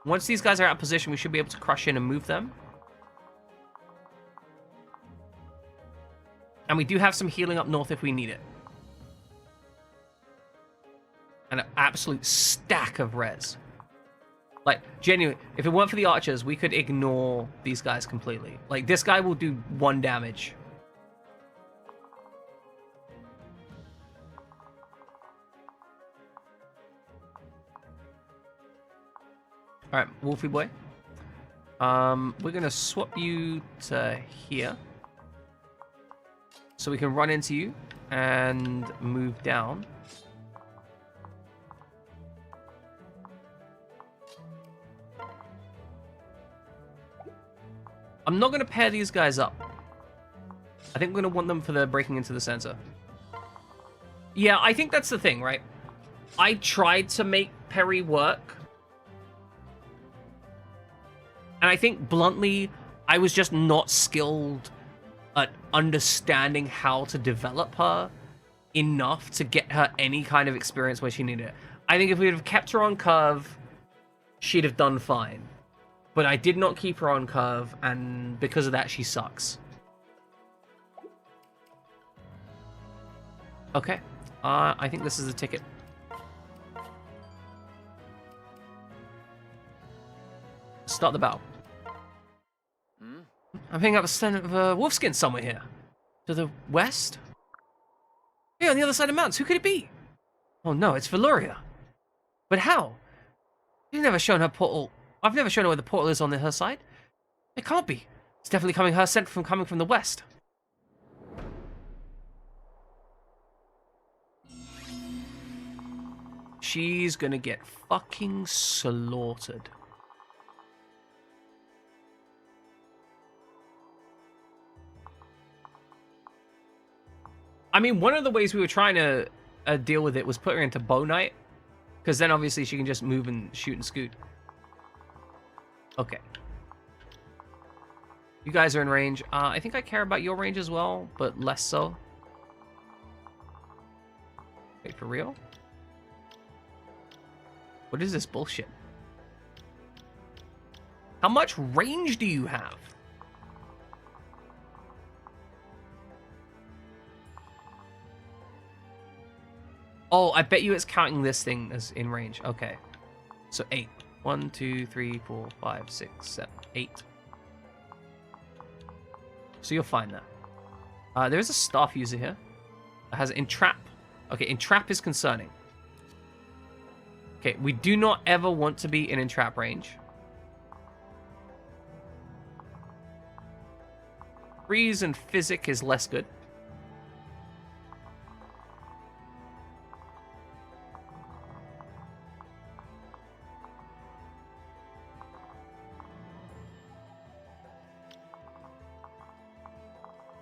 Once these guys are out of position, we should be able to crush in and move them. And we do have some healing up north if we need it. And an absolute stack of res. Like, genuinely, if it weren't for the archers, we could ignore these guys completely. Like, this guy will do 1 damage. Alright, Wolfie boy. We're gonna swap you to here. So we can run into you and move down. I'm not going to pair these guys up. I think we're going to want them for the breaking into the center. Yeah, I think that's the thing, right? I tried to make Perry work. And I think, bluntly, I was just not skilled at understanding how to develop her enough to get her any kind of experience where she needed it. I think if we'd have kept her on curve, she'd have done fine. But I did not keep her on curve, and because of that, she sucks. Okay. I think this is a ticket. Start the battle. I'm picking up a stand of wolfskin somewhere here. To the west? Yeah, on the other side of the mountains. Who could it be? Oh no, it's Valuria. But how? You've never shown her portal. I've never shown her where the portal is on her side. It can't be. It's definitely coming from the west. She's gonna get fucking slaughtered. I mean, one of the ways we were trying to deal with it was put her into Bow Knight, because then obviously she can just move and shoot and scoot. Okay. You guys are in range. I think I care about your range as well, but less so. Wait, for real? What is this bullshit? How much range do you have? Oh, I bet you it's counting this thing as in range. Okay. So 8. 1, 2, 3, 4, 5, 6, 7, 8. So you'll find that. There is a staff user here. It has entrap. Okay, entrap is concerning. Okay, we do not ever want to be in entrap range. Freeze and physic is less good.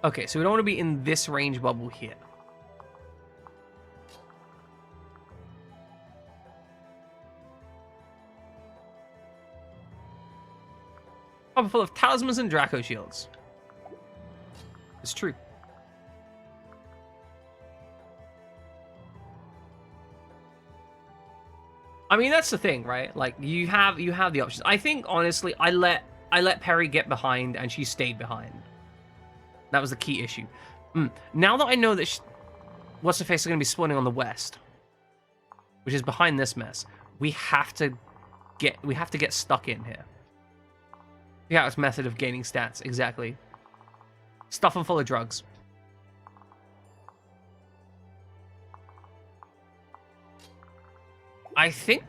Okay, so we don't want to be in this range bubble here. Cupboard full of talismans and Draco shields. It's true. I mean, that's the thing, right? Like, you have the options. I think, honestly, I let Perry get behind, and she stayed behind. That was the key issue. Now that I know that what's-her-face is going to be spawning on the west, which is behind this mess, we have to get stuck in here. Yeah, it's method of gaining stats, exactly. Stuff them full of drugs. I think...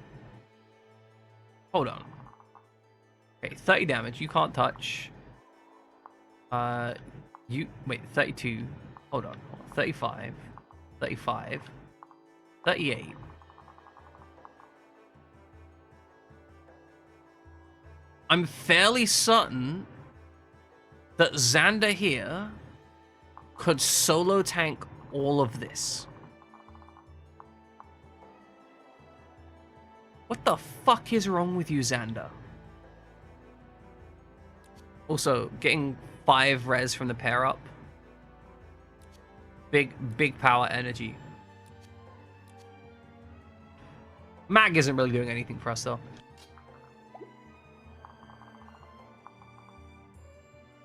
Hold on. Okay, 30 damage. You can't touch. Wait, 32. Hold on. 35. 35. 38. I'm fairly certain that Xander here could solo tank all of this. What the fuck is wrong with you, Xander? Also, getting 5 res from the pair up. Big power energy. Mag isn't really doing anything for us, though.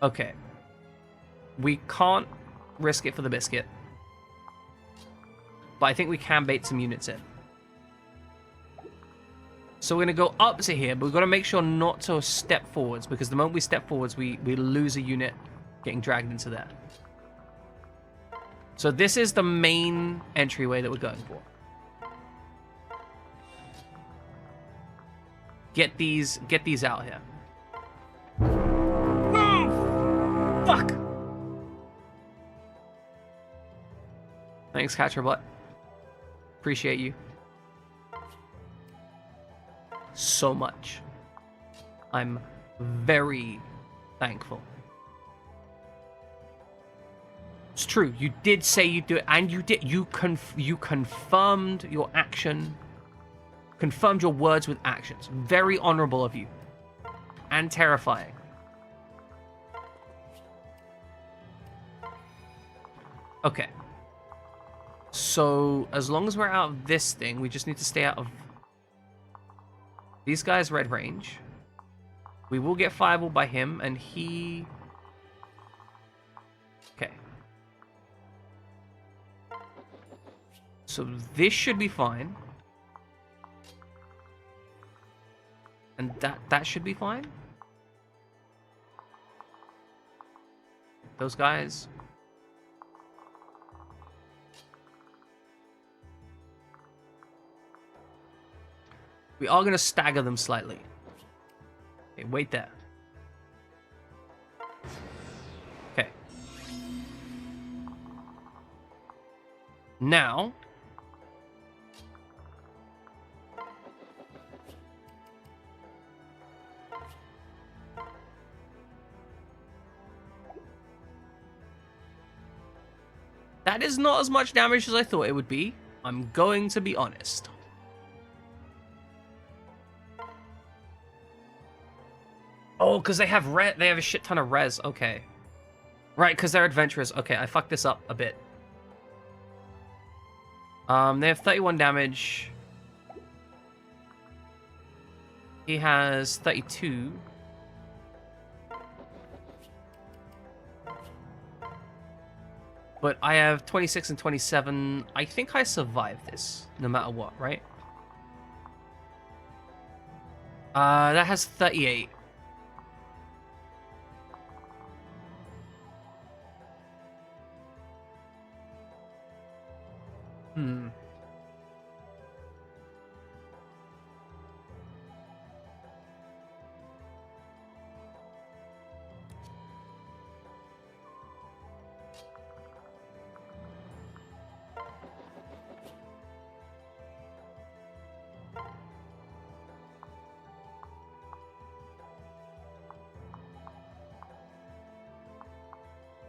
Okay. We can't risk it for the biscuit. But I think we can bait some units in. So we're going to go up to here, but we've got to make sure not to step forwards, because the moment we step forwards, we lose a unit getting dragged into there. So this is the main entryway that we're going for. Get these out here. Fuck! Thanks, Catcherbutt. Appreciate you. So much. I'm very thankful. It's true. You did say you'd do it, and you did. You confirmed your action. Confirmed your words with actions. Very honorable of you. And terrifying. Okay. So, as long as we're out of this thing, we just need to stay out of these guys' red range. We will get fireball by him, and he... Okay. So this should be fine. And that should be fine. Those guys... We are going to stagger them slightly. Okay, wait there. Okay. Now... That is not as much damage as I thought it would be. I'm going to be honest. Oh, because they have a shit ton of res. Okay. Right, because they're adventurers. Okay, I fucked this up a bit. They have 31 damage. He has 32. But I have 26 and 27. I think I survive this, no matter what, right? That has 38.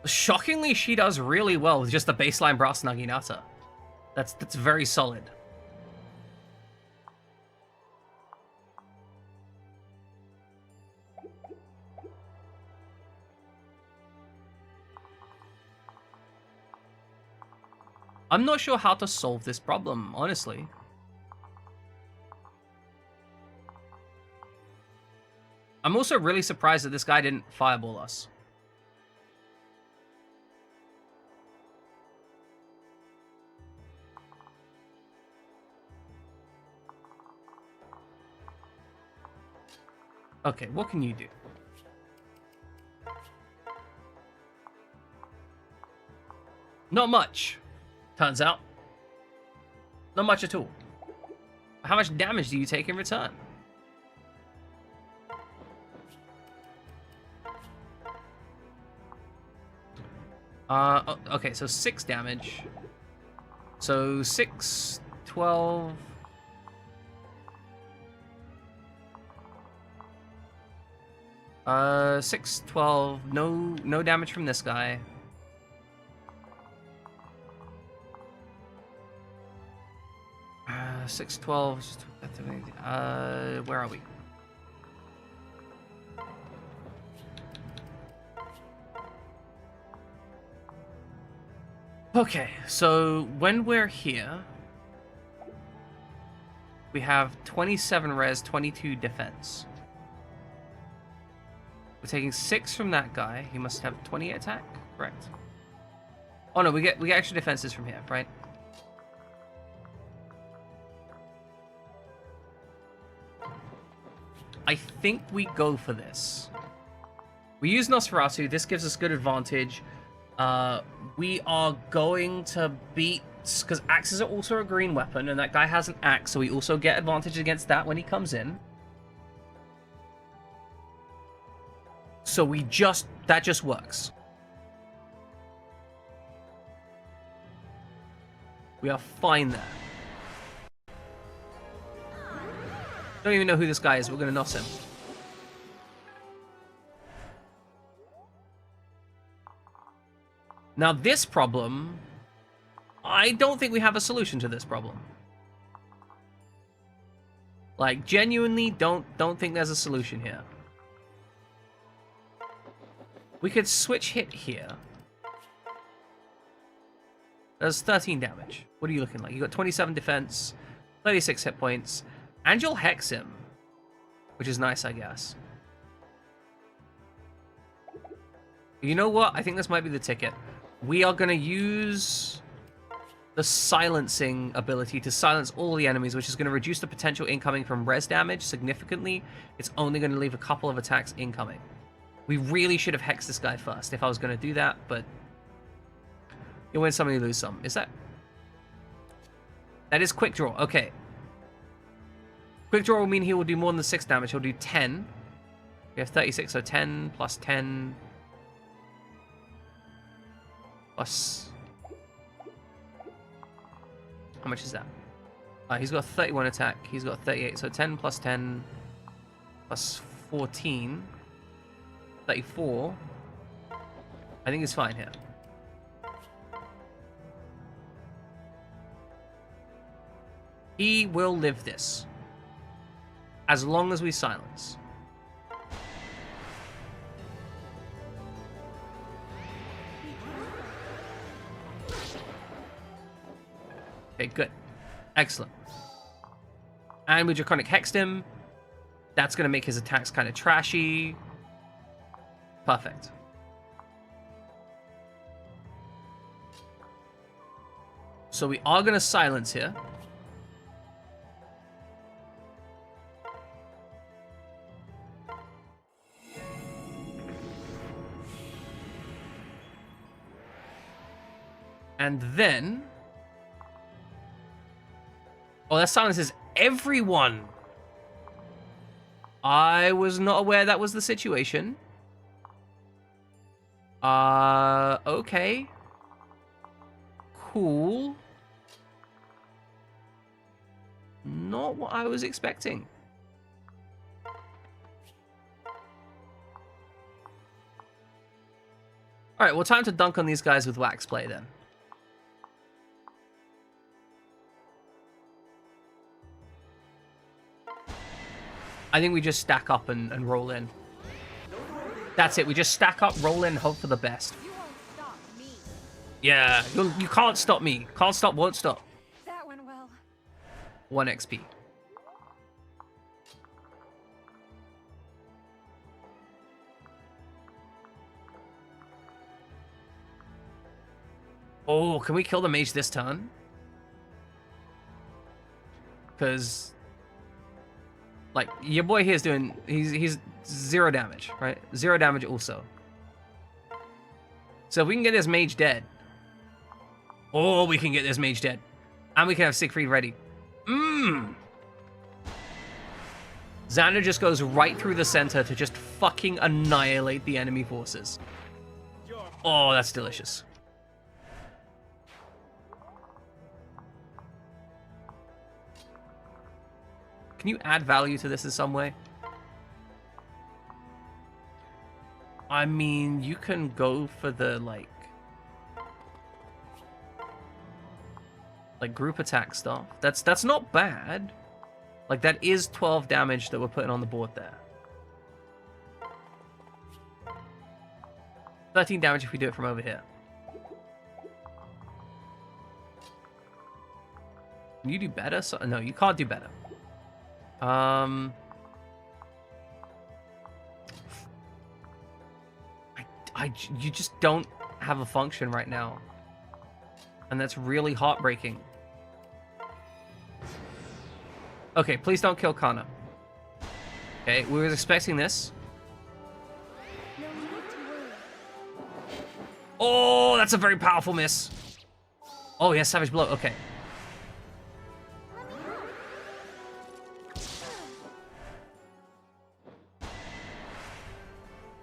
Shockingly, she does really well with just the baseline Brass Naginata. That's very solid. I'm not sure how to solve this problem, honestly. I'm also really surprised that this guy didn't fireball us. Okay, what can you do? Not much, turns out. Not much at all. How much damage do you take in return? Okay, so 6 damage. So 6, 12... 6, 12, no damage from this guy. Uh, 6, 12, where are we? Okay, so when we're here, we have 27 res, 22 defense. We're taking 6 from that guy. He must have 28 attack, correct? Oh no, we get extra defenses from here, right? I think we go for this. We use Nosferatu. This gives us good advantage. We are going to beat... Because axes are also a green weapon, and that guy has an axe, so we also get advantage against that when he comes in. So that just works. We are fine there. Don't even know who this guy is. We're going to nos him. Now this problem, I don't think we have a solution to this problem. Like, genuinely don't think there's a solution here. We could switch hit here. Does 13 damage. What are you looking like? You got 27 defense, 36 hit points, and you'll hex him, which is nice, I guess. You know what? I think this might be the ticket. We are going to use the silencing ability to silence all the enemies, which is going to reduce the potential incoming from res damage significantly. It's only going to leave a couple of attacks incoming. We really should have hexed this guy first if I was going to do that, but you win some, you lose some. Is that... That is quick draw. Okay. Quick draw will mean he will do more than the 6 damage. He'll do 10. We have 36, so 10 plus 10 plus... How much is that? He's got 31 attack. He's got 38, so 10 plus 10 plus 14. 34. I think it's fine here. He will live this. As long as we silence. Okay, good. Excellent. And we Draconic Hexed him. That's going to make his attacks kind of trashy. Perfect. So we are going to silence here. And then... Oh, that silences everyone. I was not aware that was the situation. Okay. Cool. Not what I was expecting. Alright, well, time to dunk on these guys with wax play then. I think we just stack up and roll in. That's it, we just stack up, roll in, hope for the best. You won't stop me. Yeah, you can't stop me. Can't stop, won't stop. That went well. 1 XP. Oh, can we kill the mage this turn? Because, like, your boy here's doing, he's 0 damage, right? 0 damage also. So if we can get this mage dead. Oh, we can get this mage dead. And we can have Siegfried ready. Xander just goes right through the center to just fucking annihilate the enemy forces. Oh, that's delicious. Can you add value to this in some way? I mean, you can go for the, like group attack stuff. That's not bad. Like, that is 12 damage that we're putting on the board there. 13 damage if we do it from over here. Can you do better? No, you can't do better. You just don't have a function right now. And that's really heartbreaking. Okay, please don't kill Kana. Okay, we were expecting this. No need to worry. Oh, that's a very powerful miss. Oh, yeah, Savage Blow. Okay. Let me help.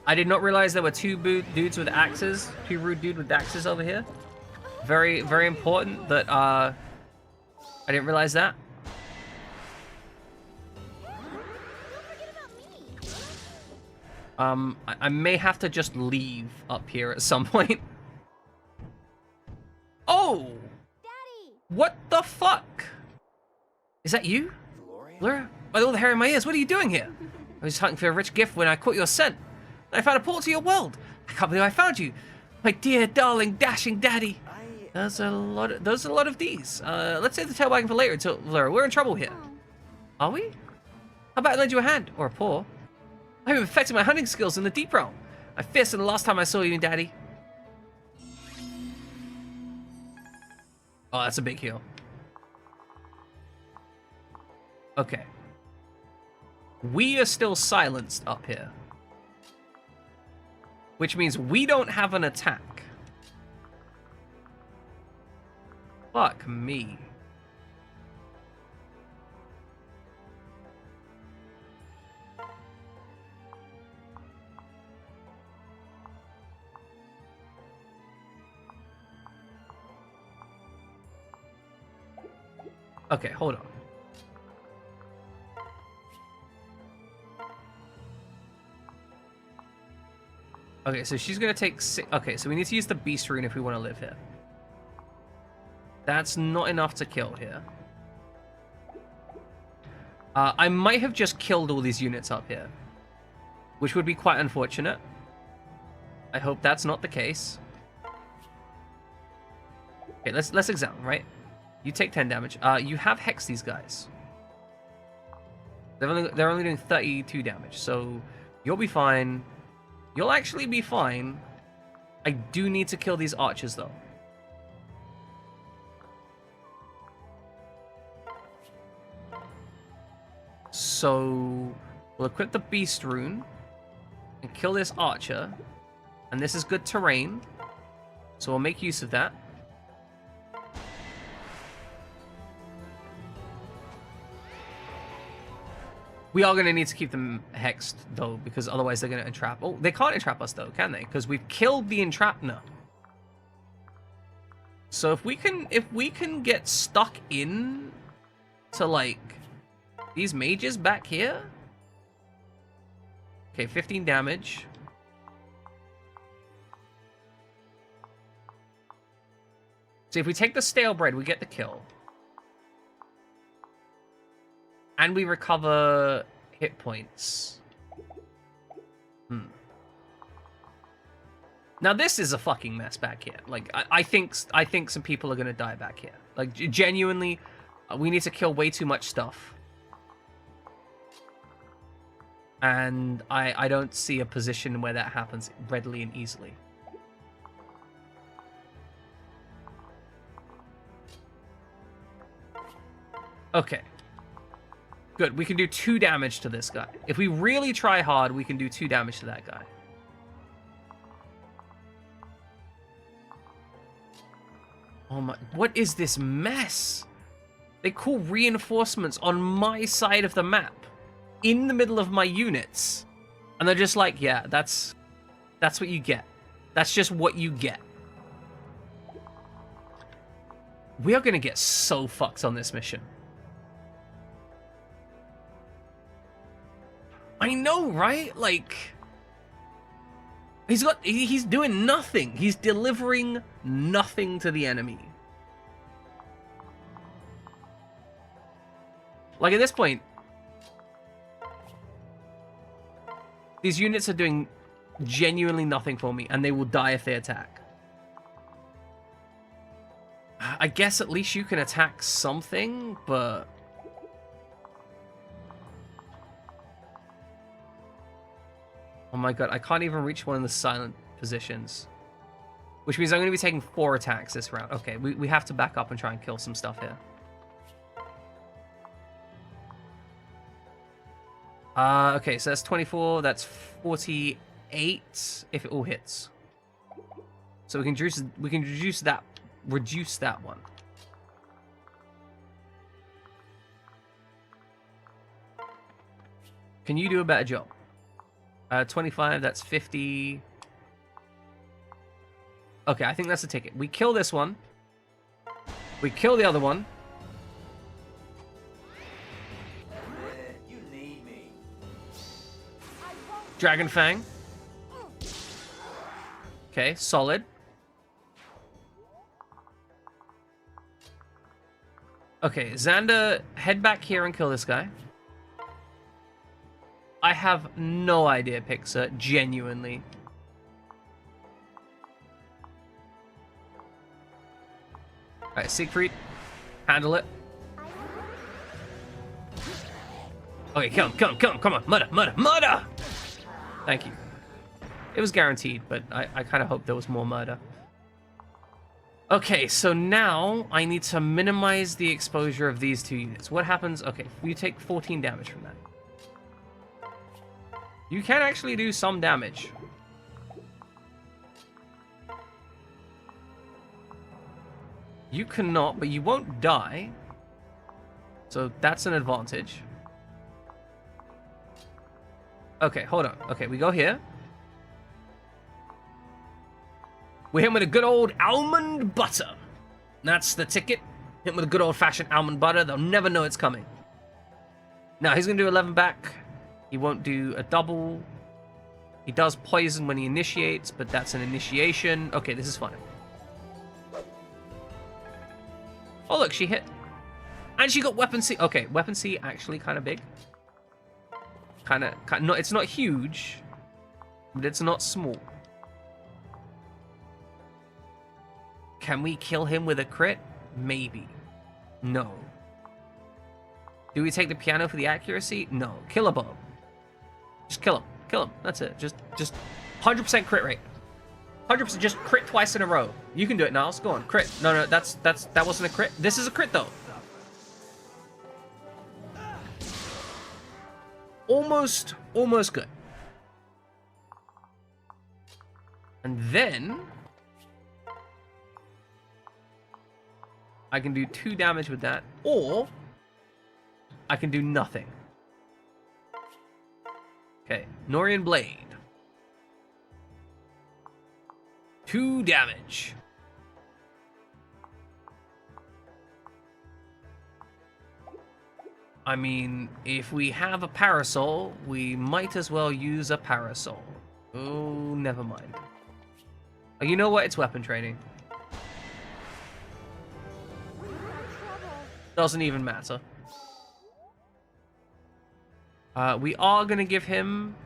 I did not realize there were two dudes with axes. Two rude dudes with axes over here. Very, very important that, I didn't realize that. I may have to just leave up here at some point. Oh! Daddy! What the fuck? Is that you? Laura? By all the hair in my ears, what are you doing here? I was hunting for a rich gift when I caught your scent. I found a portal to your world. I can't believe I found you. My dear, darling, dashing daddy. There's a lot of these. Let's save the tail wagging for later until Laura, we're in trouble here. Oh. Are we? How about I lend you a hand? Or a paw? I've been perfecting my hunting skills in the deep realm. I feared the last time I saw you, Daddy. Oh, that's a big heal. Okay. We are still silenced up here. Which means we don't have an attack. Fuck me. Okay, hold on. Okay, so she's gonna take okay, so we need to use the beast rune if we want to live here. That's not enough to kill here. I might have just killed all these units up here, which would be quite unfortunate. I hope that's not the case. Okay, let's examine, right? You take 10 damage. You have hexed these guys. They're only doing 32 damage, so you'll be fine. You'll actually be fine. I do need to kill these archers, though. So we'll equip the beast rune and kill this archer. And this is good terrain, so we'll make use of that. We are going to need to keep them hexed, though, because otherwise they're going to entrap. Oh, they can't entrap us, though, can they? Because we've killed the entrapner. So if we can get stuck in to, like, these mages back here. Okay, 15 damage. So if we take the stale bread, we get the kill. And we recover hit points. Now this is a fucking mess back here. Like I think some people are gonna die back here. Like genuinely, we need to kill way too much stuff. And I don't see a position where that happens readily and easily. Okay. Good. We can do 2 damage to this guy. If we really try hard, we can do 2 damage to that guy. Oh my... What is this mess? They call reinforcements on my side of the map. In the middle of my units. And they're just like, yeah, that's what you get. That's just what you get. We are going to get so fucked on this mission. I know, right? Like, he's doing nothing. He's delivering nothing to the enemy. Like, at this point, these units are doing genuinely nothing for me, and they will die if they attack. I guess at least you can attack something, but... Oh my god, I can't even reach one of the silent positions. Which means I'm going to be taking 4 attacks this round. Okay, we have to back up and try and kill some stuff here. Okay, so that's 24, that's 48 if it all hits. So we can reduce that one. Can you do a better job? 25, that's 50. Okay, I think that's a ticket. We kill this one. We kill the other one. You need me. Dragon Fang. Okay, solid. Okay, Xander, head back here and kill this guy. I have no idea, Pixar, genuinely. Alright, Siegfried, handle it. Okay, come on, murder! Thank you. It was guaranteed, but I kind of hope there was more murder. Okay, so now I need to minimize the exposure of these 2 units. What happens? Okay, you take 14 damage from that. You can actually do some damage. You cannot, but you won't die. So that's an advantage. Okay, hold on. Okay, we go here. We hit him with a good old almond butter. That's the ticket. Hit him with a good old-fashioned almond butter. They'll never know it's coming. Now, he's going to do 11 back. He won't do a double. He does poison when he initiates, but that's an initiation. Okay, this is fine. Oh, look, she hit. And she got Weapon C. Okay, Weapon C actually kind of big. Kind of, no, it's not huge, but it's not small. Can we kill him with a crit? Maybe. No. Do we take the piano for the accuracy? No. Kill a bow. Just kill him. Kill him. That's it. Just 100% crit rate. 100% just crit twice in a row. You can do it, Niles. Go on. Crit. No, that wasn't a crit. This is a crit, though. Almost good. And then I can do 2 damage with that, or I can do nothing. Okay, Norian Blade. 2 damage. I mean, if we have a parasol, we might as well use a parasol. Oh, never mind. Oh, you know what? It's weapon training. Doesn't even matter. We are going to give him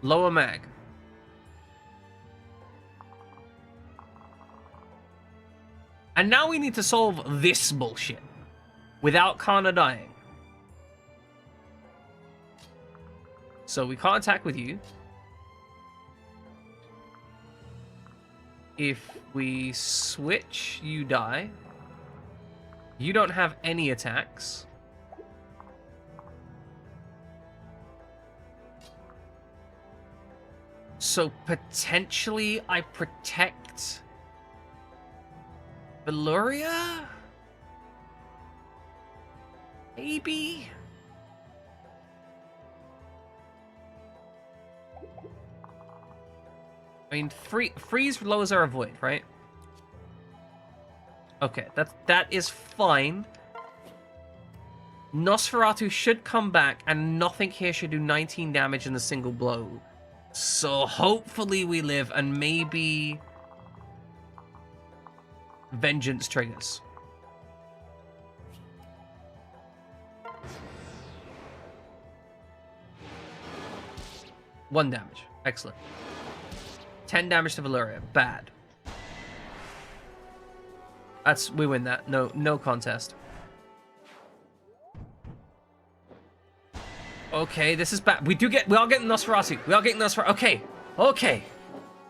lower mag. And now we need to solve this bullshit without Kana dying. So we can't attack with you. If we switch, you die. You don't have any attacks. So potentially I protect Valuria? Maybe? I mean, freeze lowers our avoid, right? Okay, that is fine. Nosferatu should come back, and nothing here should do 19 damage in a single blow. So hopefully we live, and maybe Vengeance triggers. One damage. Excellent. 10 damage to Valuria. Bad. We win that. No contest. Okay, this is bad. We are getting Nosferatu. We are getting Nosferatu. Okay.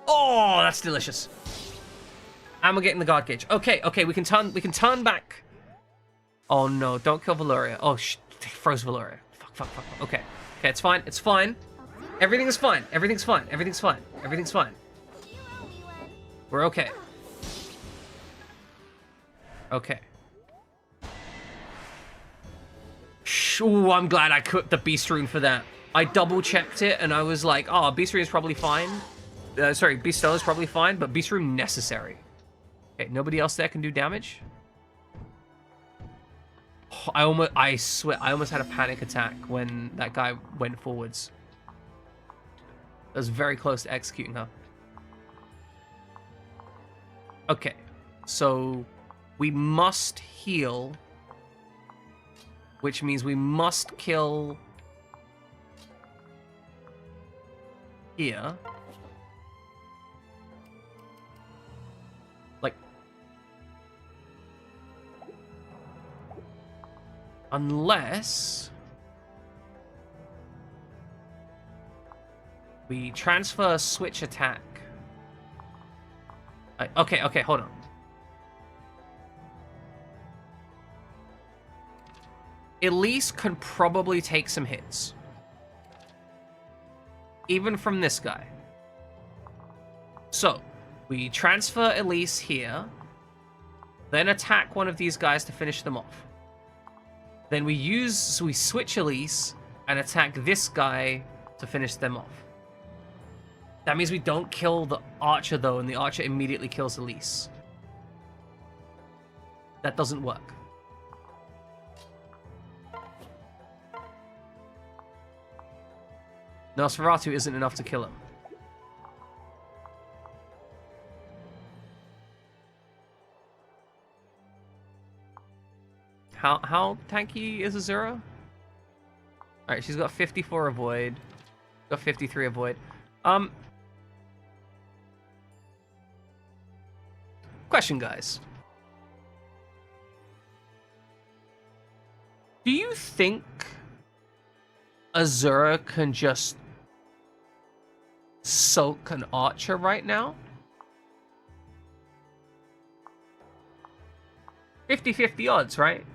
Oh, that's delicious. And we're getting the guard gauge. Okay, we can turn back. Oh no, don't kill Valuria. Oh they froze Valuria. Fuck. Okay, it's fine. Everything is fine. We're okay. Okay. Ooh, I'm glad I cooked the Beast Rune for that. I double checked it and I was like, oh, Beast Rune is probably fine. Beast Stone is probably fine, but Beast Rune necessary. Okay, nobody else there can do damage? Oh, I swear, I almost had a panic attack when that guy went forwards. I was very close to executing her. Okay, so we must heal, which means we must kill here. Like, unless we transfer switch attack. Okay, hold on. Elise can probably take some hits. Even from this guy. So, we transfer Elise here. Then attack one of these guys to finish them off. Then we switch Elise and attack this guy to finish them off. That means we don't kill the archer though, and the archer immediately kills Elise. That doesn't work. Nosferatu isn't enough to kill him. How tanky is Azura? Alright, she's got 54 avoid. Got 53 avoid. Question, guys. Do you think Azura can just soak an archer right now? 50-50 odds, right?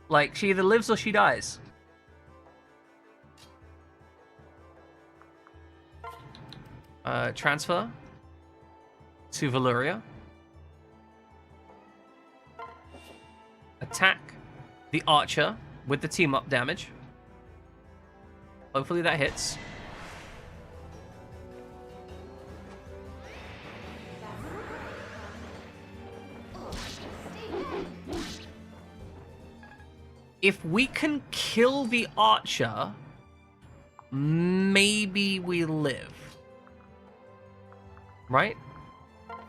Like, she either lives or she dies. Transfer to Valuria. Attack the archer with the team up damage. Hopefully that hits. If we can kill the archer, maybe we live. Right?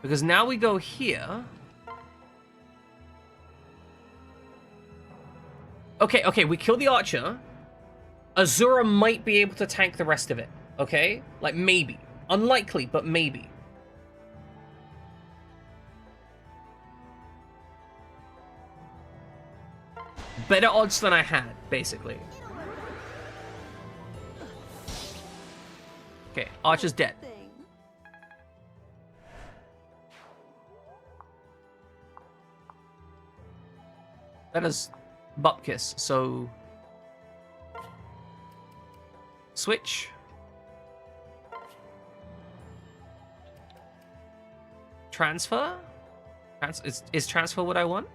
Because now we go here. Okay, we kill the archer. Azura might be able to tank the rest of it. Okay? Like, maybe. Unlikely, but maybe. Better odds than I had, basically. Okay, Archer's dead. Thing. That is butt kiss, so switch. Transfer? Is transfer what I want?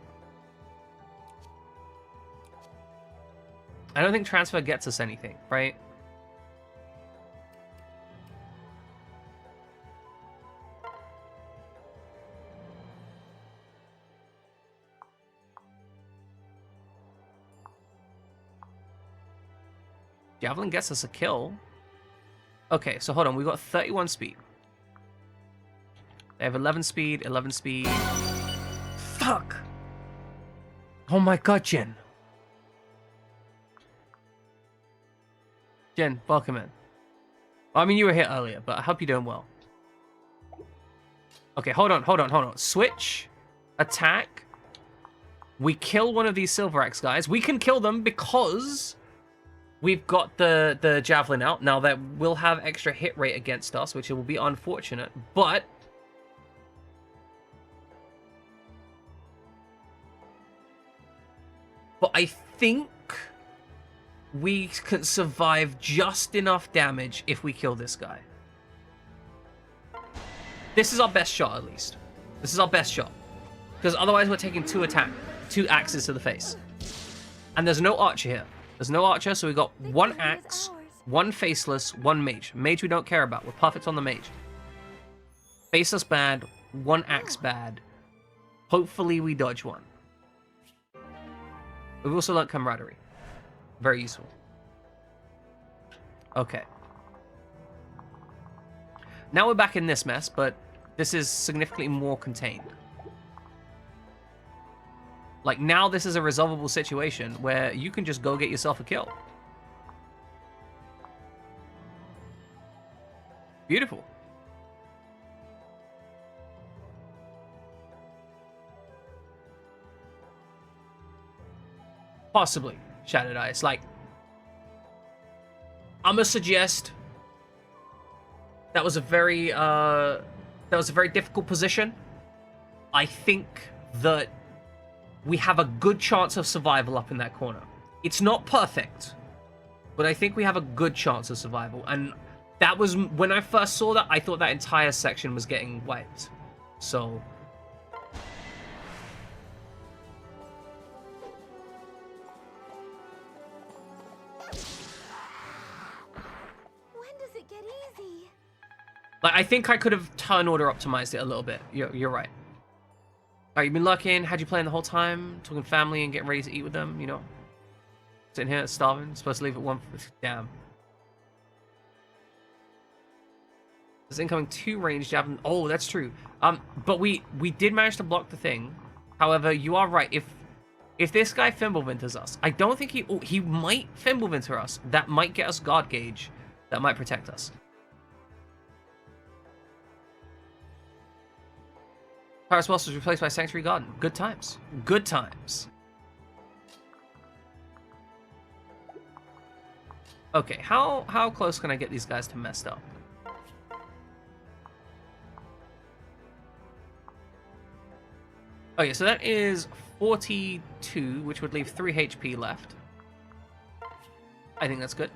I don't think transfer gets us anything, right? Javelin gets us a kill. Okay, so hold on. We got 31 speed. They have 11 speed, 11 speed. Fuck! Oh my god, Jen. Jen, welcome in. I mean, you were here earlier, but I hope you're doing well. Okay, hold on. Switch. Attack. We kill one of these Silver Axe guys. We can kill them because we've got the Javelin out. Now, that will have extra hit rate against us, which will be unfortunate, but I think we can survive just enough damage if we kill this guy. This is our best shot, at least. This is our best shot. Because otherwise we're taking two axes to the face. And there's no archer here. There's no archer, so we got one axe, one faceless, one mage. Mage we don't care about. We're perfect on the mage. Faceless bad, one axe bad. Hopefully we dodge one. We've also learned camaraderie. Very useful. Okay. Now we're back in this mess, but this is significantly more contained. Like, now this is a resolvable situation where you can just go get yourself a kill. Beautiful. Possibly, Shattered Ice. Like, I'm gonna suggest that was a very difficult position. I think that we have a good chance of survival up in that corner. It's not perfect, but I think we have a good chance of survival. And that was, when I first saw that, I thought that entire section was getting wiped. So like, I think I could have turn order optimized it a little bit. You're right. Alright, you've been lurking. How'd you playing the whole time? Talking family and getting ready to eat with them, you know? Sitting here starving. Supposed to leave at 1. Damn. There's incoming 2 range javelin. Oh, that's true. But we did manage to block the thing. However, you are right. If this guy Fimblevinters us, I don't think he might Fimbleventer us. That might get us guard gauge. That might protect us. Paris Boss was replaced by Sanctuary Garden. Good times. Good times. Okay, how close can I get these guys to messed up? Okay, so that is 42, which would leave 3 HP left. I think that's good.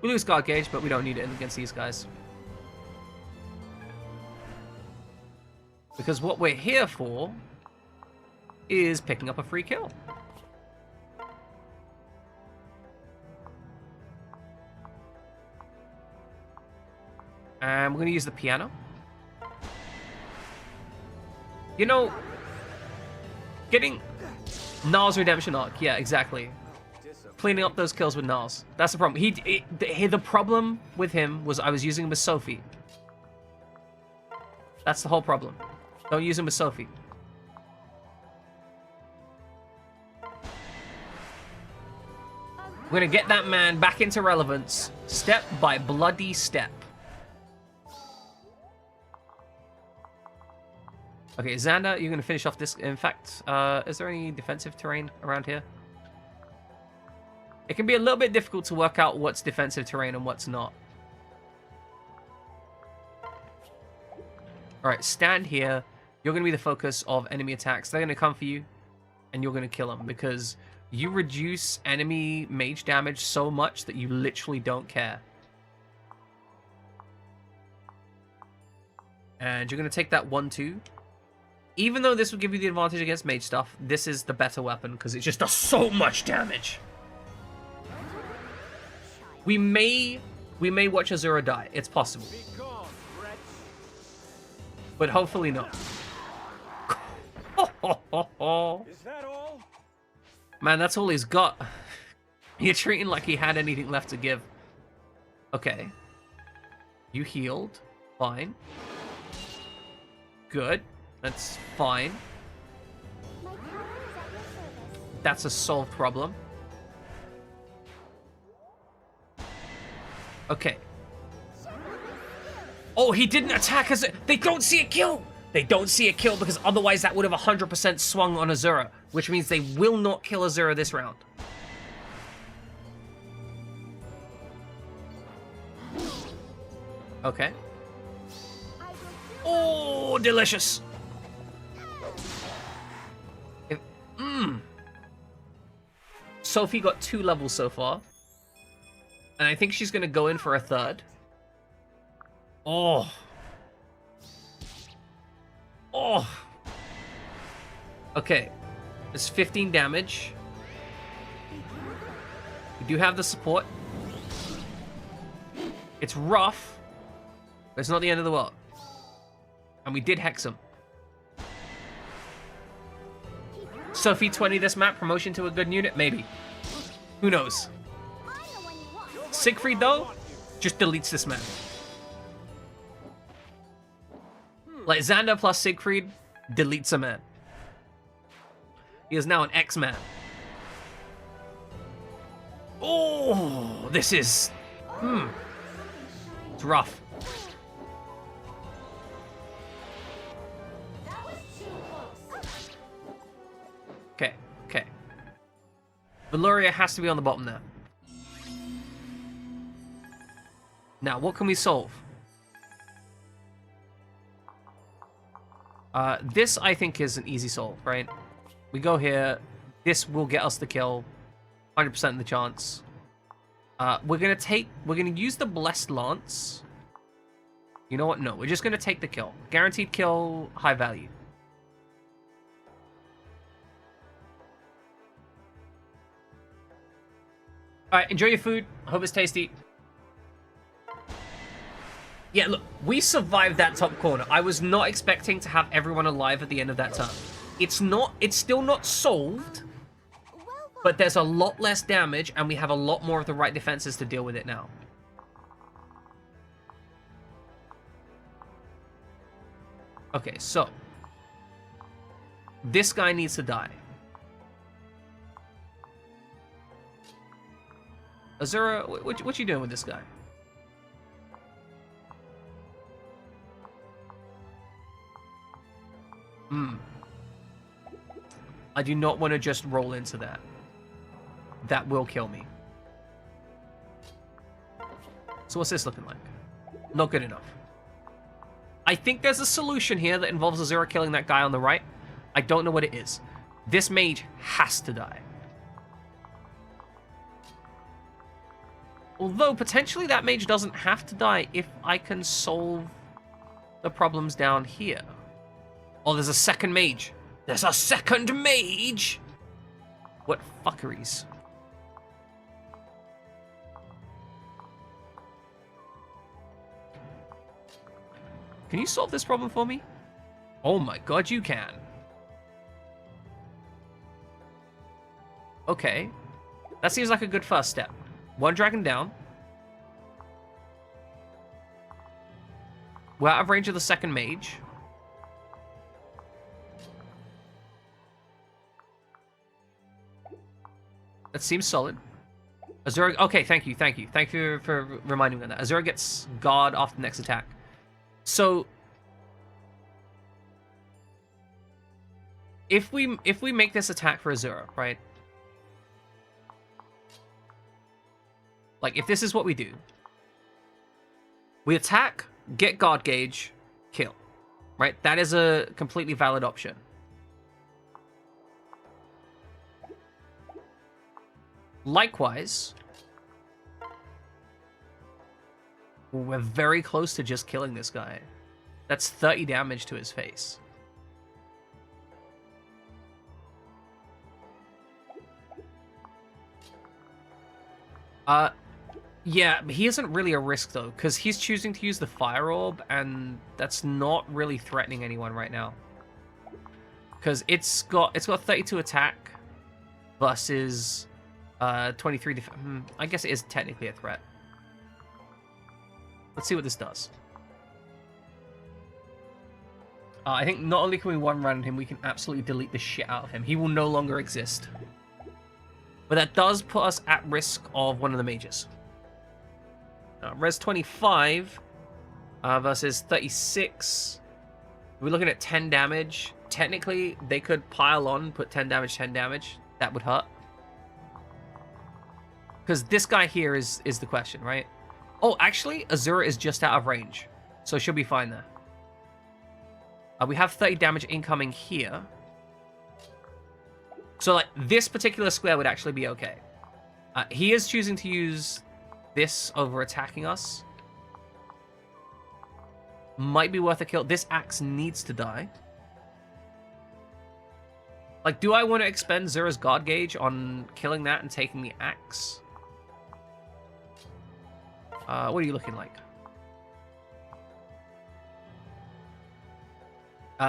We lose guard gauge, but we don't need it against these guys. Because what we're here for is picking up a free kill. And we're going to use the piano. You know, getting Gnarl's redemption arc. Yeah, exactly. Cleaning up those kills with Gnarls. That's the problem. The problem with him was I was using him with Sophie. That's the whole problem. Don't use him with Sophie. We're going to get that man back into relevance, step by bloody step. Okay, Xander, you're going to finish off this. In fact, is there any defensive terrain around here? It can be a little bit difficult to work out what's defensive terrain and what's not. Alright, stand here. You're going to be the focus of enemy attacks. They're going to come for you, and you're going to kill them, because you reduce enemy mage damage so much that you literally don't care. And you're going to take that 1-2. Even though this will give you the advantage against mage stuff, this is the better weapon, because it just does so much damage. We may watch Azura die. It's possible. But hopefully not. Is that all? Man, that's all he's got. You're treating like he had anything left to give. Okay. You healed. Fine. Good. That's fine. My power is at your service. That's a solved problem. Okay. Oh, he didn't attack us. They don't see a kill. They don't see a kill because otherwise that would have 100% swung on Azura, which means they will not kill Azura this round. Okay. Oh, delicious. Sophie got 2 levels so far. And I think she's going to go in for a 3rd. Oh. Oh. Okay. It's 15 damage. We do have the support. It's rough, but it's not the end of the world. And we did hex him. Sophie 20 this map, promotion to a good unit? Maybe. Who knows? Siegfried, though, just deletes this man. Like, Xander plus Siegfried deletes a man. He is now an X-Man. Oh, this is... It's rough. Okay, okay. Valoria has to be on the bottom there. Now, what can we solve? This, I think, is an easy solve, right? We go here. This will get us the kill. 100% the chance. We're gonna use the Blessed Lance. You know what? No, we're just gonna take the kill. Guaranteed kill, high value. Alright, enjoy your food. I hope it's tasty. Yeah, look, we survived that top corner. I was not expecting to have everyone alive at the end of that turn. It's still not solved, but there's a lot less damage, and we have a lot more of the right defenses to deal with it now. Okay, so this guy needs to die. Azura, what you doing with this guy? I do not want to just roll into that. That will kill me. So what's this looking like? Not good enough. I think there's a solution here that involves Azura killing that guy on the right. I don't know what it is. This mage has to die. Although, potentially that mage doesn't have to die if I can solve the problems down here. Oh, there's a second mage. There's a second mage! What fuckeries. Can you solve this problem for me? Oh my god, you can. Okay. That seems like a good first step. One dragon down. We're out of range of the second mage. That seems solid. Azura, okay, thank you. Thank you for reminding me of that. Azura gets guard off the next attack. So, if we make this attack for Azura, right? Like, if this is what we do, we attack, get guard gauge, kill, right? That is a completely valid option. Likewise, we're very close to just killing this guy. That's 30 damage to his face. Yeah, he isn't really a risk though, because he's choosing to use the Fire Orb, and that's not really threatening anyone right now. Because it's got 32 attack versus 23 defense. I guess it is technically a threat. Let's see what this does. I think not only can we one-round him, we can absolutely delete the shit out of him. He will no longer exist. But that does put us at risk of one of the mages. Res 25 versus 36. We're looking at 10 damage. Technically, they could pile on, put 10 damage, 10 damage. That would hurt. Because this guy here is the question, right? Oh, actually, Azura is just out of range. So she'll be fine there. We have 30 damage incoming here. So, like, this particular square would actually be okay. He is choosing to use this over attacking us. Might be worth a kill. This axe needs to die. Like, do I want to expend Zura's guard gauge on killing that and taking the axe? What are you looking like?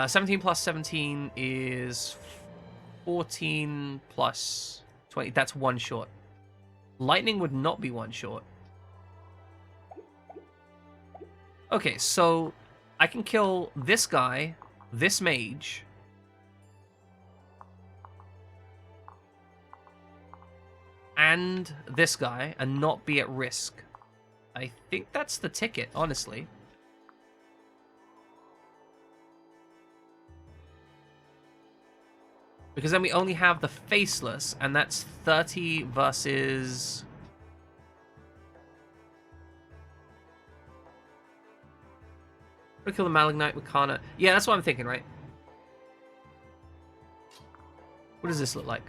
17 plus 17 is 14 plus 20. That's one short. Lightning would not be one short. Okay, so I can kill this guy, this mage, and this guy, and not be at risk. I think that's the ticket, honestly. Because then we only have the Faceless, and that's 30 versus... We'll kill the Malignite with Kana. Yeah, that's what I'm thinking, right? What does this look like?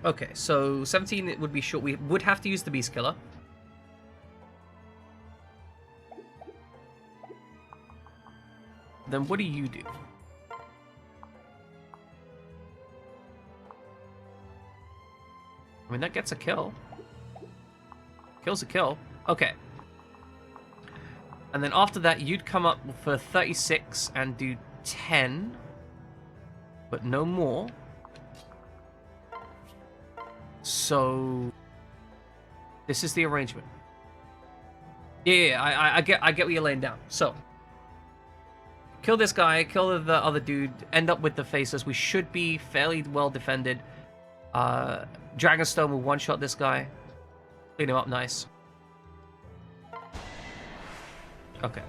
Okay, so 17 it would be short. We would have to use the Beast Killer. Then what do you do? I mean, that gets a kill. Kill's a kill. Okay. And then after that, you'd come up for 36 and do 10. But no more. So... This is the arrangement. Yeah, I get what you're laying down. So... Kill this guy, kill the other dude, end up with the Faceless. We should be fairly well defended. Dragonstone will one-shot this guy. Clean him up nice. Okay.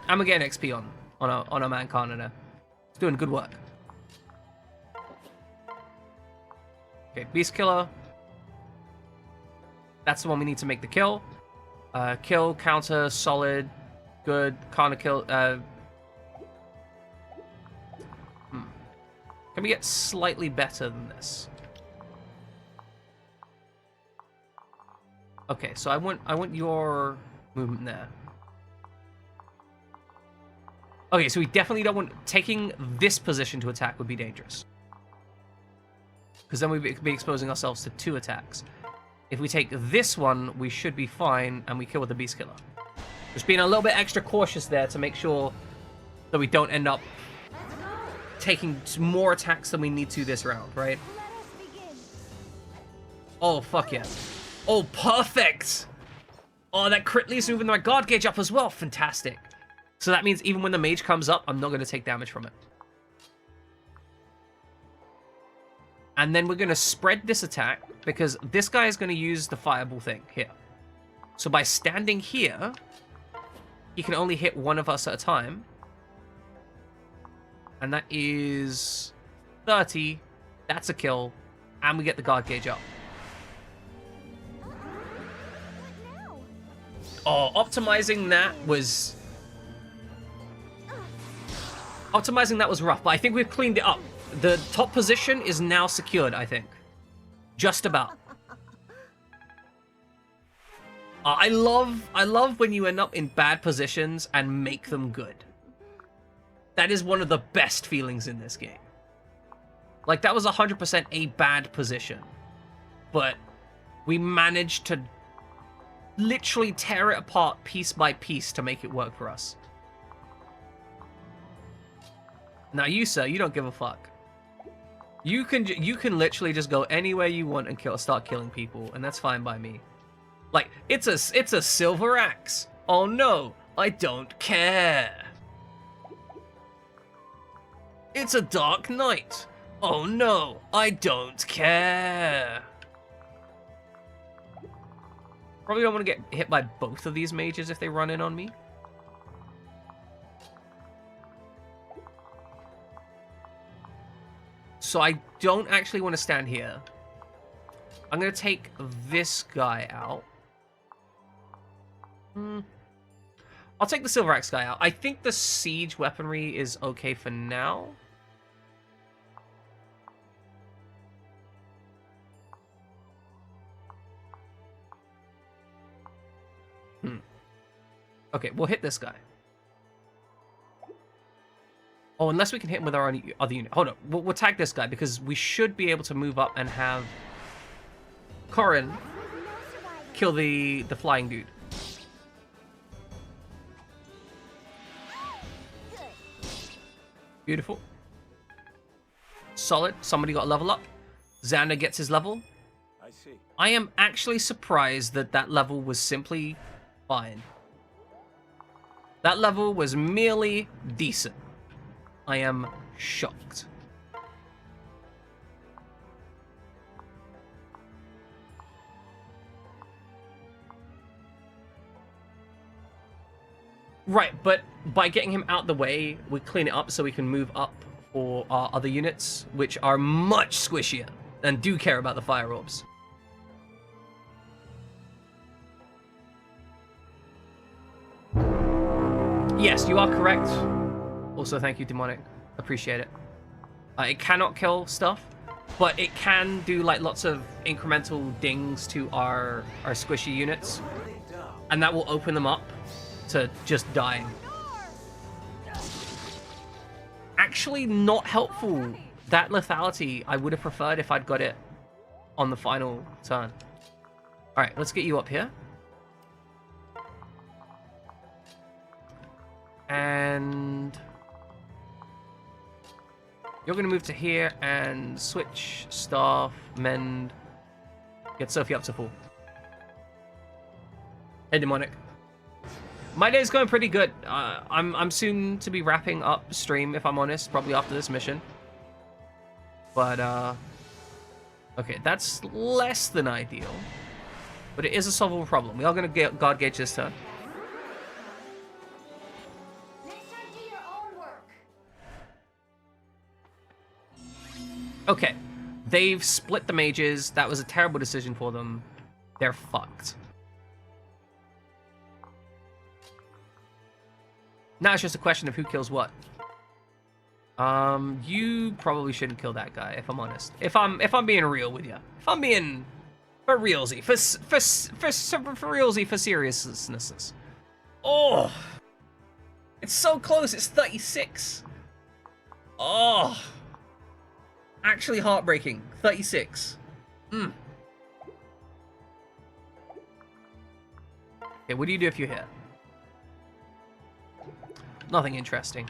I'm getting XP on our man Kana there. He's doing good work. Okay, Beast Killer. That's the one we need to make the kill. Kill, counter, solid, good. Kana kill. Can we get slightly better than this? Okay, so I want your movement there. Okay, so we definitely don't want... Taking this position to attack would be dangerous. Because then we'd be exposing ourselves to 2 attacks. If we take this one, we should be fine, and we kill with the Beast Killer. Just being a little bit extra cautious there to make sure that we don't end up taking more attacks than we need to this round, right? Oh, fuck yeah. Oh, perfect! Oh, that crit leaves moving my guard gauge up as well. Fantastic. So that means even when the mage comes up, I'm not going to take damage from it. And then we're going to spread this attack because this guy is going to use the fireball thing here. So by standing here, he can only hit one of us at a time. And that is 30. That's a kill. And we get the guard gauge up. Oh, optimizing that was rough, but I think we've cleaned it up. The top position is now secured, I think. Just about. I love when you end up in bad positions and make them good. That is one of the best feelings in this game. Like, that was 100% a bad position. But we managed to literally tear it apart piece by piece to make it work for us. Now you, sir, you don't give a fuck. You can literally just go anywhere you want and start killing people, and that's fine by me. Like, it's a silver axe. Oh no, I don't care. It's a dark knight. Oh no, I don't care. Probably don't want to get hit by both of these mages if they run in on me. So I don't actually want to stand here. I'm going to take this guy out. I'll take the Silver Axe guy out. I think the siege weaponry is okay for now. Okay, we'll hit this guy. Oh, unless we can hit him with our own other unit. Hold on, we'll tag this guy because we should be able to move up and have Corin kill the flying dude. Beautiful. Solid. Somebody got a level up. Xander gets his level. I see. I am actually surprised that that level was simply fine. That level was merely decent. I am shocked. Right, but by getting him out the way, we clean it up so we can move up for our other units, which are much squishier and do care about the fire orbs. Yes, you are correct. Also, thank you, Demonic. Appreciate it. It cannot kill stuff, but it can do like lots of incremental dings to our squishy units, and that will open them up to just dying. Actually, not helpful. That lethality, I would have preferred if I'd got it on the final turn. All right, let's get you up here. And you're going to move to here and switch, staff, mend, get Sophie up to full. Hey, Demonic. My day's going pretty good. I'm soon to be wrapping up stream, if I'm honest, probably after this mission. But, okay, that's less than ideal. But it is a solvable problem. We are going to get guard gauge this turn. Okay, they've split the mages. That was a terrible decision for them. They're fucked. Now it's just a question of who kills what. You probably shouldn't kill that guy, if I'm honest. If I'm being real with you. If I'm being for realsy, for realsy, for seriousness. Oh, it's so close. It's 36. Oh. Actually heartbreaking. 36. Okay, what do you do if you hit? Nothing interesting.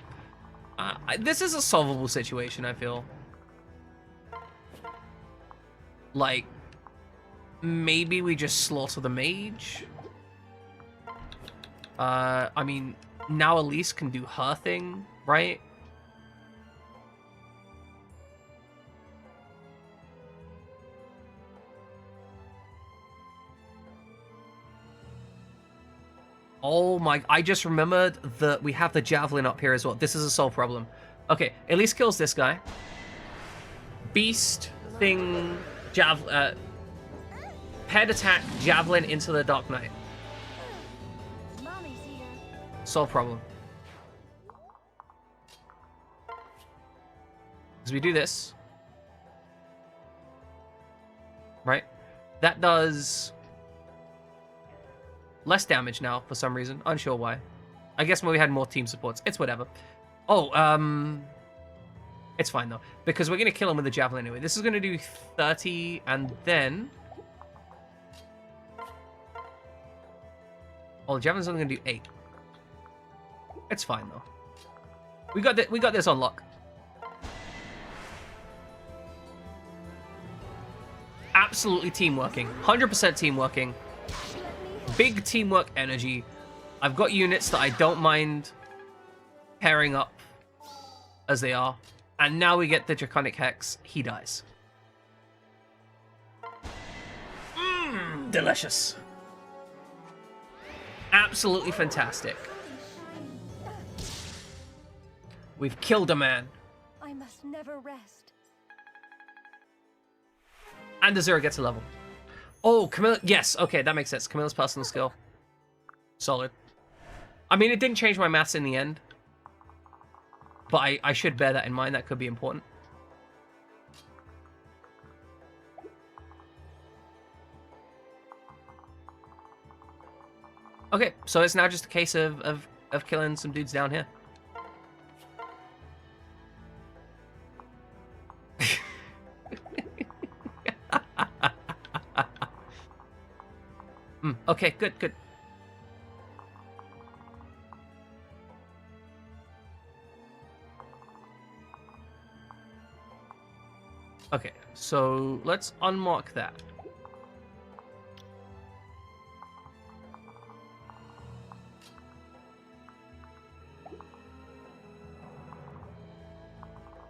This is a solvable situation, I feel. Like, maybe we just slaughter the mage? I mean, now Elise can do her thing, right? Oh my, I just remembered that we have the javelin up here as well. This is a sole problem. Okay, at least kills this guy. Beast, thing, paired attack, javelin into the Dark Knight. Mommy's here. Solve problem. As we do this, right? That does less damage now for some reason. Unsure why. I guess when we had more team supports. It's whatever. Oh, it's fine though, because we're gonna kill him with the javelin anyway. This is gonna do 30, and then the javelin's only gonna do 8. It's fine though. We got this on lock. Absolutely teamworking. 100% teamworking. Big teamwork energy. I've got units that I don't mind pairing up as they are. And now we get the Draconic Hex. He dies. Delicious. Absolutely fantastic. We've killed a man. I must never rest. And Azura gets a level. Oh, Camilla. Yes, okay, that makes sense. Camilla's personal skill. Solid. I mean, it didn't change my maths in the end. But I should bear that in mind. That could be important. Okay, so it's now just a case of killing some dudes down here. Okay, good. Okay, so let's unmark that.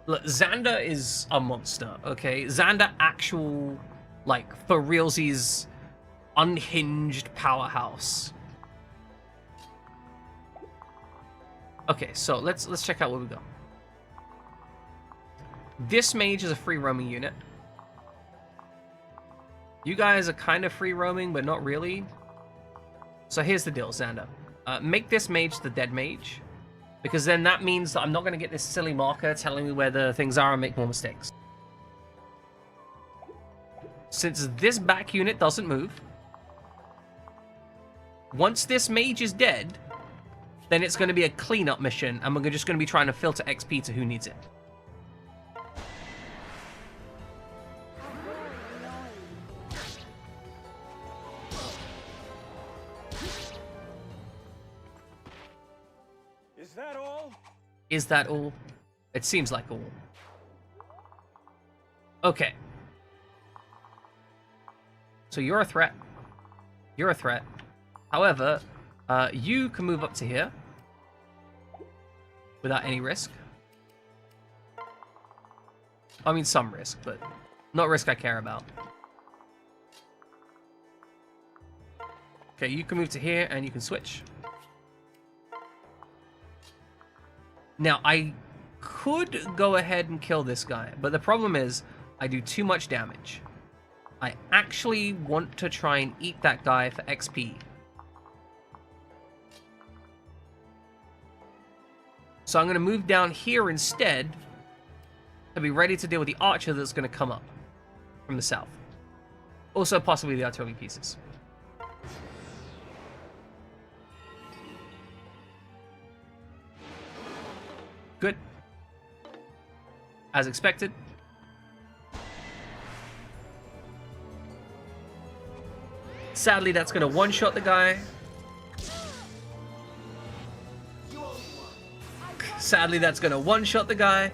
Look, Xander is a monster, okay? Xander actual, like, for realsies, unhinged powerhouse. Okay, so let's check out where we go. This mage is a free roaming unit. You guys are kind of free roaming, but not really. So here's the deal, Xander. Make this mage the dead mage, because then that means that I'm not going to get this silly marker telling me where the things are and make more mistakes. Since this back unit doesn't move, once this mage is dead, then it's going to be a cleanup mission, and we're just going to be trying to filter XP to who needs it. Is that all? Is that all? It seems like all. Okay. So you're a threat. You're a threat. However, you can move up to here without any risk. I mean, some risk, but not risk I care about. Okay, you can move to here and you can switch. Now, I could go ahead and kill this guy, but the problem is I do too much damage. I actually want to try and eat that guy for XP. So I'm going to move down here instead to be ready to deal with the archer that's going to come up from the south. Also, possibly the artillery pieces. Good. As expected. Sadly, that's going to one-shot the guy. Sadly, that's going to one-shot the guy.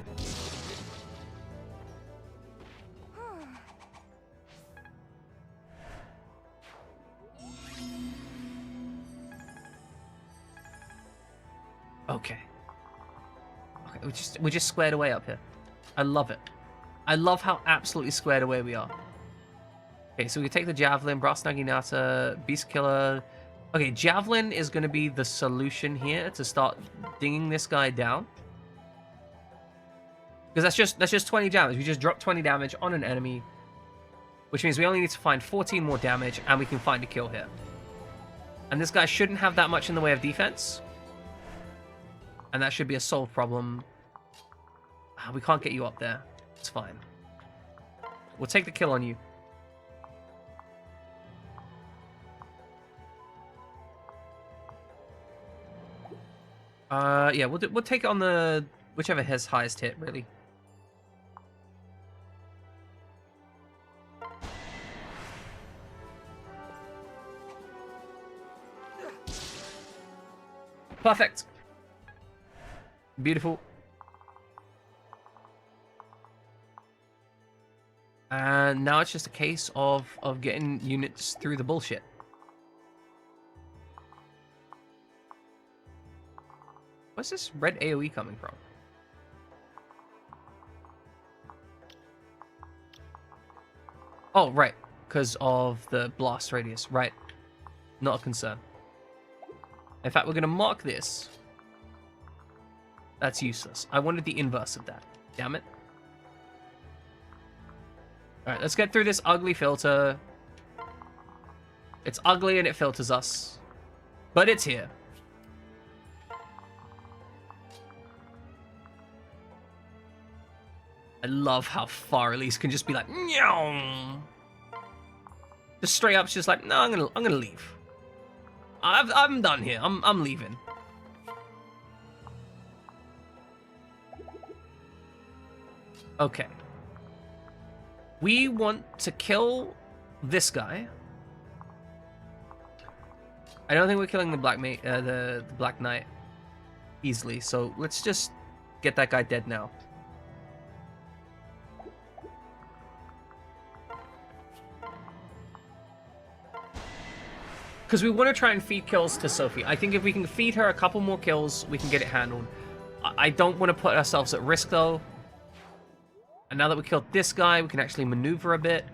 Okay. We're just squared away up here. I love it. I love how absolutely squared away we are. Okay, so we take the Javelin, Brass Naginata, Beast Killer, Okay, Javelin is going to be the solution here to start dinging this guy down. Because that's just 20 damage. We just dropped 20 damage on an enemy, which means we only need to find 14 more damage, and we can find a kill here. And this guy shouldn't have that much in the way of defense. And that should be a solved problem. We can't get you up there. It's fine. We'll take the kill on you. Yeah, we'll take it on the whichever has highest hit, really. Perfect. Beautiful. And now it's just a case of getting units through the bullshit. Where's this red AoE coming from? Oh, right. Because of the blast radius. Right. Not a concern. In fact, we're going to mark this. That's useless. I wanted the inverse of that. Damn it. Alright, let's get through this ugly filter. It's ugly and it filters us. But it's here. I love how Far Elise can just be like, "Meow." Just straight up, just like, no, I'm gonna leave. I'm done here. I'm leaving. Okay. We want to kill this guy. I don't think we're killing the Black the Black Knight easily, so let's just get that guy dead now. Because we want to try and feed kills to Sophie. I think if we can feed her a couple more kills, we can get it handled. I don't want to put ourselves at risk, though. And now that we killed this guy, we can actually maneuver a bit.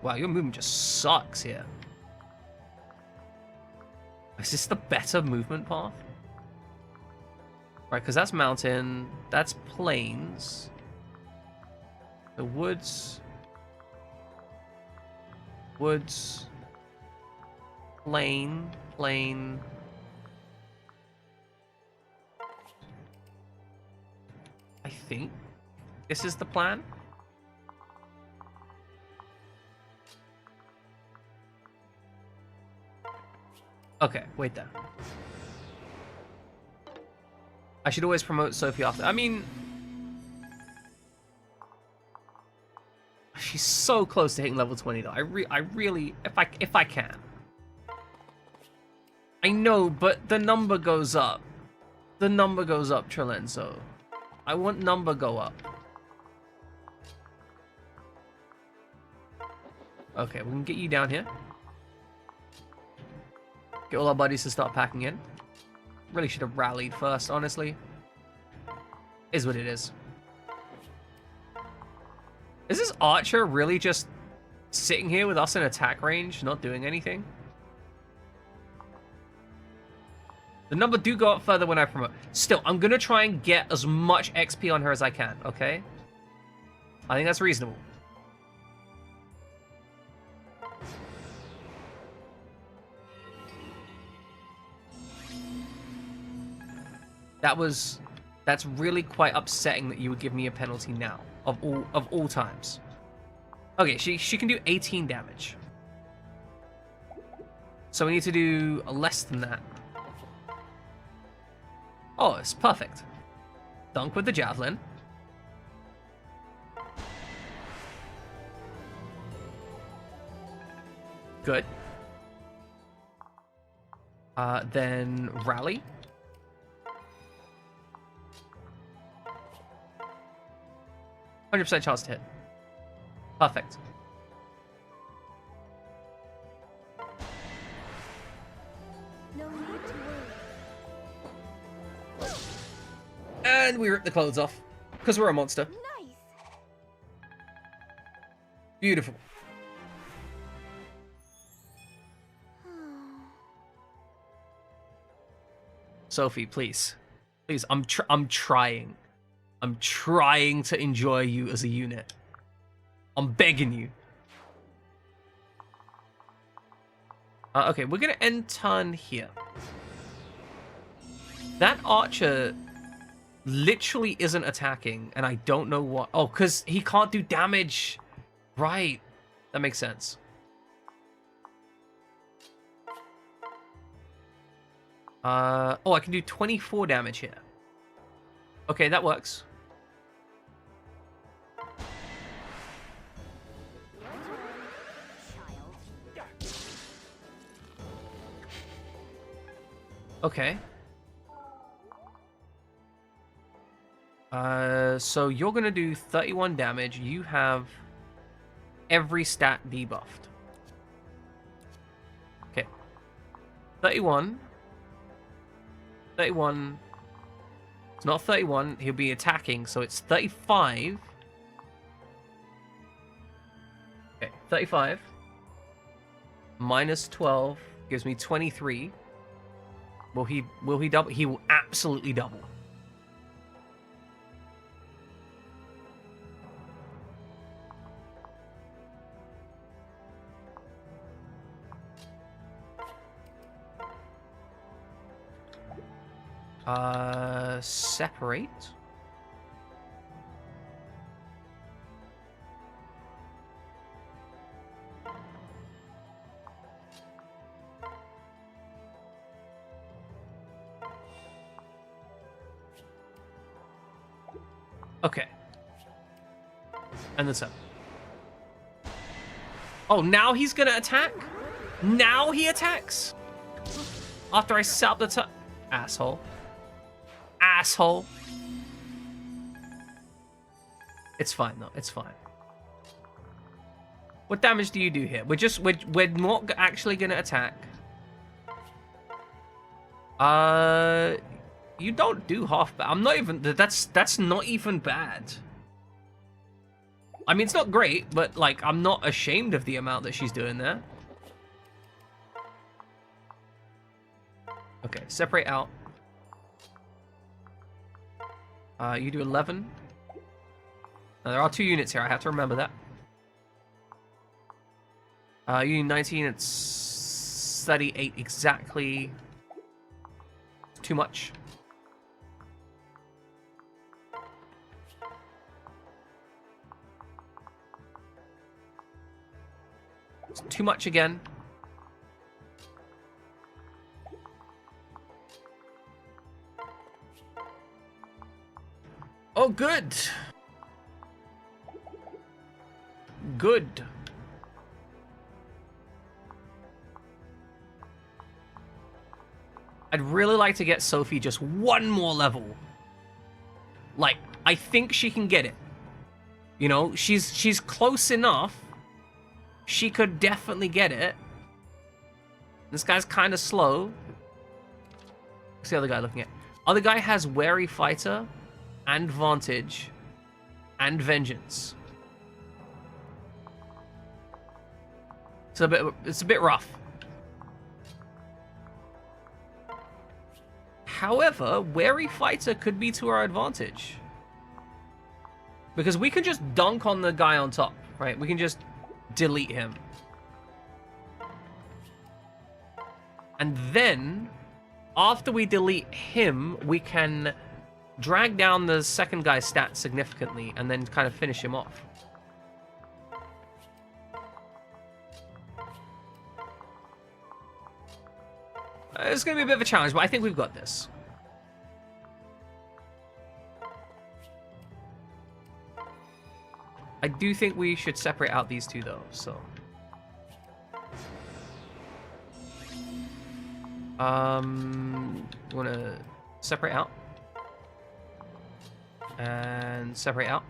Wow, your movement just sucks here. Is this the better movement path? Right, because that's mountain, that's plains. The woods... Woods, plain. I think this is the plan. Okay, wait there. I should always promote Sophie after. I mean, she's so close to hitting level 20 though. I really, if I can. I know, but the number goes up. The number goes up, Trelenzo. I want number go up. Okay, we can get you down here. Get all our buddies to start packing in. Really should have rallied first, honestly. Is what it is. Is this archer really just sitting here with us in attack range, not doing anything? The number do go up further when I promote. Still, I'm going to try and get as much XP on her as I can, okay? I think that's reasonable. That's really quite upsetting that you would give me a penalty now. Of all times. Okay, she can do 18 damage. So we need to do less than that. Oh, it's perfect. Dunk with the javelin. Good. Then rally. %100% chance to hit. Perfect. No need to worry. And we rip the clothes off. Because we're a monster. Nice. Beautiful. Sophie, please. Please, I'm trying. I'm trying to enjoy you as a unit. I'm begging you. Okay, we're gonna end turn here. That archer literally isn't attacking, and I don't know what. Oh, because he can't do damage. Right. That makes sense. Oh, I can do 24 damage here. Okay, that works. Okay. So you're gonna do 31 damage. You have every stat debuffed. Okay. 31. 31. It's not 31. He'll be attacking, so it's 35. Okay, 35. Minus 12 gives me 23. Will he double? He will absolutely double. Separate. Okay. And then 7. Oh, now he's gonna attack? Now he attacks? After I set up the turn. Asshole. Asshole. It's fine though. It's fine. What damage do you do here? We're not actually gonna attack. You don't do half bad. I'm not even. That's not even bad. I mean, it's not great, but like, I'm not ashamed of the amount that she's doing there. Okay, separate out. You do 11. Now, there are 2 units here. I have to remember that. You do 19. It's 38 exactly. Too much. It's too much again. Oh, good. Good. I'd really like to get Sophie just one more level. Like, I think she can get it. You know, she's close enough. She could definitely get it. This guy's kind of slow. What's the other guy looking at? Other guy has Wary Fighter and Vantage and Vengeance. It's a bit rough. However, Wary Fighter could be to our advantage. Because we can just dunk on the guy on top, right? We can just delete him. And then, after we delete him, we can drag down the second guy's stats significantly and then kind of finish him off. It's going to be a bit of a challenge, but I think we've got this. I do think we should separate out these two, though, so... You want to separate out? And separate out.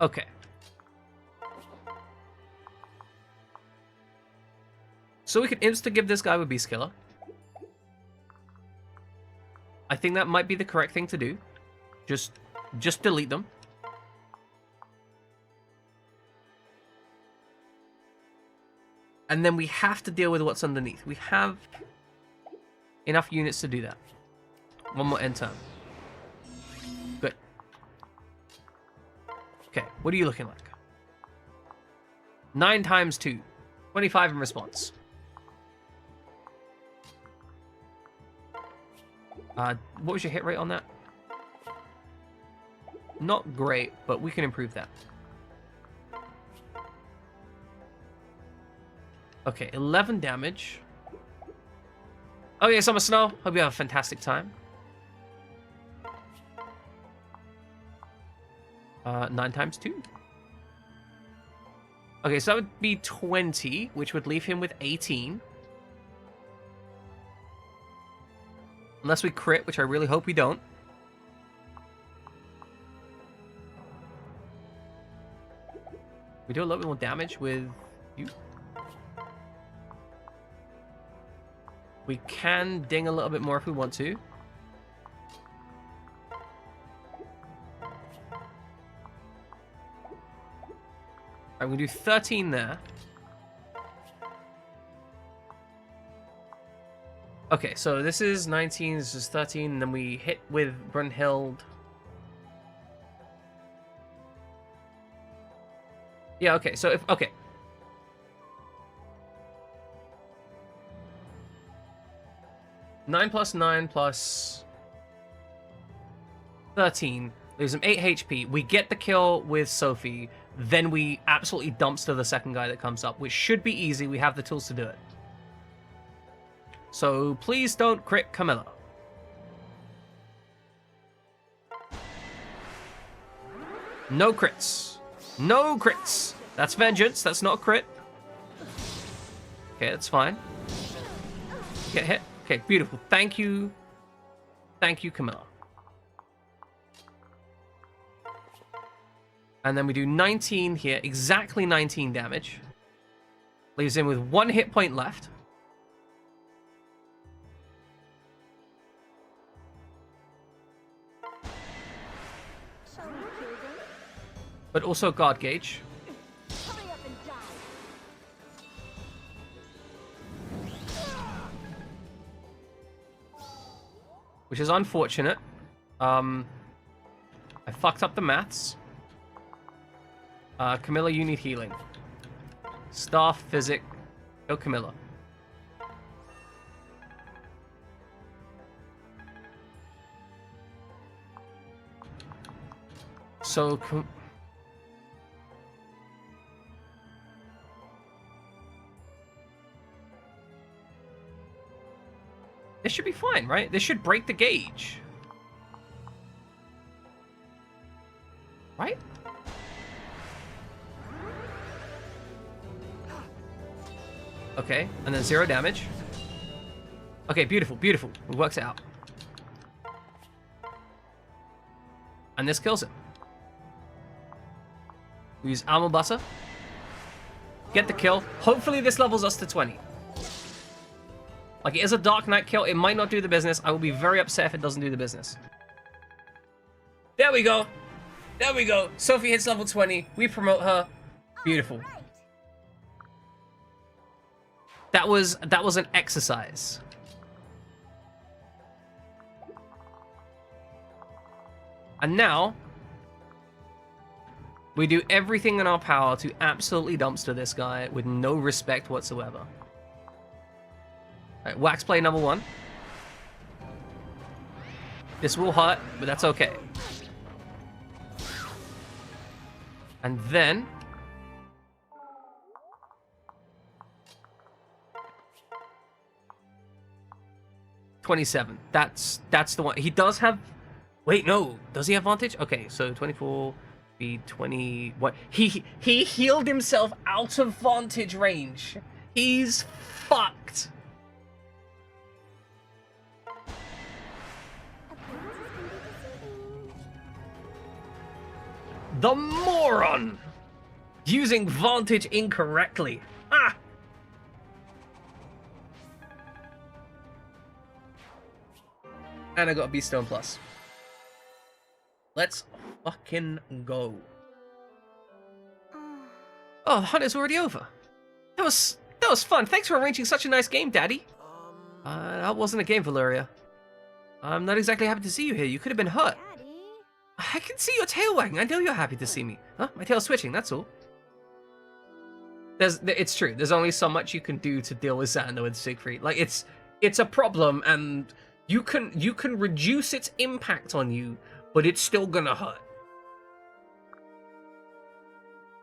Okay. So we can insta-give this guy with Beast Killer. I think that might be the correct thing to do. Just delete them. And then we have to deal with what's underneath. We have enough units to do that. One more end turn. Good. Okay, what are you looking like? 9 times 2. 25 in response. What was your hit rate on that? Not great, but we can improve that. Okay, 11 damage. Okay, Summer Snow. Hope you have a fantastic time. 9 times 2. Okay, so that would be 20, which would leave him with 18. Unless we crit, which I really hope we don't. We do a little bit more damage with you. We can ding a little bit more if we want to. Alright, we do 13 there. Okay, so this is 19, this is 13, and then we hit with Brunhild. Yeah, okay, so if, okay. Nine plus 9 plus 13 leaves him 8 HP. We get the kill with Sophie, then we absolutely dumpster the second guy that comes up, which should be easy. We have the tools to do it. So please don't crit Camilla. No crits. No crits. That's vengeance. That's not a crit. Okay, that's fine. Get hit. Okay, beautiful. Thank you. Thank you, Camilla. And then we do 19 here. Exactly 19 damage. Leaves him with 1 hit point left. But also guard gauge. Hurry up and die. Which is unfortunate. I fucked up the maths. Camilla, you need healing. Staff, physic. Go Camilla. So... This should be fine, right? This should break the gauge. Right? Okay, and then 0 damage. Okay, beautiful, beautiful. It works out. And this kills him. We use Alma Butter. Get the kill. Hopefully this levels us to 20. Like, it is a Dark Knight kill. It might not do the business. I will be very upset if it doesn't do the business. There we go. There we go. Sophie hits level 20. We promote her. Beautiful. That was an exercise. And now, we do everything in our power to absolutely dumpster this guy with no respect whatsoever. Alright, wax play number 1. This will hurt, but that's okay. And then... 27. That's the one. He does have... Wait, no. Does he have advantage? Okay, so 24... be 20... What? He healed himself out of vantage range. He's fucked. The moron! Using vantage incorrectly. Ah! And I got a Beast Stone Plus. Let's fucking go. Oh, the hunt is already over. That That was fun. Thanks for arranging such a nice game, Daddy. That wasn't a game, Valeria. I'm not exactly happy to see you here. You could have been hurt. Daddy. I can see your tail wagging. I know you're happy to see me. Huh? My tail's switching, that's all. It's true. There's only so much you can do to deal with Xander with Siegfried. Like, it's a problem, and you can reduce its impact on you, but it's still gonna hurt.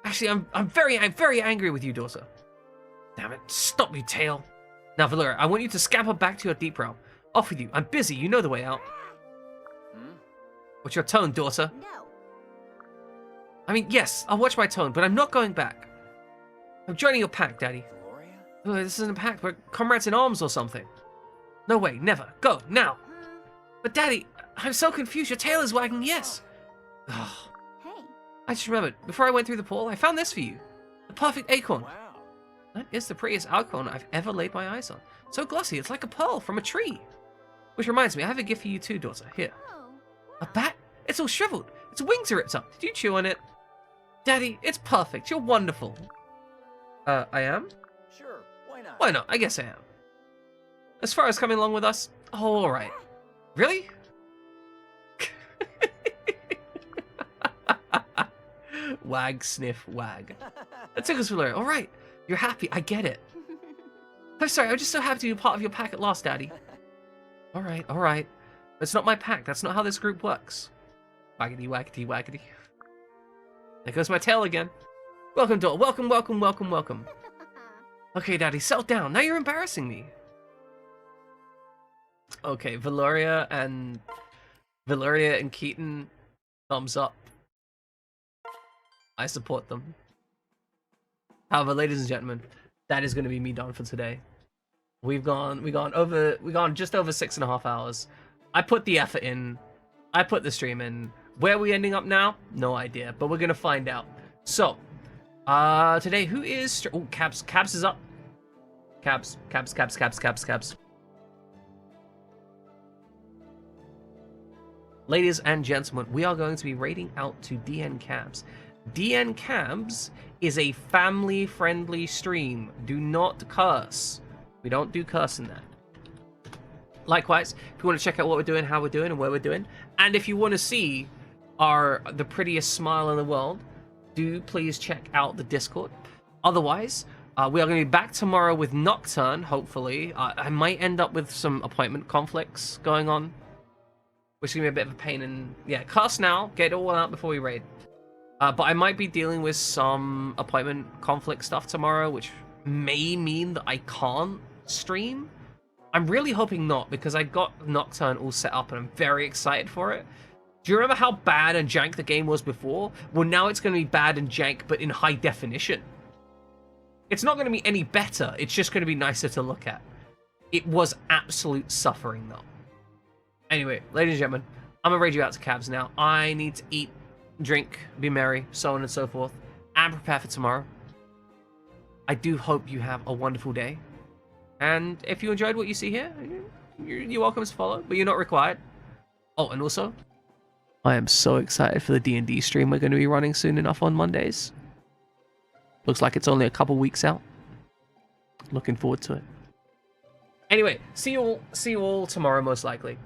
Actually, I'm very angry with you, daughter. Damn it! Stop, you tail. Now, Valeria, I want you to scamper back to your deep realm. Off with you. I'm busy. You know the way out. What's your tone, daughter? No. I mean, yes, I'll watch my tone, but I'm not going back. I'm joining your pack, Daddy. Gloria? Oh, this isn't a pack, we're comrades in arms or something. No way, never. Go, now. But Daddy, I'm so confused. Your tail is wagging, yes. Ugh. Hey. I just remembered, before I went through the portal, I found this for you. The perfect acorn. Wow. That is the prettiest acorn I've ever laid my eyes on. So glossy, it's like a pearl from a tree. Which reminds me, I have a gift for you too, daughter. Here. Oh. A bat? It's all shriveled. Its wings are ripped up. Did you chew on it? Daddy, it's perfect. You're wonderful. I am? Sure, why not? Why not? I guess I am. As far as coming along with us, oh, alright. Really? Wag, sniff, wag. That took us for Valeria. Alright, you're happy. I get it. I'm sorry, I'm just so happy to be part of your pack at last, Daddy. Alright, alright. That's not my pack. That's not how this group works. Waggity, waggity, waggity. There goes my tail again. Welcome, daughter. Welcome, welcome, welcome, welcome. Okay, Daddy, settle down. Now you're embarrassing me. Okay, Valeria and Keaton, thumbs up. I support them. However, ladies and gentlemen, that is going to be me done for today. We've gone just over 6.5 hours. I put the effort in. I put the stream in. Where are we ending up now? No idea, but we're gonna find out. So, today who is? Oh, Cabs is up. Cabs. Ladies and gentlemen, we are going to be raiding out to DN Cabs. DN Cabs is a family-friendly stream. Do not curse. We don't do cursing there. Likewise, if you want to check out what we're doing, how we're doing, and where we're doing, and if you want to see the prettiest smile in the world, do please check out the Discord. Otherwise, we are going to be back tomorrow with Nocturne, hopefully. I might end up with some appointment conflicts going on, which is going to be a bit of a pain. And yeah, cast now, get it all out before we raid. But I might be dealing with some appointment conflict stuff tomorrow, which may mean that I can't stream. I'm really hoping not, because I got Nocturne all set up and I'm very excited for it. Do you remember how bad and jank the game was before? Well, now it's going to be bad and jank, but in high definition. It's not going to be any better, it's just going to be nicer to look at. It was absolute suffering, though. Anyway, ladies and gentlemen, I'm going to raid you out to Cabs now. I need to eat, drink, be merry, so on and so forth, and prepare for tomorrow. I do hope you have a wonderful day. And if you enjoyed what you see here, you're welcome to follow, but you're not required. Oh, and also, I am so excited for the D&D stream we're going to be running soon enough on Mondays. Looks like it's only a couple weeks out. Looking forward to it. Anyway, see you all tomorrow most likely.